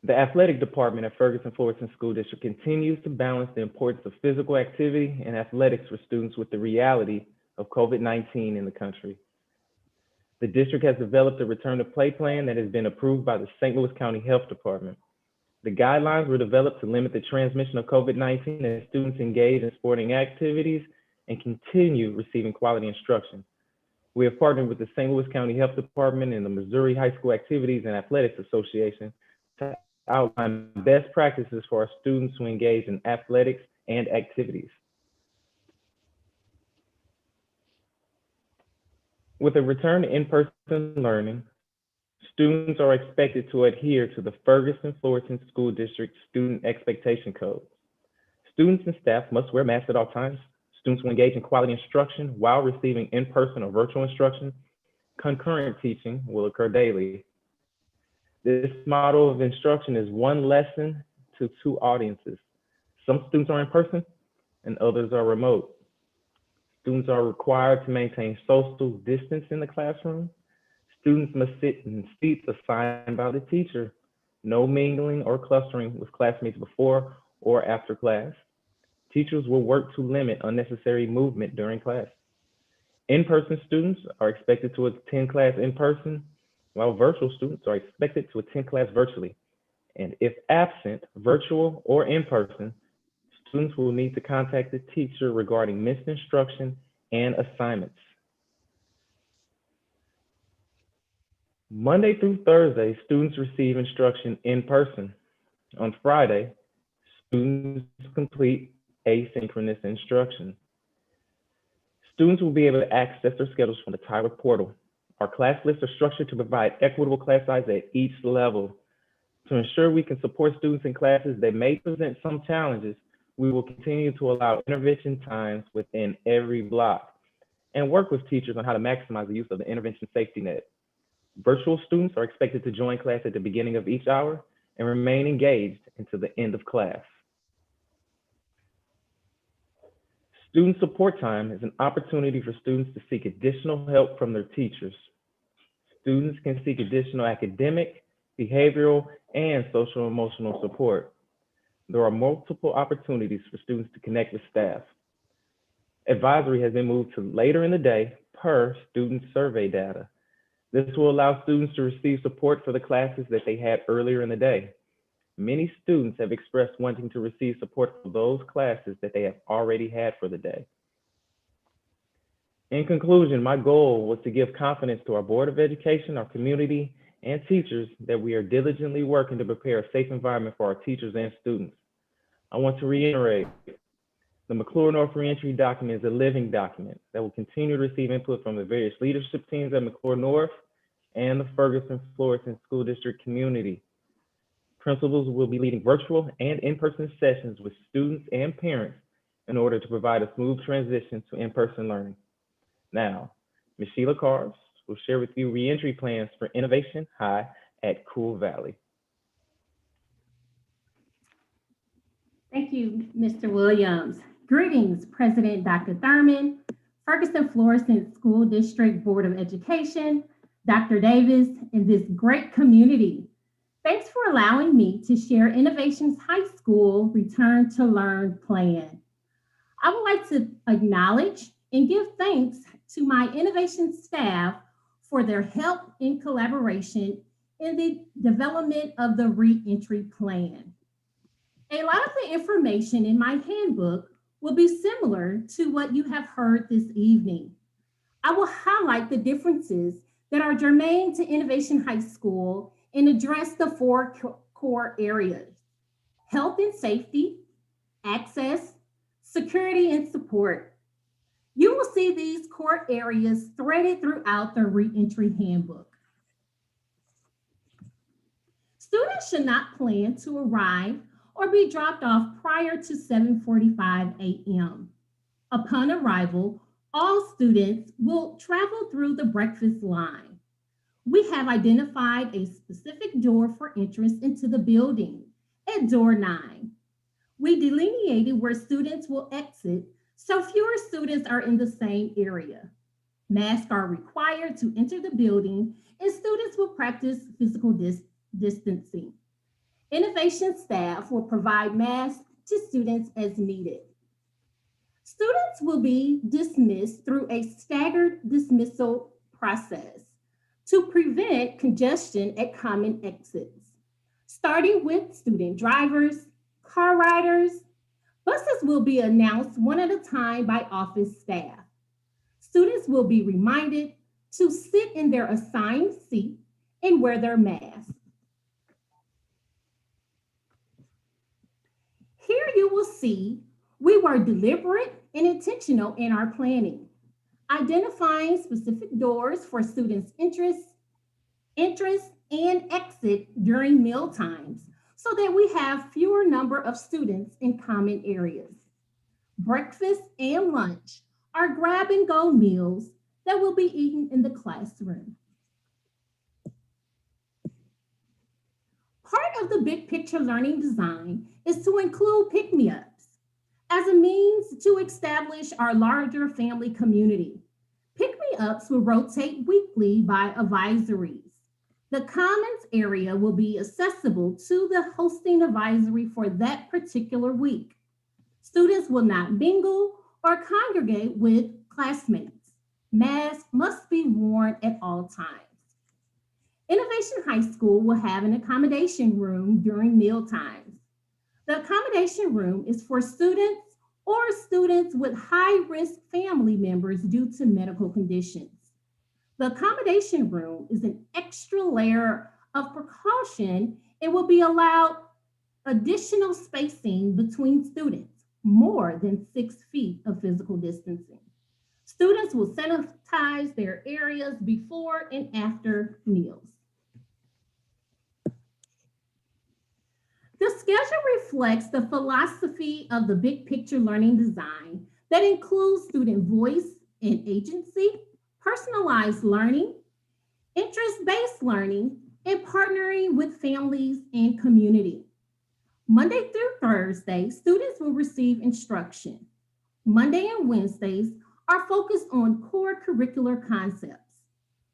S14: The athletic department at Ferguson-Florissant School District continues to balance the importance of physical activity and athletics for students with the reality of COVID-19 in the country. The district has developed a return to play plan that has been approved by the St. Louis County Health Department. The guidelines were developed to limit the transmission of COVID-19 as students engage in sporting activities and continue receiving quality instruction. We have partnered with the St. Louis County Health Department and the Missouri High School Activities and Athletics Association to outline best practices for our students who engage in athletics and activities. With a return to in-person learning, students are expected to adhere to the Ferguson-Florissant School District Student Expectation Code. Students and staff must wear masks at all times. Students will engage in quality instruction while receiving in-person or virtual instruction. Concurrent teaching will occur daily. This model of instruction is 1 lesson to 2 audiences. Some students are in person and others are remote. Students are required to maintain social distance in the classroom. Students must sit in seats assigned by the teacher. No mingling or clustering with classmates before or after class. Teachers will work to limit unnecessary movement during class. In-person students are expected to attend class in person, while virtual students are expected to attend class virtually. And if absent, virtual or in person, students will need to contact the teacher regarding missed instruction and assignments. Monday through Thursday, students receive instruction in person. On Friday, students complete asynchronous instruction. Students will be able to access their schedules from the Tyler portal. Our class lists are structured to provide equitable class size at each level. To ensure we can support students in classes that may present some challenges, we will continue to allow intervention times within every block and work with teachers on how to maximize the use of the intervention safety net. Virtual students are expected to join class at the beginning of each hour and remain engaged until the end of class. Student support time is an opportunity for students to seek additional help from their teachers. Students can seek additional academic, behavioral, and social emotional support. There are multiple opportunities for students to connect with staff. Advisory has been moved to later in the day per student survey data. This will allow students to receive support for the classes that they had earlier in the day. Many students have expressed wanting to receive support for those classes that they have already had for the day. In conclusion, my goal was to give confidence to our Board of Education, our community, and teachers that we are diligently working to prepare a safe environment for our teachers and students. I want to reiterate, the McClure North Reentry document is a living document that will continue to receive input from the various leadership teams at McClure North and the Ferguson-Florissant School District community. Principals will be leading virtual and in-person sessions with students and parents in order to provide a smooth transition to in-person learning. Now, Ms. Sheila Cars will share with you reentry plans for Innovation High at Cool Valley.
S9: Thank you, Mr. Williams. Greetings, President Dr. Thurman, Ferguson-Florissant School District Board of Education, Dr. Davis, and this great community. Thanks for allowing me to share Innovations High School Return to Learn plan. I would like to acknowledge and give thanks to my innovation staff for their help in collaboration in the development of the reentry plan. A lot of the information in my handbook will be similar to what you have heard this evening. I will highlight the differences that are germane to Innovation High School and address the four core areas: health and safety, access, security, and support. You will see these core areas threaded throughout the reentry handbook. Students should not plan to arrive or be dropped off prior to 7:45 a.m. Upon arrival, all students will travel through the breakfast line. We have identified a specific door for entrance into the building at door 9. We delineated where students will exit so fewer students are in the same area. Masks are required to enter the building and students will practice physical distancing. Innovation staff will provide masks to students as needed. Students will be dismissed through a staggered dismissal process to prevent congestion at common exits. Starting with student drivers, car riders, buses will be announced one at a time by office staff. Students will be reminded to sit in their assigned seat and wear their mask. Here you will see we were deliberate and intentional in our planning, identifying specific doors for students' entrance and exit during meal times so that we have fewer number of students in common areas. Breakfast and lunch are grab and go meals that will be eaten in the classroom. Part of the big picture learning design is to include pick-me-ups as a means to establish our larger family community. Pick-me-ups will rotate weekly by advisories. The Commons area will be accessible to the hosting advisory for that particular week. Students will not mingle or congregate with classmates. Masks must be worn at all times. Innovation High School will have an accommodation room during meal times. The accommodation room is for students or students with high-risk family members due to medical conditions. The accommodation room is an extra layer of precaution and will be allowed additional spacing between students, more than 6 feet of physical distancing. Students will sanitize their areas before and after meals. The schedule reflects the philosophy of the big picture learning design that includes student voice and agency, personalized learning, interest-based learning, and partnering with families and community. Monday through Thursday, students will receive instruction. Monday and Wednesdays are focused on core curricular concepts.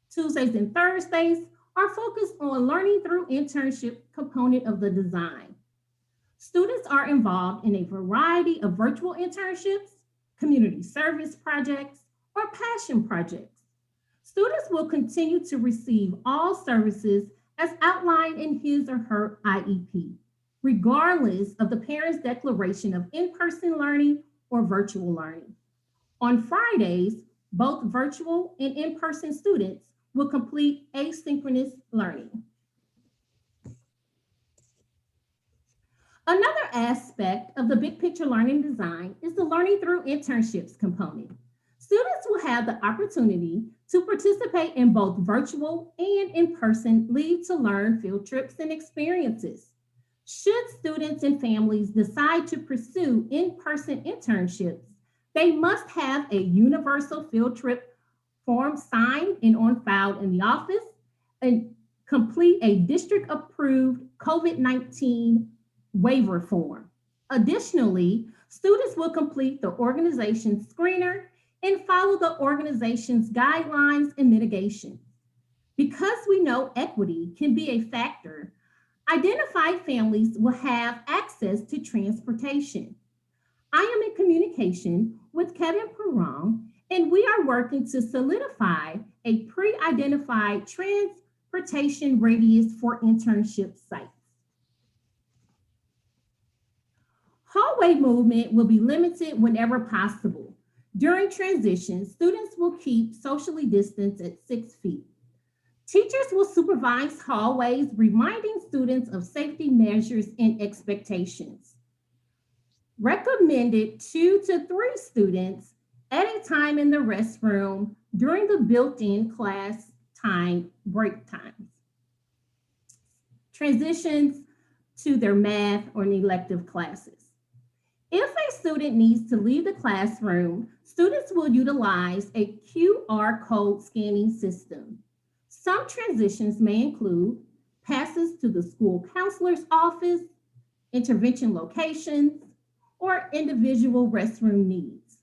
S9: Tuesdays and Thursdays are focused on learning through internship component of the design. Students are involved in a variety of virtual internships, community service projects, or passion projects. Students will continue to receive all services as outlined in his or her IEP, regardless of the parent's declaration of in-person learning or virtual learning. On Fridays, both virtual and in-person students will complete asynchronous learning. Another aspect of the big picture learning design is the learning through internships component. Students will have the opportunity to participate in both virtual and in-person Lead to Learn field trips and experiences. Should students and families decide to pursue in-person internships, they must have a universal field trip form signed and on file in the office and complete a district-approved COVID-19 waiver form. Additionally, students will complete the organization screener and follow the organization's guidelines and mitigation. Because we know equity can be a factor, identified families will have access to transportation. I am in communication with Kevin Perron, and we are working to solidify a pre-identified transportation radius for internship sites. Hallway movement will be limited whenever possible. During transition, students will keep socially distanced at 6 feet. Teachers will supervise hallways, reminding students of safety measures and expectations. Recommended 2 to 3 students at a time in the restroom during the built-in class time break times. Transitions to their math or elective classes. If a student needs to leave the classroom, students will utilize a QR code scanning system. Some transitions may include passes to the school counselor's office, intervention locations, or individual restroom needs.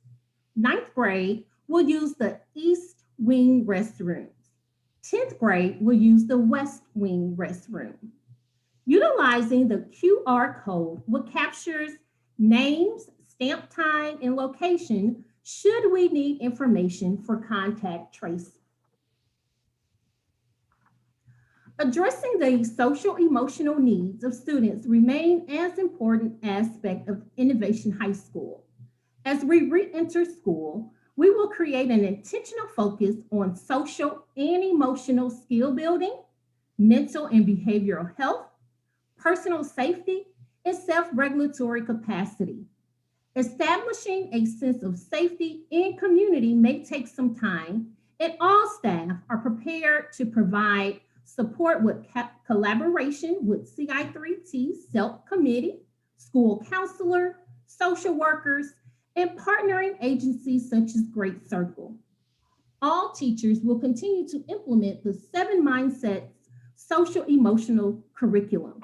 S9: 9th grade will use the East Wing restrooms. 10th grade will use the West Wing restroom. Utilizing the QR code will capture names, stamp time, and location should we need information for contact tracing. Addressing the social emotional needs of students remain as important aspect of Innovation High School. As we re-enter school, we will create an intentional focus on social and emotional skill building, mental and behavioral health, personal safety, and self-regulatory capacity. Establishing a sense of safety and community may take some time, and all staff are prepared to provide support with collaboration with CI3T, SELP committee, school counselor, social workers, and partnering agencies such as Great Circle. All teachers will continue to implement the 7 Mindsets social emotional curriculum.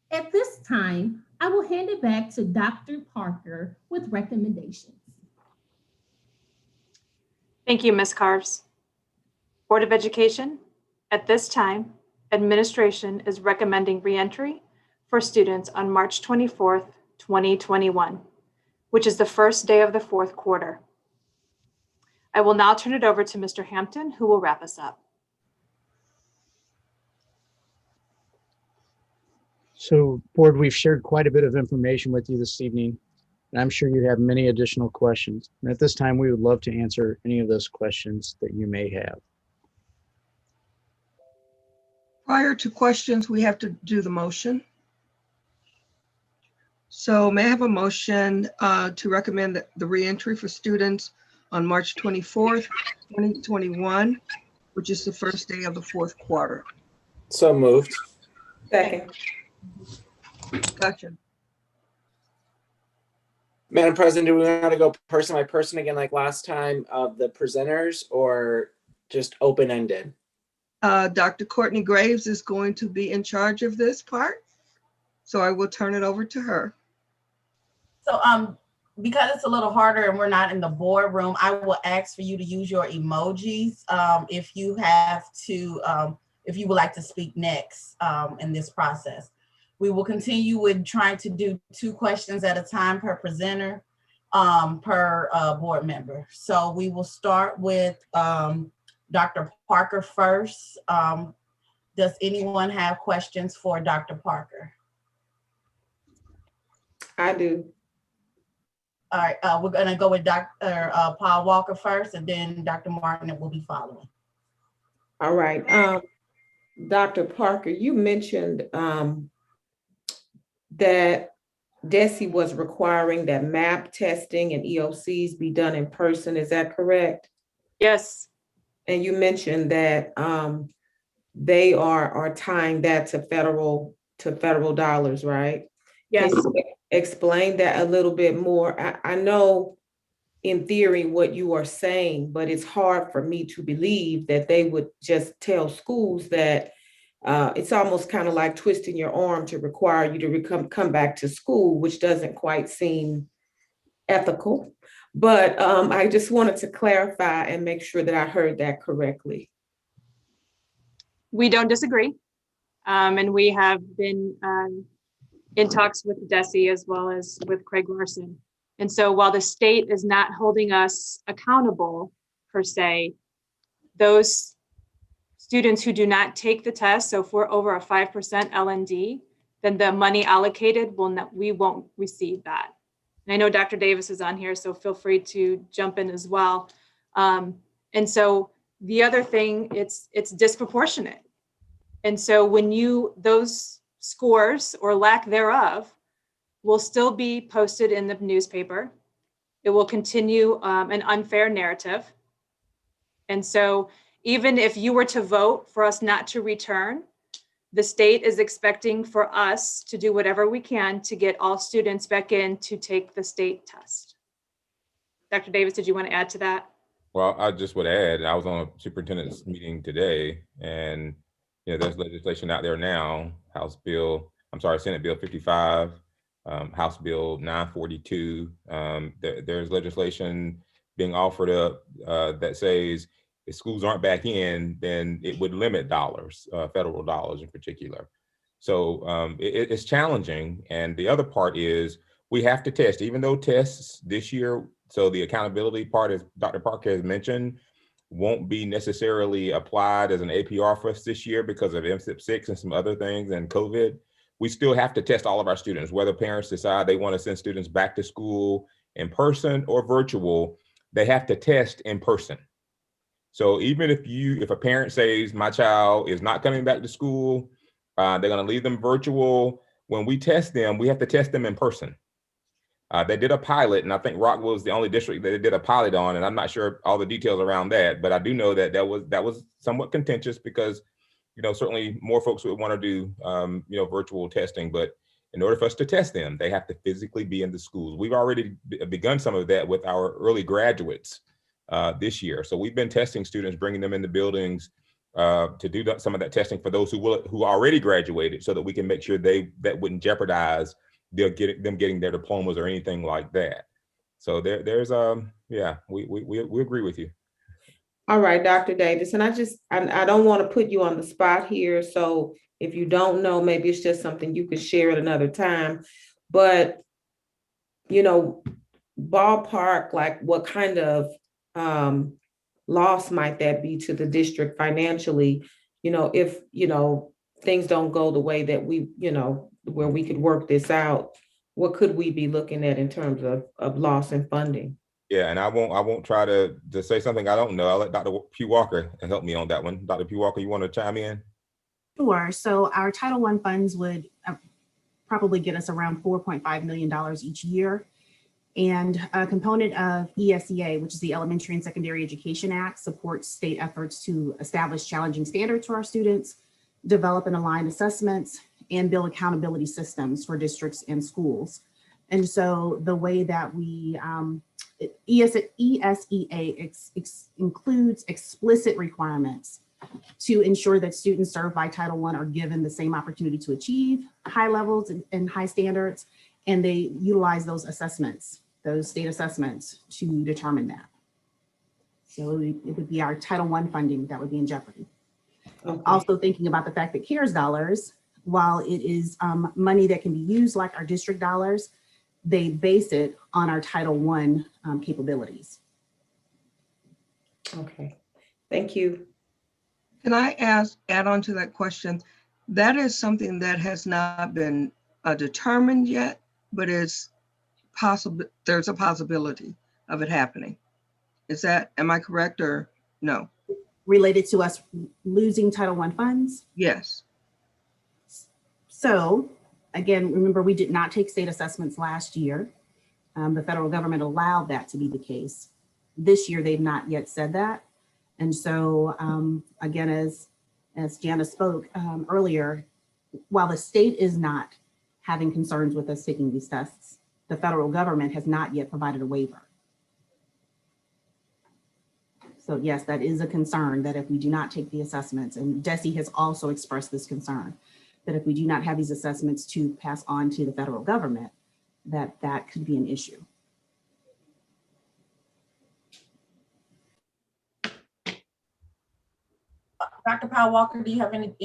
S9: At this time, I will hand it back to Dr. Parker with recommendations.
S2: Thank you, Ms. Carves. Board of Education, at this time, administration is recommending reentry for students on March 24th, 2021, which is the first day of the fourth quarter. I will now turn it over to Mr. Hampton, who will wrap us up.
S1: So, board, we've shared quite a bit of information with you this evening, and I'm sure you have many additional questions. And at this time, we would love to answer any of those questions that you may have.
S8: Prior to questions, we have to do the motion. So may I have a motion to recommend the reentry for students on March 24th, 2021, which is the first day of the fourth quarter?
S15: So moved.
S8: Second. Discussion.
S15: Madam President, do we want to go person by person again like last time of the presenters, or just open-ended?
S8: Dr. Courtney Graves is going to be in charge of this part, so I will turn it over to her.
S16: So because it's a little harder and we're not in the boardroom, I will ask for you to use your emojis if you have to, if you would like to speak next in this process. We will continue with trying to do 2 questions at a time per presenter, per board member. So we will start with Dr. Parker first. Does anyone have questions for Dr. Parker?
S24: I do.
S16: All right, we're gonna go with Dr. Paul Walker first, and then Dr. Martin will be following.
S24: All right. Dr. Parker, you mentioned that DESE was requiring that MAP testing and EOCs be done in person. Is that correct?
S2: Yes.
S24: And you mentioned that they are tying that to federal dollars, right?
S2: Yes.
S24: Can you explain that a little bit more? I know in theory what you are saying, but it's hard for me to believe that they would just tell schools that it's almost kind of like twisting your arm to require you to come back to school, which doesn't quite seem ethical. But I just wanted to clarify and make sure that I heard that correctly.
S2: We don't disagree. And we have been in talks with DESE as well as with Craig Larson. And so while the state is not holding us accountable per se, those students who do not take the test, so if we're over a 5% LND, then the money allocated we won't receive that. And I know Dr. Davis is on here, so feel free to jump in as well. And so the other thing, it's disproportionate. And so when those scores or lack thereof will still be posted in the newspaper. It will continue an unfair narrative. And so even if you were to vote for us not to return, the state is expecting for us to do whatever we can to get all students back in to take the state test. Dr. Davis, did you want to add to that?
S25: Well, I just would add, I was on a superintendent's meeting today, and there's legislation out there now, Senate Bill 55, House Bill 942. There's legislation being offered up that says if schools aren't back in, then it would limit dollars, federal dollars in particular. So it's challenging. And the other part is we have to test, even though tests this year, so the accountability part, as Dr. Parker has mentioned, won't be necessarily applied as an APR for us this year because of MSIP6 and some other things and COVID. We still have to test all of our students, whether parents decide they want to send students back to school in person or virtual, they have to test in person. So even if a parent says my child is not coming back to school, they're going to leave them virtual. When we test them, we have to test them in person. They did a pilot, and I think Rockville is the only district that they did a pilot on, and I'm not sure all the details around that, but I do know that that was somewhat contentious because, certainly more folks would want to do, virtual testing, but in order for us to test them, they have to physically be in the schools. We've already begun some of that with our early graduates this year. So we've been testing students, bringing them in the buildings to do some of that testing for those who already graduated, so that we can make sure that wouldn't jeopardize them getting their diplomas or anything like that. So there's we agree with you.
S24: All right, Dr. Davis, and I don't want to put you on the spot here. So if you don't know, maybe it's just something you could share at another time. But, you know, ballpark, like what kind of loss might that be to the district financially? If, things don't go the way that we, where we could work this out, what could we be looking at in terms of loss in funding?
S25: Yeah, and I won't try to say something I don't know. I'll let Dr. Pugh Walker help me on that one. Dr. Pugh Walker, you want to chime in?
S4: Sure. So our Title I funds would probably get us around $4.5 million each year. And a component of ESEA, which is the Elementary and Secondary Education Act, supports state efforts to establish challenging standards for our students, develop and align assessments, and build accountability systems for districts and schools. And so the way that we, ESEA includes explicit requirements to ensure that students served by Title I are given the same opportunity to achieve high levels and high standards, and they utilize those assessments, those state assessments, to determine that. So it would be our Title I funding that would be in jeopardy. Okay. Also thinking about the fact that CARES dollars, while it is money that can be used like our district dollars, they base it on our Title I capabilities.
S24: Okay, thank you.
S8: Can I add on to that question? That is something that has not been determined yet, but it's possible. There's a possibility of it happening. Am I correct or no?
S4: Related to us losing Title I funds?
S8: Yes.
S4: So again, remember, we did not take state assessments last year. The federal government allowed that to be the case. This year, they've not yet said that. And so again, as Jana spoke earlier, while the state is not having concerns with us taking these tests, the federal government has not yet provided a waiver. So yes, that is a concern that if we do not take the assessments, and DESE has also expressed this concern, that if we do not have these assessments to pass on to the federal government, that could be an issue.
S16: Dr. Powell Walker, do you have any,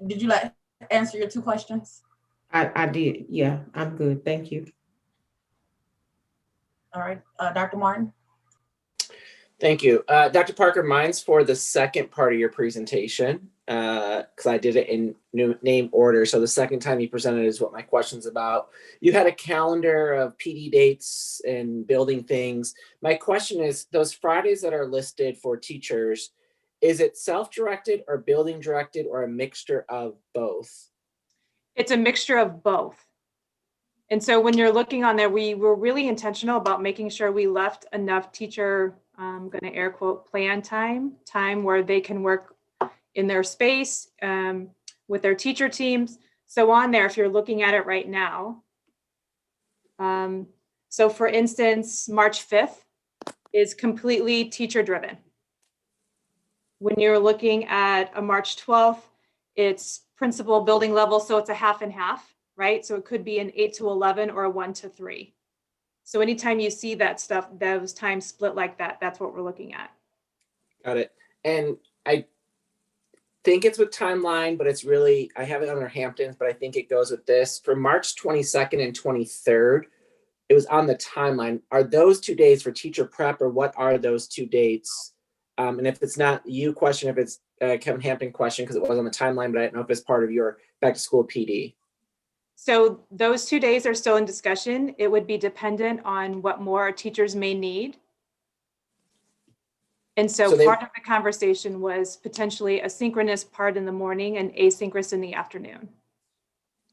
S16: did you like answer your two questions?
S24: I did, yeah, I'm good, thank you.
S16: All right, Dr. Martin.
S15: Thank you. Dr. Parker, mine's for the second part of your presentation, because I did it in name order. So the second time you presented is what my question's about. You had a calendar of PD dates and building things. My question is, those Fridays that are listed for teachers, is it self-directed or building directed or a mixture of both?
S2: It's a mixture of both. And so when you're looking on there, we were really intentional about making sure we left enough teacher, I'm going to air quote, plan time where they can work in their space with their teacher teams. So on there, if you're looking at it right now, so for instance, March 5th is completely teacher driven. When you're looking at a March 12th, it's principal building level. So it's a half and half, right? So it could be an 8 to 11 or a 1 to 3. So anytime you see that stuff, those times split like that, that's what we're looking at.
S15: Got it. And I think it's with timeline, but it's really, I have it under Hamptons, but I think it goes with this. For March 22nd and 23rd, it was on the timeline. Are those 2 days for teacher prep, or what are those 2 dates? And if it's not you question, if it's Kevin Hampton question, because it was on the timeline, but I don't know if it's part of your back to school PD.
S2: So those 2 days are still in discussion. It would be dependent on what more our teachers may need. And so part of the conversation was potentially a synchronous part in the morning and asynchronous in the afternoon.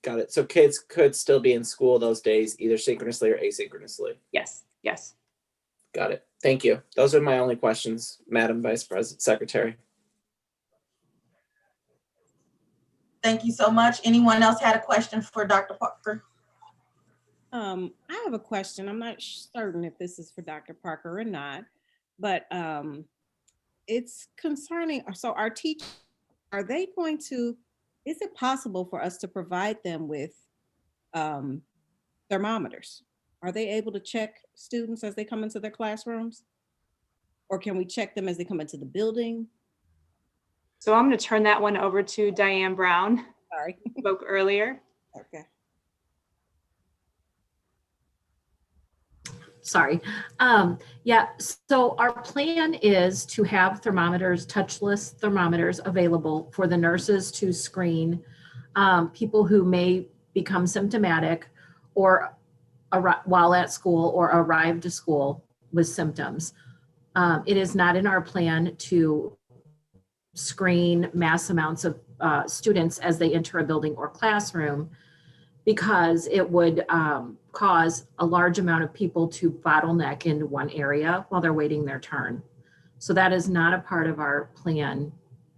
S15: Got it. So kids could still be in school those days, either synchronously or asynchronously.
S2: Yes, yes.
S15: Got it. Thank you. Those are my only questions, Madam Vice President Secretary.
S16: Thank you so much. Anyone else had a question for Dr. Parker?
S10: I have a question. I'm not certain if this is for Dr. Parker or not, but it's concerning. So our teachers, are they going to, is it possible for us to provide them with thermometers? Are they able to check students as they come into their classrooms? Or can we check them as they come into the building?
S2: So I'm going to turn that one over to Diane Brown,
S10: Sorry.
S2: who spoke earlier.
S10: Okay.
S11: Sorry. Yeah, so our plan is to have thermometers, touchless thermometers available for the nurses to screen people who may become symptomatic or while at school or arrive to school with symptoms. It is not in our plan to screen mass amounts of students as they enter a building or classroom, because it would cause a large amount of people to bottleneck into one area while they're waiting their turn. So that is not a part of our plan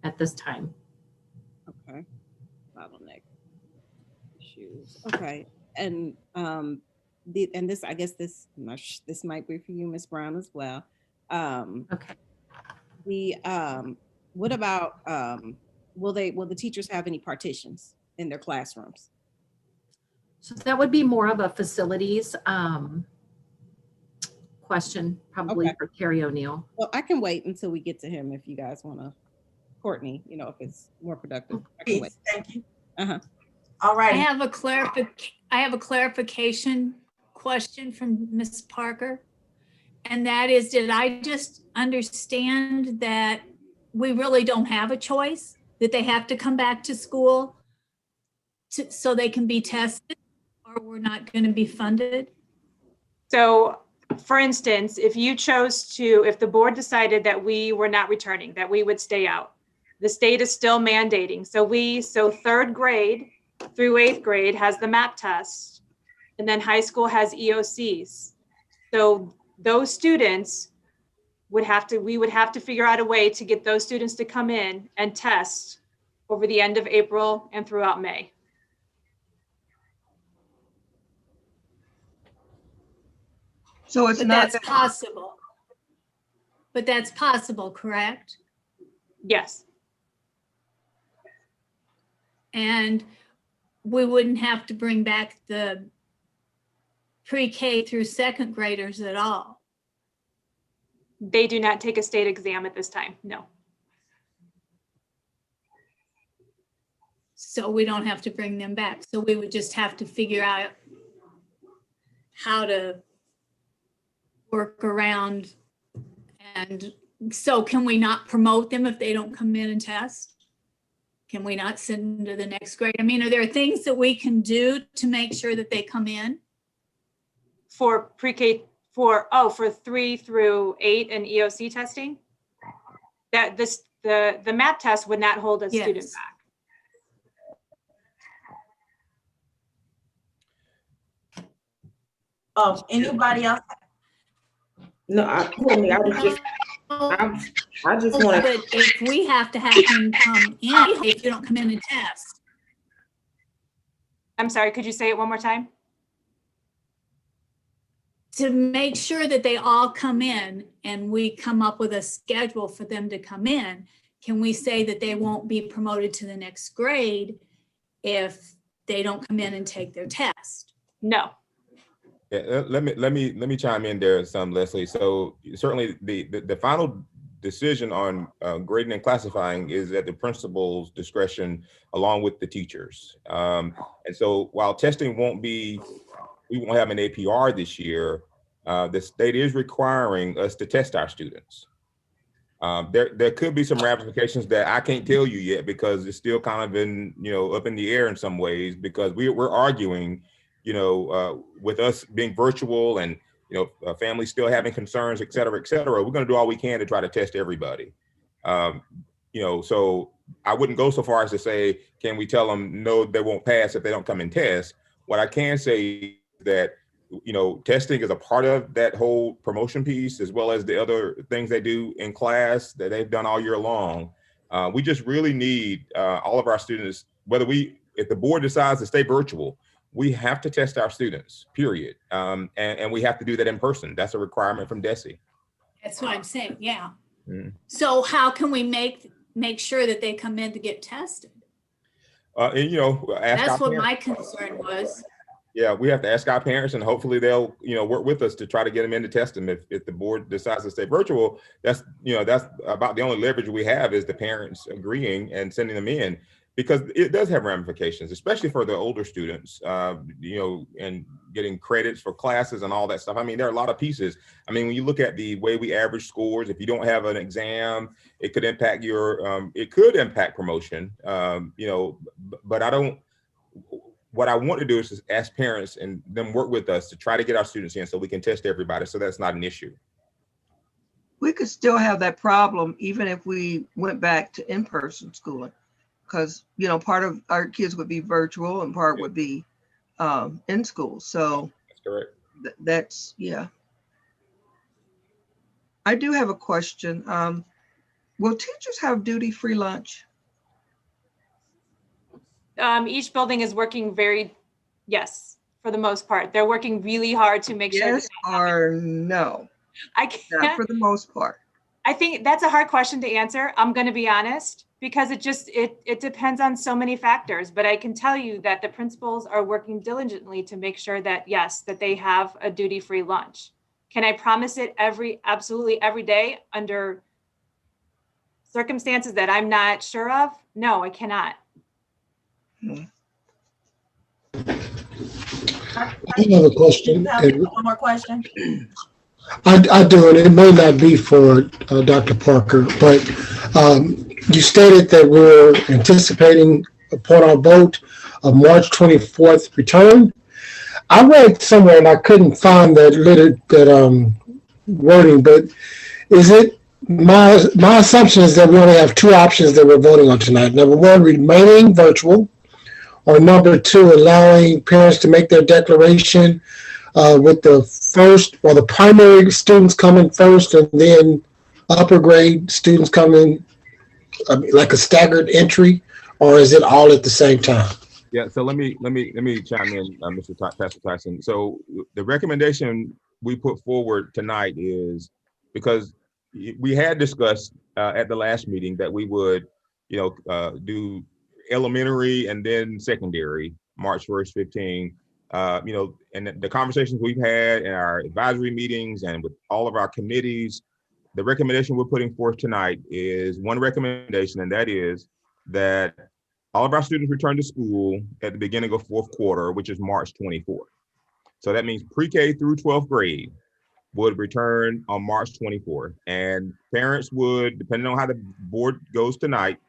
S11: at this time.
S10: Okay. Bottleneck issues. Okay. And and this, I guess this might be for you, Ms. Brown, as well.
S11: Okay.
S10: What about will the teachers have any partitions in their classrooms?
S11: So that would be more of a facilities question, probably
S10: Okay.
S11: for Carrie O'Neill.
S10: Well, I can wait until we get to him if you guys want to. Courtney, if it's more productive. I can wait.
S16: Thank you.
S10: Uh-huh.
S16: All right.
S12: I have a clarification question from Ms. Parker. And that is, did I just understand that we really don't have a choice, that they have to come back to school so they can be tested, or we're not going to be funded?
S2: So for instance, if the board decided that we were not returning, that we would stay out, the state is still mandating. So third grade through 8th grade has the MAP test, and then high school has EOCs. So those students we would have to figure out a way to get those students to come in and test over the end of April and throughout May.
S8: So it's
S12: But
S8: not
S12: that's possible. But that's possible, correct?
S2: Yes.
S12: And we wouldn't have to bring back the pre-K through 2nd graders at all.
S2: They do not take a state exam at this time, no.
S12: So we don't have to bring them back. So we would just have to figure out how to work around. And so can we not promote them if they don't come in and test? Can we not send them to the next grade? I mean, are there things that we can do to make sure that they come in?
S2: For pre-K, for 3 through 8 and EOC testing, that the MAP test would not hold a student back.
S16: Anybody else?
S24: No, I just want
S12: But if we have to have them come in, if you don't come in and test.
S2: I'm sorry, could you say it one more time?
S12: To make sure that they all come in and we come up with a schedule for them to come in, can we say that they won't be promoted to the next grade if they don't come in and take their test?
S2: No.
S25: Yeah, let me chime in there some, Leslie. So certainly the final decision on grading and classifying is at the principal's discretion along with the teachers. And so while testing we won't have an APR this year, the state is requiring us to test our students. There could be some ramifications that I can't tell you yet because it's still kind of up in the air in some ways, because we're arguing, with us being virtual and families still having concerns, et cetera, we're going to do all we can to try to test everybody. So I wouldn't go so far as to say, can we tell them no, they won't pass if they don't come and test? What I can say is that testing is a part of that whole promotion piece, as well as the other things they do in class that they've done all year long. We just really need all of our students, if the board decides to stay virtual, we have to test our students, period. And we have to do that in person. That's a requirement from DESE.
S12: That's what I'm saying, yeah.
S25: Mm-hmm.
S12: So how can we make sure that they come in to get tested?
S25: Ask
S12: That's
S25: our
S12: what
S25: parents.
S12: my concern was.
S25: Yeah, we have to ask our parents, and hopefully they'll, work with us to try to get them in to test them. If the board decides to stay virtual, that's about the only leverage we have is the parents agreeing and sending them in, because it does have ramifications, especially for the older students, and getting credits for classes and all that stuff. I mean, there are a lot of pieces. I mean, when you look at the way we average scores, if you don't have an exam, it could impact promotion, but I don't. What I want to do is just ask parents and them work with us to try to get our students in so we can test everybody. So that's not an issue.
S8: We could still have that problem even if we went back to in-person schooling, because, part of our kids would be virtual and part would be in school. So
S25: that's correct.
S8: That's, yeah. I do have a question. Will teachers have duty-free lunch?
S2: Each building is working yes, for the most part. They're working really hard to make sure.
S8: Yes or no?
S2: I can't.
S8: Not for the most part.
S2: I think that's a hard question to answer. I'm going to be honest, because it depends on so many factors. But I can tell you that the principals are working diligently to make sure that, yes, that they have a duty-free lunch. Can I promise it absolutely every day under circumstances that I'm not sure of? No, I cannot.
S13: I have a question.
S16: One more question.
S13: I do, and it may not be for Dr. Parker, but you stated that we're anticipating upon our vote of March 24th return. I read somewhere, and I couldn't find that wording, but is it my assumption is that we only have two options that we're voting on tonight. Number one, remaining virtual, or number two, allowing parents to make their declaration with the primary students coming first, and then upper grade students coming like a staggered entry, or is it all at the same time?
S25: Yeah, so let me chime in, Pastor Tyson. So the recommendation we put forward tonight is because we had discussed at the last meeting that we would, do elementary and then secondary March 1st, 15. And the conversations we've had in our advisory meetings and with all of our committees, the recommendation we're putting forth tonight is one recommendation, and that is that all of our students return to school at the beginning of fourth quarter, which is March 24th. So that means pre-K through 12th grade would return on March 24th. And parents would, depending on how the board goes tonight,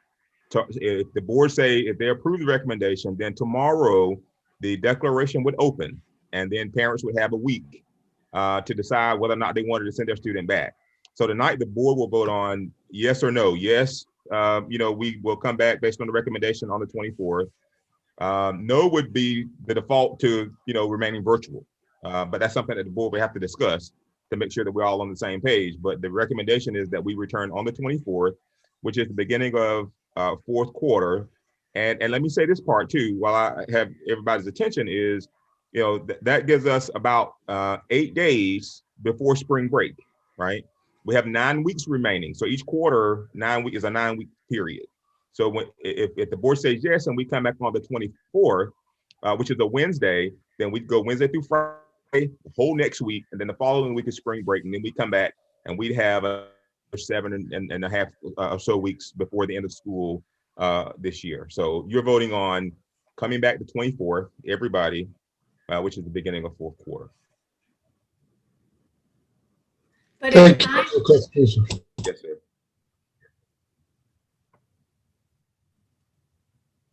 S25: if the board if they approve the recommendation, then tomorrow the declaration would open, and then parents would have a week to decide whether or not they wanted to send their student back. So tonight the board will vote on yes or no. Yes, we will come back based on the recommendation on the 24th. No would be the default to, remaining virtual. But that's something that the board will have to discuss to make sure that we're all on the same page. But the recommendation is that we return on the 24th, which is the beginning of fourth quarter. And let me say this part too, while I have everybody's attention, is, that gives us about 8 days before spring break, right? We have 9 weeks remaining. So each quarter, 9 weeks is a 9-week period. So if the board says yes, and we come back on the 24th, which is a Wednesday, then we go Wednesday through Friday, the whole next week, and then the following week is spring break, and then we come back and we'd have 7 and a half or so weeks before the end of school this year. So you're voting on coming back the 24th, everybody, which is the beginning of fourth quarter.
S12: But
S13: Thank you for the clarification.
S25: Yes, sir.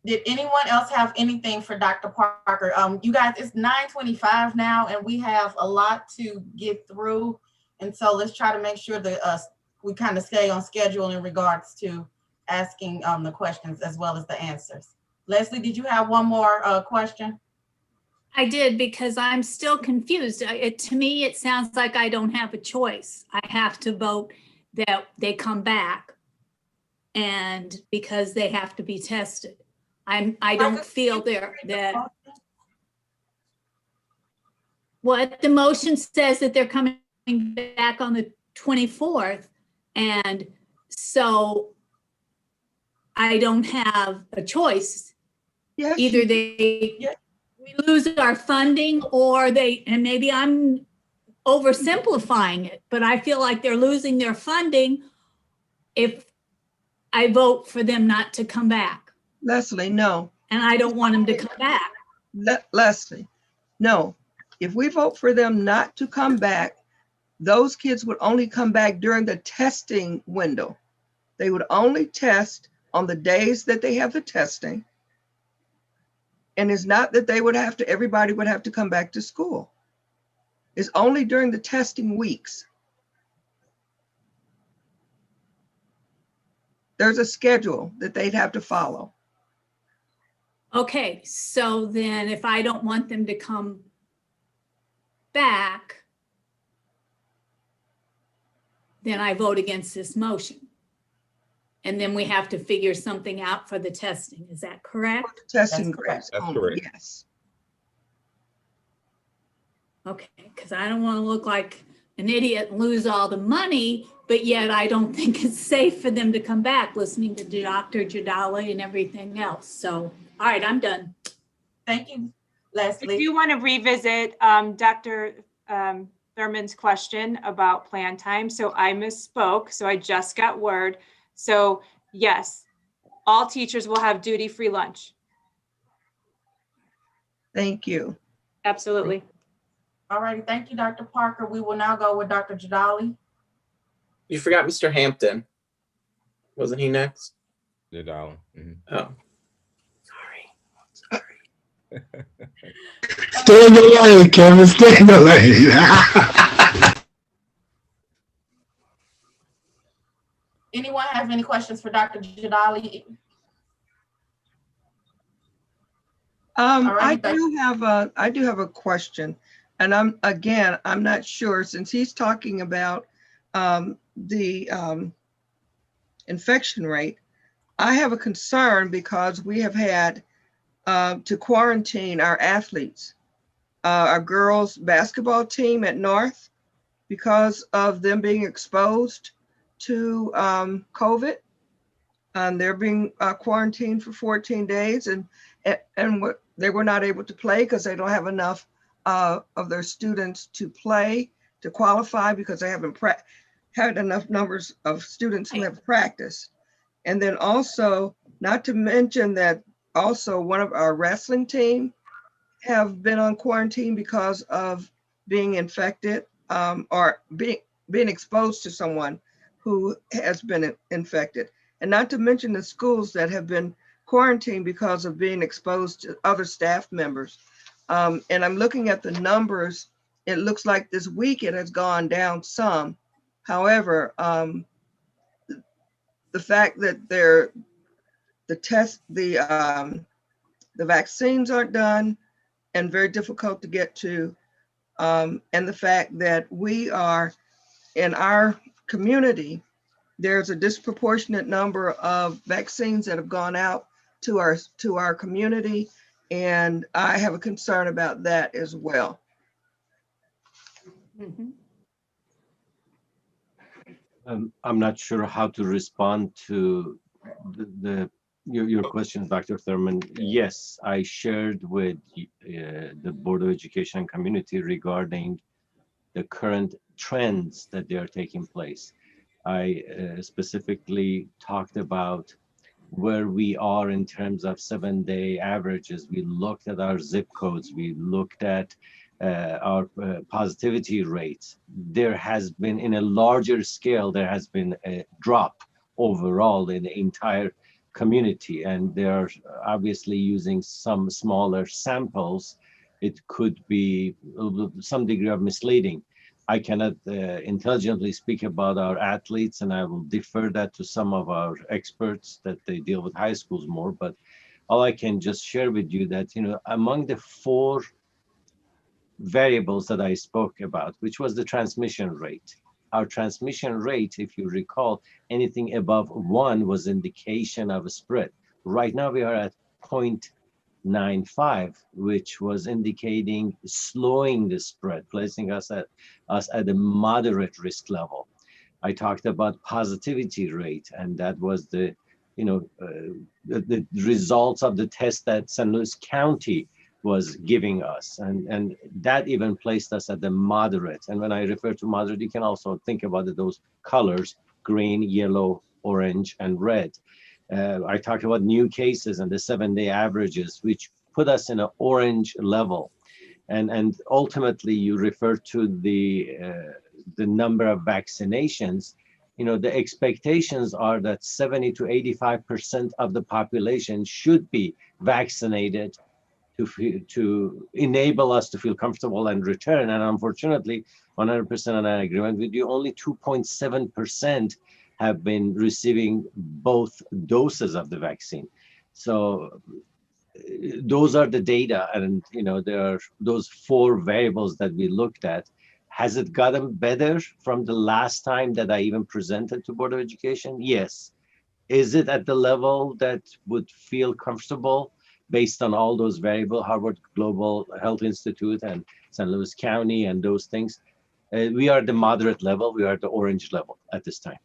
S16: Did anyone else have anything for Dr. Parker? You guys, it's 9:25 now, and we have a lot to get through. And so let's try to make sure that we kind of stay on schedule in regards to asking the questions as well as the answers. Leslie, did you have one more question?
S12: I did, because I'm still confused. To me, it sounds like I don't have a choice. I have to vote that they come back, and because they have to be tested. I don't feel that what the motion says that they're coming back on the 24th. And so I don't have a choice.
S8: Yes,
S12: Either they, we lose our funding, or and maybe I'm oversimplifying it, but I feel like they're losing their funding if I vote for them not to come back.
S8: Leslie, no.
S12: And I don't want them to come back.
S8: Leslie, no. If we vote for them not to come back, those kids would only come back during the testing window. They would only test on the days that they have the testing. And it's not that everybody would have to come back to school. It's only during the testing weeks. There's a schedule that they'd have to follow.
S12: Okay, so then if I don't want them to come back, then I vote against this motion. And then we have to figure something out for the testing. Is that correct?
S8: Testing grades.
S25: That's correct.
S8: Yes.
S12: Okay, because I don't want to look like an idiot and lose all the money, but yet I don't think it's safe for them to come back listening to Dr. Jadali and everything else. So, all right, I'm done.
S16: Thank you,
S2: I
S16: Leslie.
S2: do want to revisit Dr. Thurman's question about plan time. So I misspoke. So I just got word. So yes, all teachers will have duty-free lunch.
S8: Thank you.
S2: Absolutely.
S16: All righty, thank you, Dr. Parker. We will now go with Dr. Jadali.
S15: You forgot Mr. Hampton. Wasn't he next?
S25: The dollar. Mhm.
S15: Oh.
S13: Stay in your lane, Kevin. Stay in your lane.
S16: Anyone have any questions for Dr. Jadali?
S8: I do have a question, and I'm not sure, since he's talking about the infection rate. I have a concern because we have had to quarantine our athletes, our girls basketball team at North, because of them being exposed to COVID. They're being quarantined for 14 days, and they were not able to play because they don't have enough of their students to play to qualify, because they haven't had enough numbers of students who have practiced. And then also, not to mention that also one of our wrestling team have been on quarantine because of being infected or being exposed to someone who has been infected. And not to mention the schools that have been quarantined because of being exposed to other staff members. And I'm looking at the numbers. It looks like this week it has gone down some. However, the fact that the vaccines aren't done and very difficult to get to, and the fact that we are in our community, there's a disproportionate number of vaccines that have gone out to our community, and I have a concern about that as well.
S12: Mm-hmm.
S17: I'm not sure how to respond to your question, Dr. Thurman. Yes, I shared with the Board of Education and Community regarding the current trends that they are taking place. I specifically talked about where we are in terms of 7-day averages. We looked at our zip codes. We looked at our positivity rates. There has been, in a larger scale, there has been a drop overall in the entire community, and they're obviously using some smaller samples. It could be some degree of misleading. I cannot intelligently speak about our athletes, and I will defer that to some of our experts that they deal with high schools more. But all I can just share with you that, among the 4 variables that I spoke about, which was the transmission rate. Our transmission rate, if you recall, anything above 1 was indication of a spread. Right now we are at 0.95, which was indicating slowing the spread, placing us at a moderate risk level. I talked about positivity rate, and that was the results of the test that St. Louis County was giving us. And that even placed us at the moderate. And when I refer to moderate, you can also think about those colors: green, yellow, orange, and red. I talked about new cases and the 7-day averages, which put us in an orange level. And ultimately, you refer to the number of vaccinations. You know, the expectations are that 70 to 85% of the population should be vaccinated to enable us to feel comfortable and return. And unfortunately, 100% in agreement with you, only 2.7% have been receiving both doses of the vaccine. So those are the data, and you know, there are those 4 variables that we looked at. Has it gotten better from the last time that I even presented to Board of Education? Yes. Is it at the level that would feel comfortable based on all those variables, Harvard Global Health Institute and St. Louis County and those things? We are at the moderate level. We are at the orange level at this time.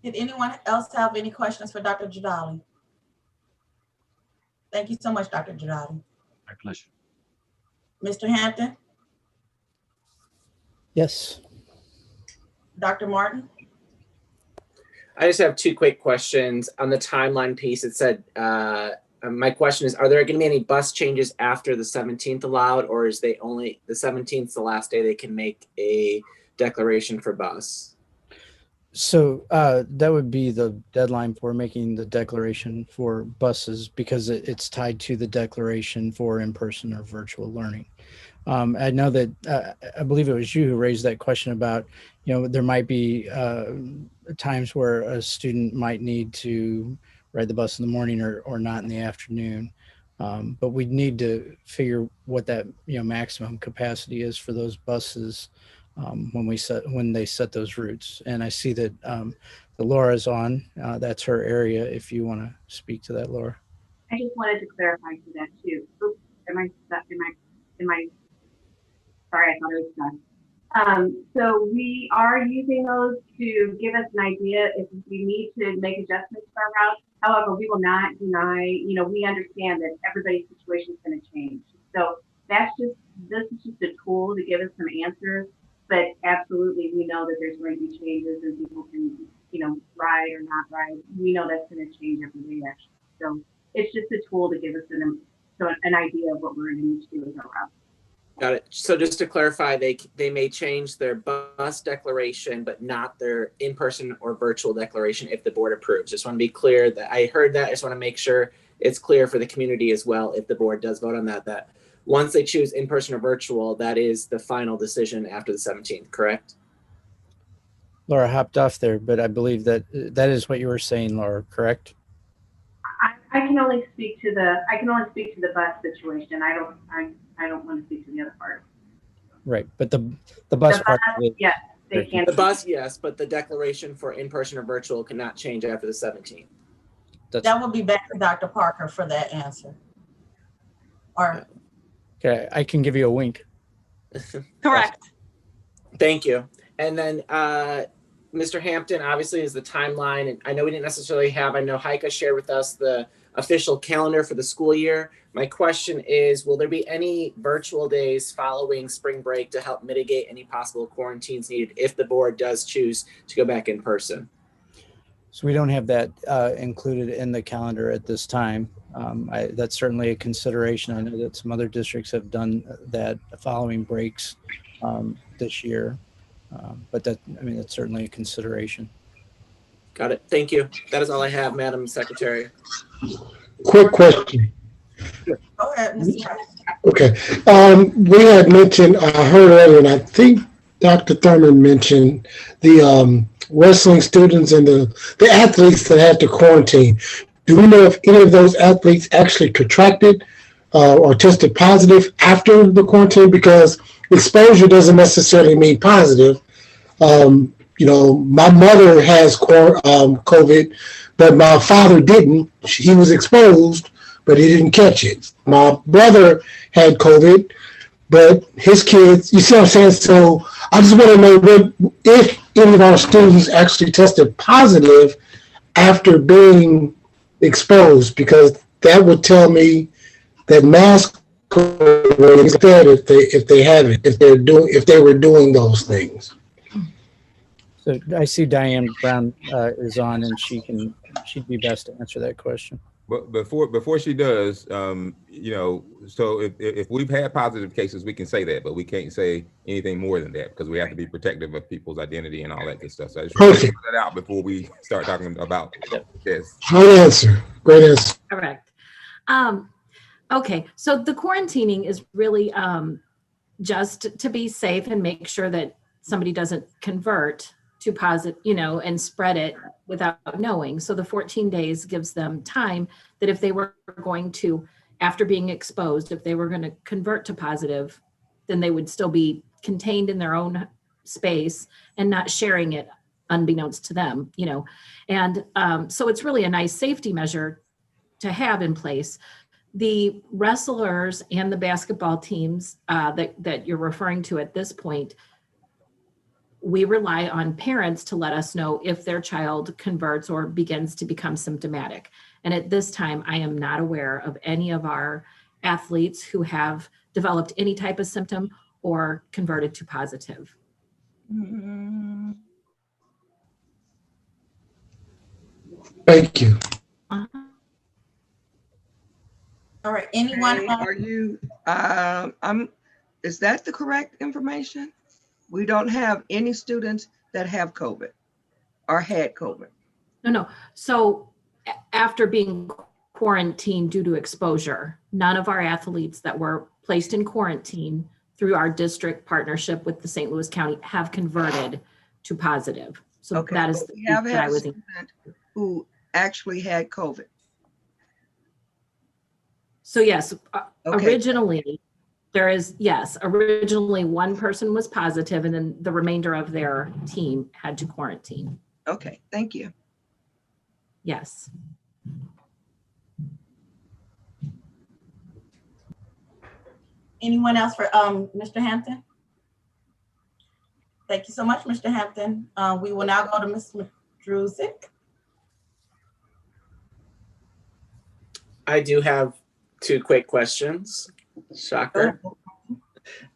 S16: Did anyone else have any questions for Dr. Jadali? Thank you so much, Dr. Jadali.
S17: My pleasure.
S16: Mr. Hampton?
S1: Yes.
S16: Dr. Martin?
S15: I just have 2 quick questions. On the timeline piece, it said, my question is, are there going to be any bus changes after the 17th allowed, or is they only the 17th the last day they can make a declaration for bus?
S1: So that would be the deadline for making the declaration for buses, because it's tied to the declaration for in-person or virtual learning. I know that I believe it was you who raised that question about, you know, there might be times where a student might need to ride the bus in the morning or not in the afternoon. But we need to figure what that, you know, maximum capacity is for those buses when they set those routes. And I see that Laura's on. That's her area. If you want to speak to that, Laura.
S4: I just wanted to clarify to that too. Oops, am I sorry, I thought it was done. So we are using those to give us an idea if we need to make adjustments to our route. However, we will not deny, you know, we understand that everybody's situation is going to change. So this is just a tool to give us some answers. But absolutely, we know that there's going to be changes and people can, you know, ride or not ride. We know that's going to change every day, actually. So it's just a tool to give us an idea of what we're going to need to do with our route.
S15: Got it. So just to clarify, they may change their bus declaration, but not their in-person or virtual declaration if the board approves. Just want to be clear that I heard that. I just want to make sure it's clear for the community as well, if the board does vote on that once they choose in-person or virtual, that is the final decision after the 17th, correct?
S1: Laura hopped off there, but I believe that is what you were saying, Laura, correct?
S4: I can only speak to the bus situation. I don't want to speak to the other part.
S1: Right, but the bus part.
S4: Yes, they can.
S15: The bus, yes, but the declaration for in-person or virtual cannot change after the 17th.
S16: That would be back to Dr. Parker for that answer. Or
S1: okay, I can give you a wink.
S2: Correct.
S15: Thank you. And then Mr. Hampton, obviously, is the timeline. And I know we didn't necessarily have, I know Heike shared with us the official calendar for the school year. My question is, will there be any virtual days following spring break to help mitigate any possible quarantines needed if the board does choose to go back in person?
S1: So we don't have that included in the calendar at this time. That's certainly a consideration. I know that some other districts have done that following breaks this year, but that's certainly a consideration.
S15: Got it. Thank you. That is all I have, Madam Secretary.
S13: Quick question.
S16: Go ahead, Mr.
S13: Okay. We had mentioned, I heard earlier, and I think Dr. Thurman mentioned the wrestling students and the athletes that had to quarantine. Do we know if any of those athletes actually contracted or tested positive after the quarantine? Because exposure doesn't necessarily mean positive. You know, my mother has COVID, but my father didn't. He was exposed, but he didn't catch it. My brother had COVID, but his kids, you see what I'm saying? So I just want to know if any of our students actually tested positive after being exposed, because that would tell me that mask is dead if they have it, if they were doing those things.
S1: So I see Diane Brown is on, and she'd be best to answer that question.
S25: But before she does, you know, so if we've had positive cases, we can say that, but we can't say anything more than that because we have to be protective of people's identity and all that good stuff. So I just want to put that out before we start talking about this.
S13: Great answer. Great answer.
S11: Correct. Okay, so the quarantining is really just to be safe and make sure that somebody doesn't convert to positive, you know, and spread it without knowing. So the 14 days gives them time that if they were going to, after being exposed, if they were going to convert to positive, then they would still be contained in their own space and not sharing it unbeknownst to them, you know. And so it's really a nice safety measure to have in place. The wrestlers and the basketball teams that you're referring to at this point, we rely on parents to let us know if their child converts or begins to become symptomatic. And at this time, I am not aware of any of our athletes who have developed any type of symptom or converted to positive.
S13: Thank you.
S16: All right, anyone?
S8: Okay, are you, is that the correct information? We don't have any students that have COVID or had COVID.
S11: No. So after being quarantined due to exposure, none of our athletes that were placed in quarantine through our district partnership with the St. Louis County have converted to positive. So
S8: Okay,
S11: that is
S8: we have had
S11: I
S8: a
S11: was
S8: student who actually had COVID.
S11: So yes,
S8: Okay.
S11: originally originally one person was positive and then the remainder of their team had to quarantine.
S8: Okay, thank you.
S11: Yes.
S16: Anyone else for Mr. Hampton? Thank you so much, Mr. Hampton. We will now go to Ms. Madruzik.
S15: I do have two quick questions. Shocker.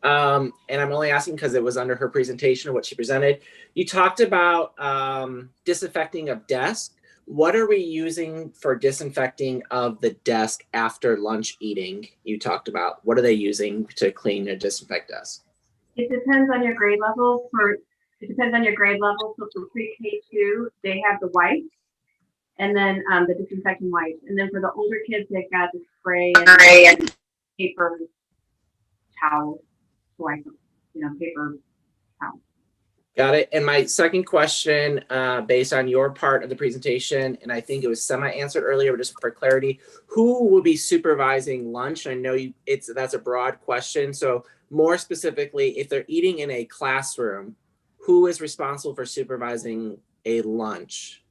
S15: And I'm only asking because it was under her presentation, what she presented. You talked about disinfecting of desk. What are we using for disinfecting of the desk after lunch eating? You talked about, what are they using to clean or disinfect desk?
S4: It depends on your grade level. So for pre-K2, they have the wipes and then the disinfecting wipes. And then for the older kids, they've got the spray and paper towels. Paper towels.
S15: Got it. And my second question, based on your part of the presentation, and I think it was semi-answered earlier, but just for clarity, who will be supervising lunch? I know that's a broad question. So more specifically, if they're eating in a classroom, who is responsible for supervising a lunch?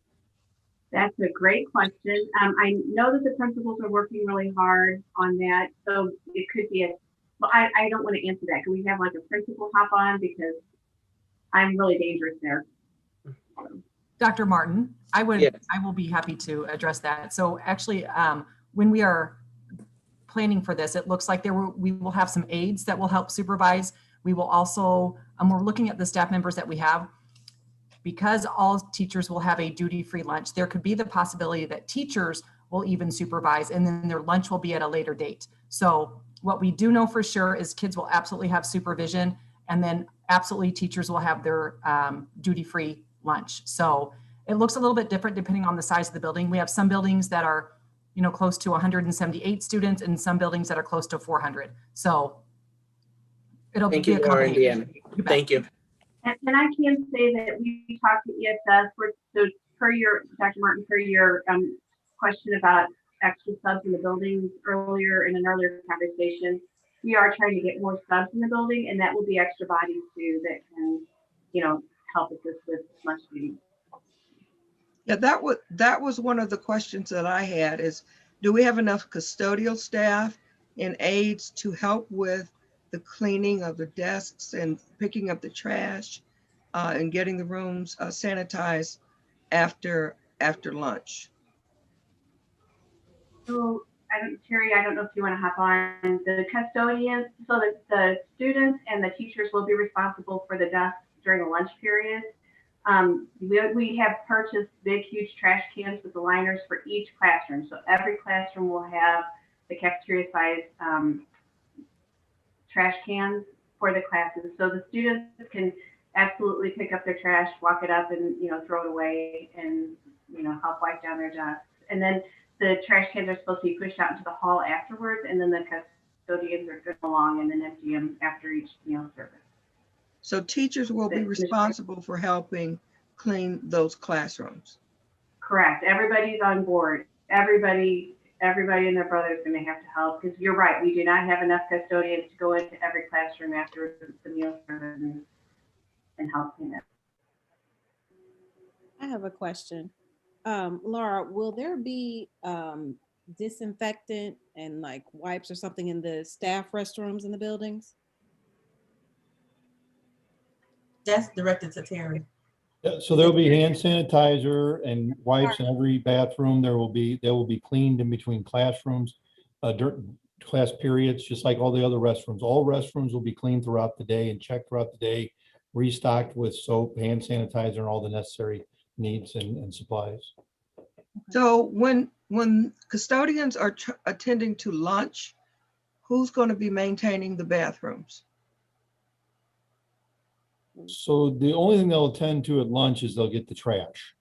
S4: That's a great question. I know that the principals are working really hard on that. So it could be I don't want to answer that. Can we have like a principal hop on, because I'm really dangerous there.
S18: Dr. Martin, I
S15: Yes.
S18: will be happy to address that. So actually, when we are planning for this, it looks like we will have some aides that will help supervise. We will also, we're looking at the staff members that we have, because all teachers will have a duty-free lunch. There could be the possibility that teachers will even supervise, and then their lunch will be at a later date. So what we do know for sure is kids will absolutely have supervision, and then absolutely teachers will have their duty-free lunch. So it looks a little bit different depending on the size of the building. We have some buildings that are, close to 178 students, and some buildings that are close to 400. So it'll be a combination.
S15: Thank you.
S4: And I can say that we talked to ESS, so per your, Dr. Martin, per your question about extra subs in the buildings earlier in an earlier conversation, we are trying to get more subs in the building, and that will be extra bodies too that can, help assist with lunch duty.
S8: Yeah, that was one of the questions that I had is, do we have enough custodial staff and aides to help with the cleaning of the desks and picking up the trash and getting the rooms sanitized after lunch?
S5: So, Terry, I don't know if you want to hop on. The custodians, so that the students and the teachers will be responsible for the desks during the lunch period. We have purchased big, huge trash cans with the liners for each classroom. So every classroom will have the cafeteria size trash cans for the classes. So the students can absolutely pick up their trash, walk it up and, throw it away and, help wipe down their desks. And then the trash cans are supposed to be pushed out into the hall afterwards. And then the custodians are going along and then empty them after each, service.
S8: So teachers will be responsible for helping clean those classrooms.
S5: Correct. Everybody's on board. Everybody and their brother is going to have to help, because you're right. We do not have enough custodians to go into every classroom after the meal service and help clean it.
S10: I have a question. Laura, will there be disinfectant and like wipes or something in the staff restrooms in the buildings?
S16: That's directed to Terry.
S19: Yeah, so there'll be hand sanitizer and wipes in every bathroom. They will be cleaned in between classrooms, during class periods, just like all the other restrooms. All restrooms will be cleaned throughout the day and checked throughout the day, restocked with soap, hand sanitizer, and all the necessary needs and supplies.
S8: So when custodians are attending to lunch, who's going to be maintaining the bathrooms?
S19: So the only thing they'll attend to at lunch is they'll get the trash.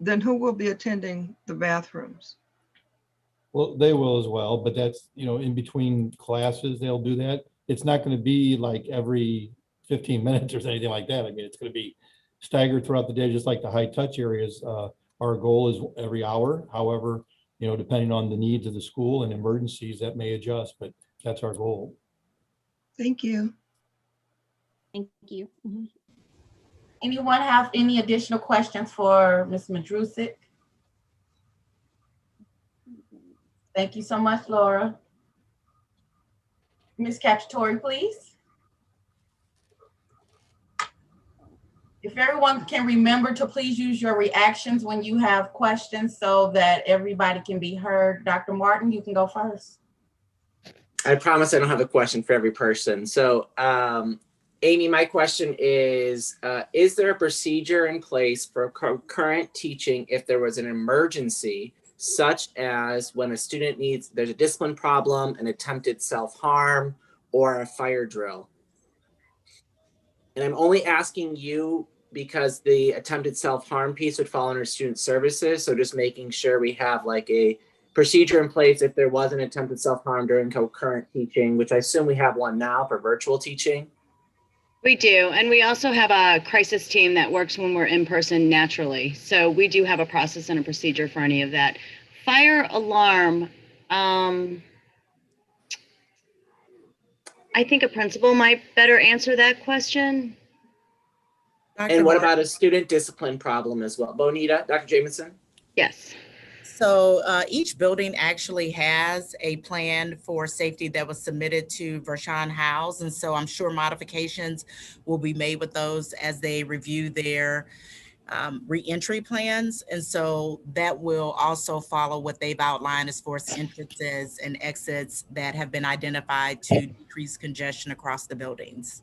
S8: Then who will be attending the bathrooms?
S19: Well, they will as well, but that's, in between classes, they'll do that. It's not going to be like every 15 minutes or anything like that. I mean, it's going to be staggered throughout the day, just like the high touch areas. Our goal is every hour. However, depending on the needs of the school and emergencies, that may adjust, but that's our goal.
S8: Thank you.
S10: Thank you. Mm-hmm.
S16: Anyone have any additional questions for Ms. Madrusic? Thank you so much, Laura. Ms. Cacciatore, please. If everyone can remember to please use your reactions when you have questions so that everybody can be heard. Dr. Martin, you can go first.
S15: I promise I don't have a question for every person. So, Amy, my question is there a procedure in place for current teaching if there was an emergency, such as when a student there's a discipline problem, an attempted self-harm, or a fire drill? And I'm only asking you because the attempted self-harm piece would fall under student services. So just making sure we have like a procedure in place if there was an attempted self-harm during concurrent teaching, which I assume we have one now for virtual teaching.
S20: We do. And we also have a crisis team that works when we're in person naturally. So we do have a process and a procedure for any of that. Fire alarm. I think a principal might better answer that question.
S15: And what about a student discipline problem as well? Bonita, Dr. Jamison?
S20: Yes.
S21: So each building actually has a plan for safety that was submitted to Vershawn House. And so I'm sure modifications will be made with those as they review their re-entry plans. And so that will also follow what they've outlined as far as entrances and exits that have been identified to decrease congestion across the buildings.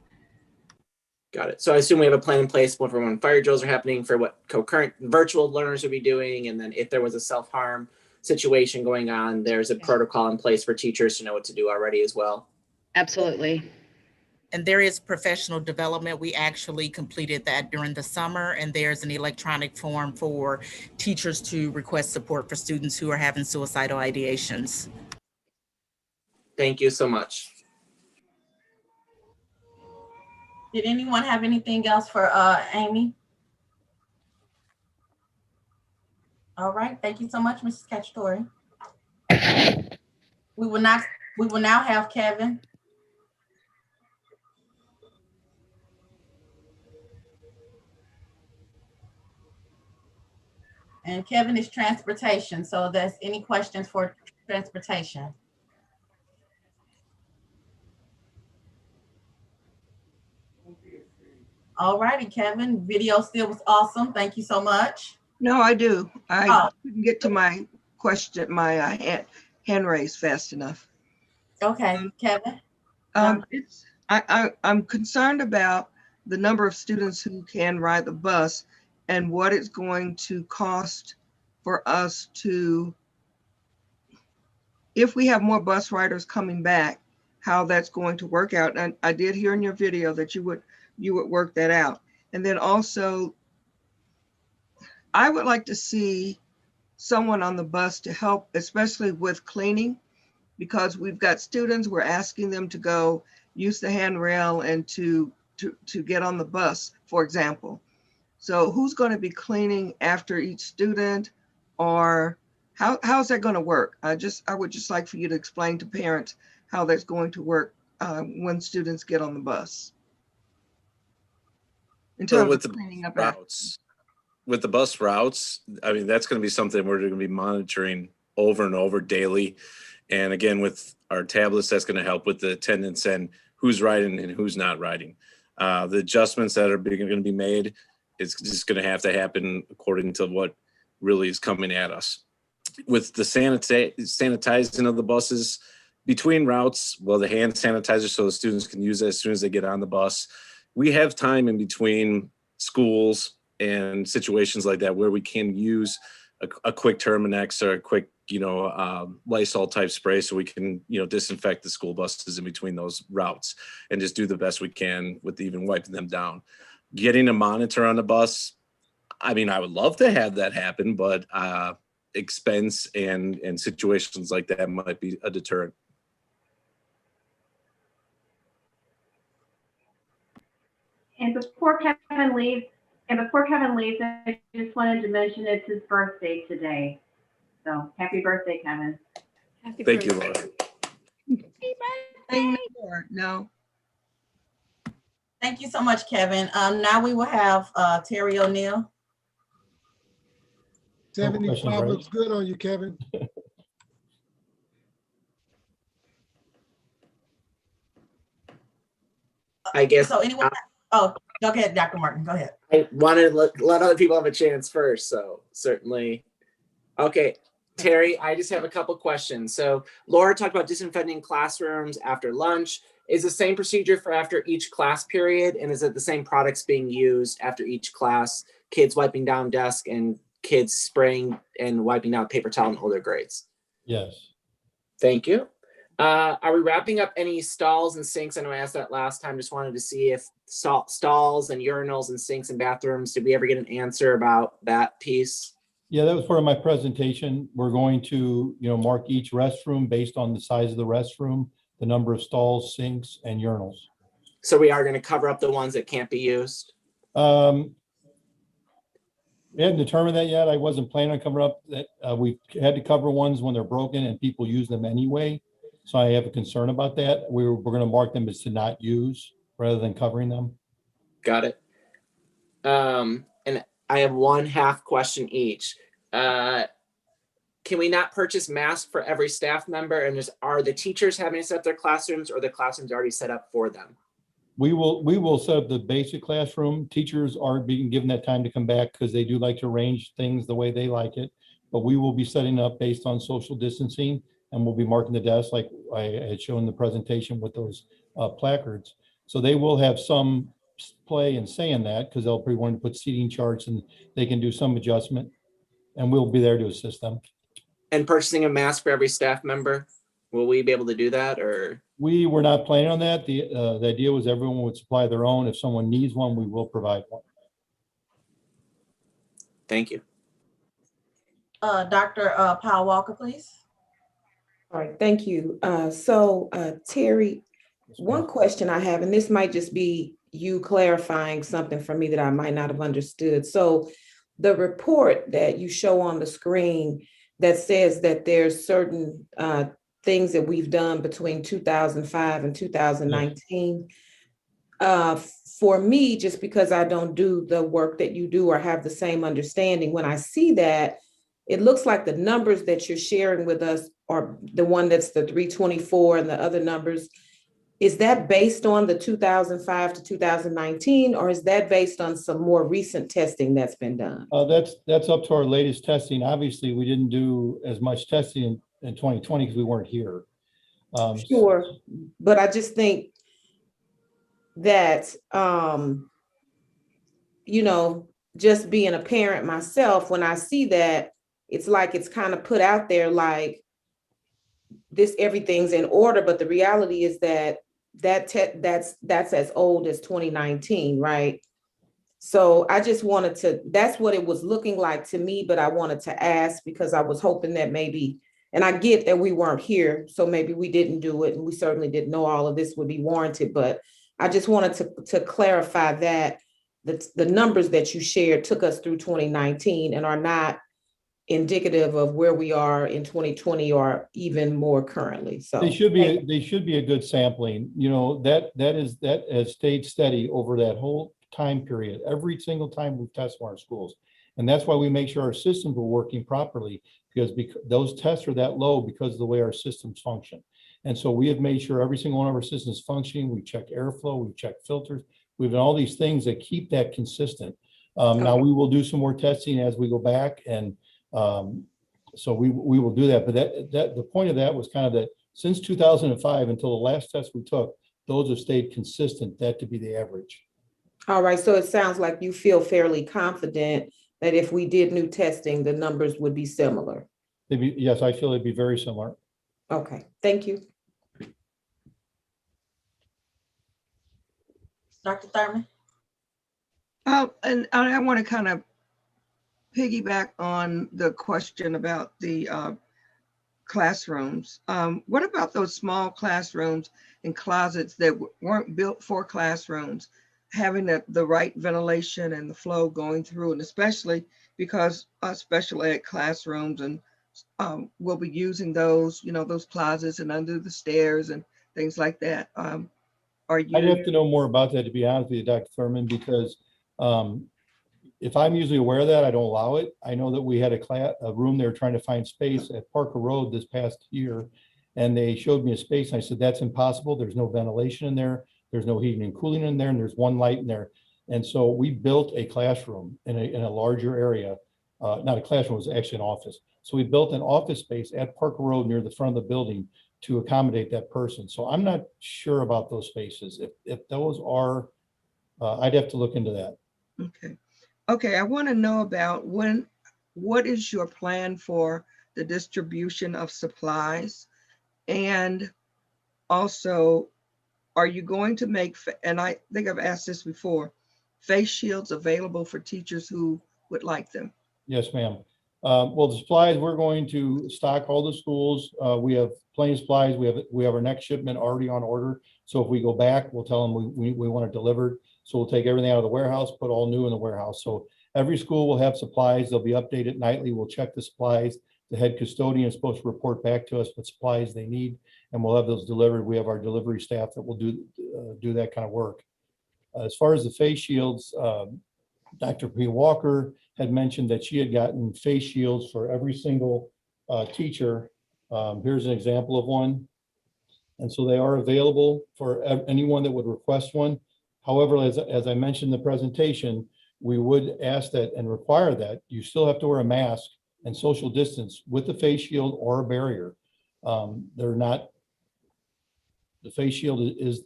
S15: Got it. So I assume we have a plan in place for when fire drills are happening, for what concurrent virtual learners would be doing. And then if there was a self-harm situation going on, there's a protocol in place for teachers to know what to do already as well.
S20: Absolutely.
S21: And there is professional development. We actually completed that during the summer, and there's an electronic form for teachers to request support for students who are having suicidal ideations.
S15: Thank you so much.
S16: Did anyone have anything else for Amy? All right, thank you so much, Mrs. Cacciatore. We will now have Kevin. And Kevin is transportation, so that's any questions for transportation? All righty, Kevin, video still was awesome. Thank you so much.
S8: No, I do. I
S16: Oh.
S8: couldn't get to my question, my hand raised fast enough.
S16: Okay, Kevin.
S8: I'm concerned about the number of students who can ride the bus and what it's going to cost for us to, if we have more bus riders coming back, how that's going to work out. And I did hear in your video that you would work that out. And then also, I would like to see someone on the bus to help, especially with cleaning, because we've got students, we're asking them to go use the handrail and to get on the bus, for example. So who's going to be cleaning after each student, or how's that going to work? I would just like for you to explain to parents how that's going to work when students get on the bus. In terms
S3: with
S8: of
S3: the
S8: cleaning up
S3: routes, with the bus routes, I mean, that's going to be something we're going to be monitoring over and over daily. And again, with our tablets, that's going to help with the attendance and who's riding and who's not riding. The adjustments that are going to be made, it's just going to have to happen according to what really is coming at us. With the sanitizing of the buses between routes, well, the hand sanitizer so the students can use it as soon as they get on the bus. We have time in between schools and situations like that where we can use a quick Terminex or a quick, Lysol type spray so we can, disinfect the school buses in between those routes and just do the best we can with even wiping them down. Getting a monitor on the bus, I mean, I would love to have that happen, but expense and situations like that might be a deterrent.
S5: And before Kevin leaves, I just wanted to mention it's his birthday today. So happy birthday, Kevin.
S12: Happy
S3: Thank you,
S12: birthday.
S3: Laura.
S8: No.
S16: Thank you so much, Kevin. Now we will have Terry O'Neill.
S13: 75 looks good on you, Kevin.
S15: I guess.
S16: So anyone? Oh, go ahead, Dr. Martin. Go ahead.
S15: I wanted to let other people have a chance first, so certainly. Okay, Terry, I just have a couple questions. So Laura talked about disinfecting classrooms after lunch. Is the same procedure for after each class period? And is it the same products being used after each class? Kids wiping down desk and kids spraying and wiping down paper towel in older grades?
S19: Yes.
S15: Thank you. Are we wrapping up any stalls and sinks? I know I asked that last time. Just wanted to see if stalls and urinals and sinks and bathrooms, did we ever get an answer about that piece?
S19: Yeah, that was part of my presentation. We're going to, mark each restroom based on the size of the restroom, the number of stalls, sinks, and urinals.
S15: So we are going to cover up the ones that can't be used?
S19: We haven't determined that yet. I wasn't planning on covering up that. We had to cover ones when they're broken and people use them anyway. So I have a concern about that. We're going to mark them as to not use rather than covering them.
S15: Got it. And I have one half question each. Can we not purchase masks for every staff member? And are the teachers having to set up their classrooms, or the classrooms already set up for them?
S19: We will set up the basic classroom. Teachers are being given that time to come back because they do like to arrange things the way they like it. But we will be setting up based on social distancing, and we'll be marking the desks like I had shown in the presentation with those placards. So they will have some play and say in that because they'll be wanting to put seating charts and they can do some adjustment, and we'll be there to assist them.
S15: And purchasing a mask for every staff member, will we be able to do that, or?
S19: We were not planning on that. The idea was everyone would supply their own. If someone needs one, we will provide one.
S15: Thank you.
S16: Dr. Powell Walker, please.
S24: All right, thank you. Terry, one question I have, and this might just be you clarifying something for me that I might not have understood. So the report that you show on the screen that says that there's certain things that we've done between 2005 and 2019. For me, just because I don't do the work that you do or have the same understanding, when I see that, it looks like the numbers that you're sharing with us are the one that's the 324 and the other numbers. is that based on the 2005 to 2019, or is that based on some more recent testing that's been done?
S19: That's up to our latest testing. Obviously, we didn't do as much testing in 2020 because we weren't here.
S24: Sure, but I just think that, you know, just being a parent myself, when I see that, it's like it's kind of put out there like this, everything's in order, but the reality is that that's as old as 2019, right? So I just wanted to, that's what it was looking like to me, but I wanted to ask because I was hoping that maybe, and I get that we weren't here, so maybe we didn't do it, and we certainly didn't know all of this would be warranted, but I just wanted to clarify that the numbers that you shared took us through 2019 and are not indicative of where we are in 2020 or even more currently. So
S19: they should be a good sampling. You know, that has stayed steady over that whole time period, every single time we test our schools. And that's why we make sure our systems are working properly, because those tests are that low because of the way our systems function. And so we have made sure every single one of our systems is functioning. We check airflow, we check filters. We've done all these things that keep that consistent. Now we will do some more testing as we go back, and so we will do that. But the point of that was kind of that since 2005 until the last test we took, those have stayed consistent, that to be the average.
S24: all right, so it sounds like you feel fairly confident that if we did new testing, the numbers would be similar.
S19: Yes, I feel it'd be very similar.
S24: Okay, thank you.
S16: Dr. Thurman?
S8: And I want to kind of piggyback on the question about the classrooms. What about those small classrooms and closets that weren't built for classrooms, having the right ventilation and the flow going through, and especially because special ed classrooms, and we'll be using those, you know, those closets and under the stairs and things like that.
S19: I'd have to know more about that, to be honest with you, Dr. Thurman, because if I'm usually aware of that, I don't allow it. I know that we had a room they were trying to find space at Parker Road this past year, and they showed me a space, and I said, that's impossible. There's no ventilation in there. There's no heating and cooling in there, and there's one light in there. And so we built a classroom in a larger area. Not a classroom, it was actually an office. So we built an office space at Parker Road near the front of the building to accommodate that person. So I'm not sure about those spaces. If those are, I'd have to look into that.
S8: Okay. Okay, I want to know about what is your plan for the distribution of supplies? And also, are you going to make, and I think I've asked this before, face shields available for teachers who would like them?
S19: Yes, ma'am. Well, the supplies, we're going to stock all the schools. We have plenty of supplies. We have our next shipment already on order. So if we go back, we'll tell them we want it delivered. So we'll take everything out of the warehouse, put all new in the warehouse. So every school will have supplies. They'll be updated nightly. We'll check the supplies. The head custodian is supposed to report back to us what supplies they need, and we'll have those delivered. We have our delivery staff that will do that kind of work. As far as the face shields, Dr. P. Walker had mentioned that she had gotten face shields for every single teacher. Here's an example of one. And so they are available for anyone that would request one. However, as I mentioned in the presentation, we would ask that and require that you still have to wear a mask and social distance with the face shield or a barrier. They're not, the face shield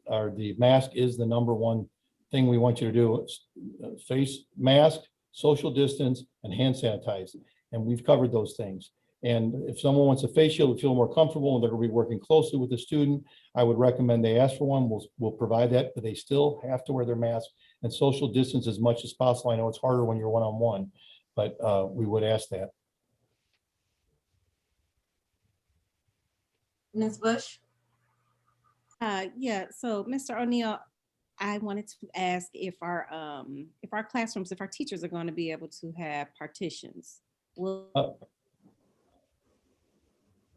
S19: or the mask is the number one thing we want you to do. Face mask, social distance, and hand sanitize. And we've covered those things. And if someone wants a face shield to feel more comfortable and they're going to be working closely with the student, I would recommend they ask for one. We'll provide that, but they still have to wear their mask and social distance as much as possible. I know it's harder when you're one-on-one, but we would ask that.
S16: Ms. Bush?
S10: Yeah, so Mr. O'Neill, I wanted to ask if our classrooms, if our teachers are going to be able to have partitions.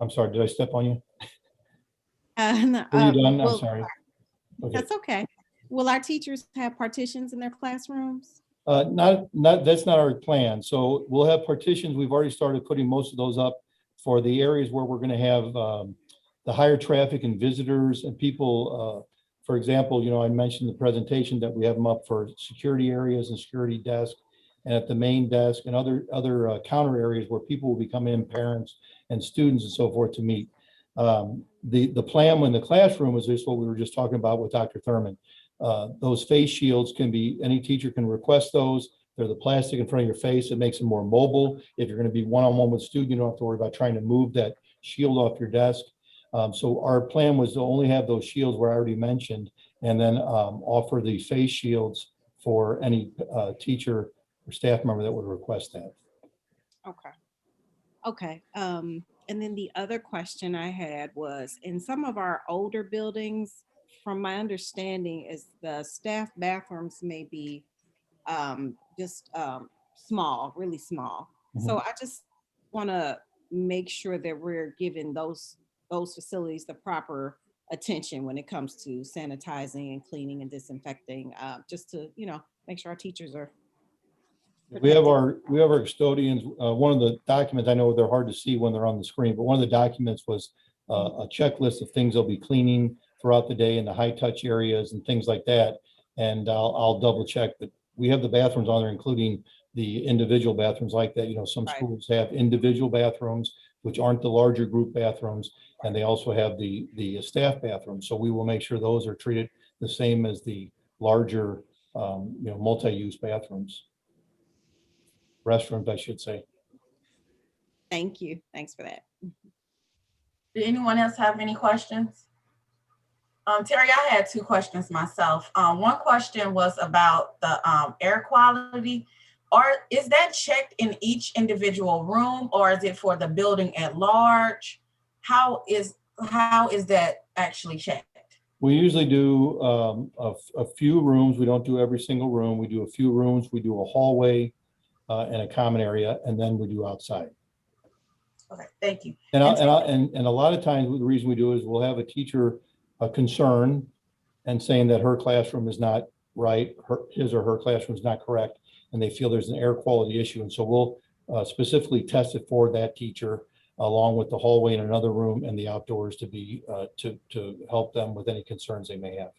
S19: I'm sorry, did I step on you?
S10: No,
S19: Are you done? I'm sorry. Okay.
S10: That's okay. Will our teachers have partitions in their classrooms?
S19: That's not our plan. So we'll have partitions. We've already started putting most of those up for the areas where we're going to have the higher traffic and visitors and people For example, you know, I mentioned the presentation that we have them up for security areas and security desk, and at the main desk and other counter areas where people will be coming in, parents and students and so forth to meet. The plan in the classroom is just what we were just talking about with Dr. Thurman. Those face shields can be, any teacher can request those. They're the plastic in front of your face. It makes them more mobile. If you're going to be one-on-one with a student, you don't have to worry about trying to move that shield off your desk. So our plan was to only have those shields where I already mentioned, and then offer the face shields for any teacher or staff member that would request that.
S10: Okay. Okay. And then the other question I had was, in some of our older buildings, from my understanding, is the staff bathrooms may be just small, really small. So I just want to make sure that we're giving those facilities the proper attention when it comes to sanitizing and cleaning and disinfecting, just to, you know, make sure our teachers are.
S19: We have our custodians. One of the documents, I know they're hard to see when they're on the screen, but one of the documents was a checklist of things they'll be cleaning throughout the day in the high touch areas and things like that. And I'll double check that we have the bathrooms on there, including the individual bathrooms like that. You know, some schools have individual bathrooms, which aren't the larger group bathrooms, and they also have the staff bathrooms. So we will make sure those are treated the same as the larger, you know, multi-use bathrooms. Restrooms, I should say.
S10: Thank you. Thanks for that.
S16: Did anyone else have any questions? Terry, I had two questions myself. One question was about the air quality. Is that checked in each individual room, or is it for the building at large? How is that actually checked?
S19: We usually do a few rooms. We don't do every single room. We do a few rooms. We do a hallway and a common area, and then we do outside.
S16: Okay, thank you.
S19: And a lot of times, the reason we do is we'll have a teacher concern and saying that her classroom is not right, his or her classroom is not correct, and they feel there's an air quality issue. And so we'll specifically test it for that teacher, along with the hallway in another room and the outdoors to be to help them with any concerns they may have.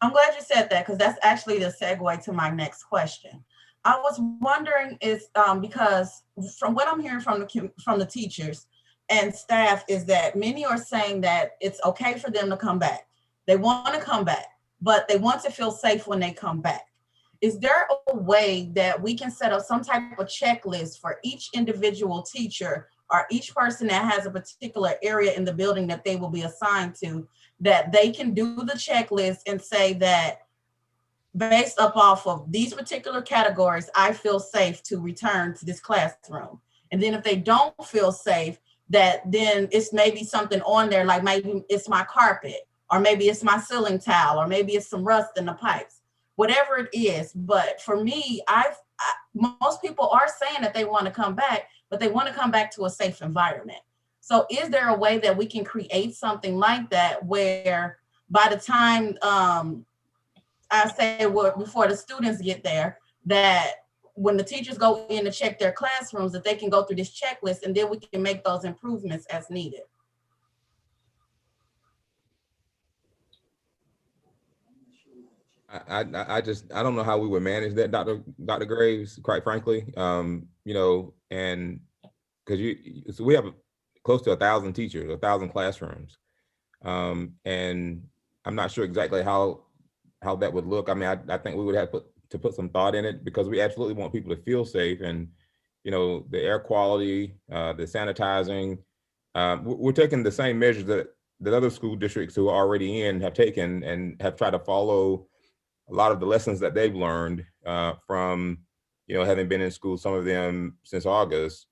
S16: I'm glad you said that, because that's actually the segue to my next question. I was wondering is because from what I'm hearing from the teachers and staff is that many are saying that it's okay for them to come back. They want to come back, but they want to feel safe when they come back. Is there a way that we can set up some type of checklist for each individual teacher or each person that has a particular area in the building that they will be assigned to, that they can do the checklist and say that based up off of these particular categories, I feel safe to return to this classroom. And then if they don't feel safe, that then it's maybe something on there, like maybe it's my carpet, or maybe it's my ceiling tile, or maybe it's some rust in the pipes, whatever it is. But for me, most people are saying that they want to come back, but they want to come back to a safe environment. So is there a way that we can create something like that where by the time I say before the students get there, that when the teachers go in to check their classrooms, that they can go through this checklist and then we can make those improvements as needed?
S25: I don't know how we would manage that, Dr. Graves, quite frankly. You know, and because so we have close to 1,000 teachers, 1,000 classrooms. And I'm not sure exactly how that would look. I mean, I think we would have to put some thought in it, because we absolutely want people to feel safe. And, you know, the air quality, the sanitizing, we're taking the same measures that other school districts who are already in have taken, and have tried to follow a lot of the lessons that they've learned from, you know, having been in school, some of them since August.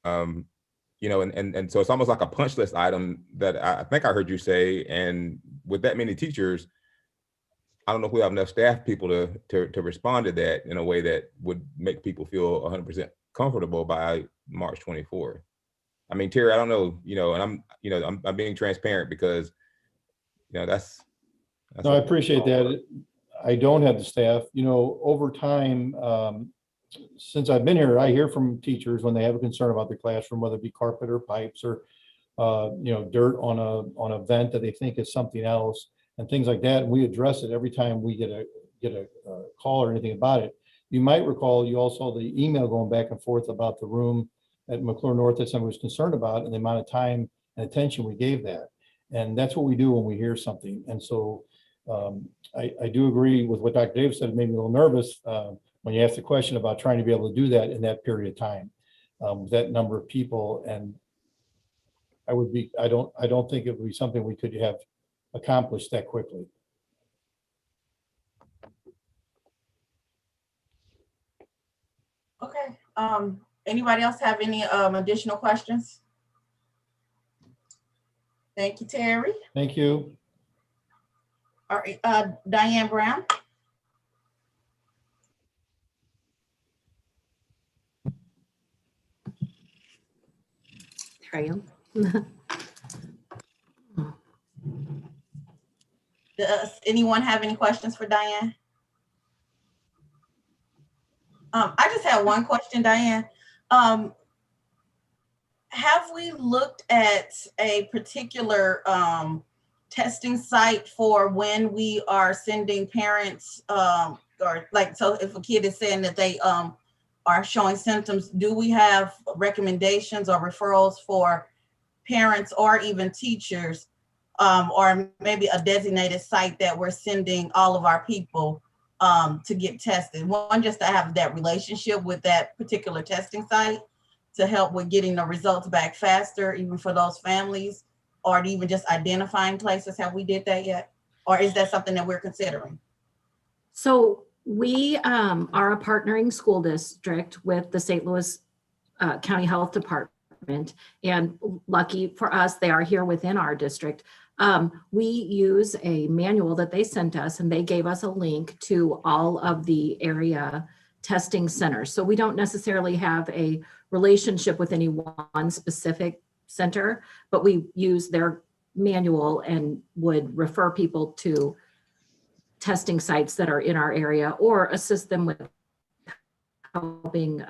S25: You know, and so it's almost like a punch list item that I think I heard you say. And with that many teachers, I don't know if we have enough staff people to respond to that in a way that would make people feel 100% comfortable by March 24th. I mean, Terry, I don't know, you know, and I'm being transparent because, you know, that's
S19: no, I appreciate that. I don't have the staff, you know, over time, since I've been here, I hear from teachers when they have a concern about their classroom, whether it be carpet or pipes or, you know, dirt on a vent that they think is something else. and things like that. And we address it every time we get a call or anything about it. You might recall you also saw the email going back and forth about the room at McClure North that someone was concerned about and the amount of time and attention we gave that. And that's what we do when we hear something. And so I do agree with what Dr. Davis said. It made me a little nervous when you asked the question about trying to be able to do that in that period of time, with that number of people. And I don't think it would be something we could have accomplished that quickly.
S16: Okay. Anybody else have any additional questions? Thank you, Terry.
S19: Thank you.
S16: All right, Diane Brown.
S11: There I am.
S16: Does anyone have any questions for Diane? I just have one question, Diane. Have we looked at a particular testing site for when we are sending parents, or like, so if a kid is saying that they are showing symptoms, do we have recommendations or referrals for parents or even teachers, or maybe a designated site that we're sending all of our people to get tested? One, just to have that relationship with that particular testing site to help with getting the results back faster, even for those families, or even just identifying places. Have we did that yet? Or is that something that we're considering?
S11: So we are a partnering school district with the St. Louis County Health Department. And lucky for us, they are here within our district. We use a manual that they sent us, and they gave us a link to all of the area testing centers. So we don't necessarily have a relationship with any one specific center, but we use their manual and would refer people to testing sites that are in our area or assist them with helping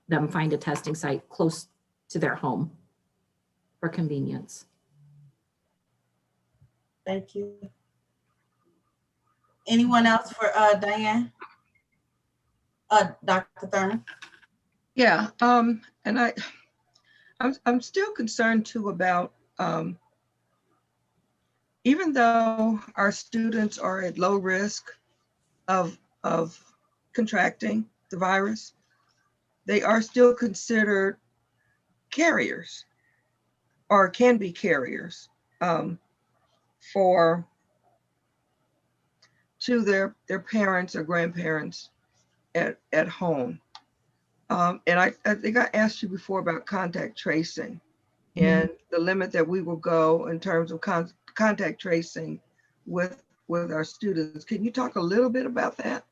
S11: them find a testing site close to their home for convenience.
S16: Thank you. Anyone else for Diane? Dr. Thurman?
S8: Yeah, and I'm still concerned too about, even though our students are at low risk of contracting the virus, they are still considered carriers or can be carriers to their parents or grandparents at home. And I think I asked you before about contact tracing and the limit that we will go in terms of contact tracing with our students. Can you talk a little bit about that?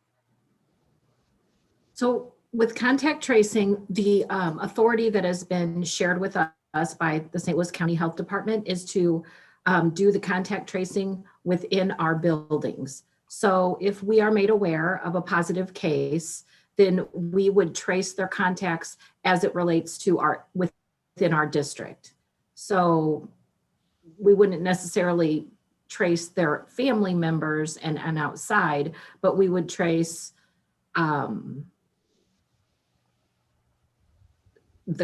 S11: So with contact tracing, the authority that has been shared with us by the St. Louis County Health Department is to do the contact tracing within our buildings. So if we are made aware of a positive case, then we would trace their contacts as it relates to within our district. So we wouldn't necessarily trace their family members and outside, but we would trace the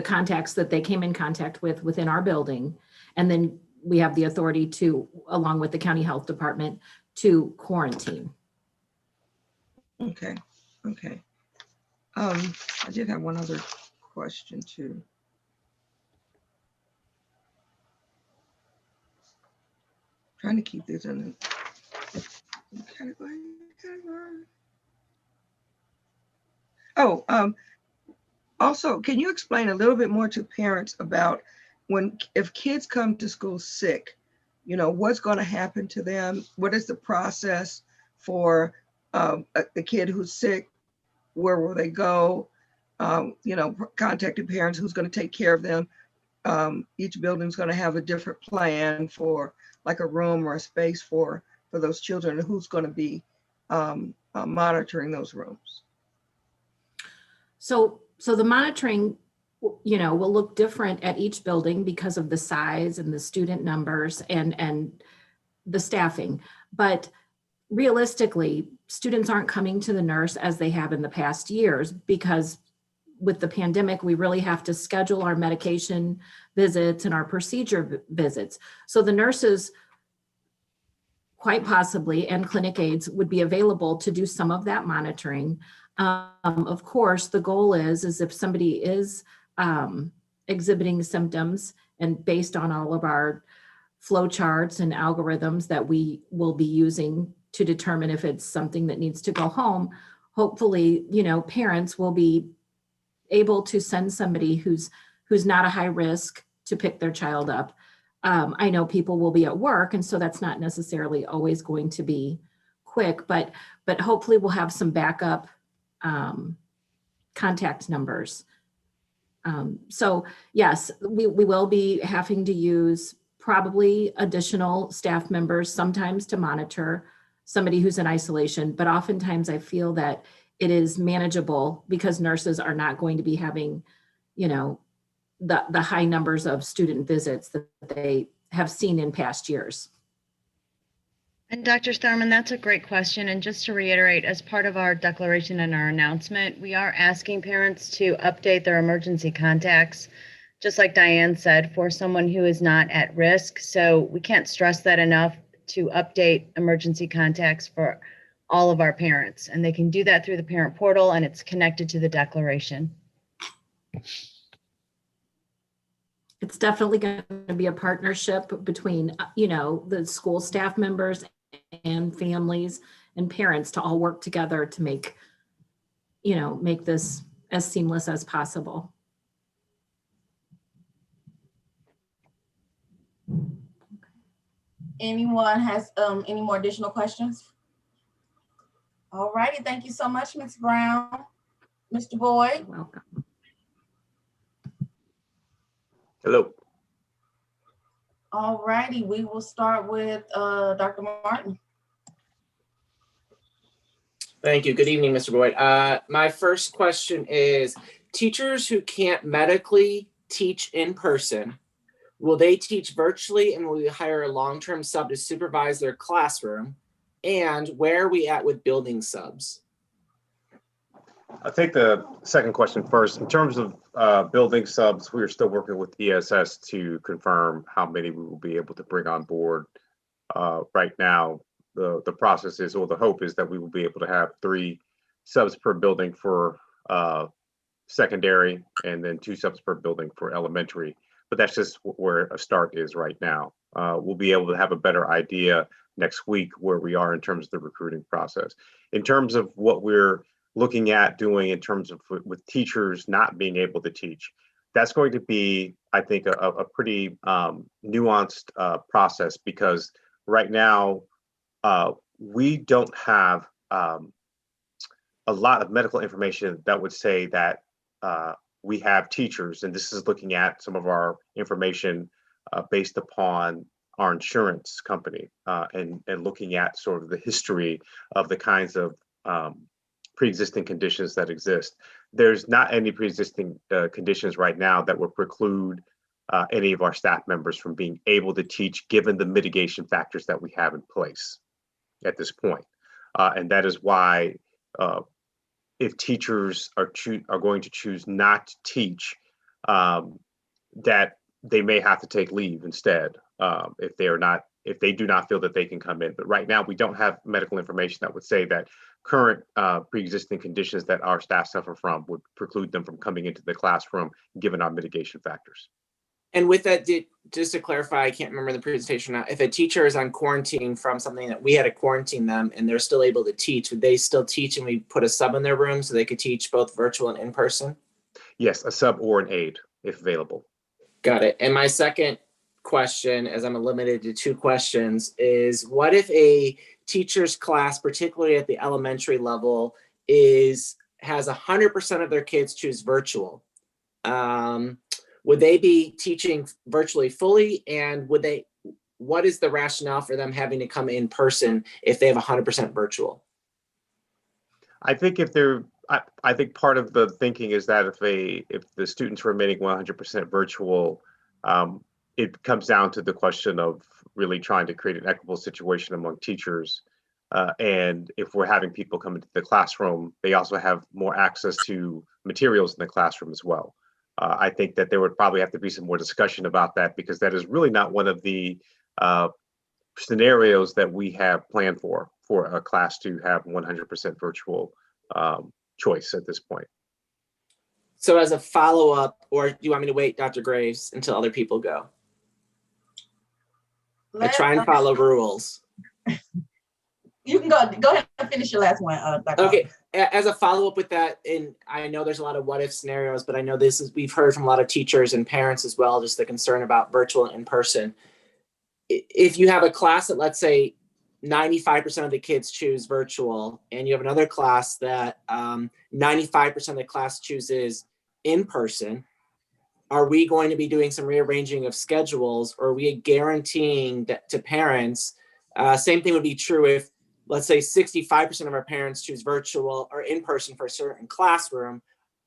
S11: contacts that they came in contact with within our building. And then we have the authority to, along with the county health department, to quarantine.
S8: Okay, okay. I did have one other question too. Trying to keep this in the category. Oh, also, can you explain a little bit more to parents about if kids come to school sick, you know, what's going to happen to them? What is the process for a kid who's sick? Where will they go? You know, contacting parents, who's going to take care of them. Each building's going to have a different plan for like a room or a space for those children, and who's going to be monitoring those rooms.
S11: So the monitoring, you know, will look different at each building because of the size and the student numbers and the staffing. But realistically, students aren't coming to the nurse as they have in the past years, because with the pandemic, we really have to schedule our medication visits and our procedure visits. So the nurses quite possibly, and clinic aides, would be available to do some of that monitoring. Of course, the goal is if somebody is exhibiting symptoms, and based on all of our flow charts and algorithms that we will be using to determine if it's something that needs to go home, hopefully, parents will be able to send somebody who's not a high risk to pick their child up. I know people will be at work, and so that's not necessarily always going to be quick, but hopefully we'll have some backup contact numbers. So yes, we will be having to use probably additional staff members sometimes to monitor somebody who's in isolation, but oftentimes I feel that it is manageable because nurses are not going to be having, the high numbers of student visits that they have seen in past years.
S20: And Dr. Thurman, that's a great question. And just to reiterate, as part of our declaration and our announcement, we are asking parents to update their emergency contacts, just like Diane said, for someone who is not at risk. So we can't stress that enough, to update emergency contacts for all of our parents. And they can do that through the parent portal, and it's connected to the declaration.
S11: It's definitely going to be a partnership between, the school staff members and families and parents to all work together to make this as seamless as possible.
S16: Anyone has any more additional questions? All righty, thank you so much, Ms. Brown. Mr. Boyd?
S11: You're welcome.
S3: Hello.
S16: All righty, we will start with Dr. Martin.
S15: Thank you. Good evening, Mr. Boyd. My first question is, teachers who can't medically teach in person, will they teach virtually, and will we hire a long-term sub to supervise their classroom? And where are we at with building subs?
S6: I'll take the second question first. In terms of building subs, we are still working with ESS to confirm how many we will be able to bring on board. Right now, the process is, or the hope is, that we will be able to have 3 subs per building for secondary, and then 2 subs per building for elementary. But that's just where a start is right now. We'll be able to have a better idea next week where we are in terms of the recruiting process. In terms of what we're looking at doing in terms of with teachers not being able to teach, that's going to be, I think, a pretty nuanced process, because right now we don't have a lot of medical information that would say that we have teachers, and this is looking at some of our information based upon our insurance company and looking at sort of the history of the kinds of pre-existing conditions that exist. There's not any pre-existing conditions right now that would preclude any of our staff members from being able to teach, given the mitigation factors that we have in place at this point. And that is why if teachers are going to choose not to teach, that they may have to take leave instead if they do not feel that they can come in. But right now, we don't have medical information that would say that current pre-existing conditions that our staff suffer from would preclude them from coming into the classroom, given our mitigation factors.
S15: And with that, just to clarify, I can't remember the presentation now, if a teacher is on quarantine from something that we had to quarantine them and they're still able to teach, would they still teach and we put a sub in their room so they could teach both virtual and in person?
S6: Yes, a sub or an aide if available.
S15: Got it. And my second question, as I'm limited to 2 questions, is what if a teacher's class, particularly at the elementary level, has 100% of their kids choose virtual? Would they be teaching virtually fully? And what is the rationale for them having to come in person if they have 100% virtual?
S6: I think I think part of the thinking is that if the students are remaining 100% virtual, it comes down to the question of really trying to create an equitable situation among teachers. And if we're having people come into the classroom, they also have more access to materials in the classroom as well. I think that there would probably have to be some more discussion about that, because that is really not one of the scenarios that we have planned for a class to have 100% virtual choice at this point.
S15: So as a follow-up, or do you want me to wait, Dr. Graves, until other people go? I try and follow rules.
S16: You can go ahead and finish your last one, Dr.
S15: Okay, as a follow-up with that, and I know there's a lot of what if scenarios, but I know we've heard from a lot of teachers and parents as well, just the concern about virtual and in-person. If you have a class that, let's say, 95% of the kids choose virtual, and you have another class that 95% of the class chooses in-person, are we going to be doing some rearranging of schedules, or are we guaranteeing that to parents? Same thing would be true if, let's say, 65% of our parents choose virtual or in-person for a certain classroom.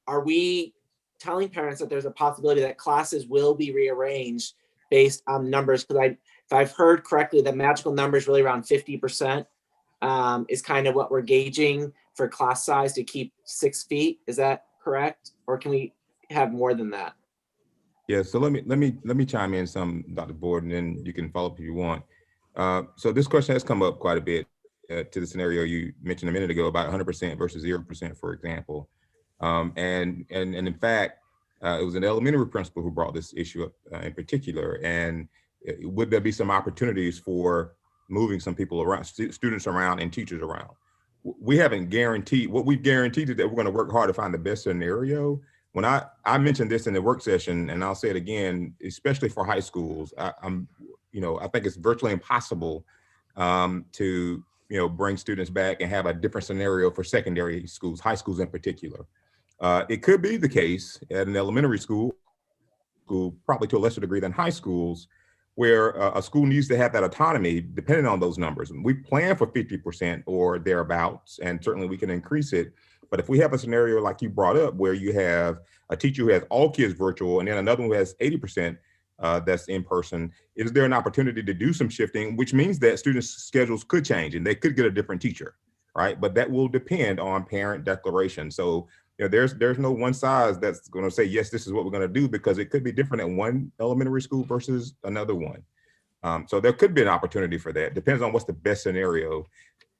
S15: Are we telling parents that there's a possibility that classes will be rearranged based on numbers? Because if I've heard correctly, the magical number is really around 50% is kind of what we're gauging for class size to keep 6 feet. Is that correct? Or can we have more than that?
S25: Yeah, so let me chime in some, Dr. Board, and then you can follow up if you want. So this question has come up quite a bit to the scenario you mentioned a minute ago about 100% versus 0%, for example. And in fact, it was an elementary principal who brought this issue up in particular. And would there be some opportunities for moving some people around, students around and teachers around? We haven't guaranteed, what we've guaranteed is that we're going to work hard to find the best scenario. When I mentioned this in the work session, and I'll say it again, especially for high schools, I think it's virtually impossible to bring students back and have a different scenario for secondary schools, high schools in particular. It could be the case at an elementary school, probably to a lesser degree than high schools, where a school needs to have that autonomy depending on those numbers. And we plan for 50% or thereabouts, and certainly we can increase it. But if we have a scenario like you brought up, where you have a teacher who has all kids virtual and then another one who has 80% that's in person, is there an opportunity to do some shifting, which means that students' schedules could change and they could get a different teacher, right? But that will depend on parent declaration. So there's no one size that's going to say, yes, this is what we're going to do, because it could be different at one elementary school versus another one. So there could be an opportunity for that. Depends on what's the best scenario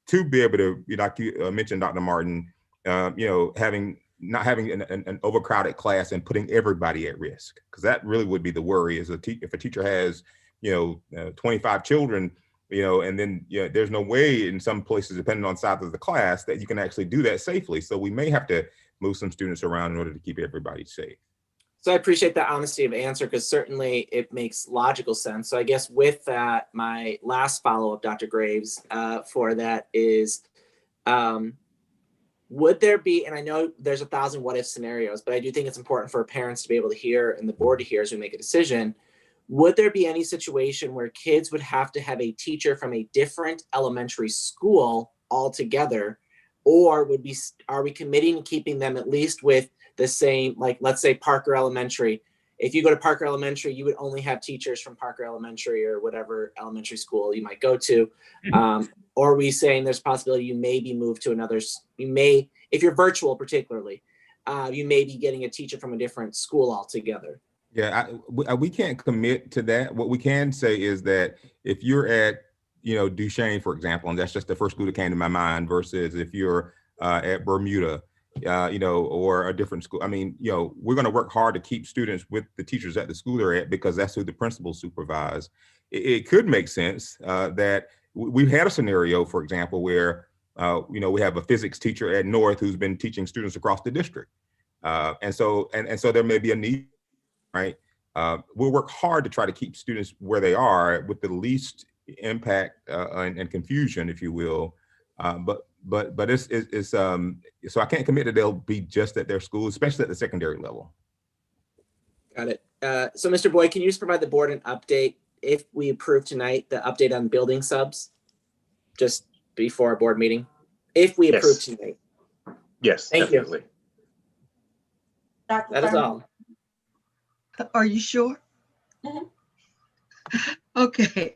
S25: to be able to, like you mentioned, Dr. Martin, not having an overcrowded class and putting everybody at risk, because that really would be the worry. Is if a teacher has 25 children, and then there's no way in some places, depending on size of the class, that you can actually do that safely. So we may have to move some students around in order to keep everybody safe.
S15: So I appreciate that honesty of answer, because certainly it makes logical sense. So I guess with that, my last follow-up, Dr. Graves, for that is, would there be, and I know there's 1,000 what if scenarios, but I do think it's important for parents to be able to hear and the board to hear as we make a decision. Would there be any situation where kids would have to have a teacher from a different elementary school altogether? Or are we committing to keeping them at least with the same, like, let's say Parker Elementary. If you go to Parker Elementary, you would only have teachers from Parker Elementary or whatever elementary school you might go to. Or are we saying there's a possibility you may be moved to another, if you're virtual particularly, you may be getting a teacher from a different school altogether?
S25: Yeah, we can't commit to that. What we can say is that if you're at, Duchesne, for example, and that's just the first school that came to my mind, versus if you're at Bermuda, or a different school. I mean, we're going to work hard to keep students with the teachers at the school they're at, because that's who the principals supervise. It could make sense that we've had a scenario, for example, where, we have a physics teacher at North who's been teaching students across the district. And so there may be a need, right? We'll work hard to try to keep students where they are with the least impact and confusion, if you will. But it's so I can't commit that they'll be just at their school, especially at the secondary level.
S15: Got it. So Mr. Boyd, can you just provide the board an update, if we approve tonight, the update on building subs, just before our board meeting, if we approve tonight?
S6: Yes,
S15: thank
S6: definitely.
S15: you. That is all.
S8: Are you sure?
S16: Mm-hmm.
S8: Okay.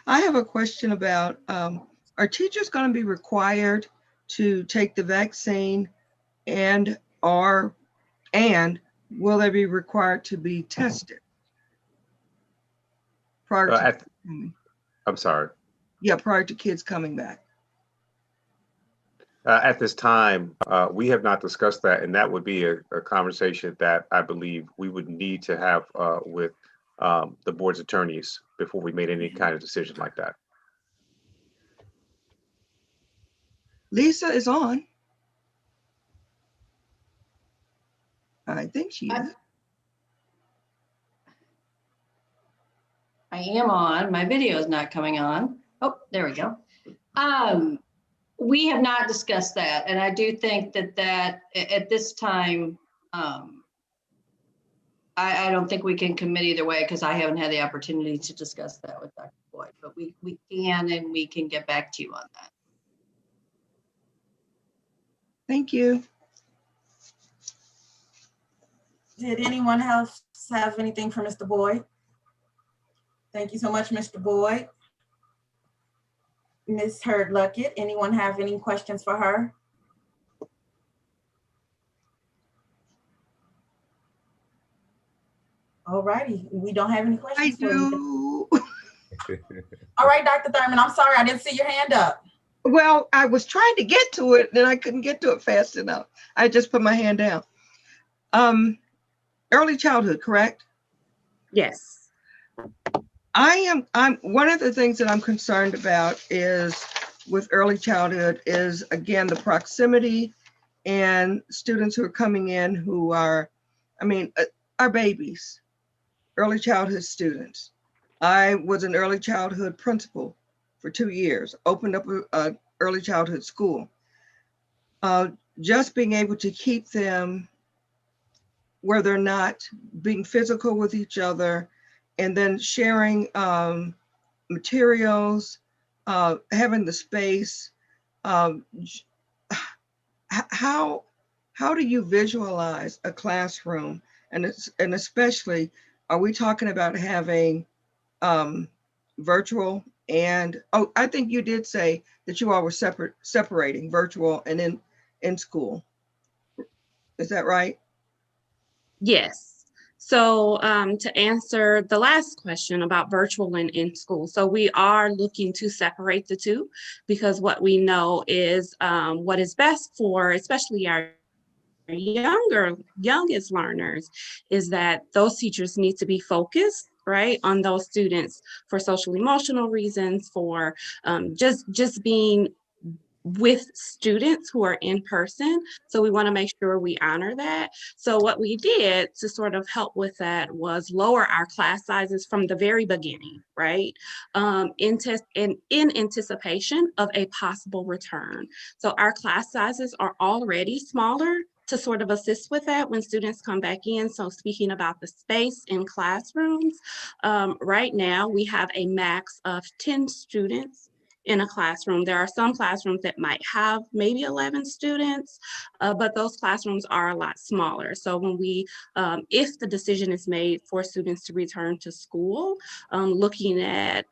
S8: I have a question about, are teachers going to be required to take the vaccine and will they be required to be tested prior to,
S6: I'm sorry.
S8: yeah, prior to kids coming back?
S6: At this time, we have not discussed that, and that would be a conversation that I believe we would need to have with the board's attorneys before we made any kind of decision like that.
S8: Lisa is on. I think she is.
S7: I am on. My video is not coming on. Oh, there we go. We have not discussed that, and I do think that at this time, I don't think we can commit either way because I haven't had the opportunity to discuss that with Dr. Boyd, but we can, and we can get back to you on that.
S8: Thank you.
S16: Did anyone else have anything for Mr. Boyd? Thank you so much, Mr. Boyd. Ms. Hurd Luckett, anyone have any questions for her? All righty, we don't have any questions for you. All right, Dr. Thurman, I'm sorry, I didn't see your hand up.
S8: Well, I was trying to get to it and I couldn't get to it fast enough. I just put my hand down. Early childhood, correct?
S9: Yes.
S8: I'm one of the things that I'm concerned about is with early childhood is, again, the proximity and students who are coming in who are, are babies, early childhood students. I was an early childhood principal for 2 years, opened up an early childhood school. Just being able to keep them where they're not being physical with each other, and then sharing materials, having the space. How do you visualize a classroom? And especially, are we talking about having virtual and, oh, I think you did say that you all were separating virtual and in school. Is that right?
S9: Yes. So to answer the last question about virtual and in school, so we are looking to separate the two because what we know is what is best for especially our youngest learners is that those teachers need to be focused, right, on those students for social emotional reasons, for just being with students who are in person. So we want to make sure we honor that. So what we did to sort of help with that was lower our class sizes from the very beginning, right? In anticipation of a possible return. So our class sizes are already smaller to sort of assist with that when students come back in. So speaking about the space in classrooms, right now we have a max of 10 students in a classroom. There are some classrooms that might have maybe 11 students, but those classrooms are a lot smaller. So when we, if the decision is made for students to return to school, looking at,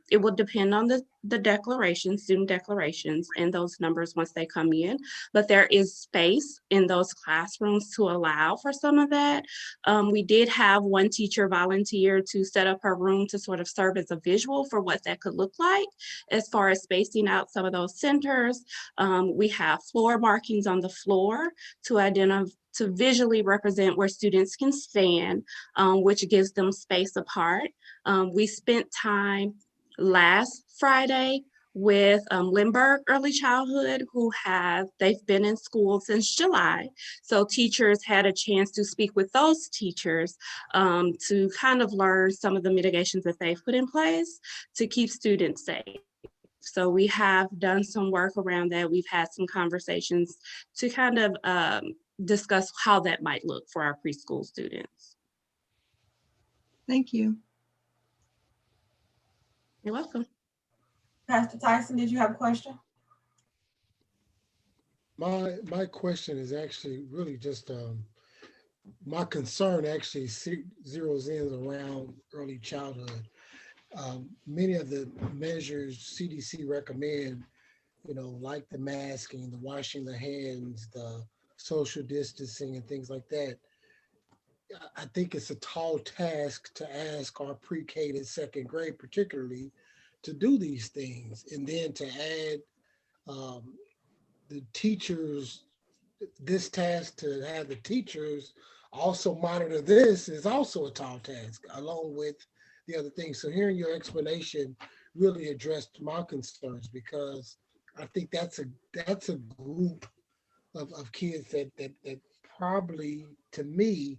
S9: it will depend on the declarations, student declarations, and those numbers once they come in, but there is space in those classrooms to allow for some of that. We did have one teacher volunteer to set up her room to sort of serve as a visual for what that could look like as far as spacing out some of those centers. We have floor markings on the floor to visually represent where students can stand, which gives them space apart. We spent time last Friday with Lindbergh Early Childhood, they've been in school since July. So teachers had a chance to speak with those teachers to kind of learn some of the mitigations that they've put in place to keep students safe. So we have done some work around that. We've had some conversations to kind of discuss how that might look for our preschool students.
S8: Thank you.
S9: You're welcome.
S16: Pastor Tyson, did you have a question?
S13: My question is actually really just my concern actually zeroes in around early childhood. many of the measures CDC recommend, like the masking, the washing the hands, the social distancing and things like that, I think it's a tall task to ask our pre-K to second grade, particularly, to do these things. And then to add the teachers, this task to have the teachers also monitor this is also a tall task, along with the other things. So hearing your explanation really addressed my concerns, because I think that's a group of kids that probably, to me,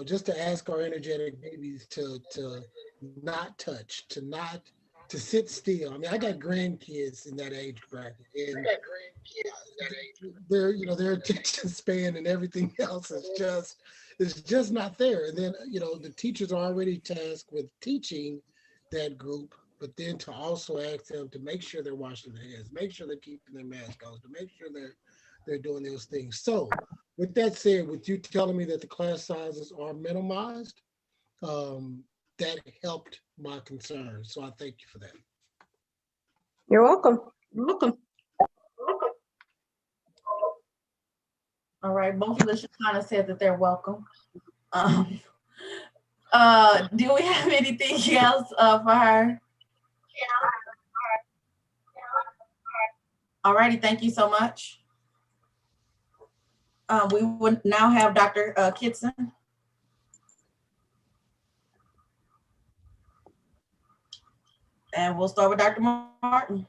S13: just to ask our energetic babies to not touch, to sit still. I mean, I got grandkids in that age bracket, and their attention span and everything else is just not there. And then the teachers are already tasked with teaching that group, but then to also ask them to make sure they're washing their hands, make sure they're keeping their mask on, to make sure they're doing those things. So with that said, with you telling me that the class sizes are minimized, that helped my concerns. So I thank you for that.
S7: You're welcome. You're welcome.
S16: All right, both of us kind of said that they're welcome. Do we have anything else for her? All righty, thank you so much. We would now have Dr. Kitson. And we'll start with Dr. Martin.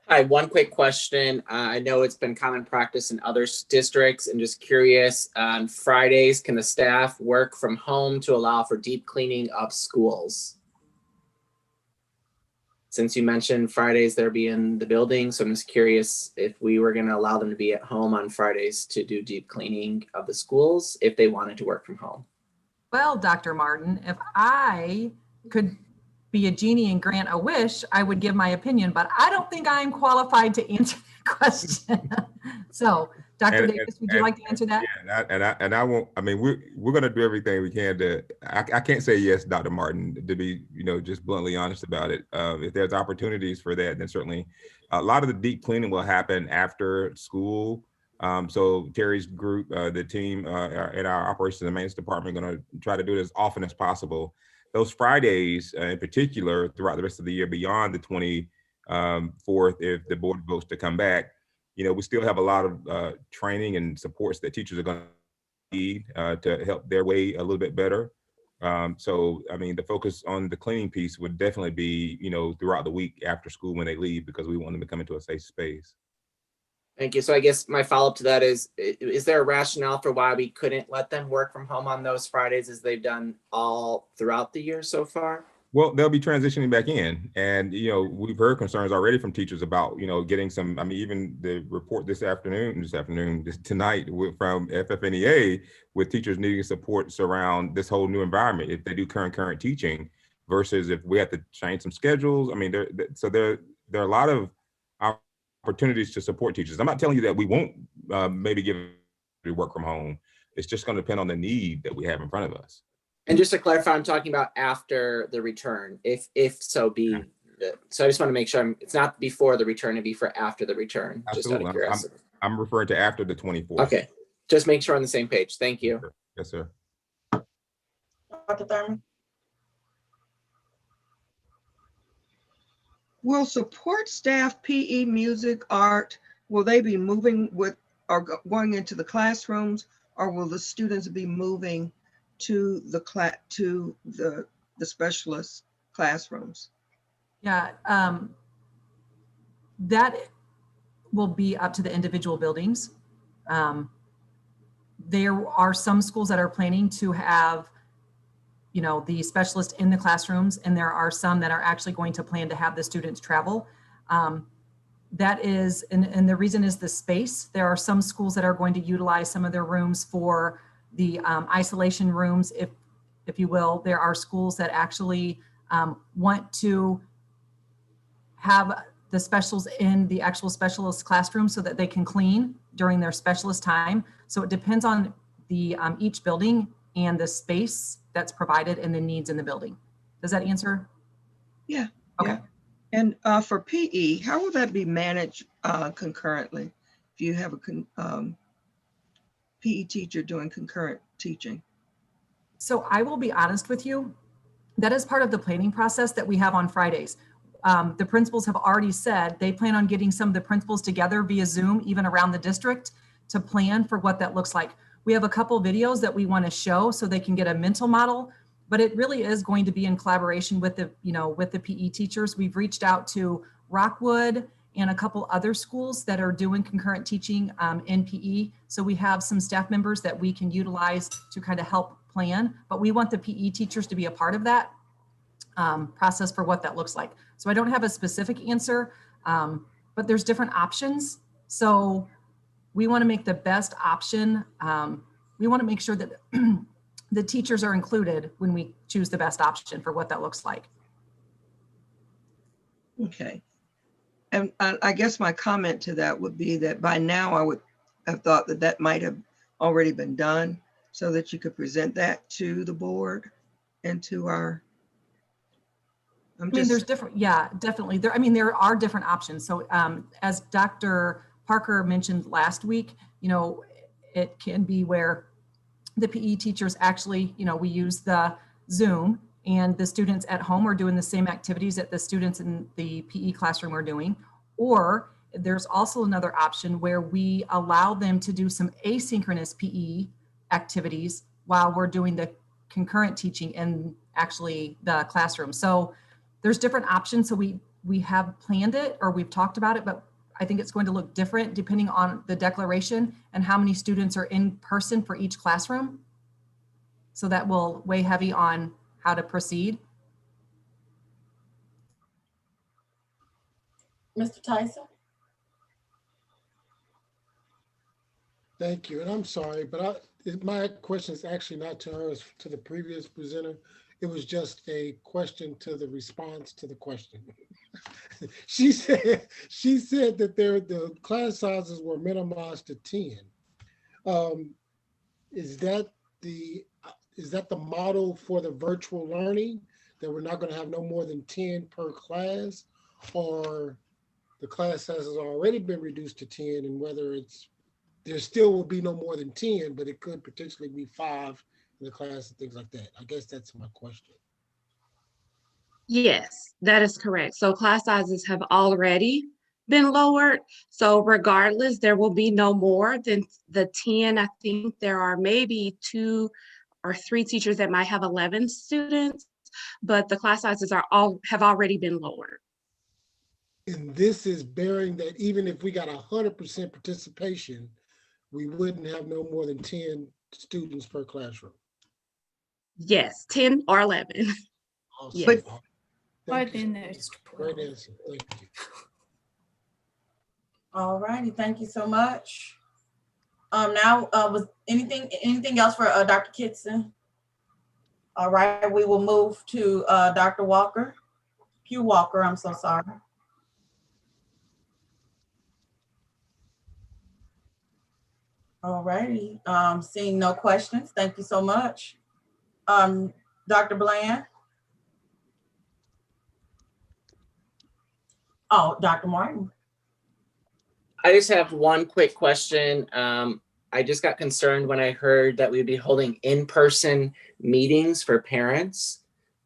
S15: Hi, one quick question. I know it's been common practice in other districts, and just curious, on Fridays, can the staff work from home to allow for deep cleaning of schools? Since you mentioned Fridays they'll be in the building, so I'm just curious if we were going to allow them to be at home on Fridays to do deep cleaning of the schools if they wanted to work from home.
S18: Well, Dr. Martin, if I could be a genie and grant a wish, I would give my opinion, but I don't think I'm qualified to answer that question. So, Dr. Davis, would you like to answer that?
S25: Yeah, and I won't. I mean, we're going to do everything we can to. I can't say yes, Dr. Martin, to be just bluntly honest about it. If there's opportunities for that, then certainly a lot of the deep cleaning will happen after school. So Terry's group, the team in our operations and maintenance department, are going to try to do it as often as possible. Those Fridays, in particular, throughout the rest of the year, beyond the 24th, if the board votes to come back, we still have a lot of training and supports that teachers are going to need to help their way a little bit better. So, I mean, the focus on the cleaning piece would definitely be, throughout the week after school when they leave, because we want them to come into a safe space.
S15: Thank you. So I guess my follow-up to that is there a rationale for why we couldn't let them work from home on those Fridays as they've done all throughout the year so far?
S25: Well, they'll be transitioning back in, and we've heard concerns already from teachers about getting some. I mean, even the report tonight from FFNEA with teachers needing support around this whole new environment if they do current teaching versus if we have to change some schedules. I mean, there are a lot of opportunities to support teachers. I'm not telling you that we won't maybe give work from home. It's just going to depend on the need that we have in front of us.
S15: And just to clarify, I'm talking about after the return, if so be. So I just want to make sure it's not before the return, it'd be for after the return.
S25: Absolutely.
S15: Just out of curiosity.
S25: I'm referring to after the 24th.
S15: Okay, just make sure we're on the same page. Thank you.
S25: Yes, sir.
S16: Dr. Thurman.
S8: Will support staff PE, music, art, will they be moving with or going into the classrooms, or will the students be moving to the specialist classrooms?
S18: Yeah, that will be up to the individual buildings. There are some schools that are planning to have the specialist in the classrooms, and there are some that are actually going to plan to have the students travel. That is, and the reason is the space. There are some schools that are going to utilize some of their rooms for the isolation rooms, if you will. There are schools that actually want to have the specials in the actual specialist classroom so that they can clean during their specialist time. So it depends on the each building and the space that's provided and the needs in the building. Does that answer?
S8: Yeah.
S18: Okay.
S8: Yeah. And for PE, how will that be managed concurrently? If you have a PE teacher doing concurrent teaching?
S18: So I will be honest with you, that is part of the planning process that we have on Fridays. The principals have already said they plan on getting some of the principals together via Zoom, even around the district, to plan for what that looks like. We have a couple videos that we want to show so they can get a mental model, but it really is going to be in collaboration with the, with the PE teachers. We've reached out to Rockwood and a couple other schools that are doing concurrent teaching in PE. So we have some staff members that we can utilize to kind of help plan, but we want the PE teachers to be a part of that process for what that looks like. So I don't have a specific answer, but there's different options. So we want to make the best option. We want to make sure that the teachers are included when we choose the best option for what that looks like.
S8: Okay. And I guess my comment to that would be that by now I would have thought that that might have already been done so that you could present that to the board and to our,
S18: there's different, yeah, definitely. There are different options. So as Dr. Parker mentioned last week, it can be where the PE teachers actually, we use the Zoom and the students at home are doing the same activities that the students in the PE classroom are doing. Or there's also another option where we allow them to do some asynchronous PE activities while we're doing the concurrent teaching in actually the classroom. So there's different options. So we have planned it or we've talked about it, but I think it's going to look different depending on the declaration and how many students are in person for each classroom. So that will weigh heavy on how to proceed.
S16: Mr. Tyson?
S13: Thank you. And I'm sorry, but my question is actually not to her, it's to the previous presenter. It was just a question to the response to the question. She said that the class sizes were minimized to 10. Is that the model for the virtual learning, that we're not going to have no more than 10 per class, or the class size has already been reduced to 10, and whether there still will be no more than 10, but it could potentially be 5 in the class and things like that? I guess that's my question.
S9: Yes, that is correct. So class sizes have already been lowered. So regardless, there will be no more than the 10. I think there are maybe 2 or 3 teachers that might have 11 students, but the class sizes have already been lowered.
S13: And this is bearing that even if we got 100% participation, we wouldn't have no more than 10 students per classroom.
S9: Yes, 10 or 11.
S13: Awesome.
S9: Yes.
S12: But then there's 12.
S13: Great answer. Thank you.
S16: All righty, thank you so much. Now, was anything else for Dr. Kitson? All right, we will move to Dr. Walker. Hugh Walker, I'm so sorry. All righty, seeing no questions, thank you so much. Dr. Bland? Oh, Dr. Martin.
S15: I just have one quick question. I just got concerned when I heard that we'd be holding in-person meetings for parents.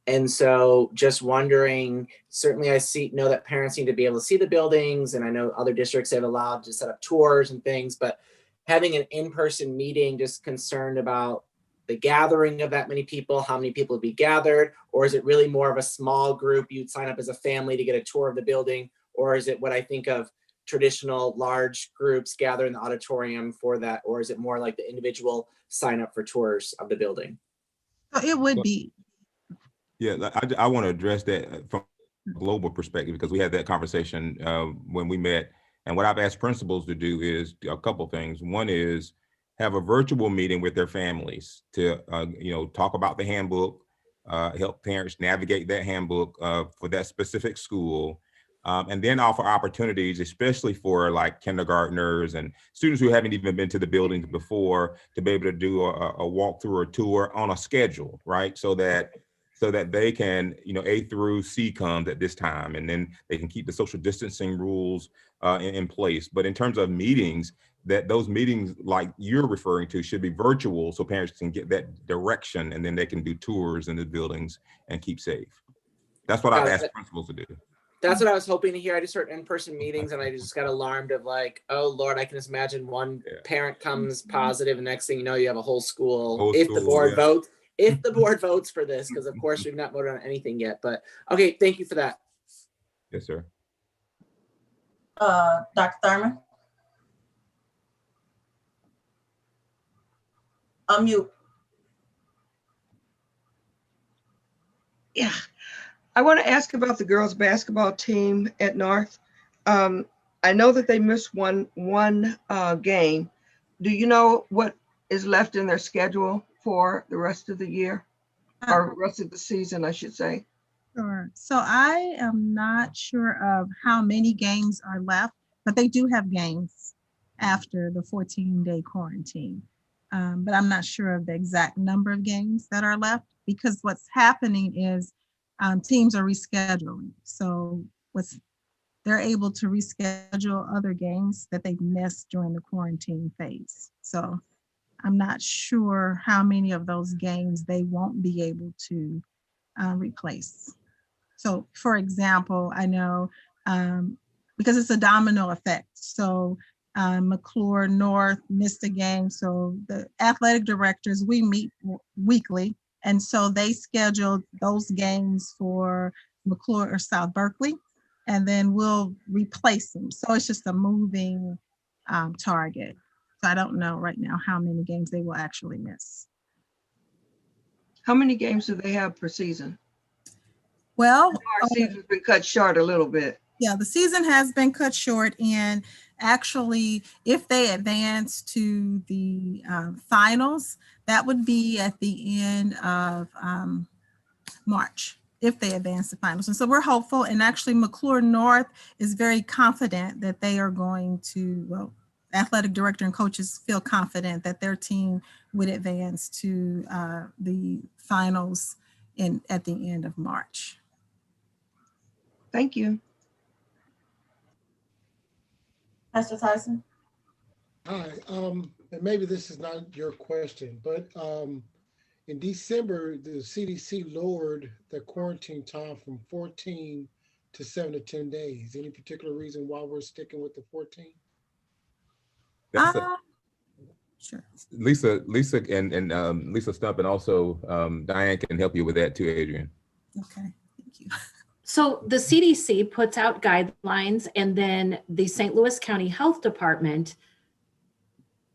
S15: And so just wondering, certainly I know that parents need to be able to see the buildings, and I know other districts have allowed to set up tours and things, but having an in-person meeting, just concerned about the gathering of that many people, how many people would be gathered, or is it really more of a small group? You'd sign up as a family to get a tour of the building, or is it what I think of traditional large groups gather in the auditorium for that, or is it more like the individual sign up for tours of the building?
S8: It would be.
S25: Yeah, I want to address that from a global perspective, because we had that conversation when we met. And what I've asked principals to do is a couple things. One is have a virtual meeting with their families to talk about the handbook, help parents navigate that handbook for that specific school. And then offer opportunities, especially for like kindergartners and students who haven't even been to the buildings before, to be able to do a walkthrough or tour on a schedule, right? So that so that they can, A through C comes at this time, and then they can keep the social distancing rules in place. But in terms of meetings, that those meetings like you're referring to should be virtual, so parents can get that direction, and then they can do tours in the buildings and keep safe. That's what I've asked principals to do.
S15: That's what I was hoping to hear. I just heard in-person meetings and I just got alarmed of like, oh Lord, I can just imagine one parent comes positive and next thing you know, you have a whole school. If the board votes for this, because of course we've not voted on anything yet, but okay, thank you for that.
S25: Yes, sir.
S16: Dr. Thurman? Unmute.
S8: Yeah. I want to ask about the girls basketball team at North. I know that they missed one game. Do you know what is left in their schedule for the rest of the year, or rest of the season, I should say?
S2: Sure. So I am not sure of how many games are left, but they do have games after the 14-day quarantine. But I'm not sure of the exact number of games that are left, because what's happening is teams are rescheduling. So they're able to reschedule other games that they've missed during the quarantine phase. So I'm not sure how many of those games they won't be able to replace. So for example, I know because it's a domino effect. So McClure North missed a game. So the athletic directors, we meet weekly. And so they scheduled those games for McClure or South Berkeley, and then we'll replace them. So it's just a moving target. So I don't know right now how many games they will actually miss.
S8: How many games do they have per season?
S2: Well,
S8: our season's been cut short a little bit.
S2: Yeah, the season has been cut short, and actually, if they advance to the finals, that would be at the end of March, if they advance to finals. And so we're hopeful, and actually McClure North is very confident that they are going to, well, athletic director and coaches feel confident that their team would advance to the finals at the end of March.
S8: Thank you.
S16: Pastor Tyson?
S13: Hi, and maybe this is not your question, but in December, the CDC lowered the quarantine time from 14 to 7 to 10 days. Any particular reason why we're sticking with the 14?
S2: Sure.
S25: Lisa and Lisa Stump, and also Diane can help you with that too, Adrian.
S2: Okay, thank you.
S11: So the CDC puts out guidelines, and then the St. Louis County Health Department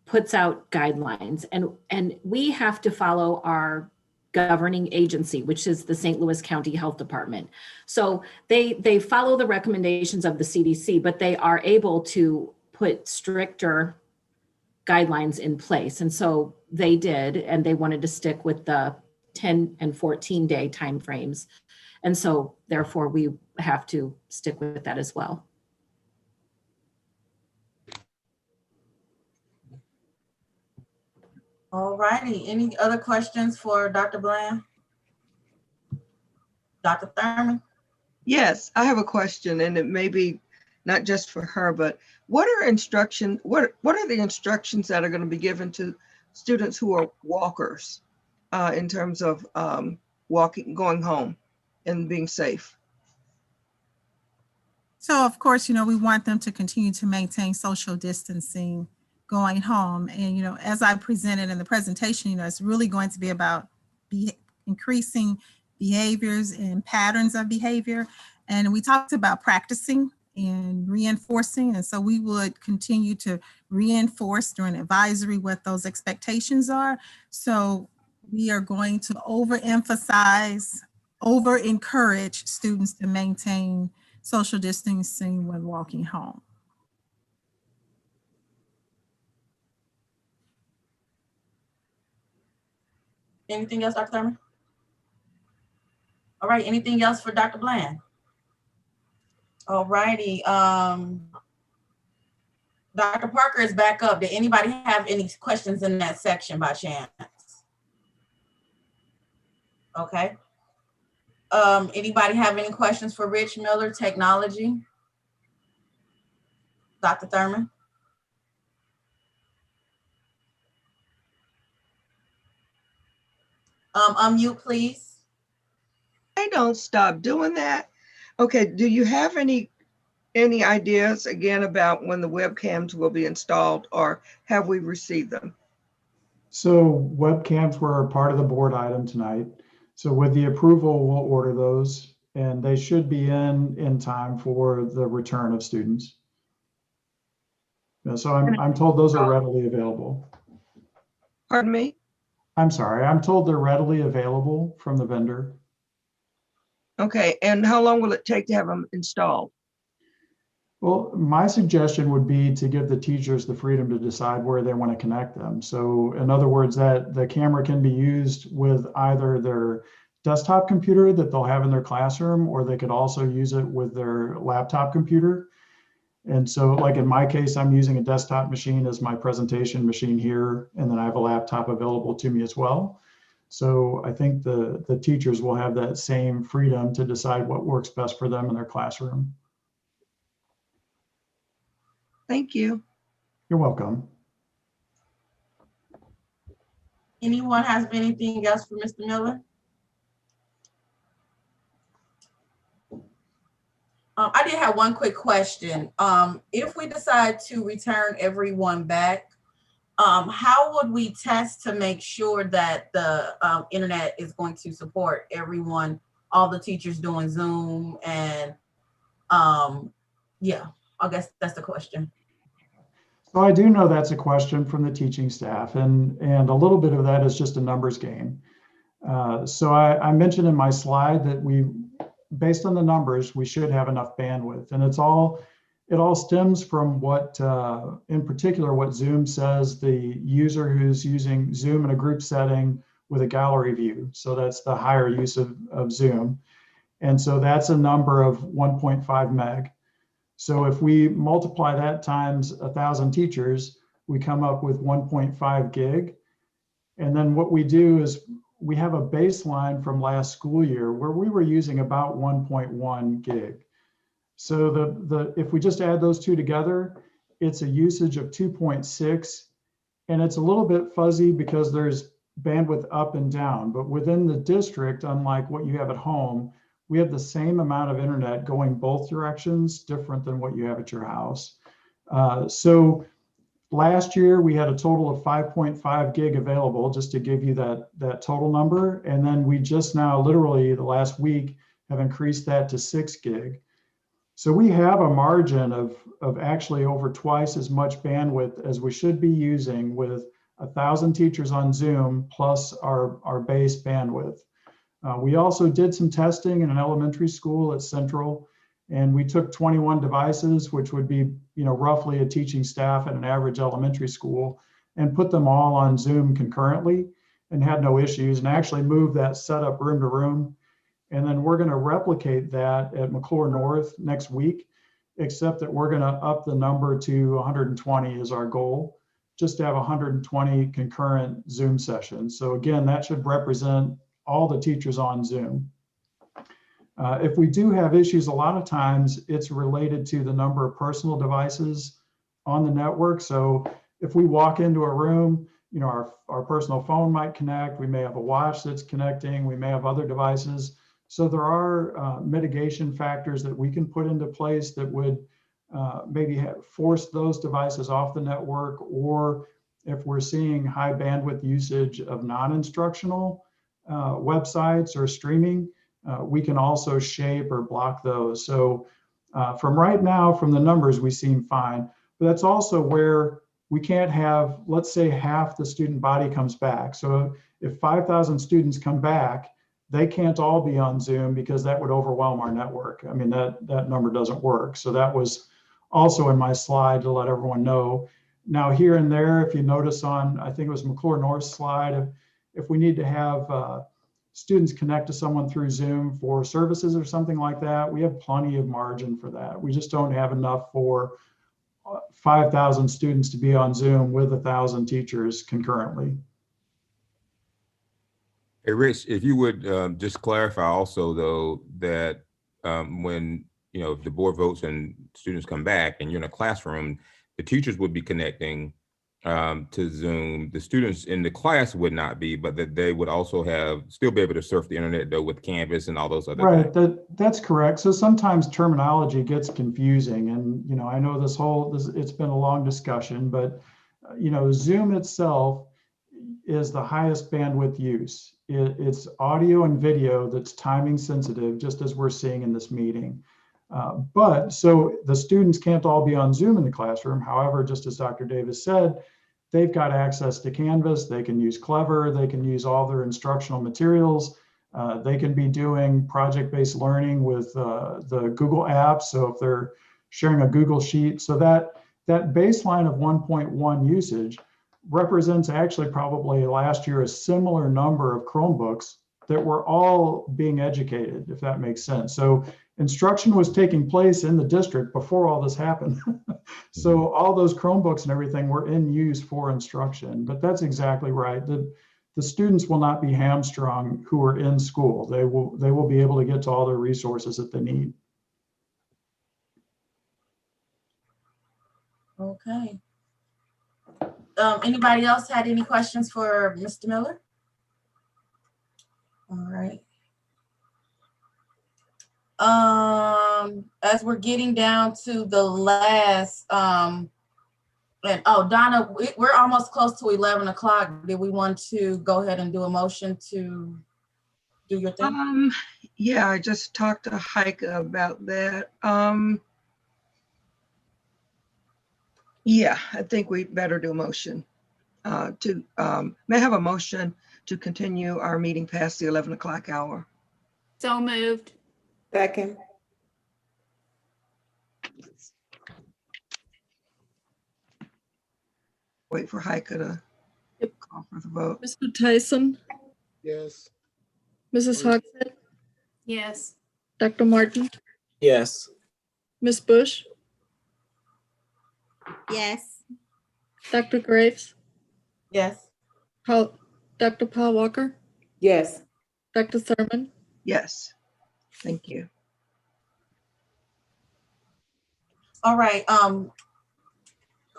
S11: puts out guidelines, and we have to follow our governing agency, which is the St. Louis County Health Department. So they follow the recommendations of the CDC, but they are able to put stricter guidelines in place. And so they did, and they wanted to stick with the 10 and 14 day timeframes. And so therefore we have to stick with that as well.
S16: All righty. Any other questions for Dr. Bland? Dr. Thurman?
S8: Yes, I have a question, and it may be not just for her, but what are the instructions that are going to be given to students who are walkers in terms of going home and being safe?
S2: So of course, we want them to continue to maintain social distancing going home. And, as I presented in the presentation, it's really going to be about increasing behaviors and patterns of behavior. And we talked about practicing and reinforcing. And so we would continue to reinforce during advisory what those expectations are. So we are going to over-encourage students to maintain social distancing when walking home.
S16: Anything else, Dr. Thurman? All right, anything else for Dr. Bland? All righty. Dr. Parker is back up. Did anybody have any questions in that section by chance? Okay. Anybody have any questions for Rich Miller, technology? Dr. Thurman? Unmute, please.
S8: I don't stop doing that. Okay, do you have any ideas again about when the webcams will be installed, or have we received them?
S1: So webcams were part of the board item tonight. So with the approval, we'll order those and they should be in time for the return of students. Yeah, so I'm told those are readily available.
S8: Pardon me?
S1: I'm sorry, I'm told they're readily available from the vendor.
S8: Okay, and how long will it take to have them installed?
S1: Well, my suggestion would be to give the teachers the freedom to decide where they want to connect them. So in other words, that the camera can be used with either their desktop computer that they'll have in their classroom, or they could also use it with their laptop computer. And so like in my case, I'm using a desktop machine as my presentation machine here, and then I have a laptop available to me as well. So I think the teachers will have that same freedom to decide what works best for them in their classroom.
S8: Thank you.
S1: You're welcome.
S16: Anyone has anything else for Mr. Miller? I did have one quick question. If we decide to return everyone back, how would we test to make sure that the internet is going to support everyone, all the teachers doing Zoom, and yeah, I guess that's the question.
S1: So I do know that's a question from the teaching staff, and a little bit of that is just a numbers game. So I mentioned in my slide that based on the numbers, we should have enough bandwidth, and it all stems from what, in particular, what Zoom says the user who's using Zoom in a group setting with a gallery view. So that's the higher use of Zoom. And so that's a number of 1.5 meg. So if we multiply that times 1,000 teachers, we come up with 1.5 gig. And then what we do is we have a baseline from last school year where we were using about 1.1 gig. So if we just add those two together, it's a usage of 2.6, and it's a little bit fuzzy because there's bandwidth up and down, but within the district, unlike what you have at home, we have the same amount of internet going both directions, different than what you have at your house. So last year we had a total of 5.5 gig available, just to give you that total number. And then we just now, literally the last week, have increased that to 6 gig. So we have a margin of actually over twice as much bandwidth as we should be using with 1,000 teachers on Zoom plus our base bandwidth. We also did some testing in an elementary school at Central, and we took 21 devices, which would be, roughly a teaching staff at an average elementary school, and put them all on Zoom concurrently and had no issues, and actually moved that setup room to room. And then we're going to replicate that at McClure North next week, except that we're going to up the number to 120 is our goal, just to have 120 concurrent Zoom sessions. So again, that should represent all the teachers on Zoom. If we do have issues, a lot of times it's related to the number of personal devices on the network. So if we walk into a room, our personal phone might connect, we may have a watch that's connecting, we may have other devices. So there are mitigation factors that we can put into place that would maybe force those devices off the network, or if we're seeing high bandwidth usage of non-instructional websites or streaming, we can also shape or block those. So from right now, from the numbers, we seem fine. But that's also where we can't have, let's say, half the student body comes back. So if 5,000 students come back, they can't all be on Zoom because that would overwhelm our network. I mean, that number doesn't work. So that was also in my slide to let everyone know. Now here and there, if you notice on, I think it was McClure North's slide, if we need to have students connect to someone through Zoom for services or something like that, we have plenty of margin for that. We just don't have enough for 5,000 students to be on Zoom with 1,000 teachers concurrently.
S25: Hey, Rich, if you would just clarify also though, that when, if the board votes and students come back and you're in a classroom, the teachers would be connecting to Zoom. The students in the class would not be, but that they would also still be able to surf the internet though with Canvas and all those other things.
S1: Right, that's correct. So sometimes terminology gets confusing, and I know it's been a long discussion, but Zoom itself is the highest bandwidth use. It's audio and video that's timing sensitive, just as we're seeing in this meeting. But so the students can't all be on Zoom in the classroom. However, just as Dr. Davis said, they've got access to Canvas. They can use Clever. They can use all their instructional materials. They can be doing project-based learning with the Google apps. So if they're sharing a Google Sheet, so that baseline of 1.1 usage represents actually probably last year a similar number of Chromebooks that were all being educated, if that makes sense. So instruction was taking place in the district before all this happened. So all those Chromebooks and everything were in use for instruction, but that's exactly right. The students will not be hamstrung who are in school. They will be able to get to all their resources that they need.
S16: Okay. Anybody else had any questions for Mr. Miller? All right. As we're getting down to the last, Donna, we're almost close to 11 o'clock. Did we want to go ahead and do a motion to do your thing?
S8: Yeah, I just talked to Heike about that. Yeah, I think we better do a motion may I have a motion to continue our meeting past the 11 o'clock hour.
S12: So moved.
S24: Second.
S8: Wait for Heike to call for the vote.
S4: Mr. Tyson,
S13: Yes.
S4: Mrs. Hogshead,
S12: Yes.
S4: Dr. Martin,
S15: Yes.
S4: Ms. Bush,
S12: Yes.
S4: Dr. Graves,
S16: Yes.
S4: Dr. Paul Walker,
S24: Yes.
S4: Dr. Thurman.
S8: Yes, thank you.
S16: All right.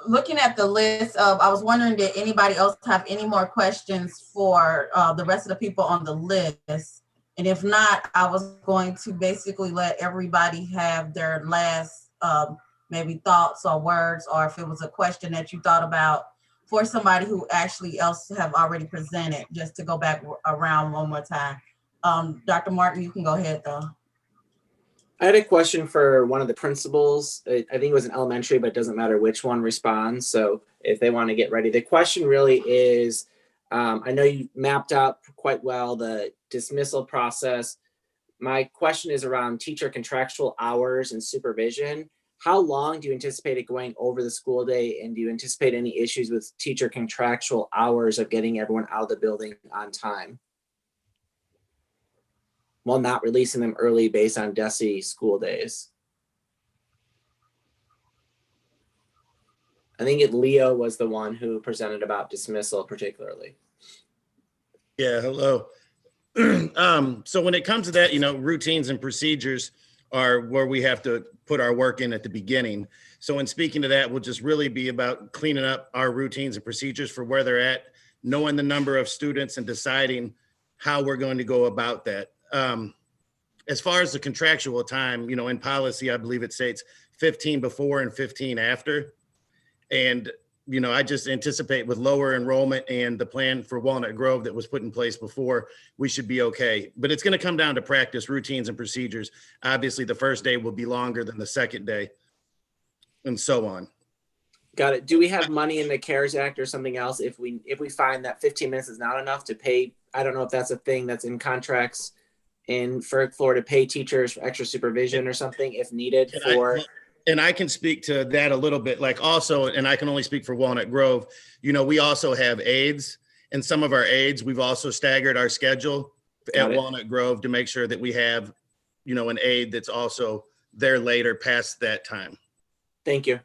S16: Looking at the list of, I was wondering, did anybody else have any more questions for the rest of the people on the list? And if not, I was going to basically let everybody have their last maybe thoughts or words, or if it was a question that you thought about for somebody who actually else have already presented, just to go back around one more time. Dr. Martin, you can go ahead though.
S15: I had a question for one of the principals. I think it was an elementary, but it doesn't matter which one responds. So if they want to get ready, the question really is, I know you mapped out quite well the dismissal process. My question is around teacher contractual hours and supervision. How long do you anticipate it going over the school day? And do you anticipate any issues with teacher contractual hours of getting everyone out of the building on time, while not releasing them early based on DESE school days? I think Leo was the one who presented about dismissal particularly.
S14: Yeah, hello. So when it comes to that, routines and procedures are where we have to put our work in at the beginning. So in speaking to that, will just really be about cleaning up our routines and procedures for where they're at, knowing the number of students and deciding how we're going to go about that. As far as the contractual time, in policy, I believe it states 15 before and 15 after. And, I just anticipate with lower enrollment and the plan for Walnut Grove that was put in place before, we should be okay. But it's going to come down to practice, routines, and procedures. Obviously, the first day will be longer than the second day, and so on.
S15: Got it. Do we have money in the CARES Act or something else if we find that 15 minutes is not enough to pay? I don't know if that's a thing that's in contracts in Florida to pay teachers for extra supervision or something if needed
S14: And I can speak to that a little bit, like also, and I can only speak for Walnut Grove, we also have aides, and some of our aides, we've also staggered our schedule at Walnut Grove to make sure that we have, an aide that's also there later past that time.
S15: Thank you.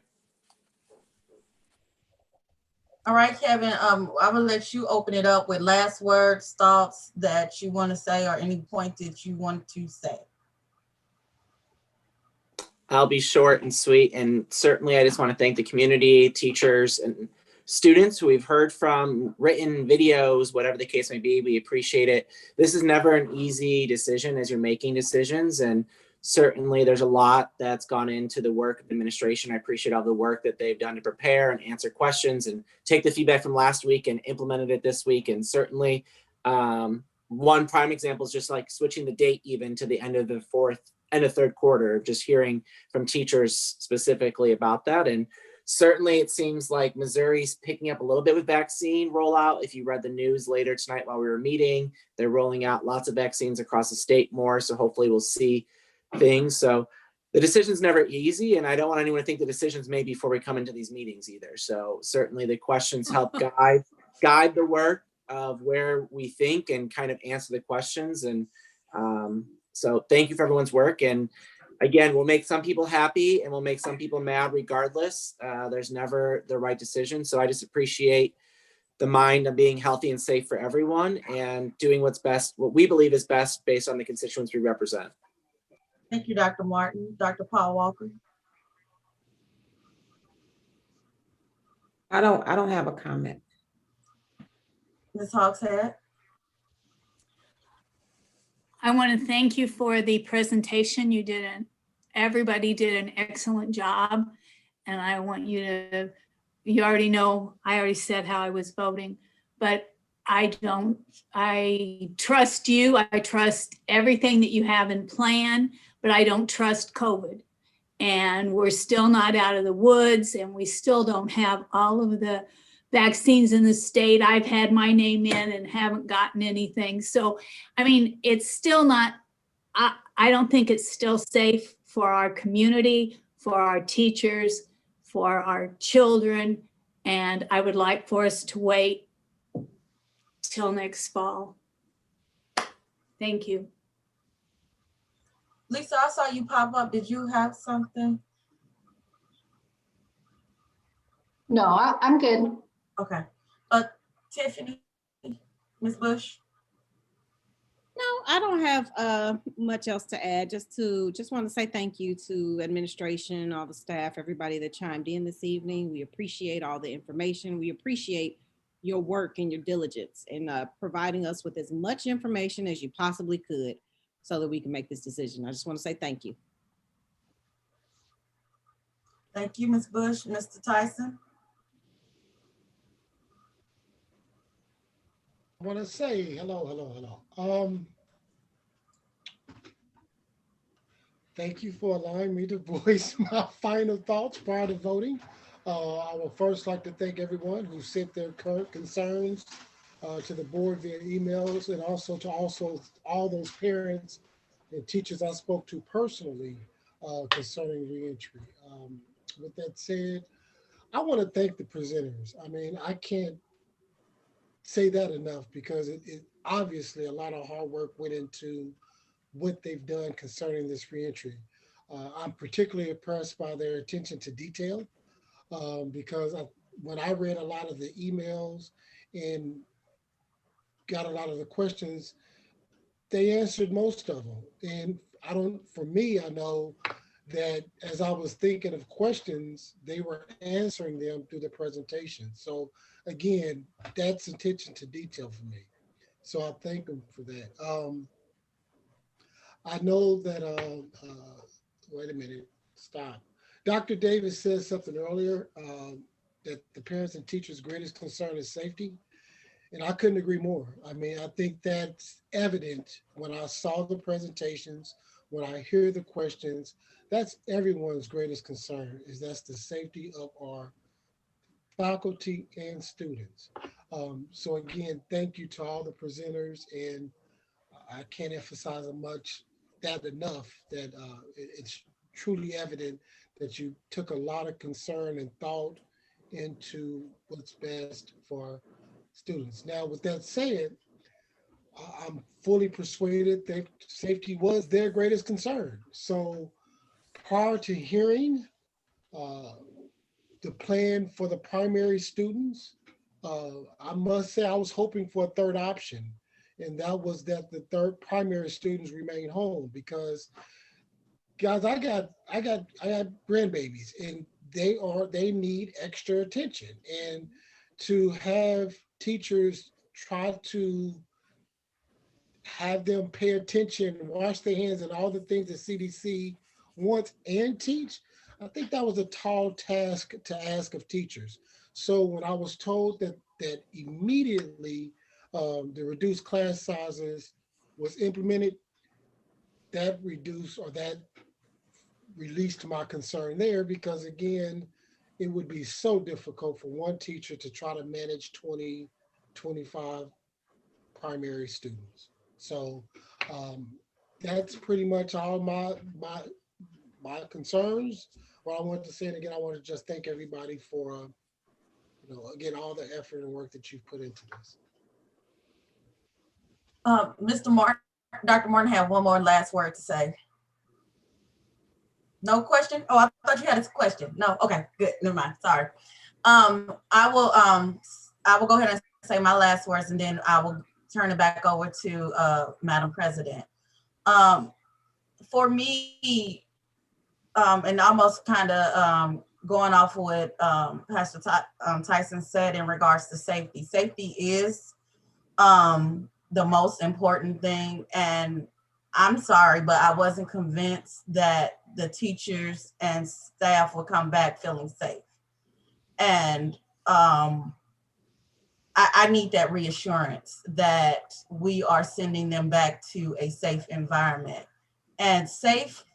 S16: All right, Kevin, I will let you open it up with last words, thoughts that you want to say, or any point that you want to say.
S15: I'll be short and sweet. And certainly I just want to thank the community, teachers, and students who we've heard from, written videos, whatever the case may be. We appreciate it. This is never an easy decision as you're making decisions. And certainly there's a lot that's gone into the work of the administration. I appreciate all the work that they've done to prepare and answer questions and take the feedback from last week and implemented it this week. And certainly one prime example is just like switching the date even to the end of the third quarter, just hearing from teachers specifically about that. And certainly it seems like Missouri's picking up a little bit with vaccine rollout. If you read the news later tonight while we were meeting, they're rolling out lots of vaccines across the state more. So hopefully we'll see things. So the decision's never easy, and I don't want anyone to think the decision's made before we come into these meetings either. So certainly the questions help guide the work of where we think and kind of answer the questions. And so thank you for everyone's work. And again, we'll make some people happy and we'll make some people mad regardless. There's never the right decision. So I just appreciate the mind of being healthy and safe for everyone and doing what's best, what we believe is best based on the constituents we represent.
S16: Thank you, Dr. Martin. Dr. Paul Walker.
S24: I don't have a comment.
S16: Ms. Hogshead.
S12: I want to thank you for the presentation. Everybody did an excellent job. And I want you to, you already know, I already said how I was voting, but I trust you. I trust everything that you have in plan, but I don't trust COVID. And we're still not out of the woods, and we still don't have all of the vaccines in the state. I've had my name in and haven't gotten anything. So, I mean, it's still not, I don't think it's still safe for our community, for our teachers, for our children. And I would like for us to wait till next fall. Thank you.
S16: Lisa, I saw you pop up. Did you have something?
S7: No, I'm good.
S16: Okay. Tiffany, Ms. Bush.
S10: No, I don't have much else to add. Just want to say thank you to administration, all the staff, everybody that chimed in this evening. We appreciate all the information. We appreciate your work and your diligence in providing us with as much information as you possibly could so that we can make this decision. I just want to say thank you.
S16: Thank you, Ms. Bush. Mr. Tyson.
S13: I want to say hello. Thank you for allowing me to voice my final thoughts prior to voting. I would first like to thank everyone who sent their current concerns to the board via emails, and also to all those parents and teachers I spoke to personally concerning reentry. With that said, I want to thank the presenters. I mean, I can't say that enough because it obviously a lot of hard work went into what they've done concerning this reentry. I'm particularly impressed by their attention to detail because when I read a lot of the emails and got a lot of the questions, they answered most of them. And for me, I know that as I was thinking of questions, they were answering them through the presentation. So again, that's attention to detail for me. So I thank them for that. I know that, wait a minute, stop. Dr. Davis said something earlier that the parents and teachers' greatest concern is safety. And I couldn't agree more. I mean, I think that's evident when I saw the presentations, when I hear the questions. That's everyone's greatest concern, is that's the safety of our faculty and students. So again, thank you to all the presenters, and I can't emphasize that enough that it's truly evident that you took a lot of concern and thought into what's best for students. Now, with that said, I'm fully persuaded that safety was their greatest concern. So prior to hearing the plan for the primary students, I must say I was hoping for a third option, and that was that the third primary students remain home because, guys, I got grandbabies, and they need extra attention, and to have teachers try to have them pay attention, wash their hands, and all the things that CDC wants and teach, I think that was a tall task to ask of teachers. So when I was told that immediately the reduced class sizes was implemented, that reduced or that released my concern there because again, it would be so difficult for one teacher to try to manage 20, 25 primary students. So um, that's pretty much all my concerns. What I want to say, and again, I want to just thank everybody for again all the effort and work that you've put into this.
S16: Mr. Martin, Dr. Martin had one more last word to say. No question? Oh, I thought you had a question. No, okay, good. Never mind. Sorry. I will go ahead and say my last words, and then I will turn it back over to Madam President. For me, and almost kind of going off of what Pastor Tyson said in regards to safety. Safety is the most important thing, and I'm sorry, but I wasn't convinced that the teachers and staff would come back feeling safe. And I need that reassurance that we are sending them back to a safe environment. And safe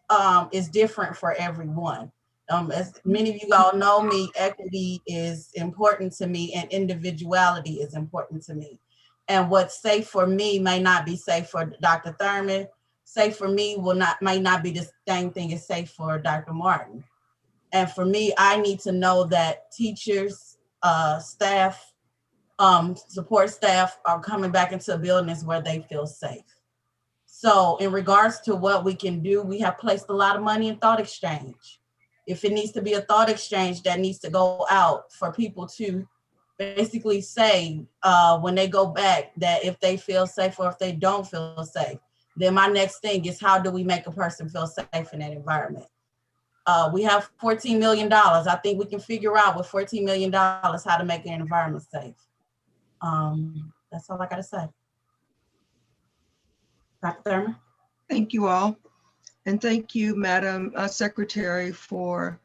S16: is different for everyone. As many of you all know me, equity is important to me and individuality is important to me. And what's safe for me may not be safe for Dr. Thurman. Safe for me might not be the same thing as safe for Dr. Martin. And for me, I need to know that teachers, staff, support staff are coming back into buildings where they feel safe. So in regards to what we can do, we have placed a lot of money in thought exchange. If it needs to be a thought exchange that needs to go out for people to basically say when they go back that if they feel safe or if they don't feel safe, then my next thing is how do we make a person feel safe in that environment? We have $14 million. I think we can figure out with $14 million how to make an environment safe. That's all I gotta say. Dr. Thurman?
S8: Thank you all. And thank you, Madam Secretary, for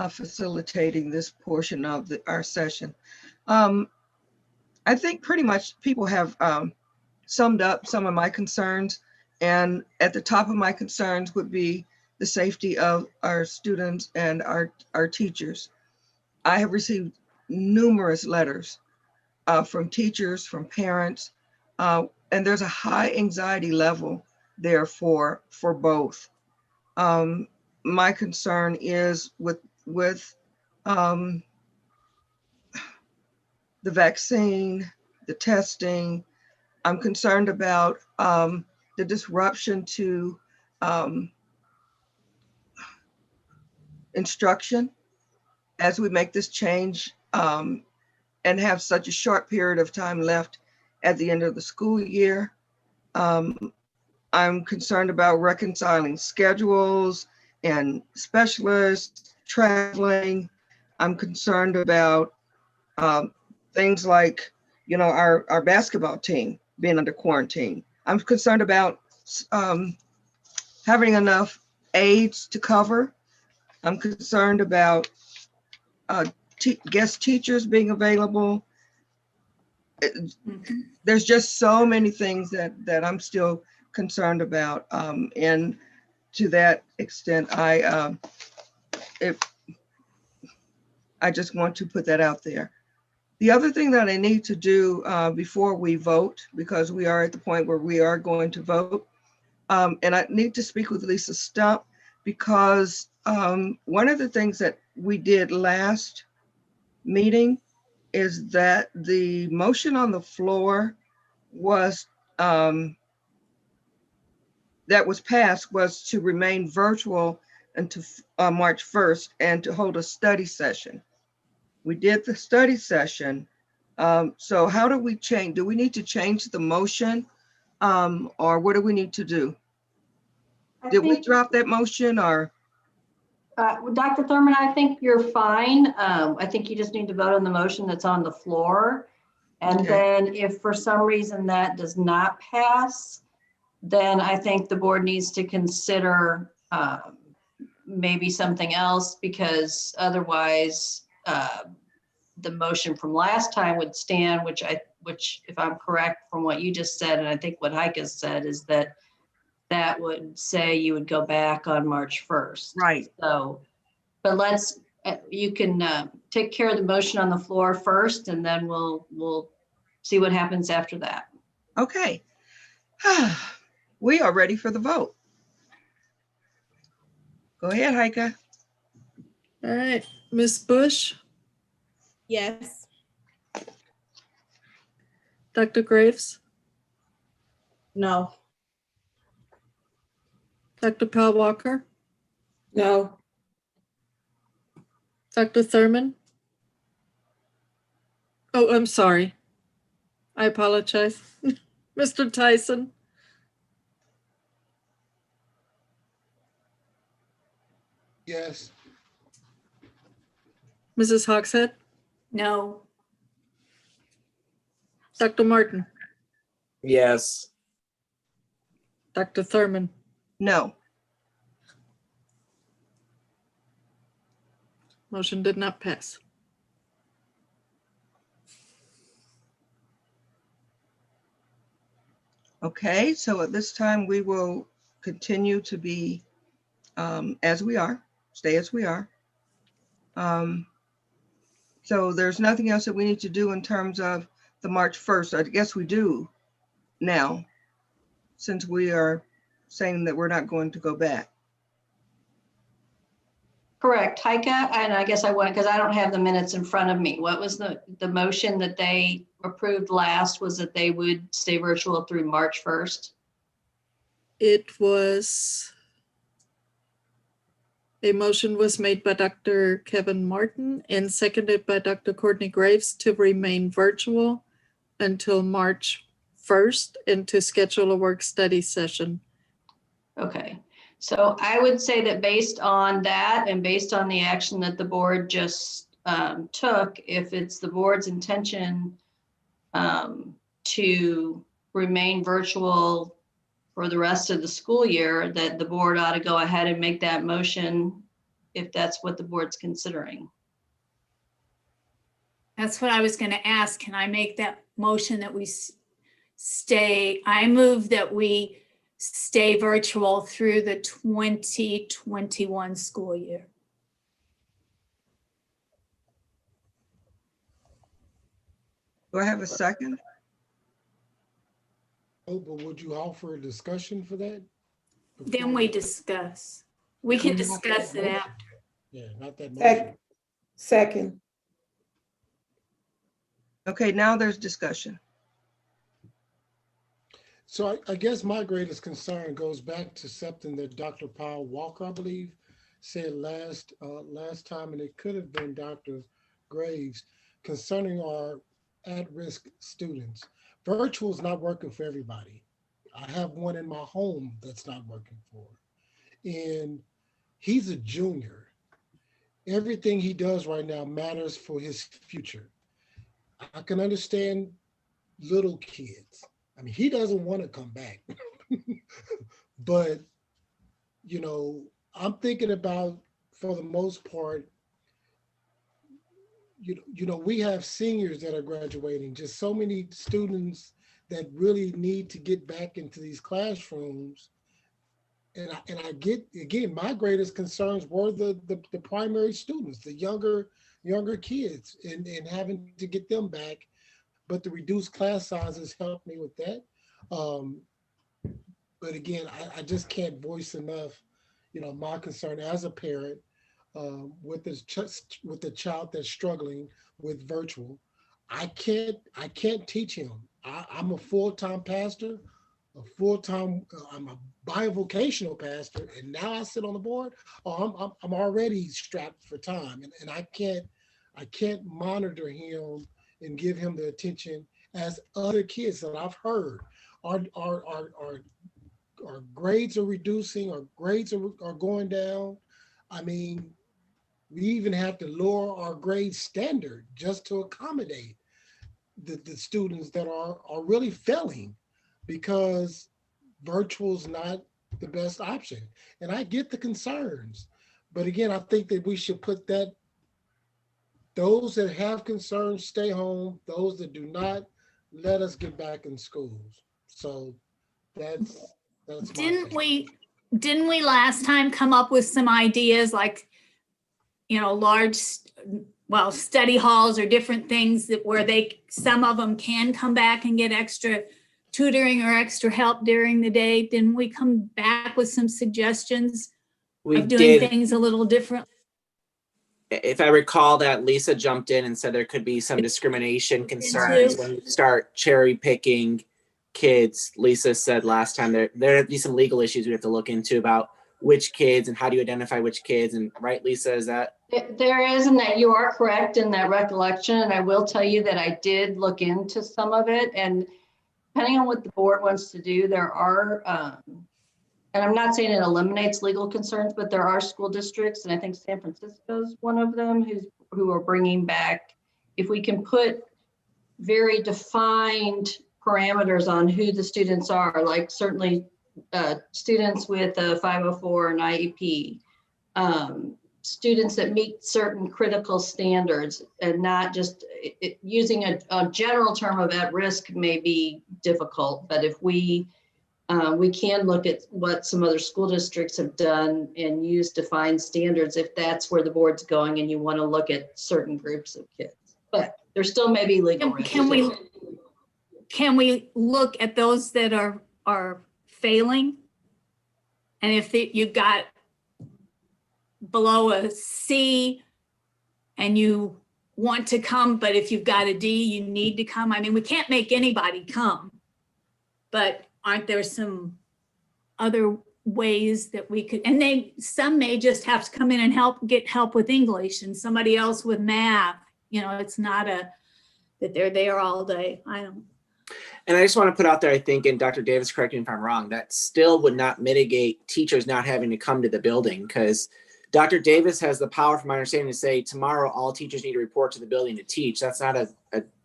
S8: facilitating this portion of our session. I think pretty much people have summed up some of my concerns. And at the top of my concerns would be the safety of our students and our teachers. I have received numerous letters from teachers, from parents, and there's a high anxiety level there for both. My concern is with the vaccine, the testing. I'm concerned about the disruption to instruction as we make this change and have such a short period of time left at the end of the school year. I'm concerned about reconciling schedules and specialists traveling. I'm concerned about things like, our basketball team being under quarantine. I'm concerned about having enough aides to cover. I'm concerned about guest teachers being available. There's just so many things that I'm still concerned about. And to that extent, I just want to put that out there. The other thing that I need to do before we vote, because we are at the point where we are going to vote, and I need to speak with Lisa Stump, because one of the things that we did last meeting is that the motion on the floor was that was passed was to remain virtual until March 1st and to hold a study session. We did the study session, So how do we change? Do we need to change the motion? Or what do we need to do? Did we drop that motion or?
S7: Dr. Thurman, I think you're fine. I think you just need to vote on the motion that's on the floor. And then if for some reason that does not pass, then I think the board needs to consider maybe something else, because otherwise the motion from last time would stand, which if I'm correct from what you just said, and I think what Heike said, is that that would say you would go back on March 1st.
S8: Right.
S7: So, but you can take care of the motion on the floor first, and then we'll see what happens after that.
S8: Okay. We are ready for the vote. Go ahead, Heike.
S4: All right, Ms. Bush,
S10: Yes.
S4: Dr. Graves,
S16: No.
S4: Dr. Powell Walker,
S24: No.
S4: Dr. Thurman. Oh, I'm sorry. I apologize. Mr. Tyson,
S13: Yes.
S4: Mrs. Hogshead,
S12: No.
S4: Dr. Martin,
S15: Yes.
S4: Dr. Thurman.
S8: No.
S4: Motion did not pass.
S8: Okay, so at this time we will continue to be as we are, stay as we are. So there's nothing else that we need to do in terms of the March 1st. I guess we do now, since we are saying that we're not going to go back.
S7: Correct, Heike, and I guess I went, because I don't have the minutes in front of me. What was the motion that they approved last? Was that they would stay virtual through March 1st?
S4: It was, a motion was made by Dr. Kevin Martin and seconded by Dr. Courtney Graves to remain virtual until March 1st and to schedule a work study session.
S7: Okay, so I would say that based on that and based on the action that the board just took, if it's the board's intention to remain virtual for the rest of the school year, that the board ought to go ahead and make that motion if that's what the board's considering.
S12: That's what I was going to ask. Can I make that motion that we stay? I move that we stay virtual through the 2021 school year.
S8: Do I have a second?
S13: Oh, but would you offer a discussion for that?
S12: Then we discuss. We can discuss it after.
S13: Yeah, not that motion.
S24: Second.
S8: Okay, now there's discussion.
S13: So I guess my greatest concern goes back to something that Dr. Powell Walker, I believe, said last time, and it could have been Dr. Graves, concerning our at-risk students. Virtual is not working for everybody. I have one in my home that's not working for, and he's a junior. Everything he does right now matters for his future. I can understand little kids. I mean, he doesn't want to come back, but, you know, I'm thinking about, for the most part, you know, we have seniors that are graduating, just so many students that really need to get back into these classrooms. And I get, again, my greatest concerns were the primary students, the younger kids, and having to get them back. But the reduced class sizes helped me with that. But again, I just can't voice enough, you know, my concern as a parent with the child that's struggling with virtual. I can't teach him. I'm a full-time pastor, I'm a bivocational pastor, and now I sit on the board. Oh, I'm already strapped for time, and I can't monitor him and give him the attention as other kids that I've heard. Our grades are reducing, our grades are going down. I mean, we even have to lower our grade standard just to accommodate the students that are really failing, because virtual is not the best option. And I get the concerns, but again, I think that we should put that, those that have concerns stay home, those that do not, let us get back in schools. So that's
S12: Didn't we last time come up with some ideas like, you know, large, well, study halls or different things that where some of them can come back and get extra tutoring or extra help during the day? Didn't we come back with some suggestions of doing things a little different?
S15: If I recall that Lisa jumped in and said there could be some discrimination concerns when you start cherry picking kids. Lisa said last time there'd be some legal issues we have to look into about which kids and how do you identify which kids, and right, Lisa, is that?
S7: There is, and that you are correct in that recollection. And I will tell you that I did look into some of it, and depending on what the board wants to do, there are, and I'm not saying it eliminates legal concerns, but there are school districts, and I think San Francisco is one of them, who are bringing back, if we can put very defined parameters on who the students are, like certainly students with a 504 and IEP, students that meet certain critical standards, and not just using a general term of at risk may be difficult, but if we can look at what some other school districts have done and use defined standards if that's where the board's going and you want to look at certain groups of kids. But there still may be legal risks.
S12: Can we look at those that are failing? And if you've got below a C and you want to come, but if you've got a D, you need to come. I mean, we can't make anybody come, but aren't there some other ways that we could, and some may just have to come in and get help with English, and somebody else with math. You know, it's not that they're there all day.
S15: And I just want to put out there, I think, and Dr. Davis, correct me if I'm wrong, that still would not mitigate teachers not having to come to the building, because Dr. Davis has the power, from my understanding, to say tomorrow all teachers need to report to the building to teach. That's not a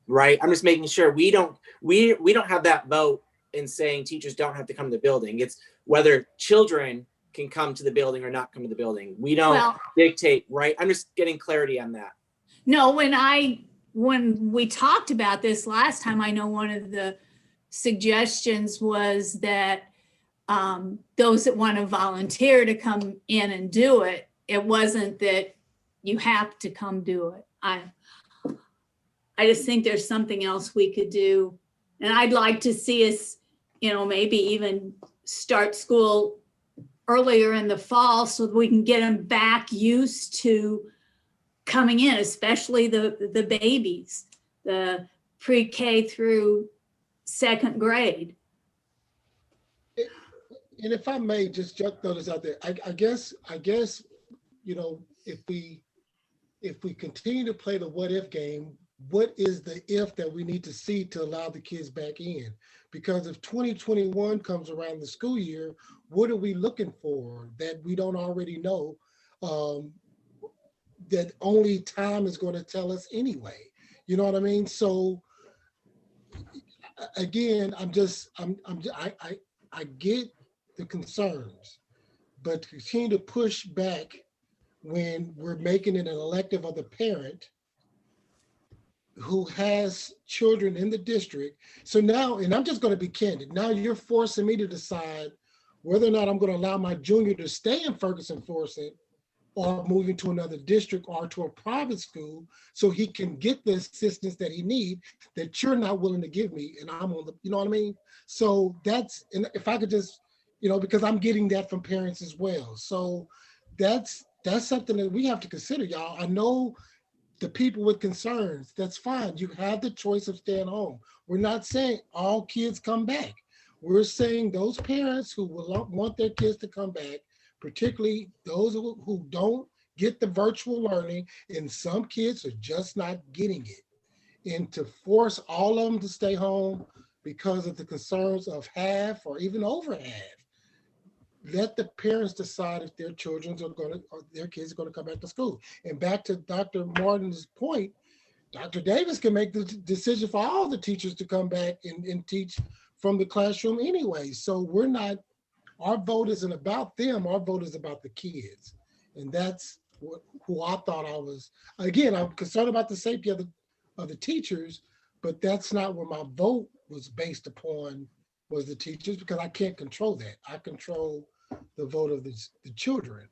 S15: right. I'm just making sure we don't have that vote in saying teachers don't have to come to the building. It's whether children can come to the building or not come to the building. We don't dictate, right? I'm just getting clarity on that.
S12: No, when we talked about this last time, I know one of the suggestions was that those that want to volunteer to come in and do it, it wasn't that you have to come do it. I just think there's something else we could do. And I'd like to see us, you know, maybe even start school earlier in the fall so that we can get them back used to coming in, especially the babies, the pre-K through second grade.
S13: And if I may just throw this out there, I guess, you know, if we continue to play the what if game, what is the if that we need to see to allow the kids back in? Because if 2021 comes around the school year, what are we looking for that we don't already know? That only time is going to tell us anyway. You know what I mean? So again, I get the concerns, but to continue to push back when we're making it an elective of the parent who has children in the district. So now, and I'm just going to be candid, now you're forcing me to decide whether or not I'm going to allow my junior to stay in Ferguson-Florissant or moving to another district or to a private school so he can get the assistance that he needs that you're not willing to give me. And I'm on the, you know what I mean? So that's, and if I could just, you know, because I'm getting that from parents as well. So that's something that we have to consider, y'all. I know the people with concerns, that's fine. You have the choice of staying home. We're not saying all kids come back. We're saying those parents who will want their kids to come back, particularly those who don't get the virtual learning, and some kids are just not getting it. And to force all of them to stay home because of the concerns of half or even over half, let the parents decide if their children are going to, or their kids are going to come back to school. And back to Dr. Martin's point, Dr. Davis can make the decision for all the teachers to come back and teach from the classroom anyway. So we're not, our vote isn't about them, our vote is about the kids. And that's who I thought I was. Again, I'm concerned about the safety of the teachers, but that's not what my vote was based upon, was the teachers, because I can't control that. I control the vote of the children.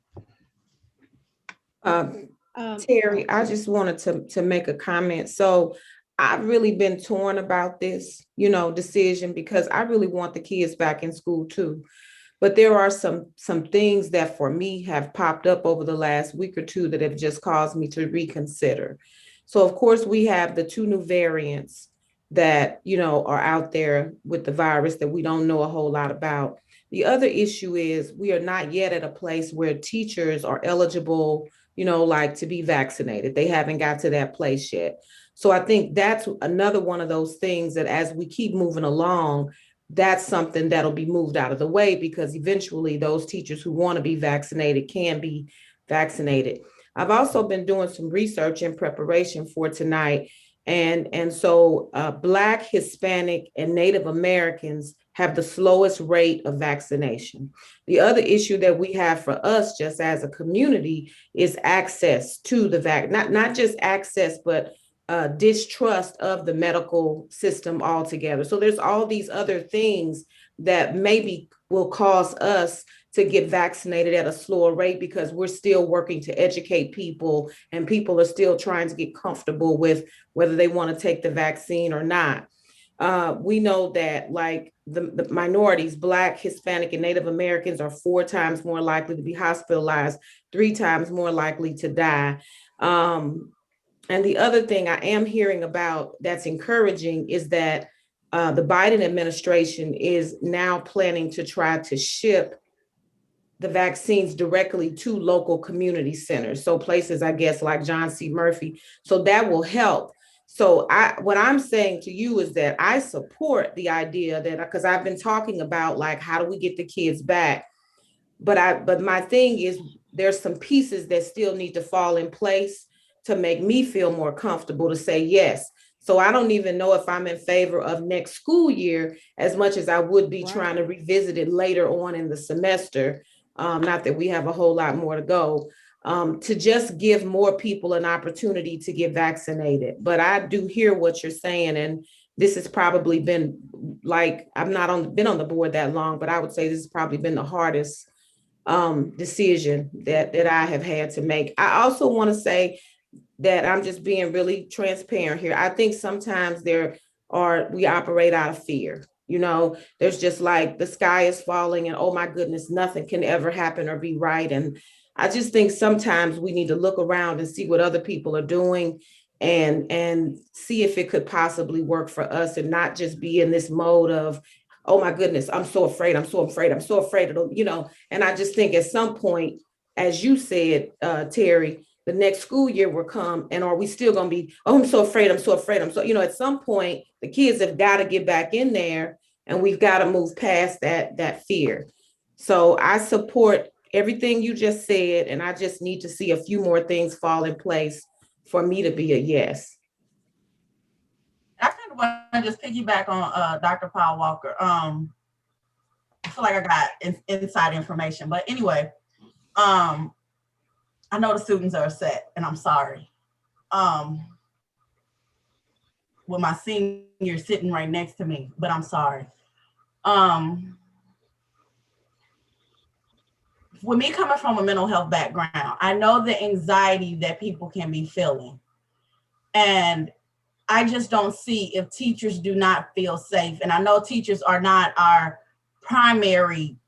S24: Terry, I just wanted to make a comment. So I've really been torn about this, decision, because I really want the kids back in school too. But there are some things that for me have popped up over the last week or two that have just caused me to reconsider. So of course we have the 2 new variants that, are out there with the virus that we don't know a whole lot about. The other issue is we are not yet at a place where teachers are eligible, to be vaccinated. They haven't got to that place yet. So I think that's another one of those things that as we keep moving along, that's something that'll be moved out of the way, because eventually those teachers who want to be vaccinated can be vaccinated. I've also been doing some research in preparation for tonight. And so Black, Hispanic, and Native Americans have the slowest rate of vaccination. The other issue that we have for us just as a community is access to the not just access, but distrust of the medical system altogether. So there's all these other things that maybe will cause us to get vaccinated at a slower rate, because we're still working to educate people and people are still trying to get comfortable with whether they want to take the vaccine or not. We know that like the minorities, Black, Hispanic, and Native Americans are 4 times more likely to be hospitalized, 3 times more likely to die. And the other thing I am hearing about that's encouraging is that the Biden administration is now planning to try to ship the vaccines directly to local community centers. So places, I guess, like John C. Murphy. So that will help. So what I'm saying to you is that I support the idea that, because I've been talking about like, how do we get the kids back? But my thing is there's some pieces that still need to fall in place to make me feel more comfortable to say yes. So I don't even know if I'm in favor of next school year as much as I would be trying to revisit it later on in the semester. Not that we have a whole lot more to go, to just give more people an opportunity to get vaccinated. But I do hear what you're saying. And this has probably been like, I've not been on the board that long, but I would say this has probably been the hardest decision that I have had to make. I also want to say that I'm just being really transparent here. I think sometimes we operate out of fear. There's just like the sky is falling and oh my goodness, nothing can ever happen or be right. And I just think sometimes we need to look around and see what other people are doing and see if it could possibly work for us, and not just be in this mode of, oh my goodness, I'm so afraid, I'm so afraid, I'm so afraid of, and I just think at some point, as you said, Terry, the next school year will come, and are we still going to be, oh, I'm so afraid, I'm so afraid, I'm so, at some point, the kids have got to get back in there, and we've got to move past that fear. So I support everything you just said, and I just need to see a few more things fall in place for me to be a yes.
S16: I kind of want to just piggyback on Dr. Paul Walker. I feel like I got inside information, but anyway, I know the students are upset, and I'm sorry. With my senior sitting right next to me, but I'm sorry. With me coming from a mental health background, I know the anxiety that people can be feeling. And I just don't see if teachers do not feel safe. And I know teachers are not our primary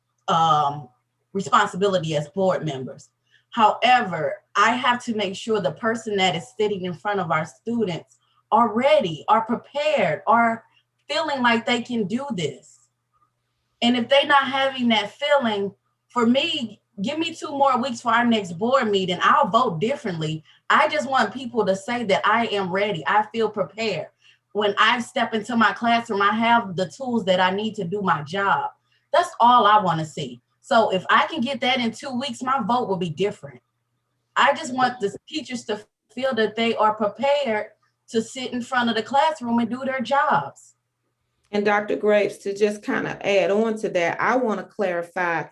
S16: responsibility as board members. However, I have to make sure the person that is sitting in front of our students are ready, are prepared, are feeling like they can do this. And if they're not having that feeling, for me, give me 2 more weeks for our next board meeting. I'll vote differently. I just want people to say that I am ready. I feel prepared. when I step into my classroom, I have the tools that I need to do my job. That's all I want to see. So if I can get that in 2 weeks, my vote will be different. I just want the teachers to feel that they are prepared to sit in front of the classroom and do their jobs.
S24: And Dr. Graves, to just kind of add on to that, I want to clarify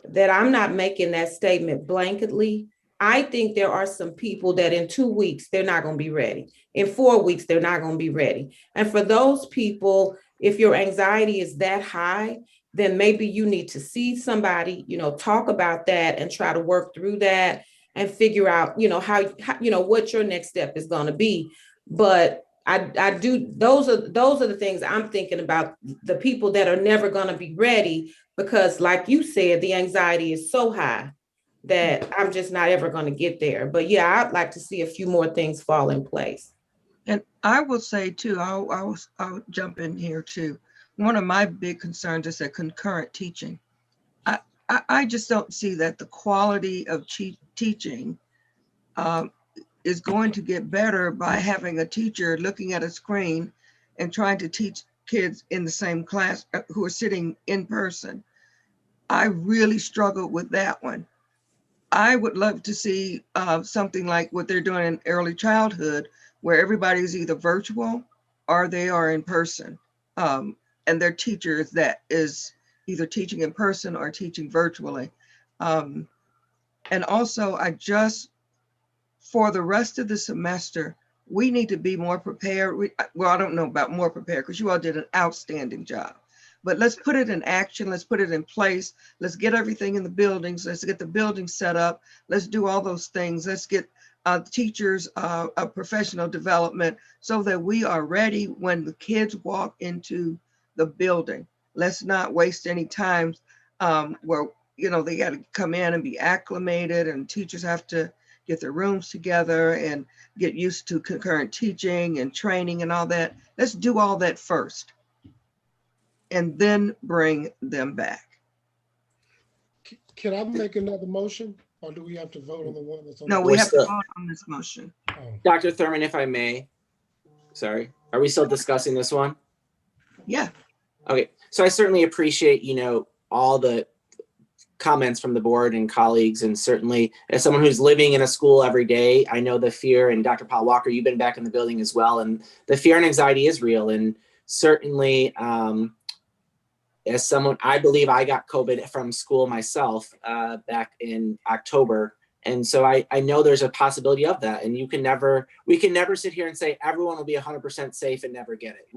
S24: that I'm not making that statement blanketly. I think there are some people that in 2 weeks, they're not going to be ready. In 4 weeks, they're not going to be ready. And for those people, if your anxiety is that high, then maybe you need to see somebody, talk about that and try to work through that and figure out, how what your next step is going to be. But I do, those are the things I'm thinking about, the people that are never going to be ready, because like you said, the anxiety is so high that I'm just not ever going to get there. But yeah, I'd like to see a few more things fall in place.
S8: And I will say too, I'll jump in here too. One of my big concerns is that concurrent teaching. I just don't see that the quality of teaching is going to get better by having a teacher looking at a screen and trying to teach kids in the same class who are sitting in person. I really struggled with that one. I would love to see something like what they're doing in early childhood, where everybody's either virtual or they are in person. And their teacher that is either teaching in person or teaching virtually. And also, for the rest of the semester, we need to be more prepared. Well, I don't know about more prepared, because you all did an outstanding job. But let's put it in action. Let's put it in place. Let's get everything in the buildings. Let's get the buildings set up. Let's do all those things. Let's get teachers a professional development so that we are ready when the kids walk into the building. Let's not waste any time where they got to come in and be acclimated, and teachers have to get their rooms together and get used to concurrent teaching and training and all that. Let's do all that first and then bring them back.
S13: Can I make another motion, or do we have to vote on the one that's on?
S8: No, we have to vote on this motion.
S15: Dr. Thurman, if I may, sorry, are we still discussing this one?
S8: Yeah.
S15: Okay, so I certainly appreciate, all the comments from the board and colleagues, and certainly as someone who's living in a school every day, I know the fear, and Dr. Paul Walker, you've been back in the building as well, and the fear and anxiety is real. And certainly, as someone, I believe I got COVID from school myself back in October. And so I know there's a possibility of that. And we can never sit here and say everyone will be 100% safe and never get it.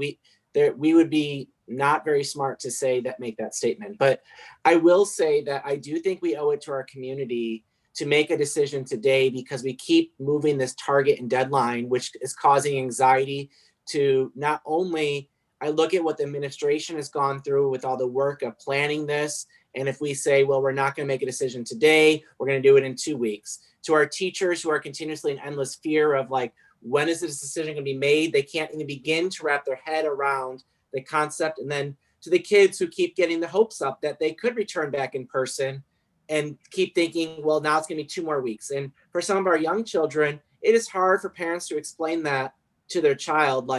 S15: We would be not very smart to make that statement. But I will say that I do think we owe it to our community to make a decision today, because we keep moving this target and deadline, which is causing anxiety to not only, I look at what the administration has gone through with all the work of planning this. And if we say, well, we're not going to make a decision today, we're going to do it in 2 weeks. To our teachers who are continuously in endless fear of when is this decision going to be made? They can't even begin to wrap their head around the concept. And then to the kids who keep getting the hopes up that they could return back in person and keep thinking, well, now it's going to be 2 more weeks. And for some of our young children, it is hard for parents to explain that to their child,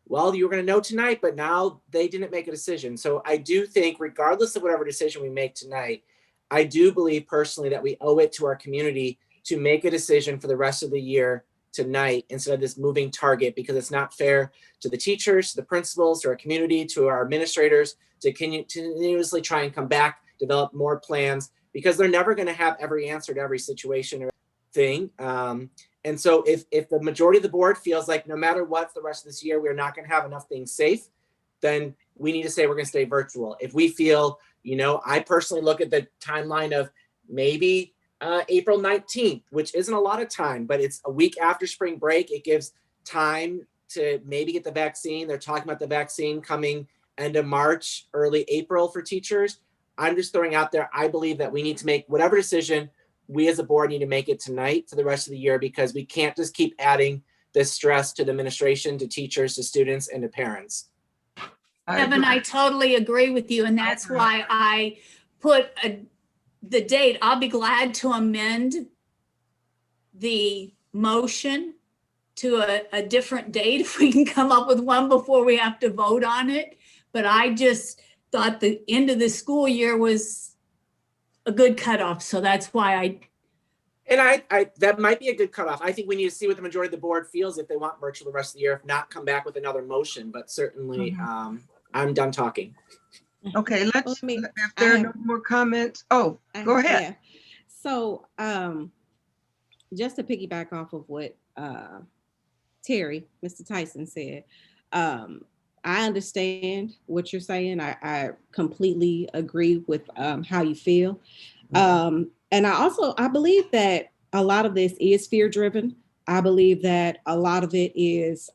S15: well, you were going to know tonight, but now they didn't make a decision. So I do think, regardless of whatever decision we make tonight, I do believe personally that we owe it to our community to make a decision for the rest of the year tonight instead of this moving target, because it's not fair to the teachers, to the principals, to our community, to our administrators to continuously try and come back, develop more plans, because they're never going to have every answer to every situation or thing. And so if the majority of the board feels like no matter what, for the rest of this year, we're not going to have enough things safe, then we need to say we're going to stay virtual. If we feel, I personally look at the timeline of maybe April 19th, which isn't a lot of time, but it's a week after spring break. It gives time to maybe get the vaccine. They're talking about the vaccine coming end of March, early April for teachers. I'm just throwing out there, I believe that we need to make whatever decision we as a board need to make it tonight for the rest of the year, because we can't just keep adding this stress to the administration, to teachers, to students, and to parents.
S12: Kevin, I totally agree with you. And that's why I put the date. I'll be glad to amend the motion to a different date if we can come up with one before we have to vote on it. But I just thought the end of the school year was a good cutoff. So that's why
S15: I that might be a good cutoff. I think we need to see what the majority of the board feels if they want virtual the rest of the year. If not, come back with another motion. But certainly, I'm done talking.
S8: Okay, let's, if there are no more comments, go ahead.
S10: Yeah. So just to piggyback off of what Mr. Tyson said, I understand what you're saying. I completely agree with how you feel. And I believe that a lot of this is fear driven. I believe that a lot of it is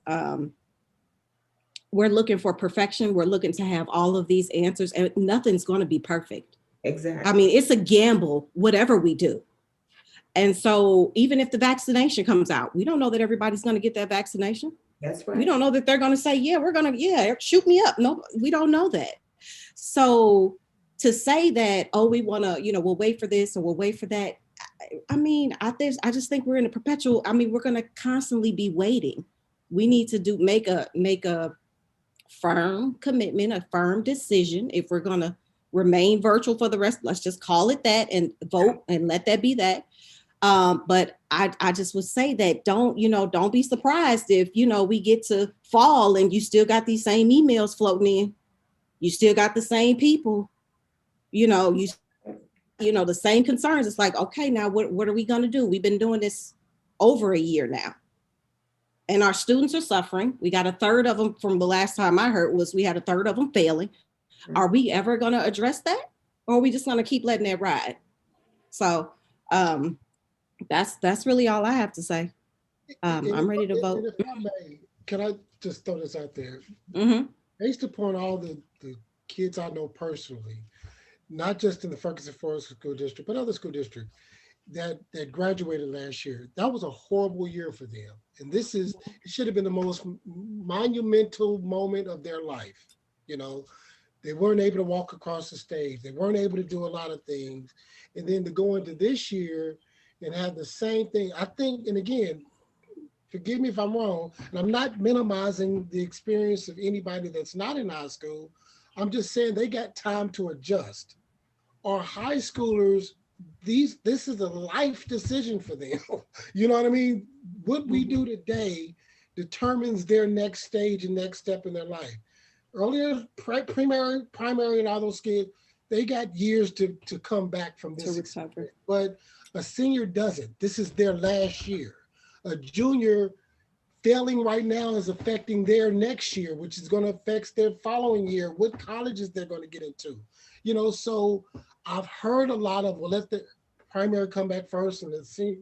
S10: we're looking for perfection. We're looking to have all of these answers, and nothing's going to be perfect.
S24: Exactly.
S10: I mean, it's a gamble, whatever we do. And so even if the vaccination comes out, we don't know that everybody's going to get that vaccination.
S24: That's right.
S10: We don't know that they're going to say, shoot me up. No, we don't know that. So to say that, we want to, we'll wait for this or we'll wait for that. I mean, I just think we're in a perpetual, we're going to constantly be waiting. We need to make a firm commitment, a firm decision. If we're going to remain virtual for the rest, let's just call it that and vote and let that be that. But I just would say that don't be surprised if, we get to fall and you still got these same emails floating in. You still got the same people, the same concerns. It's like, okay, now what are we going to do? We've been doing this over a year now. And our students are suffering. We got a third of them from the last time I heard we had a third of them failing. Are we ever going to address that? Or are we just going to keep letting that ride? So that's really all I have to say. I'm ready to vote.
S13: If I may, can I just throw this out there? Based upon all the kids I know personally, not just in the Ferguson Forest School District, but other school districts that graduated last year, that was a horrible year for them. And it should have been the most monumental moment of their life. They weren't able to walk across the stage. They weren't able to do a lot of things. And then to go into this year and have the same thing, I think, and again, forgive me if I'm wrong, and I'm not minimizing the experience of anybody that's not in high school. I'm just saying they got time to adjust. Our high schoolers, this is a life decision for them. You know what I mean? What we do today determines their next stage and next step in their life. Earlier, primary and all those kids, they got years to come back from this experience. But a senior doesn't. This is their last year. A junior failing right now is affecting their next year, which is going to affect their following year, what colleges they're going to get into. So I've heard a lot of, well, let the primary come back first and then see.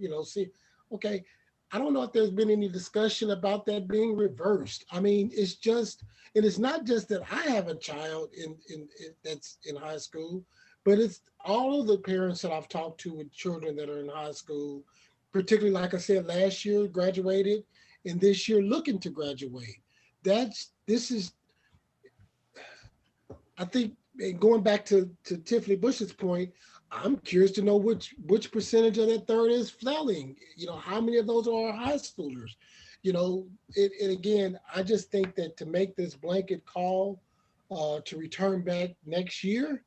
S13: Okay, I don't know if there's been any discussion about that being reversed. It's just, and it's not just that I have a child that's in high school, but it's all of the parents that I've talked to with children that are in high school, particularly, like I said, last year graduated and this year looking to graduate. I think, going back to Tiffany Bush's point, I'm curious to know which percentage of that third is failing. How many of those are high schoolers? And again, I just think that to make this blanket call to return back next year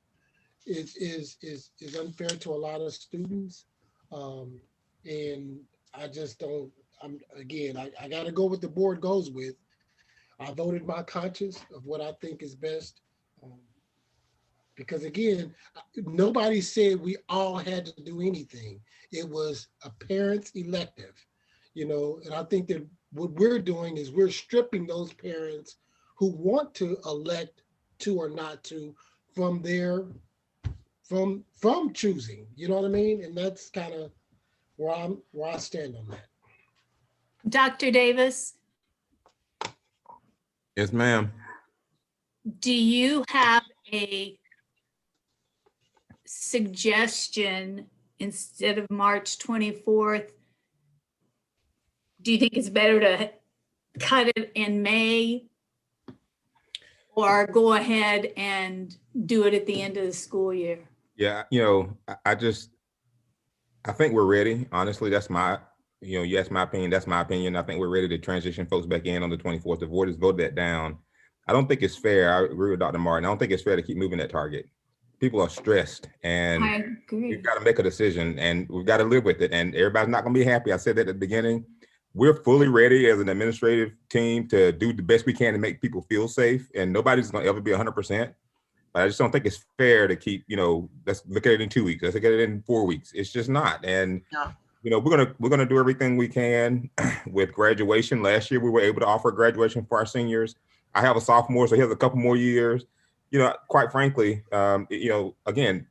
S13: is unfair to a lot of students. And I just don't, I got to go with the board goes with. I voted my conscience of what I think is best. Because again, nobody said we all had to do anything. It was a parent's elective, and I think that what we're doing is we're stripping those parents who want to elect to or not to from choosing, you know what I mean? And that's kind of where I stand on that.
S12: Dr. Davis,
S25: Yes, ma'am.
S12: do you have a suggestion instead of March 24th? Do you think it's better to cut it in May or go ahead and do it at the end of the school year?
S25: Yeah, I think we're ready. Honestly, that's my you asked my opinion, that's my opinion. I think we're ready to transition folks back in on the 24th. The board has voted that down. I don't think it's fair. I agree with Dr. Martin. I don't think it's fair to keep moving that target. People are stressed, and
S12: I agree.
S25: we've got to make a decision, and we've got to live with it. And everybody's not going to be happy. I said that at the beginning. We're fully ready as an administrative team to do the best we can to make people feel safe, and nobody's going to ever be 100%. But I just don't think it's fair to keep, let's look at it in 2 weeks. Let's look at it in 4 weeks. It's just not. And we're gonna do everything we can with graduation. Last year we were able to offer graduation for our seniors. I have a sophomore, so he has a couple more years. Quite frankly, again,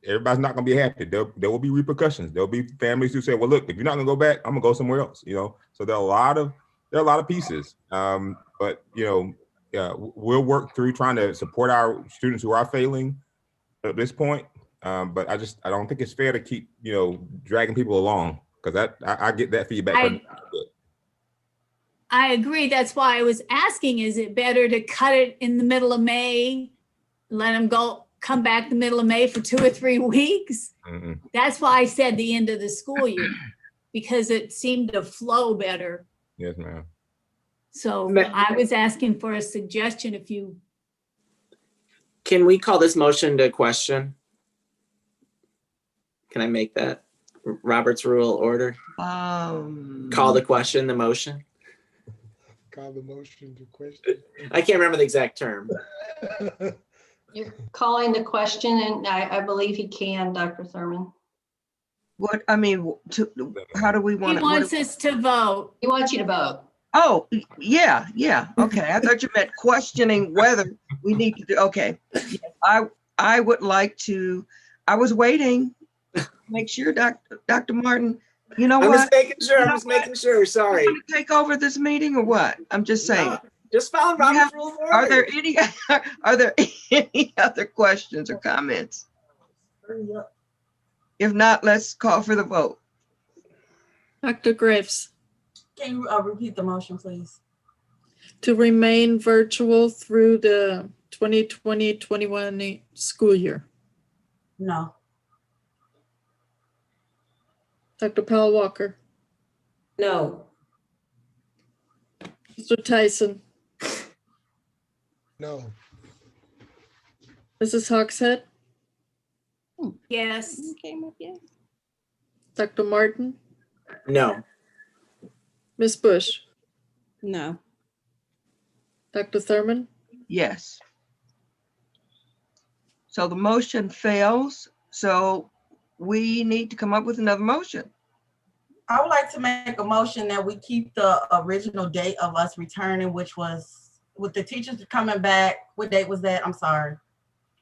S25: everybody's not gonna be happy. There will be repercussions. There'll be families who say, "Well, look, if you're not gonna go back, I'm gonna go somewhere else." So there are a lot of pieces. But we'll work through trying to support our students who are failing at this point. But I don't think it's fair to keep, dragging people along, because I get that feedback.
S12: I agree. That's why I was asking, is it better to cut it in the middle of May, let them come back the middle of May for 2 or 3 weeks?
S25: Mm-hmm.
S12: That's why I said the end of the school year, because it seemed to flow better.
S25: Yes, ma'am.
S12: So I was asking for a suggestion if you.
S15: Can we call this motion to question? Can I make that Robert's rule order? Call the question, the motion.
S13: Call the motion to question.
S15: I can't remember the exact term.
S7: You're calling the question, and I believe he can, Dr. Thurman.
S8: How do we want
S12: He wants us to vote.
S7: He wants you to vote.
S8: Oh, yeah. Okay. I thought you meant questioning whether we need to do, okay. I would like to, I was waiting, make sure Dr. Martin, you know what?
S15: I'm just making sure, sorry.
S8: You want to take over this meeting or what? I'm just saying.
S15: No, just following Robert's rule of order.
S8: Are there any other questions or comments? If not, let's call for the vote.
S4: Dr. Graves.
S16: Can you repeat the motion, please?
S4: To remain virtual through the 2020-21 school year.
S16: No.
S4: Dr. Powell Walker.
S24: No.
S4: Mr. Tyson.
S13: No.
S4: Mrs. Hawkshead.
S12: Yes.
S10: Came up yet?
S4: Dr. Martin.
S15: No.
S4: Ms. Bush.
S10: No.
S4: Dr. Thurman.
S8: Yes. So the motion fails. So we need to come up with another motion.
S16: I would like to make a motion that we keep the original date of us returning, which was with the teachers coming back. What date was that? I'm sorry.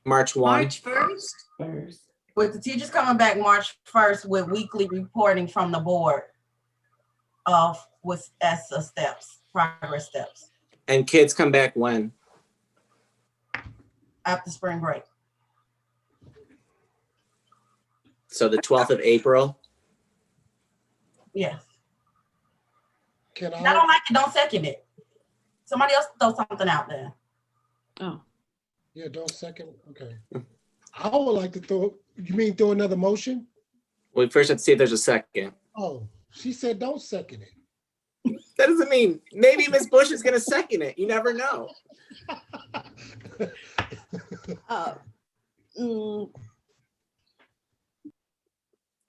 S15: March 1.
S12: March 1st.
S16: With the teachers coming back March 1st with weekly reporting from the board as steps, progress steps.
S15: And kids come back when?
S16: After spring break.
S15: So the 12th of April?
S16: Yes.
S13: Can
S16: I don't like it, don't second it. Somebody else throw something out there.
S10: Oh.
S13: Yeah, don't second. Okay. I would like to throw another motion?
S15: We first have to see if there's a second.
S13: Oh, she said don't second it.
S15: That doesn't mean, maybe Ms. Bush is going to second it. You never know.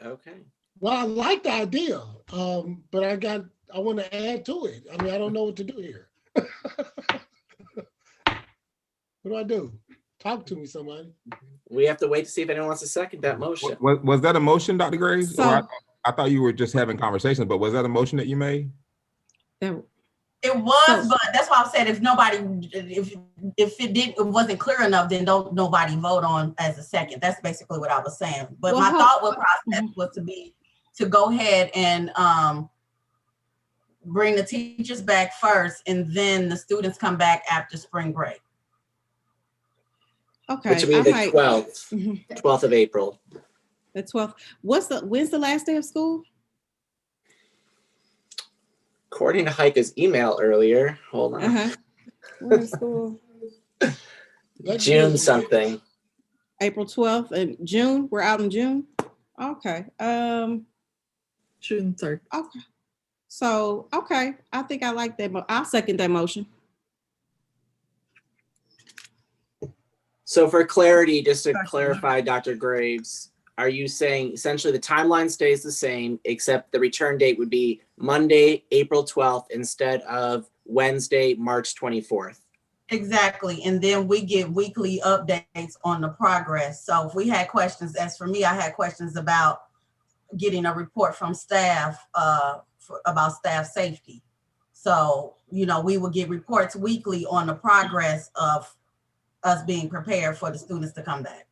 S15: Okay.
S13: Well, I like the idea, but I want to add to it. I mean, I don't know what to do here. What do I do? Talk to me, somebody.
S15: We have to wait to see if anyone wants to second that motion.
S25: Was that a motion, Dr. Graves?
S10: So-
S25: Or I thought you were just having conversations, but was that a motion that you made?
S16: It was, but that's why I said if it wasn't clear enough, then don't nobody vote on as a second. That's basically what I was saying. But
S10: Well,
S16: my thought process was to go ahead and bring the teachers back first, and then the students come back after spring break.
S10: Okay.
S15: Which would be the 12th, 12th of April.
S10: The 12th. When's the last day of school?
S15: According to Heike's email earlier, hold on.
S10: Where's school?
S15: June something.
S10: April 12th and June. We're out in June. Okay.
S4: June 3rd.
S10: Okay. So, okay, I think I like that. I'll second that motion.
S15: So for clarity, just to
S8: Question.
S15: clarify, Dr. Graves, are you saying essentially the timeline stays the same, except the return date would be Monday, April 12th instead of Wednesday, March 24th?
S16: Exactly. And then we give weekly updates on the progress. So if we had questions, as for me, I had questions about getting a report from staff about staff safety. So, you know, we will get reports weekly on the progress of us being prepared for the students to come back.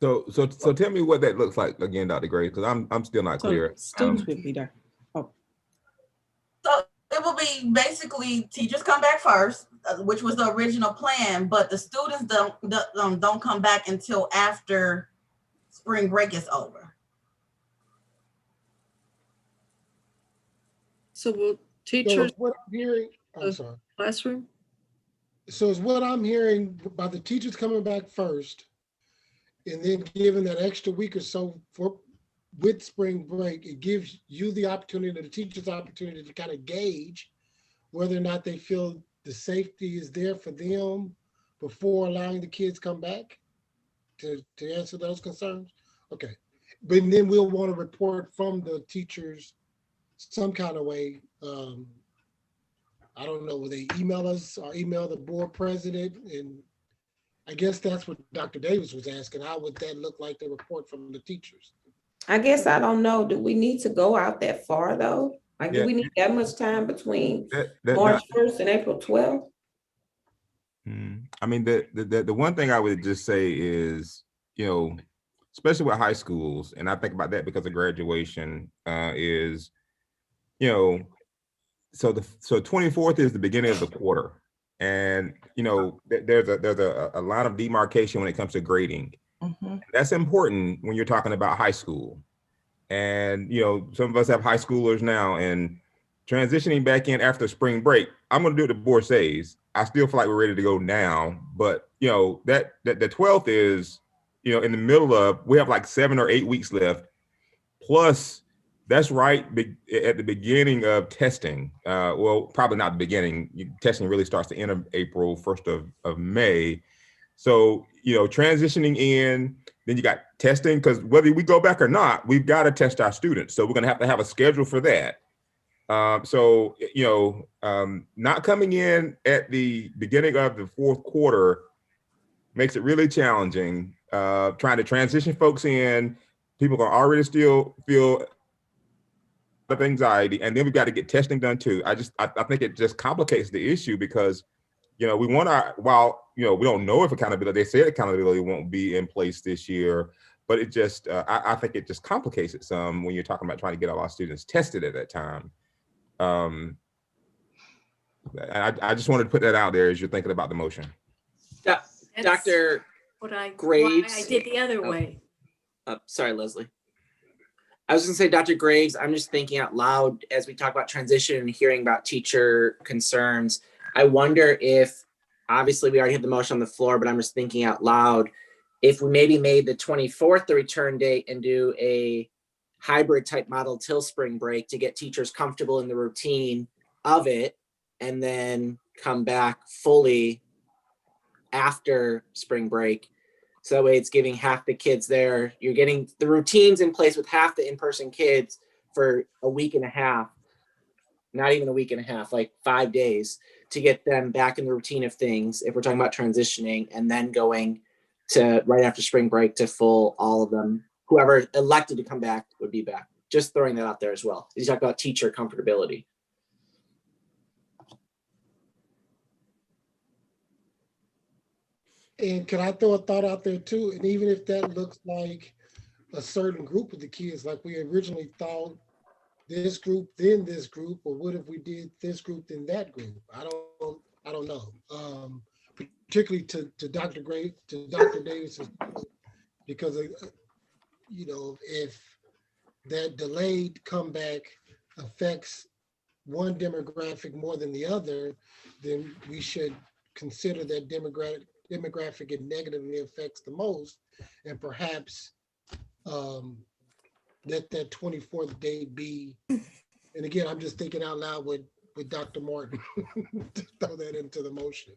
S25: So tell me what that looks like again, Dr. Gray, because I'm still not clear.
S10: Students will be there. Oh.
S16: So it will be basically teachers come back first, which was the original plan, but the students don't come back until after spring break is over.
S4: So will
S13: So
S4: teachers
S13: what I'm hearing, I'm sorry.
S4: classroom?
S13: So is what I'm hearing by the teachers coming back first, and then giving that extra week or so for with spring break, it gives you the opportunity, the teachers opportunity to kind of gauge whether or not they feel the safety is there for them before allowing the kids come back to answer those concerns. Okay. But then we'll want to report from the teachers some kind of way. I don't know, will they email us or email the board president? And I guess that's what Dr. Davis was asking. How would that look like, the report from the teachers?
S24: I guess I don't know. Do we need to go out that far though? Like, do we need that much time between March 1st and April 12th?
S25: I mean, the one thing I would just say is, you know, especially with high schools, and I think about that because of graduation, is, you know, so 24th is the beginning of the quarter, and you know, there's a line of demarcation when it comes to grading. That's important when you're talking about high school. And, you know, some of us have high schoolers now, and transitioning back in after spring break, I'm going to do what the board says. I still feel like we're ready to go now, but you know, that the 12th is, you know, in the middle of, we have like 7 or 8 weeks left. Plus that's right at the beginning of testing. Well, probably not the beginning. Testing really starts the end of April, 1st of May. So, you know, transitioning in, then you got testing, because whether we go back or not, we've got to test our students. So we're going to have a schedule for that. So, you know, not coming in at the beginning of the fourth quarter makes it really challenging. Trying to transition folks in, people are already still feel of anxiety, and then we've got to get testing done too. I think it just complicates the issue, because you know, we want while, you know, we don't know if accountability, they said accountability won't be in place this year, but it just, I think it just complicates it some when you're talking about trying to get all our students tested at that time. I just wanted to put that out there as you're thinking about the motion.
S15: Dr. Graves.
S12: Why I did the other way.
S15: Sorry, Leslie. I was gonna say, Dr. Graves, I'm just thinking out loud as we talk about transition and hearing about teacher concerns. I wonder if, obviously we already had the motion on the floor, but I'm just thinking out loud, if we maybe made the 24th the return date and do a hybrid type model till spring break to get teachers comfortable in the routine of it, and then come back fully after spring break. So that way it's giving half the kids there. You're getting the routines in place with half the in-person kids for a week and a half, not even a week and a half, like 5 days, to get them back in the routine of things if we're talking about transitioning, and then going to right after spring break to full, all of them, whoever elected to come back would be back. Just throwing that out there as well. You talk about teacher comfortability.
S13: And can I throw a thought out there too? And even if that looks like a certain group of the kids, like we originally thought, this group, then this group, or what if we did this group, then that group? I don't know. Particularly to Dr. Gray, to Dr. Davis, because you know, if that delayed comeback affects one demographic more than the other, then we should consider that demographic it negatively affects the most, and perhaps let that 24th day be. And again, I'm just thinking out loud with Dr. Martin to throw that into the motion.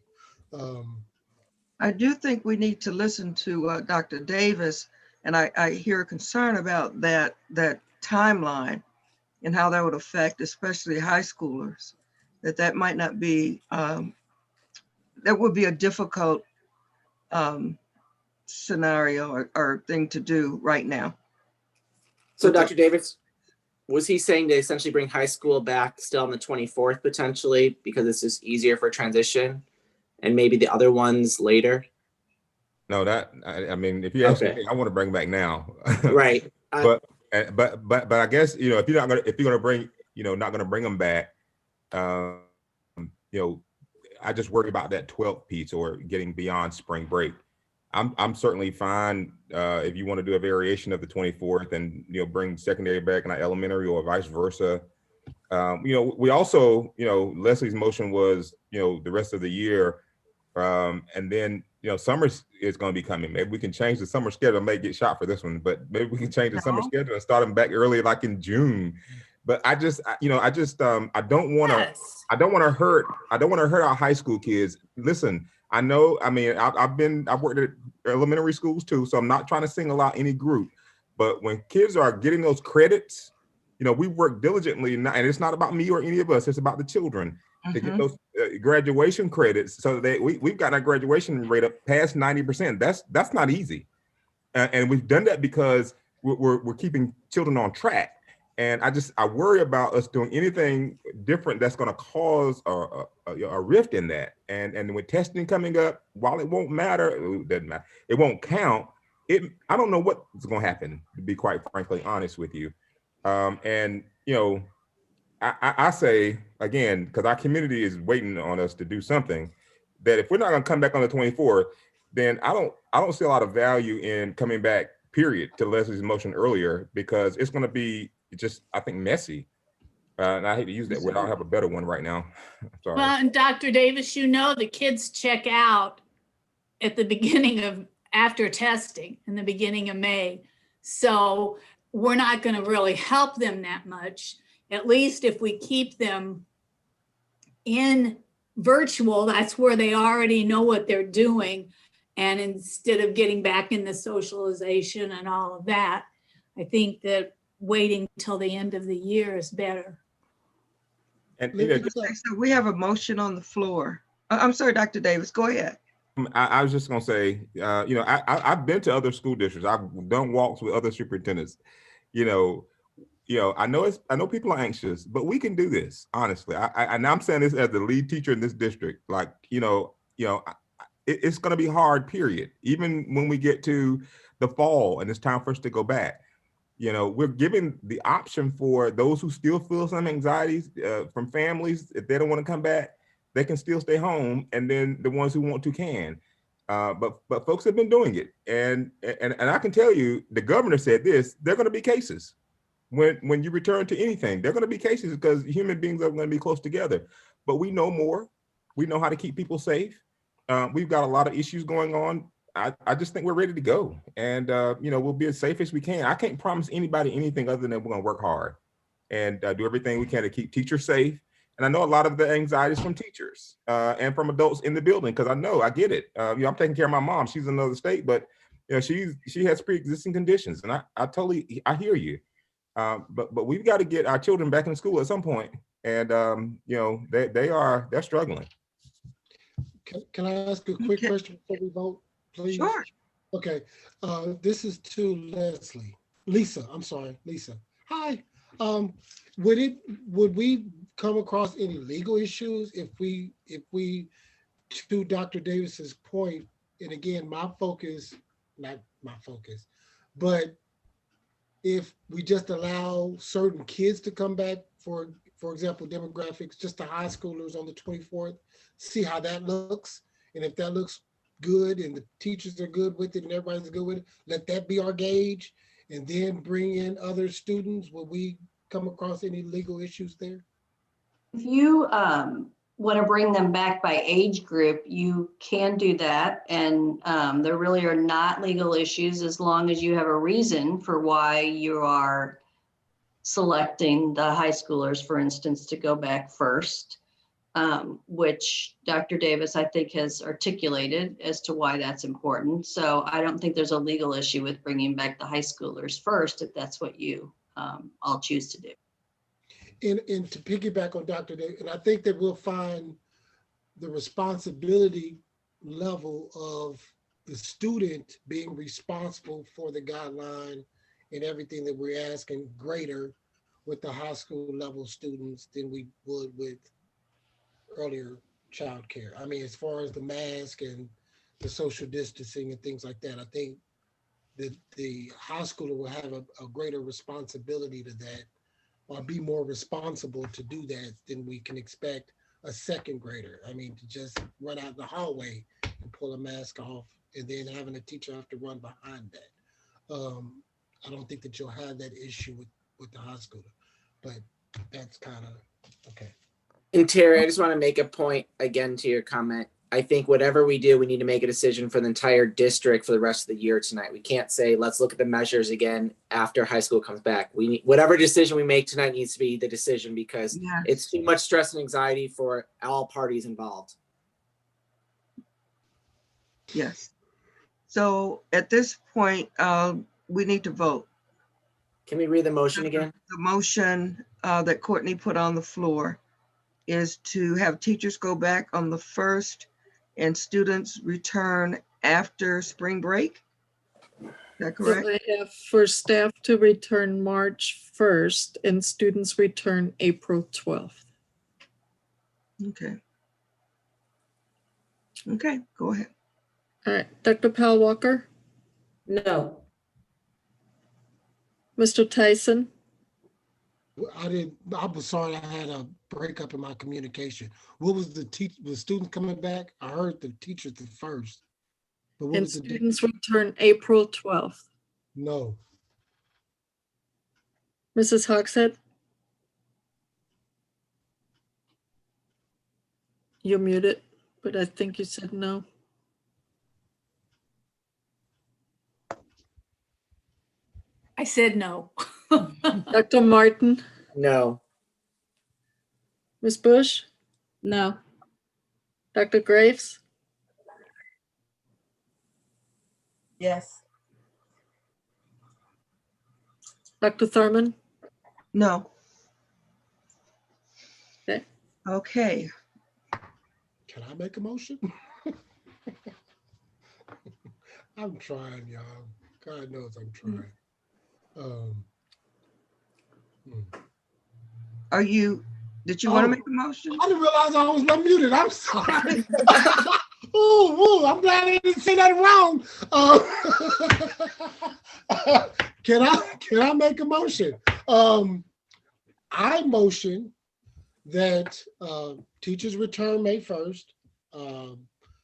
S8: I do think we need to listen to Dr. Davis, and I hear a concern about that timeline and how that would affect especially high schoolers, that might not be, that would be a difficult scenario or thing to do right now.
S15: So Dr. Davis, was he saying to essentially bring high school back still on the 24th potentially because it's just easier for transition and maybe the other ones later?
S25: No, I mean, if you ask me, I want to bring back now.
S15: Right.
S25: But I guess, you know, if you're not gonna bring, you know, not gonna bring them back, you know, I just worry about that 12th piece or getting beyond spring break. I'm certainly fine if you want to do a variation of the 24th and, you know, bring secondary back in our elementary or vice versa. You know, we also, you know, Leslie's motion was, you know, the rest of the year. And then, you know, summer is going to be coming. Maybe we can change the summer schedule. I may get shot for this one, but maybe we can change the summer schedule and start them back early, like in June. But I just, you know, I don't want to hurt our high school kids. Listen, I know, I mean, I've worked at elementary schools too, so I'm not trying to single out any group, but when kids are getting those credits, you know, we work diligently, and it's not about me or any of us, it's about the children to get those graduation credits so that we've got our graduation rate up past 90%. That's not easy. And we've done that because we're keeping children on track. And I worry about us doing anything different that's going to cause a rift in that. And with testing coming up, while it won't matter, it doesn't matter, it won't count. I don't know what's going to happen, to be quite frankly honest with you. And you know, I say again, because our community is waiting on us to do something, that if we're not going to come back on the 24th, then I don't see a lot of value in coming back, period, to Leslie's motion earlier, because it's going to be just, I think, messy. And I hate to use that word. I don't have a better one right now. Sorry.
S12: Well, and Dr. Davis, you know, the kids check out at the beginning of, after testing in the beginning of May. So we're not going to really help them that much. At least if we keep them in virtual, that's where they already know what they're doing. And instead of getting back in the socialization and all of that, I think that waiting till the end of the year is better.
S8: And so we have a motion on the floor. I'm sorry, Dr. Davis, go ahead.
S25: I was just gonna say, you know, I've been to other school districts. I've done walks with other superintendents. You know, I know people are anxious, but we can do this, honestly. And I'm saying this as the lead teacher in this district. Like, it's going to be hard, period. Even when we get to the fall and it's time for us to go back, you know, we're giving the option for those who still feel some anxieties from families. If they don't want to come back, they can still stay home. And then the ones who want to can. But folks have been doing it. And I can tell you, the governor said this, there are going to be cases. When you return to anything, there are going to be cases because human beings are going to be close together. But we know more. We know how to keep people safe. We've got a lot of issues going on. I just think we're ready to go. And, you know, we'll be as safe as we can. I can't promise anybody anything other than we're going to work hard and do everything we can to keep teachers safe. And I know a lot of the anxieties from teachers and from adults in the building, because I get it. You know, I'm taking care of my mom. She's in another state, but you know, she has pre-existing conditions. And I hear you. But we've got to get our children back in school at some point. And, you know, they're struggling.
S13: Can I ask a quick question before we vote, please?
S8: Sure.
S13: Okay. This is to Lisa. I'm sorry, Lisa. Hi. Would we come across any legal issues if we, to Dr. Davis's point, and again, not my focus, but if we just allow certain kids to come back, for example, demographics, just the high schoolers on the 24th, see how that looks. And if that looks good and the teachers are good with it and everybody's good with it, let that be our gauge. And then bring in other students. Will we come across any legal issues there?
S7: If you want to bring them back by age group, you can do that. And there really are not legal issues as long as you have a reason for why you are selecting the high schoolers, for instance, to go back first, which Dr. Davis, I think, has articulated as to why that's important. So I don't think there's a legal issue with bringing back the high schoolers first, if that's what you all choose to do.
S13: And to piggyback on Dr. Davis, and I think that we'll find the responsibility level of the student being responsible for the guideline and everything that we're asking greater with the high school level students than we would with earlier childcare. I mean, as far as the mask and the social distancing and things like that, I think that the high schooler will have a greater responsibility to that, or be more responsible to do that than we can expect a second grader. I mean, to just run out in the hallway and pull a mask off and then having a teacher have to run behind that. I don't think that you'll have that issue with the high schooler, but that's kind of, okay.
S15: And Terry, I just want to make a point again to your comment. I think whatever we do, we need to make a decision for the entire district for the rest of the year tonight. We can't say, let's look at the measures again after high school comes back. We need, whatever decision we make tonight needs to be the decision, because it's too much stress and anxiety for all parties involved.
S8: Yes. So at this point, we need to vote.
S15: Can we read the motion again?
S8: The motion that Courtney put on the floor is to have teachers go back on the 1st and students return after spring break. Is that correct?
S4: So I have for staff to return March 1st and students return April 12th.
S8: Okay. Okay, go ahead.
S4: All right, Dr. Powell Walker,
S24: No.
S4: Mr. Tyson,
S13: I was sorry, I had a breakup in my communication. What was the students coming back? I heard the teachers the 1st. But what
S4: and
S13: was the date?
S4: students return April 12th.
S13: No.
S4: Mrs. Hogshead? You're muted, but I think you said no.
S12: I said no.
S4: Dr. Martin?
S15: No.
S4: Ms. Bush?
S9: No.
S4: Dr. Graves?
S16: Yes.
S4: Dr. Thurman?
S8: No.
S4: Okay.
S8: Okay.
S13: Can I make a motion? I'm trying, y'all. God knows I'm trying.
S8: Did you want to make a motion?
S13: I didn't realize I was unmuted. I'm sorry. Ooh, I'm glad I didn't say that wrong. Can I make a motion? I motion that teachers return May 1st.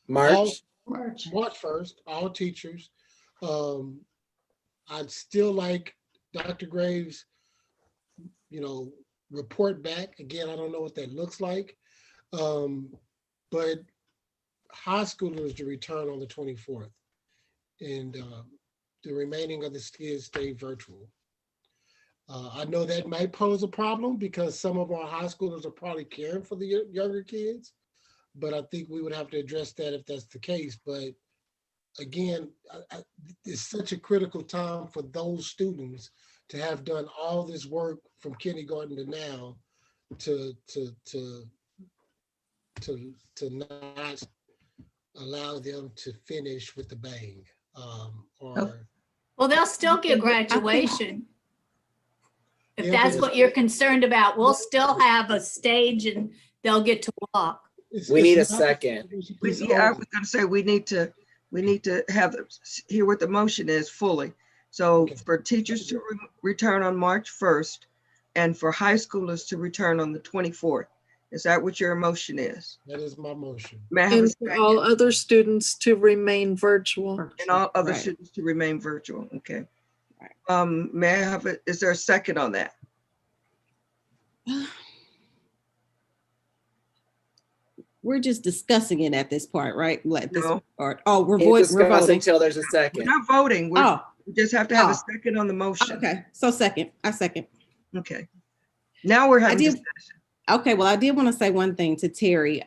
S15: March
S13: 1st, all teachers. I'd still like Dr. Graves, report back. Again, I don't know what that looks like. But high schoolers to return on the 24th. And the remaining of the kids stay virtual. I know that might pose a problem because some of our high schoolers are probably caring for the younger kids, but I think we would have to address that if that's the case. But again, it's such a critical time for those students to have done all this work from kindergarten to now to not allow them to finish with the bang.
S12: Well, they'll still get graduation. If
S13: Yeah,
S12: that's
S13: but
S12: what you're concerned about, we'll still have a stage and they'll get to walk.
S15: We need a second.
S8: I was going to say we need to hear what the motion is fully. So for teachers to return on March 1st and for high schoolers to return on the 24th. Is that what your motion is?
S13: That is my motion.
S8: May I have a
S4: And for all other students to remain virtual.
S8: And all other students to remain virtual. Okay. May I have it? Is there a second on that?
S10: we're just discussing it at this point, right? Like this,
S8: No.
S10: or, oh, we're
S15: Can't
S10: voting. We're
S15: discuss
S10: voting.
S15: until there's a
S8: We're
S15: second.
S8: not voting.
S10: Oh,
S8: We just have to have
S10: Oh.
S8: a second on the motion.
S10: okay. So second, I second.
S8: Okay. Now we're having
S10: did-
S8: discussion.
S10: Okay, well, I did want to say one thing to Terry.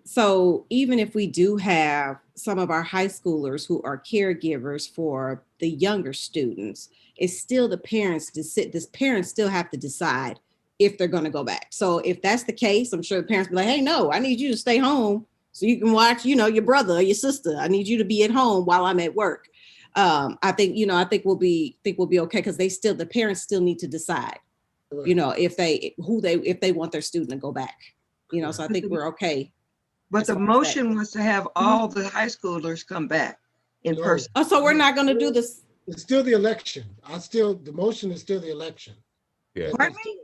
S10: So even if we do have some of our high schoolers who are caregivers for the younger students, it's still the parents parents still have to decide if they're going to go back. So if that's the case, I'm sure the parents be like, hey, no, I need you to stay home so you can watch, your brother or your sister. I need you to be at home while I'm at work. I think we'll be okay because the parents still need to decide. If they want their student to go back, so I think we're okay.
S8: But the motion was to have all the high schoolers come back in person.
S10: Oh, so we're not going to do this.
S13: It's still the election. The motion is still the election.
S25: Yeah.
S8: Pardon me?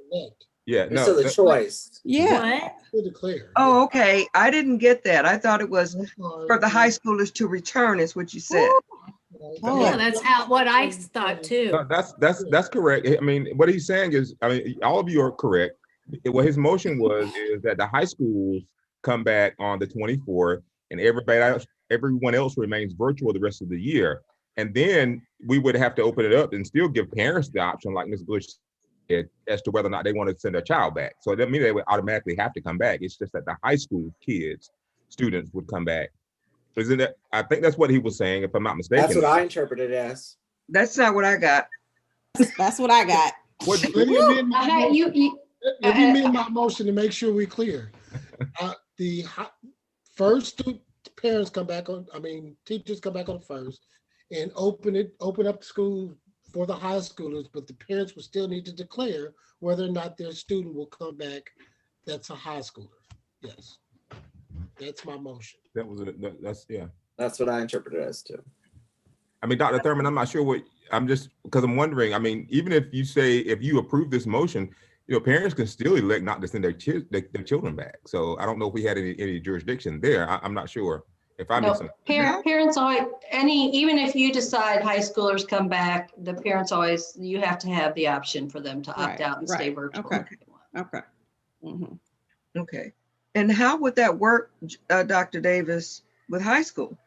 S25: Yeah.
S15: It's still the choice.
S10: Yeah.
S13: Still declare.
S8: Oh, okay. I didn't get that. I thought it was for the high schoolers to return, is what you said.
S12: Yeah, that's what I thought too.
S25: No, that's correct. I mean, what he's saying is, all of you are correct. What his motion is that the high schools come back on the 24th, and everyone else remains virtual the rest of the year. And then we would have to open it up and still give parents the option, like Ms. Bush said, as to whether or not they want to send their child back. So it doesn't mean they would automatically have to come back. It's just that the high school students would come back. Isn't that? I think that's what he was saying, if I'm not mistaken.
S15: That's what I interpreted it as.
S8: That's not what I got.
S10: That's what I got.
S13: Let me amend my motion to make sure we're clear. The first parents come back on, teachers come back on the first and open up the school for the high schoolers, but the parents will still need to declare whether or not their student will come back. That's a high schooler. Yes. That's my motion.
S15: That's what I interpreted it as too.
S25: Dr. Thurman, I'm not sure because I'm wondering, even if you approve this motion, parents can still elect not to send their children back. So I don't know if we had any jurisdiction there. I'm not sure if I missed something.
S7: Parents always, even if you decide high schoolers come back, the parents always, you have to have the option for them to opt out and stay virtual.
S10: Okay. Mm-hmm.
S8: Okay. And how would that work, Dr. Davis, with high school?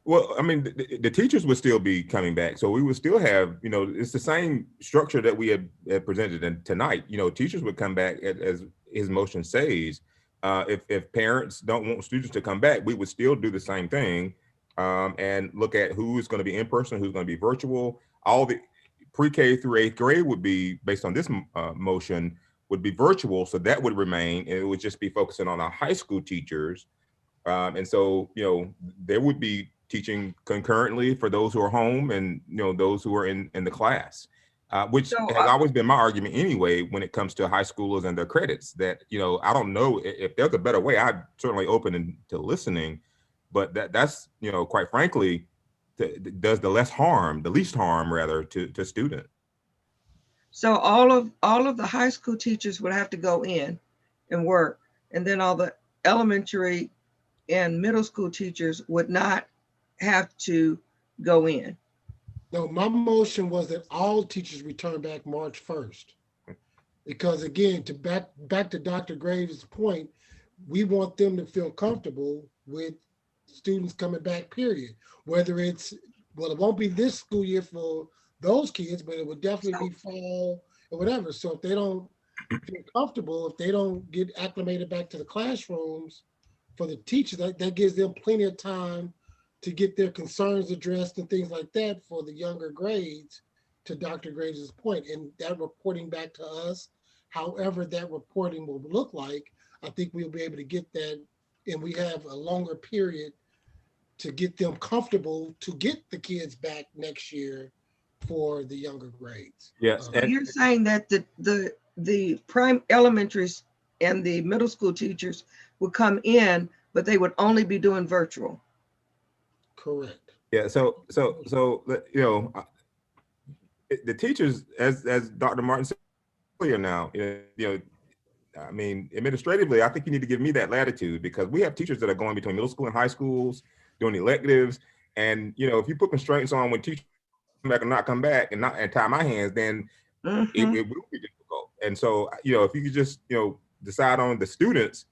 S25: Well, the teachers would still be coming back. So we would still have, it's the same structure that we had presented tonight. Teachers would come back as his motion says. If parents don't want students to come back, we would still do the same thing and look at who's going to be in person, who's going to be virtual. All the pre-K through 8th grade would be, based on this motion, would be virtual. So that would remain, and it would just be focusing on our high school teachers. And so, they would be teaching concurrently for those who are home and, those who are in the class, which has always been my argument anyway, when it comes to high schoolers and their credits, that, I don't know if there's a better way. I'm certainly open to listening, but that's, quite frankly, does the least harm rather to students.
S8: So all of the high school teachers would have to go in and work, and then all the elementary and middle school teachers would not have to go in.
S13: No, my motion was that all teachers return back March 1st. Because again, back to Dr. Graves' point, we want them to feel comfortable with students coming back, period. Whether it won't be this school year for those kids, but it would definitely be fall or whatever. So if they don't feel comfortable, if they don't get acclimated back to the classrooms for the teachers, that gives them plenty of time to get their concerns addressed and things like that for the younger grades, to Dr. Graves' point. And that reporting back to us, however that reporting will look like, I think we'll be able to get that, and we have a longer period to get them comfortable to get the kids back next year for the younger grades.
S25: Yes.
S8: So you're saying that the prime elementaries and the middle school teachers would come in, but they would only be doing virtual.
S13: Correct.
S25: Yeah. So the teachers, as Dr. Martin said earlier, now, administratively, I think you need to give me that latitude, because we have teachers that are going between middle school and high schools doing electives, and if you put constraints on when teachers come back or not come back and tie my hands, then it will be difficult. And so if you could just decide on the students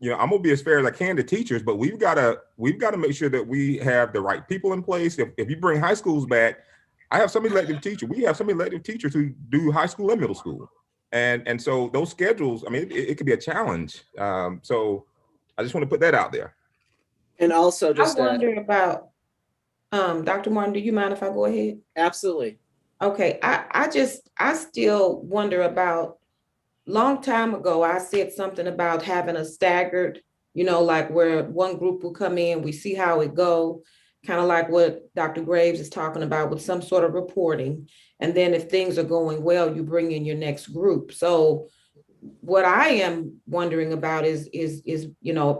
S25: you know, I'm gonna be as fair as I can to teachers, but we've got to make sure that we have the right people in place. If you bring high schools back, I have some elective teachers. We have some elective teachers who do high school and middle school, and so those schedules, I mean, it could be a challenge. So I just want to put that out there.
S15: And also just
S24: I wonder about, Dr. Martin, do you mind if I go ahead?
S15: absolutely.
S24: Okay, I still wonder about, long time ago, I said something about having a staggered, like where one group will come in, we see how it go, kind of like what Dr. Graves is talking about with some sort of reporting. And then if things are going well, you bring in your next group. So what I am wondering about is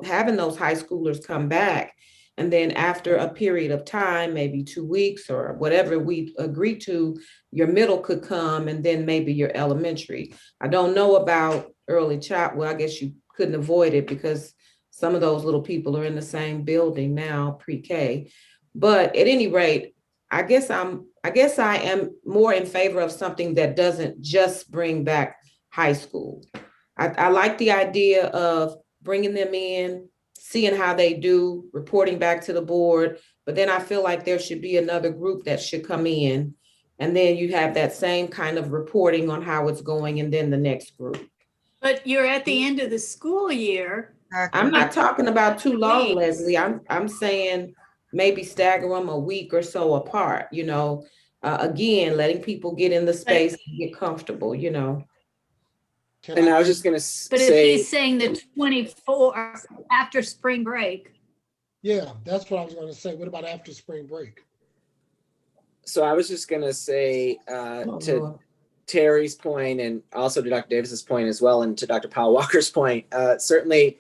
S24: having those high schoolers come back, and then after a period of time, maybe 2 weeks or whatever we agree to, your middle could come, and then maybe your elementary. I don't know about early child. Well, I guess you couldn't avoid it because some of those little people are in the same building now, pre-K. But at any rate, I guess I am more in favor of something that doesn't just bring back high school. I like the idea of bringing them in, seeing how they do, reporting back to the board, but then I feel like there should be another group that should come in, and then you have that same kind of reporting on how it's going, and then the next group.
S12: But you're at the end of the school year.
S24: I'm not talking about too long, Leslie. I'm saying maybe stagger them a week or so apart, again, letting people get in the space and get comfortable,
S15: And I was just going to
S12: But if
S15: say,
S12: he's saying the 24 after spring break.
S13: Yeah, that's what I was going to say. What about after spring break?
S15: so I was just going to say to Terry's point, and also to Dr. Davis's point as well, and to Dr. Powell Walker's point, certainly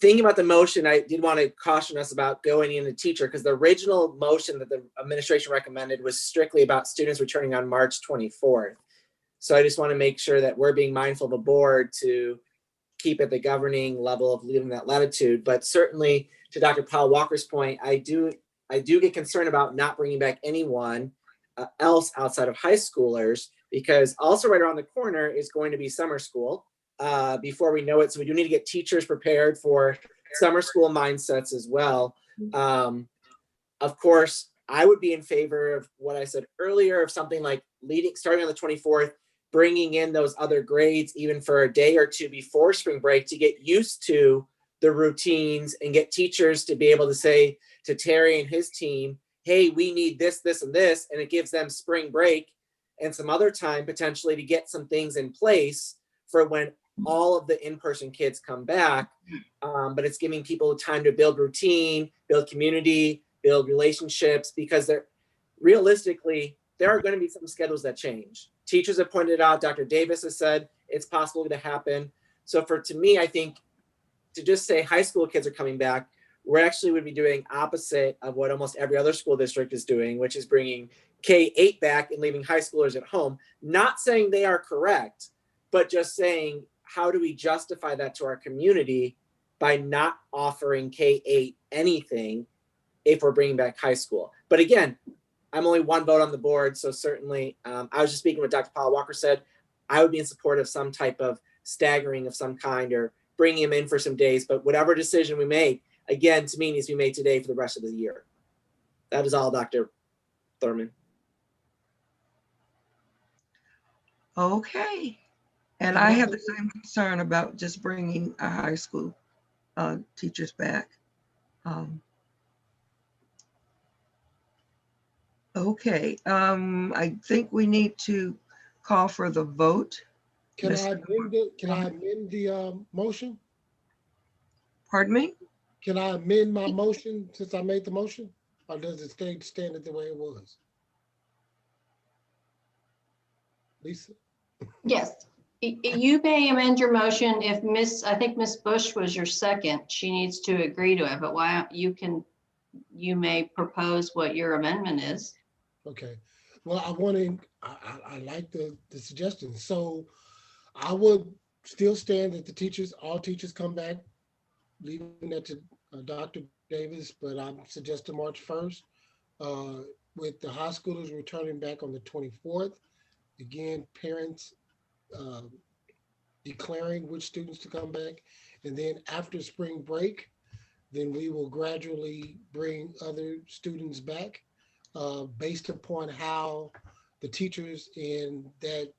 S15: thinking about the motion, I did want to caution us about going in a teacher, because the original motion that the administration recommended was strictly about students returning on March 24th. So I just want to make sure that we're being mindful of the board to keep at the governing level of leaving that latitude. But certainly to Dr. Powell Walker's point, I do get concerned about not bringing back anyone else outside of high schoolers, because also right around the corner is going to be summer school before we know it. So we do need to get teachers prepared for summer school mindsets as well. Of course, I would be in favor of what I said earlier, of something like starting on the 24th, bringing in those other grades even for a day or two before spring break to get used to the routines, and get teachers to be able to say to Terry and his team, hey, we need this, this, and this. And it gives them spring break and some other time potentially to get some things in place for when all of the in-person kids come back. But it's giving people time to build routine, build community, build relationships, because realistically, there are going to be some schedules that change. Teachers have pointed out, Dr. Davis has said it's possible to happen. So to me, I think to just say high school kids are coming back, we actually would be doing opposite of what almost every other school district is doing, which is bringing K-8 back and leaving high schoolers at home. Not saying they are correct, but just saying, how do we justify that to our community by not offering K-8 anything if we're bringing back high school? But again, I'm only one vote on the board, so certainly, I was just speaking what Dr. Powell Walker said. I would be in support of some type of staggering of some kind, or bringing him in for some days. But whatever decision we make, again, to me, needs to be made today for the rest of the year. That is all, Dr. Thurman.
S8: Okay. And I have the same concern about just bringing our high school teachers back. Okay, I think we need to call for the vote.
S13: Can I amend the motion?
S8: Pardon me?
S13: Can I amend my motion since I made the motion? Or does it stay standard the way it was? Lisa?
S7: Yes, you may amend your motion if I think Miss Bush was your second. She needs to agree to it, but why you may propose what your amendment is.
S13: Okay. Well, I like the suggestion. So I would still stand that all teachers come back, leaving that to Dr. Davis, but I'm suggesting March 1st, with the high schoolers returning back on the 24th. Again, parents declaring which students to come back. And then after spring break, then we will gradually bring other students back based upon how the teachers in that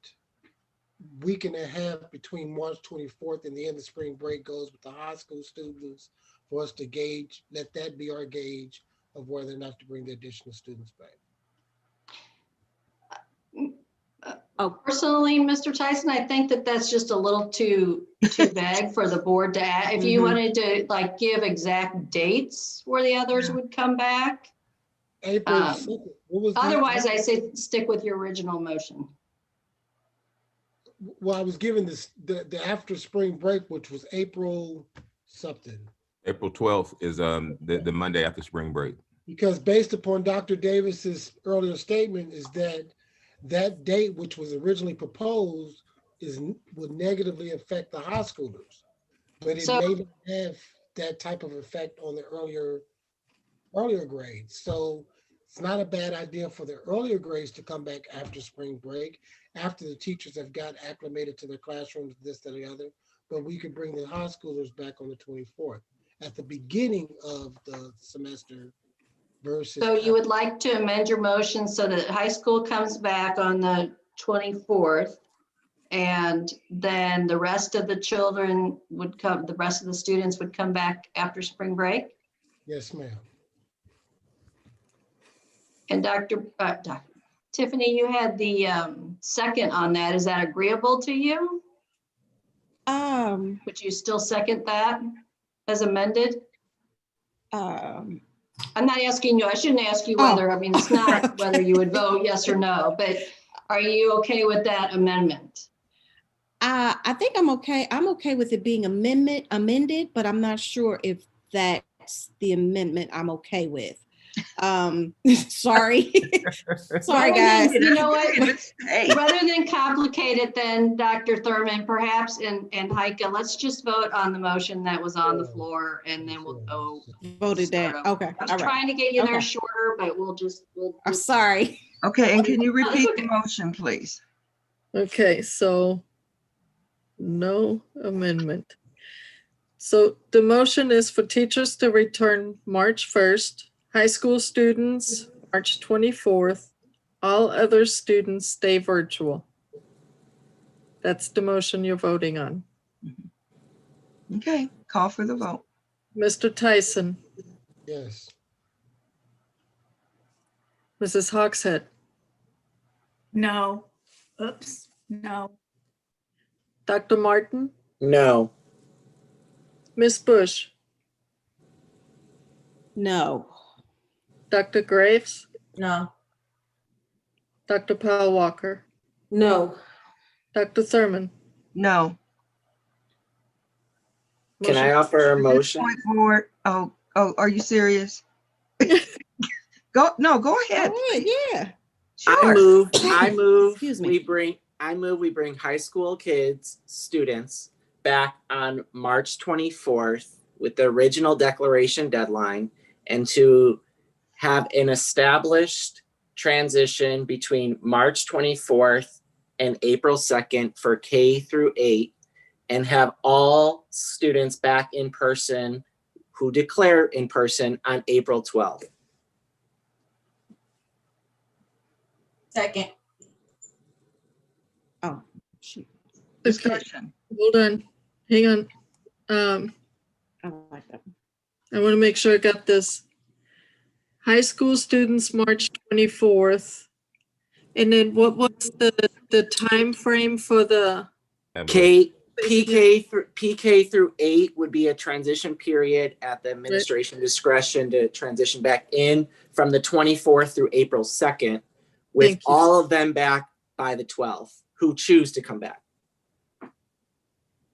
S13: week and a half between March 24th and the end of spring break goes with the high school students, for us to gauge, let that be our gauge of whether or not to bring the additional students back.
S7: Personally, Mr. Tyson, I think that that's just a little too vague for the board to add. If you wanted to like give exact dates where the others would come back.
S13: April 2nd. What was
S7: Otherwise, I say stick with your original motion.
S13: Well, I was given this the after spring break, which was April something.
S25: April 12th is the Monday after spring break.
S13: Because based upon Dr. Davis's earlier statement is that that date, which was originally proposed, would negatively affect the high schoolers, but it may not have that type of effect on the earlier grades. So it's not a bad idea for the earlier grades to come back after spring break, after the teachers have got acclimated to their classrooms, this, that, or the other. But we could bring the high schoolers back on the 24th at the beginning of the semester versus.
S7: So you would like to amend your motion so that high school comes back on the 24th, and then the rest of the children would come, the rest of the students would come back after spring break?
S13: Yes, ma'am.
S7: And Dr. Tiffany, you had the second on that. Is that agreeable to you? Would you still second that as amended? I'm not asking you, I shouldn't ask you whether, I mean, it's not whether you would vote yes or no, but are you okay with that amendment?
S10: I think I'm okay. I'm okay with it being amended, but I'm not sure if that's the amendment I'm okay with. Sorry. Sorry, guys.
S7: You know what? Rather than complicate it, then Dr. Thurman, perhaps, and Heike, let's just vote on the motion that was on the floor, and then we'll go.
S10: Voted that. Okay.
S7: I was trying to get you there shorter, but we'll just.
S10: I'm sorry.
S8: Okay, and can you repeat the motion, please?
S4: Okay, so no amendment. So the motion is for teachers to return March 1st, high school students March 24th, all other students stay virtual. That's the motion you're voting on.
S8: Okay, call for the vote.
S4: Mr. Tyson,
S13: Yes.
S4: Mrs. Hawkshead,
S12: No. Oops, no.
S4: Dr. Martin,
S15: No.
S4: Ms. Bush,
S10: No.
S4: Dr. Graves,
S16: No.
S4: Dr. Powell Walker,
S24: No.
S4: Dr. Thurman.
S8: No.
S15: Can I offer a
S8: At this
S15: motion?
S8: point forward, are you serious? Go ahead.
S10: Yeah.
S15: I move
S10: Excuse me.
S15: we bring high school students back on March 24th with the original declaration deadline, and to have an established transition between March 24th and April 2nd for K through 8, and have all students back in person who declare in person on April 12th.
S16: Second.
S10: Oh, shoot.
S8: Discussion.
S4: Hold on, hang on.
S10: I like that.
S4: I want to make sure I got this. High school students, March 24th. And then what was the time frame for the?
S15: PK through 8 would be a transition period at the administration discretion to transition back in from the 24th through April 2nd, with all of them back by the 12th who choose to come back.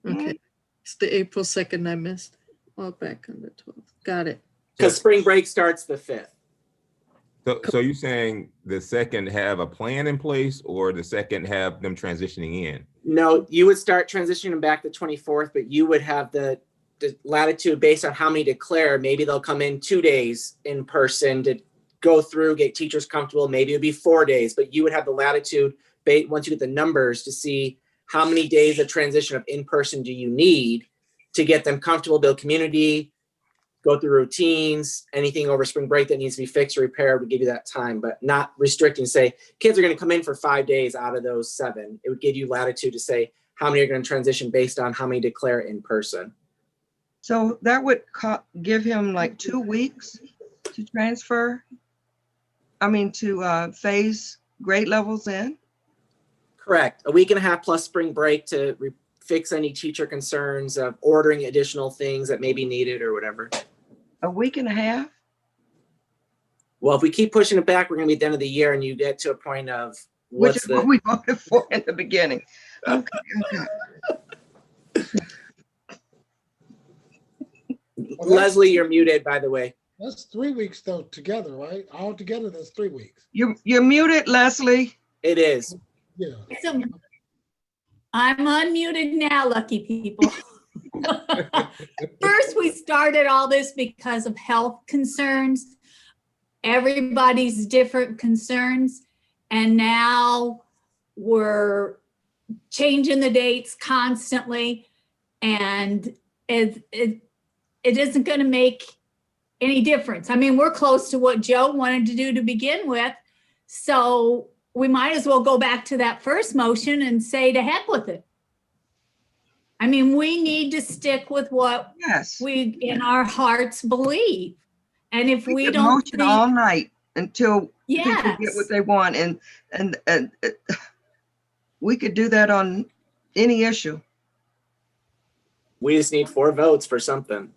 S4: Okay, it's the April 2nd I missed. All back on the 12th. Got it.
S15: Because spring break starts the 5th.
S25: So you're saying the second have a plan in place, or the second have them transitioning in?
S15: No, you would start transitioning back the 24th, but you would have the latitude based on how many declare. Maybe they'll come in 2 days in person to go through, get teachers comfortable. Maybe it'd be 4 days, but you would have the latitude once you get the numbers to see how many days of transition of in-person do you need to get them comfortable, build community, go through routines, anything over spring break that needs to be fixed or repaired, would give you that time, but not restricting, say, kids are going to come in for 5 days out of those 7. It would give you latitude to say how many are going to transition based on how many declare in person.
S8: So that would give him like 2 weeks to transfer. I mean, to phase grade levels in.
S15: Correct. A week and a half plus spring break to fix any teacher concerns of ordering additional things that may be needed or whatever.
S8: A week and a half?
S15: Well, if we keep pushing it back, we're going to be at the end of the year and you get to a point of
S8: Which is what we voted for in the beginning. Okay.
S15: Leslie, you're muted, by the way.
S13: That's 3 weeks though together, right? All together, that's 3 weeks.
S8: You're muted, Leslie.
S15: It is.
S13: Yeah.
S12: So I'm unmuted now, lucky people. First, we started all this because of health concerns, everybody's different concerns, and now we're changing the dates constantly, and it isn't going to make any difference. I mean, we're close to what Joe wanted to do to begin with, so we might as well go back to that first motion and say to heck with it. I mean, we need to stick with what we in our hearts believe. And if we don't
S8: motion all night until people get what they want, and we could do that on any issue.
S15: We just need 4 votes for something.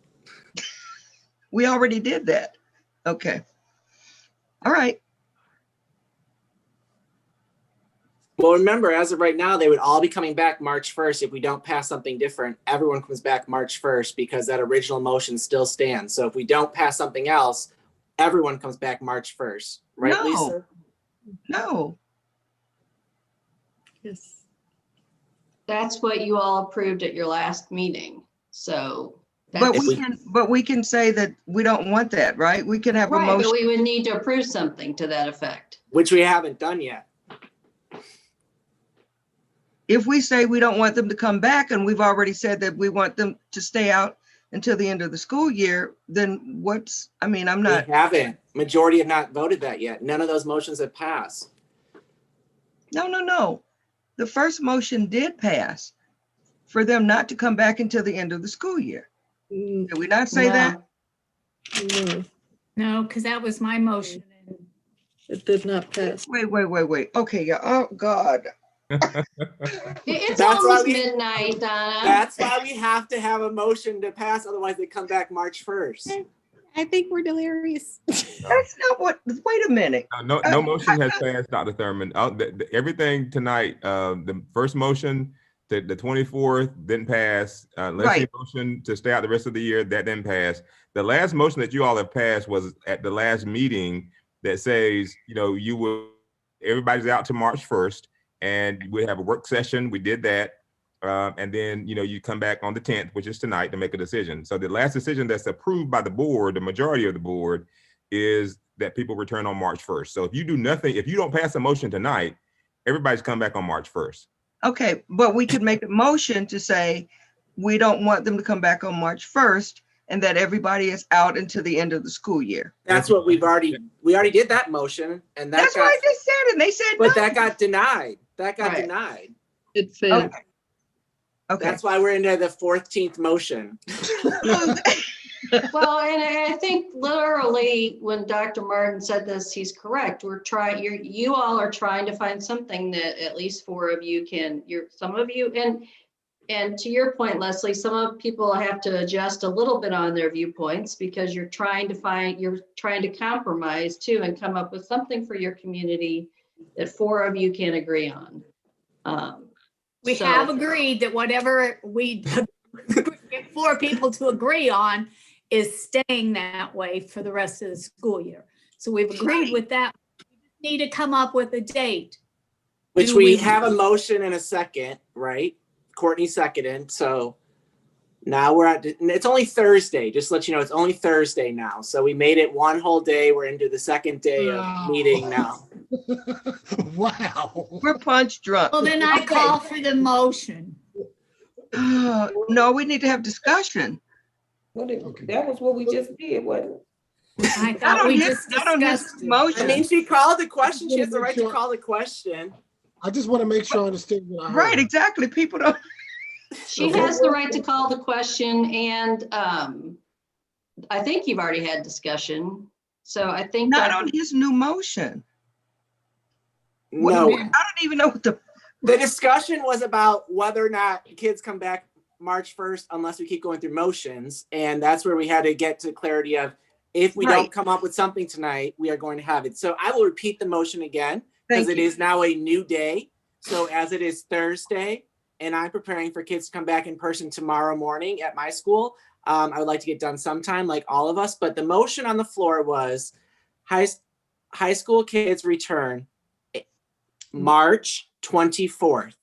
S8: We already did that. Okay. All right.
S15: Well, remember, as of right now, they would all be coming back March 1st. If we don't pass something different, everyone comes back March 1st because that original motion still stands. So if we don't pass something else, everyone comes back March 1st. Right,
S8: No.
S15: Lisa?
S8: No.
S4: Yes.
S7: That's what you all approved at your last meeting. So.
S8: But we can say that we don't want that, right? We can have a
S7: Right,
S8: motion.
S7: but we would need to approve something to that effect.
S15: Which we haven't done yet.
S8: If we say we don't want them to come back and we've already said that we want them to stay out until the end of the school year, then I'm not.
S15: We haven't. Majority have not voted that yet. None of those motions have passed.
S8: No. The first motion did pass for them not to come back until the end of the school year. Did we not say that?
S12: No, because that was my motion.
S4: It did not pass.
S8: Wait. Okay, yeah. Oh, God.
S7: It's
S15: That's
S7: almost
S15: why
S7: midnight, Donna.
S15: That's why we have to have a motion to pass. Otherwise, they come back March 1st.
S10: I think we're delirious.
S8: That's not what, wait a minute.
S25: No motion has passed, Dr. Thurman. Everything tonight, the first motion, the 24th didn't pass. Leslie's motion to stay out the rest of the year, that didn't pass. The last motion that you all have passed was at the last meeting that says, everybody's out to March 1st. And we have a work session. We did that. And then, you come back on the 10th, which is tonight, to make a decision. So the last decision that's approved by the board, the majority of the board, is that people return on March 1st. So if you do nothing, if you don't pass a motion tonight, everybody's come back on March 1st.
S8: Okay, but we could make a motion to say we don't want them to come back on March 1st and that everybody is out until the end of the school year.
S15: That's what we already did that motion. And
S8: that's what I just said. And they said
S15: but
S8: no.
S15: that got denied. That got denied.
S4: It failed.
S8: Okay.
S15: That's why we're into the 14th motion.
S7: Well, and I think literally when Dr. Martin said this, he's correct. You all are trying to find something that at least 4 of you some of you, and to your point, Leslie, some of people have to adjust a little bit on their viewpoints because you're trying to compromise too and come up with something for your community that 4 of you can agree on.
S12: We have agreed that whatever we get 4 people to agree on is staying that way for the rest of the school year. So we've agreed with that. We need to come up with a date.
S15: Which we have a motion and a second, right? Courtney seconded. So now it's only Thursday. Just to let you know, it's only Thursday now. So we made it one whole day. We're into the second day of meeting now.
S13: Wow.
S8: We're punch drunk.
S12: Well, then I
S8: Okay.
S12: call for the motion.
S8: No, we need to have discussion.
S24: That was what we just did, wasn't it?
S12: I
S8: Not
S12: thought
S8: on
S12: we
S8: his,
S12: just
S8: not on his
S12: discussed it.
S8: motion.
S15: I mean, she called the question. She has the
S13: Make
S15: right to
S13: sure-
S15: call the question.
S13: I just want to make sure I understand what I heard.
S8: Right, exactly. People don't.
S7: She has the right to call the question, and I think you've already had discussion. So I think
S8: Not
S7: that
S8: on his new motion.
S15: No,
S8: I don't even know what the.
S15: the discussion was about whether or not kids come back March 1st unless we keep going through motions. And that's where we had to get to clarity of if we
S8: Right.
S15: don't come up with something tonight, we are going to have it. So I will repeat the motion again because
S8: Thank
S15: it
S8: you.
S15: is now a new day. So as it is Thursday and I'm preparing for kids to come back in person tomorrow morning at my school, I would like to get done sometime like all of us. But the motion on the floor was high school kids return March 24th.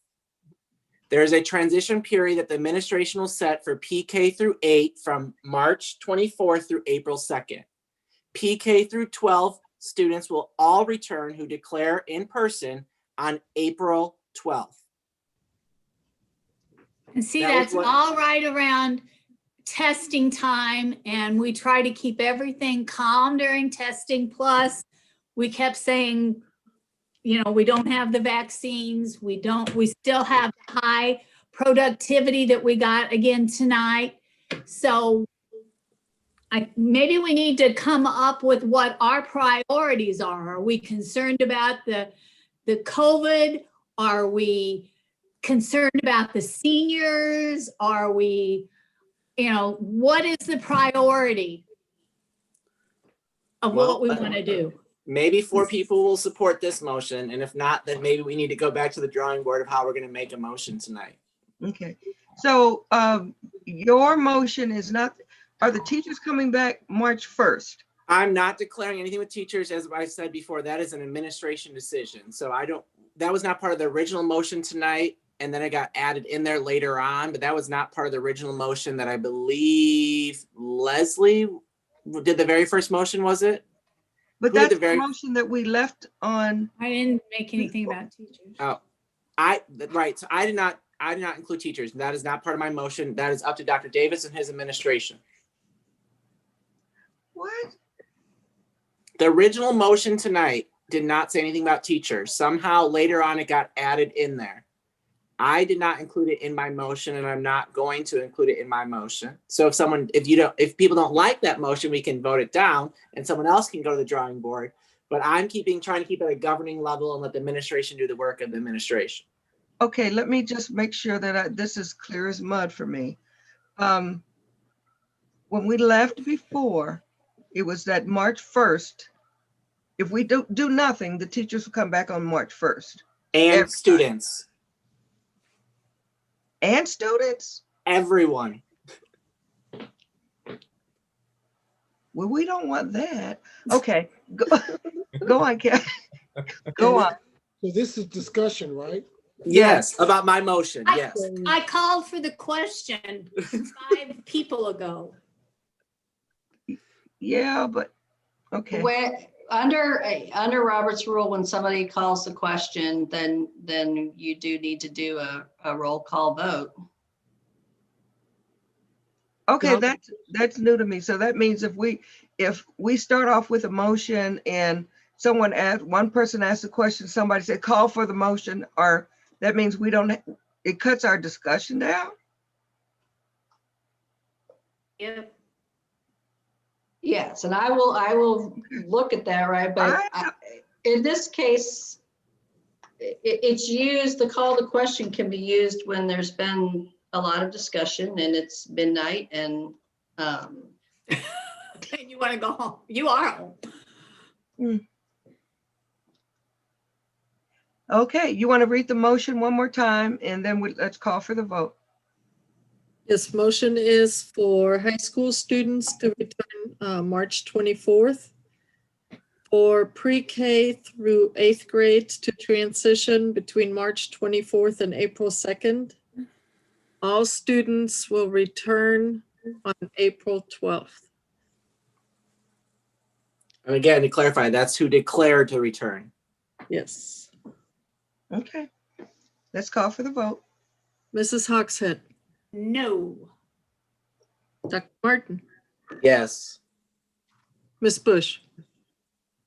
S15: There's a transition period that the administration will set for PK through 8 from March 24th through April 2nd. PK through 12 students will all return who declare in person on April 12th.
S12: And see,
S15: That was
S12: that's
S15: what-
S12: all right around testing time, and we try to keep everything calm during testing. Plus, we kept saying, you know, we don't have the vaccines. We still have high productivity that we got again tonight. So maybe we need to come up with what our priorities are. Are we concerned about the COVID? Are we concerned about the seniors? Are we, you know, what is the priority of what we want to do?
S15: Maybe 4 people will support this motion. And if not, then maybe we need to go back to the drawing board of how we're going to make a motion tonight.
S8: Okay. So your motion is not, are the teachers coming back March 1st?
S15: I'm not declaring anything with teachers. As I said before, that is an administration decision. So that was not part of the original motion tonight. And then it got added in there later on, but that was not part of the original motion that I believe Leslie did the very first motion, was it?
S8: But
S15: Who did
S8: that's the motion that we left on.
S12: I didn't make anything about teachers.
S15: Oh, right. So I did not include teachers. That is not part of my motion. That is up to Dr. Davis and his administration.
S8: What?
S15: The original motion tonight did not say anything about teachers. Somehow later on it got added in there. I did not include it in my motion, and I'm not going to include it in my motion. So if people don't like that motion, we can vote it down and someone else can go to the drawing board. But I'm trying to keep it at a governing level and let the administration do the work of the administration.
S8: Okay, let me just make sure that this is clear as mud for me. When we left before, it was that March 1st. If we do nothing, the teachers will come back on March 1st.
S15: And students.
S8: And students?
S15: Everyone.
S8: Well, we don't want that. Okay, go on, Kevin. Go on.
S13: So this is discussion, right?
S15: Yes, about my motion, yes.
S12: I called for the question 5 people ago.
S8: Yeah, but, okay.
S7: Under Robert's rule, when somebody calls the question, then you do need to do a roll call vote.
S8: Okay, that's new to me. So that means if we start off with a motion and one person asks a question, somebody said call for the motion, or that means it cuts our discussion down?
S12: Yep.
S7: Yes, and I will look at that, right? But in this case, it's used, the call to question can be used when there's been a lot of discussion and it's midnight and
S12: You want to go home? You are home.
S8: Okay, you want to read the motion one more time and then let's call for the vote.
S4: This motion is for high school students to return March 24th. For pre-K through 8th grade to transition between March 24th and April 2nd. All students will return on April 12th.
S15: And again, to clarify, that's who declared to return.
S4: Yes.
S8: Okay, let's call for the vote.
S4: Mrs. Hogshead,
S12: No.
S4: Dr. Martin,
S15: Yes.
S4: Ms. Bush,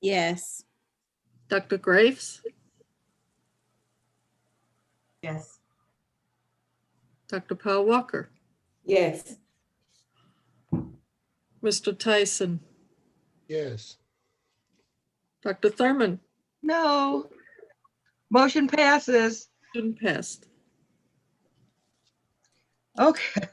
S10: Yes.
S4: Dr. Graves,
S16: Yes.
S4: Dr. Powell Walker,
S24: Yes.
S4: Mr. Tyson,
S13: Yes.
S4: Dr. Thurman.
S8: No. Motion passes.
S4: Motion passed.
S8: Okay.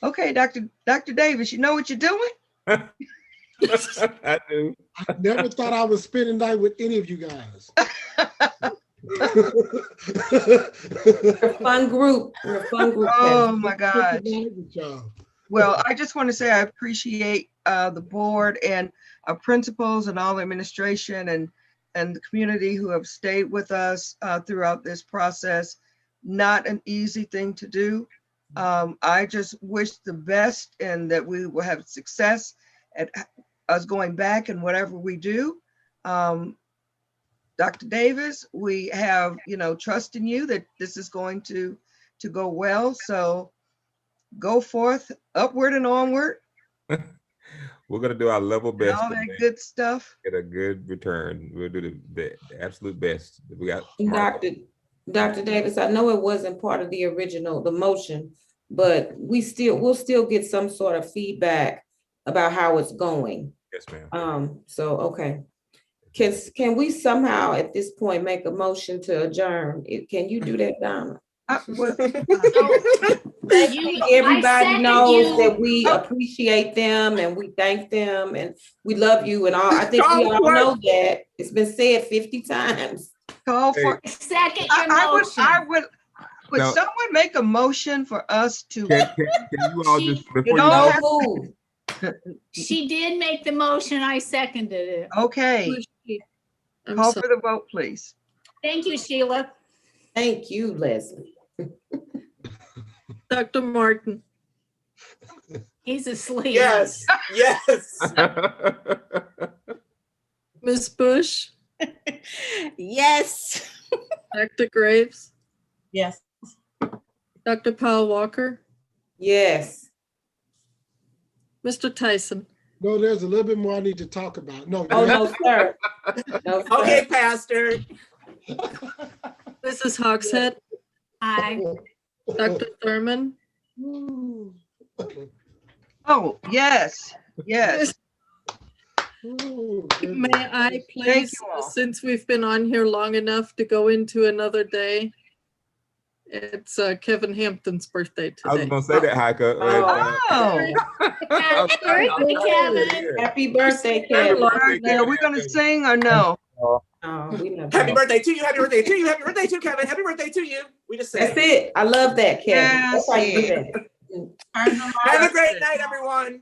S8: Okay, Dr. Davis, you know what you're doing?
S25: I do.
S13: I never thought I would spend a night with any of you guys.
S24: We're a fun group. We're a fun group.
S8: Oh my gosh.
S13: With y'all.
S8: Well, I just want to say I appreciate the board and our principals and all the administration and the community who have stayed with us throughout this process. Not an easy thing to do. I just wish the best and that we will have success at us going back and whatever we do. Dr. Davis, we have, trust in you that this is going to go well. So go forth, upward and onward.
S25: We're gonna do our level
S8: And
S25: best
S8: all
S25: to
S8: that
S25: make-
S8: good stuff.
S25: get a good return. We'll do the absolute best. We got
S24: Dr. Davis, I know it wasn't part of the original, the motion, but we'll still get some sort of feedback about how it's going.
S25: Yes, ma'am.
S24: So, okay. Can we somehow at this point make a motion to adjourn? Can you do that, Donna? Everybody knows that we appreciate them and we thank them and we love you and all. I think we all know that. It's been said 50 times.
S8: Call for.
S12: Second your motion.
S8: Would
S25: No.
S8: someone make a motion for us to?
S25: Can you all just before
S8: don't
S25: you
S8: have
S24: move.
S12: She did make the motion. I seconded it.
S8: Okay.
S4: I'm
S8: Call
S4: sorry.
S8: for the vote, please.
S12: Thank you, Sheila.
S24: Thank you, Leslie.
S4: Dr. Martin.
S12: He's asleep.
S15: Yes.
S4: Ms. Bush,
S10: Yes.
S4: Dr. Graves,
S16: Yes.
S4: Dr. Powell Walker,
S24: Yes.
S4: Mr. Tyson.
S13: No, there's a little bit more I need to talk about. No.
S24: Oh, no, sir. No, sir.
S15: Okay, Pastor.
S4: Mrs. Hogshead,
S12: Aye.
S4: Dr. Thurman,
S8: Oh, yes, yes.
S4: may I
S8: Thank
S4: please,
S8: you all.
S4: since we've been on here long enough to go into another day? It's Kevin Hampton's birthday
S25: I was
S4: today.
S25: gonna say that, Heike.
S8: Oh,
S12: Happy birthday, Kevin.
S24: Happy birthday,
S25: Happy
S24: Kevin.
S25: birthday,
S8: are we gonna sing or no?
S24: Oh, we never-
S15: Happy birthday to you. Happy birthday to you. Happy birthday to Kevin. Happy birthday to you. We just said.
S24: That's it. I love that, Kevin.
S8: Yes,
S24: That's how you do
S8: yes.
S24: that.
S15: Have a great night, everyone.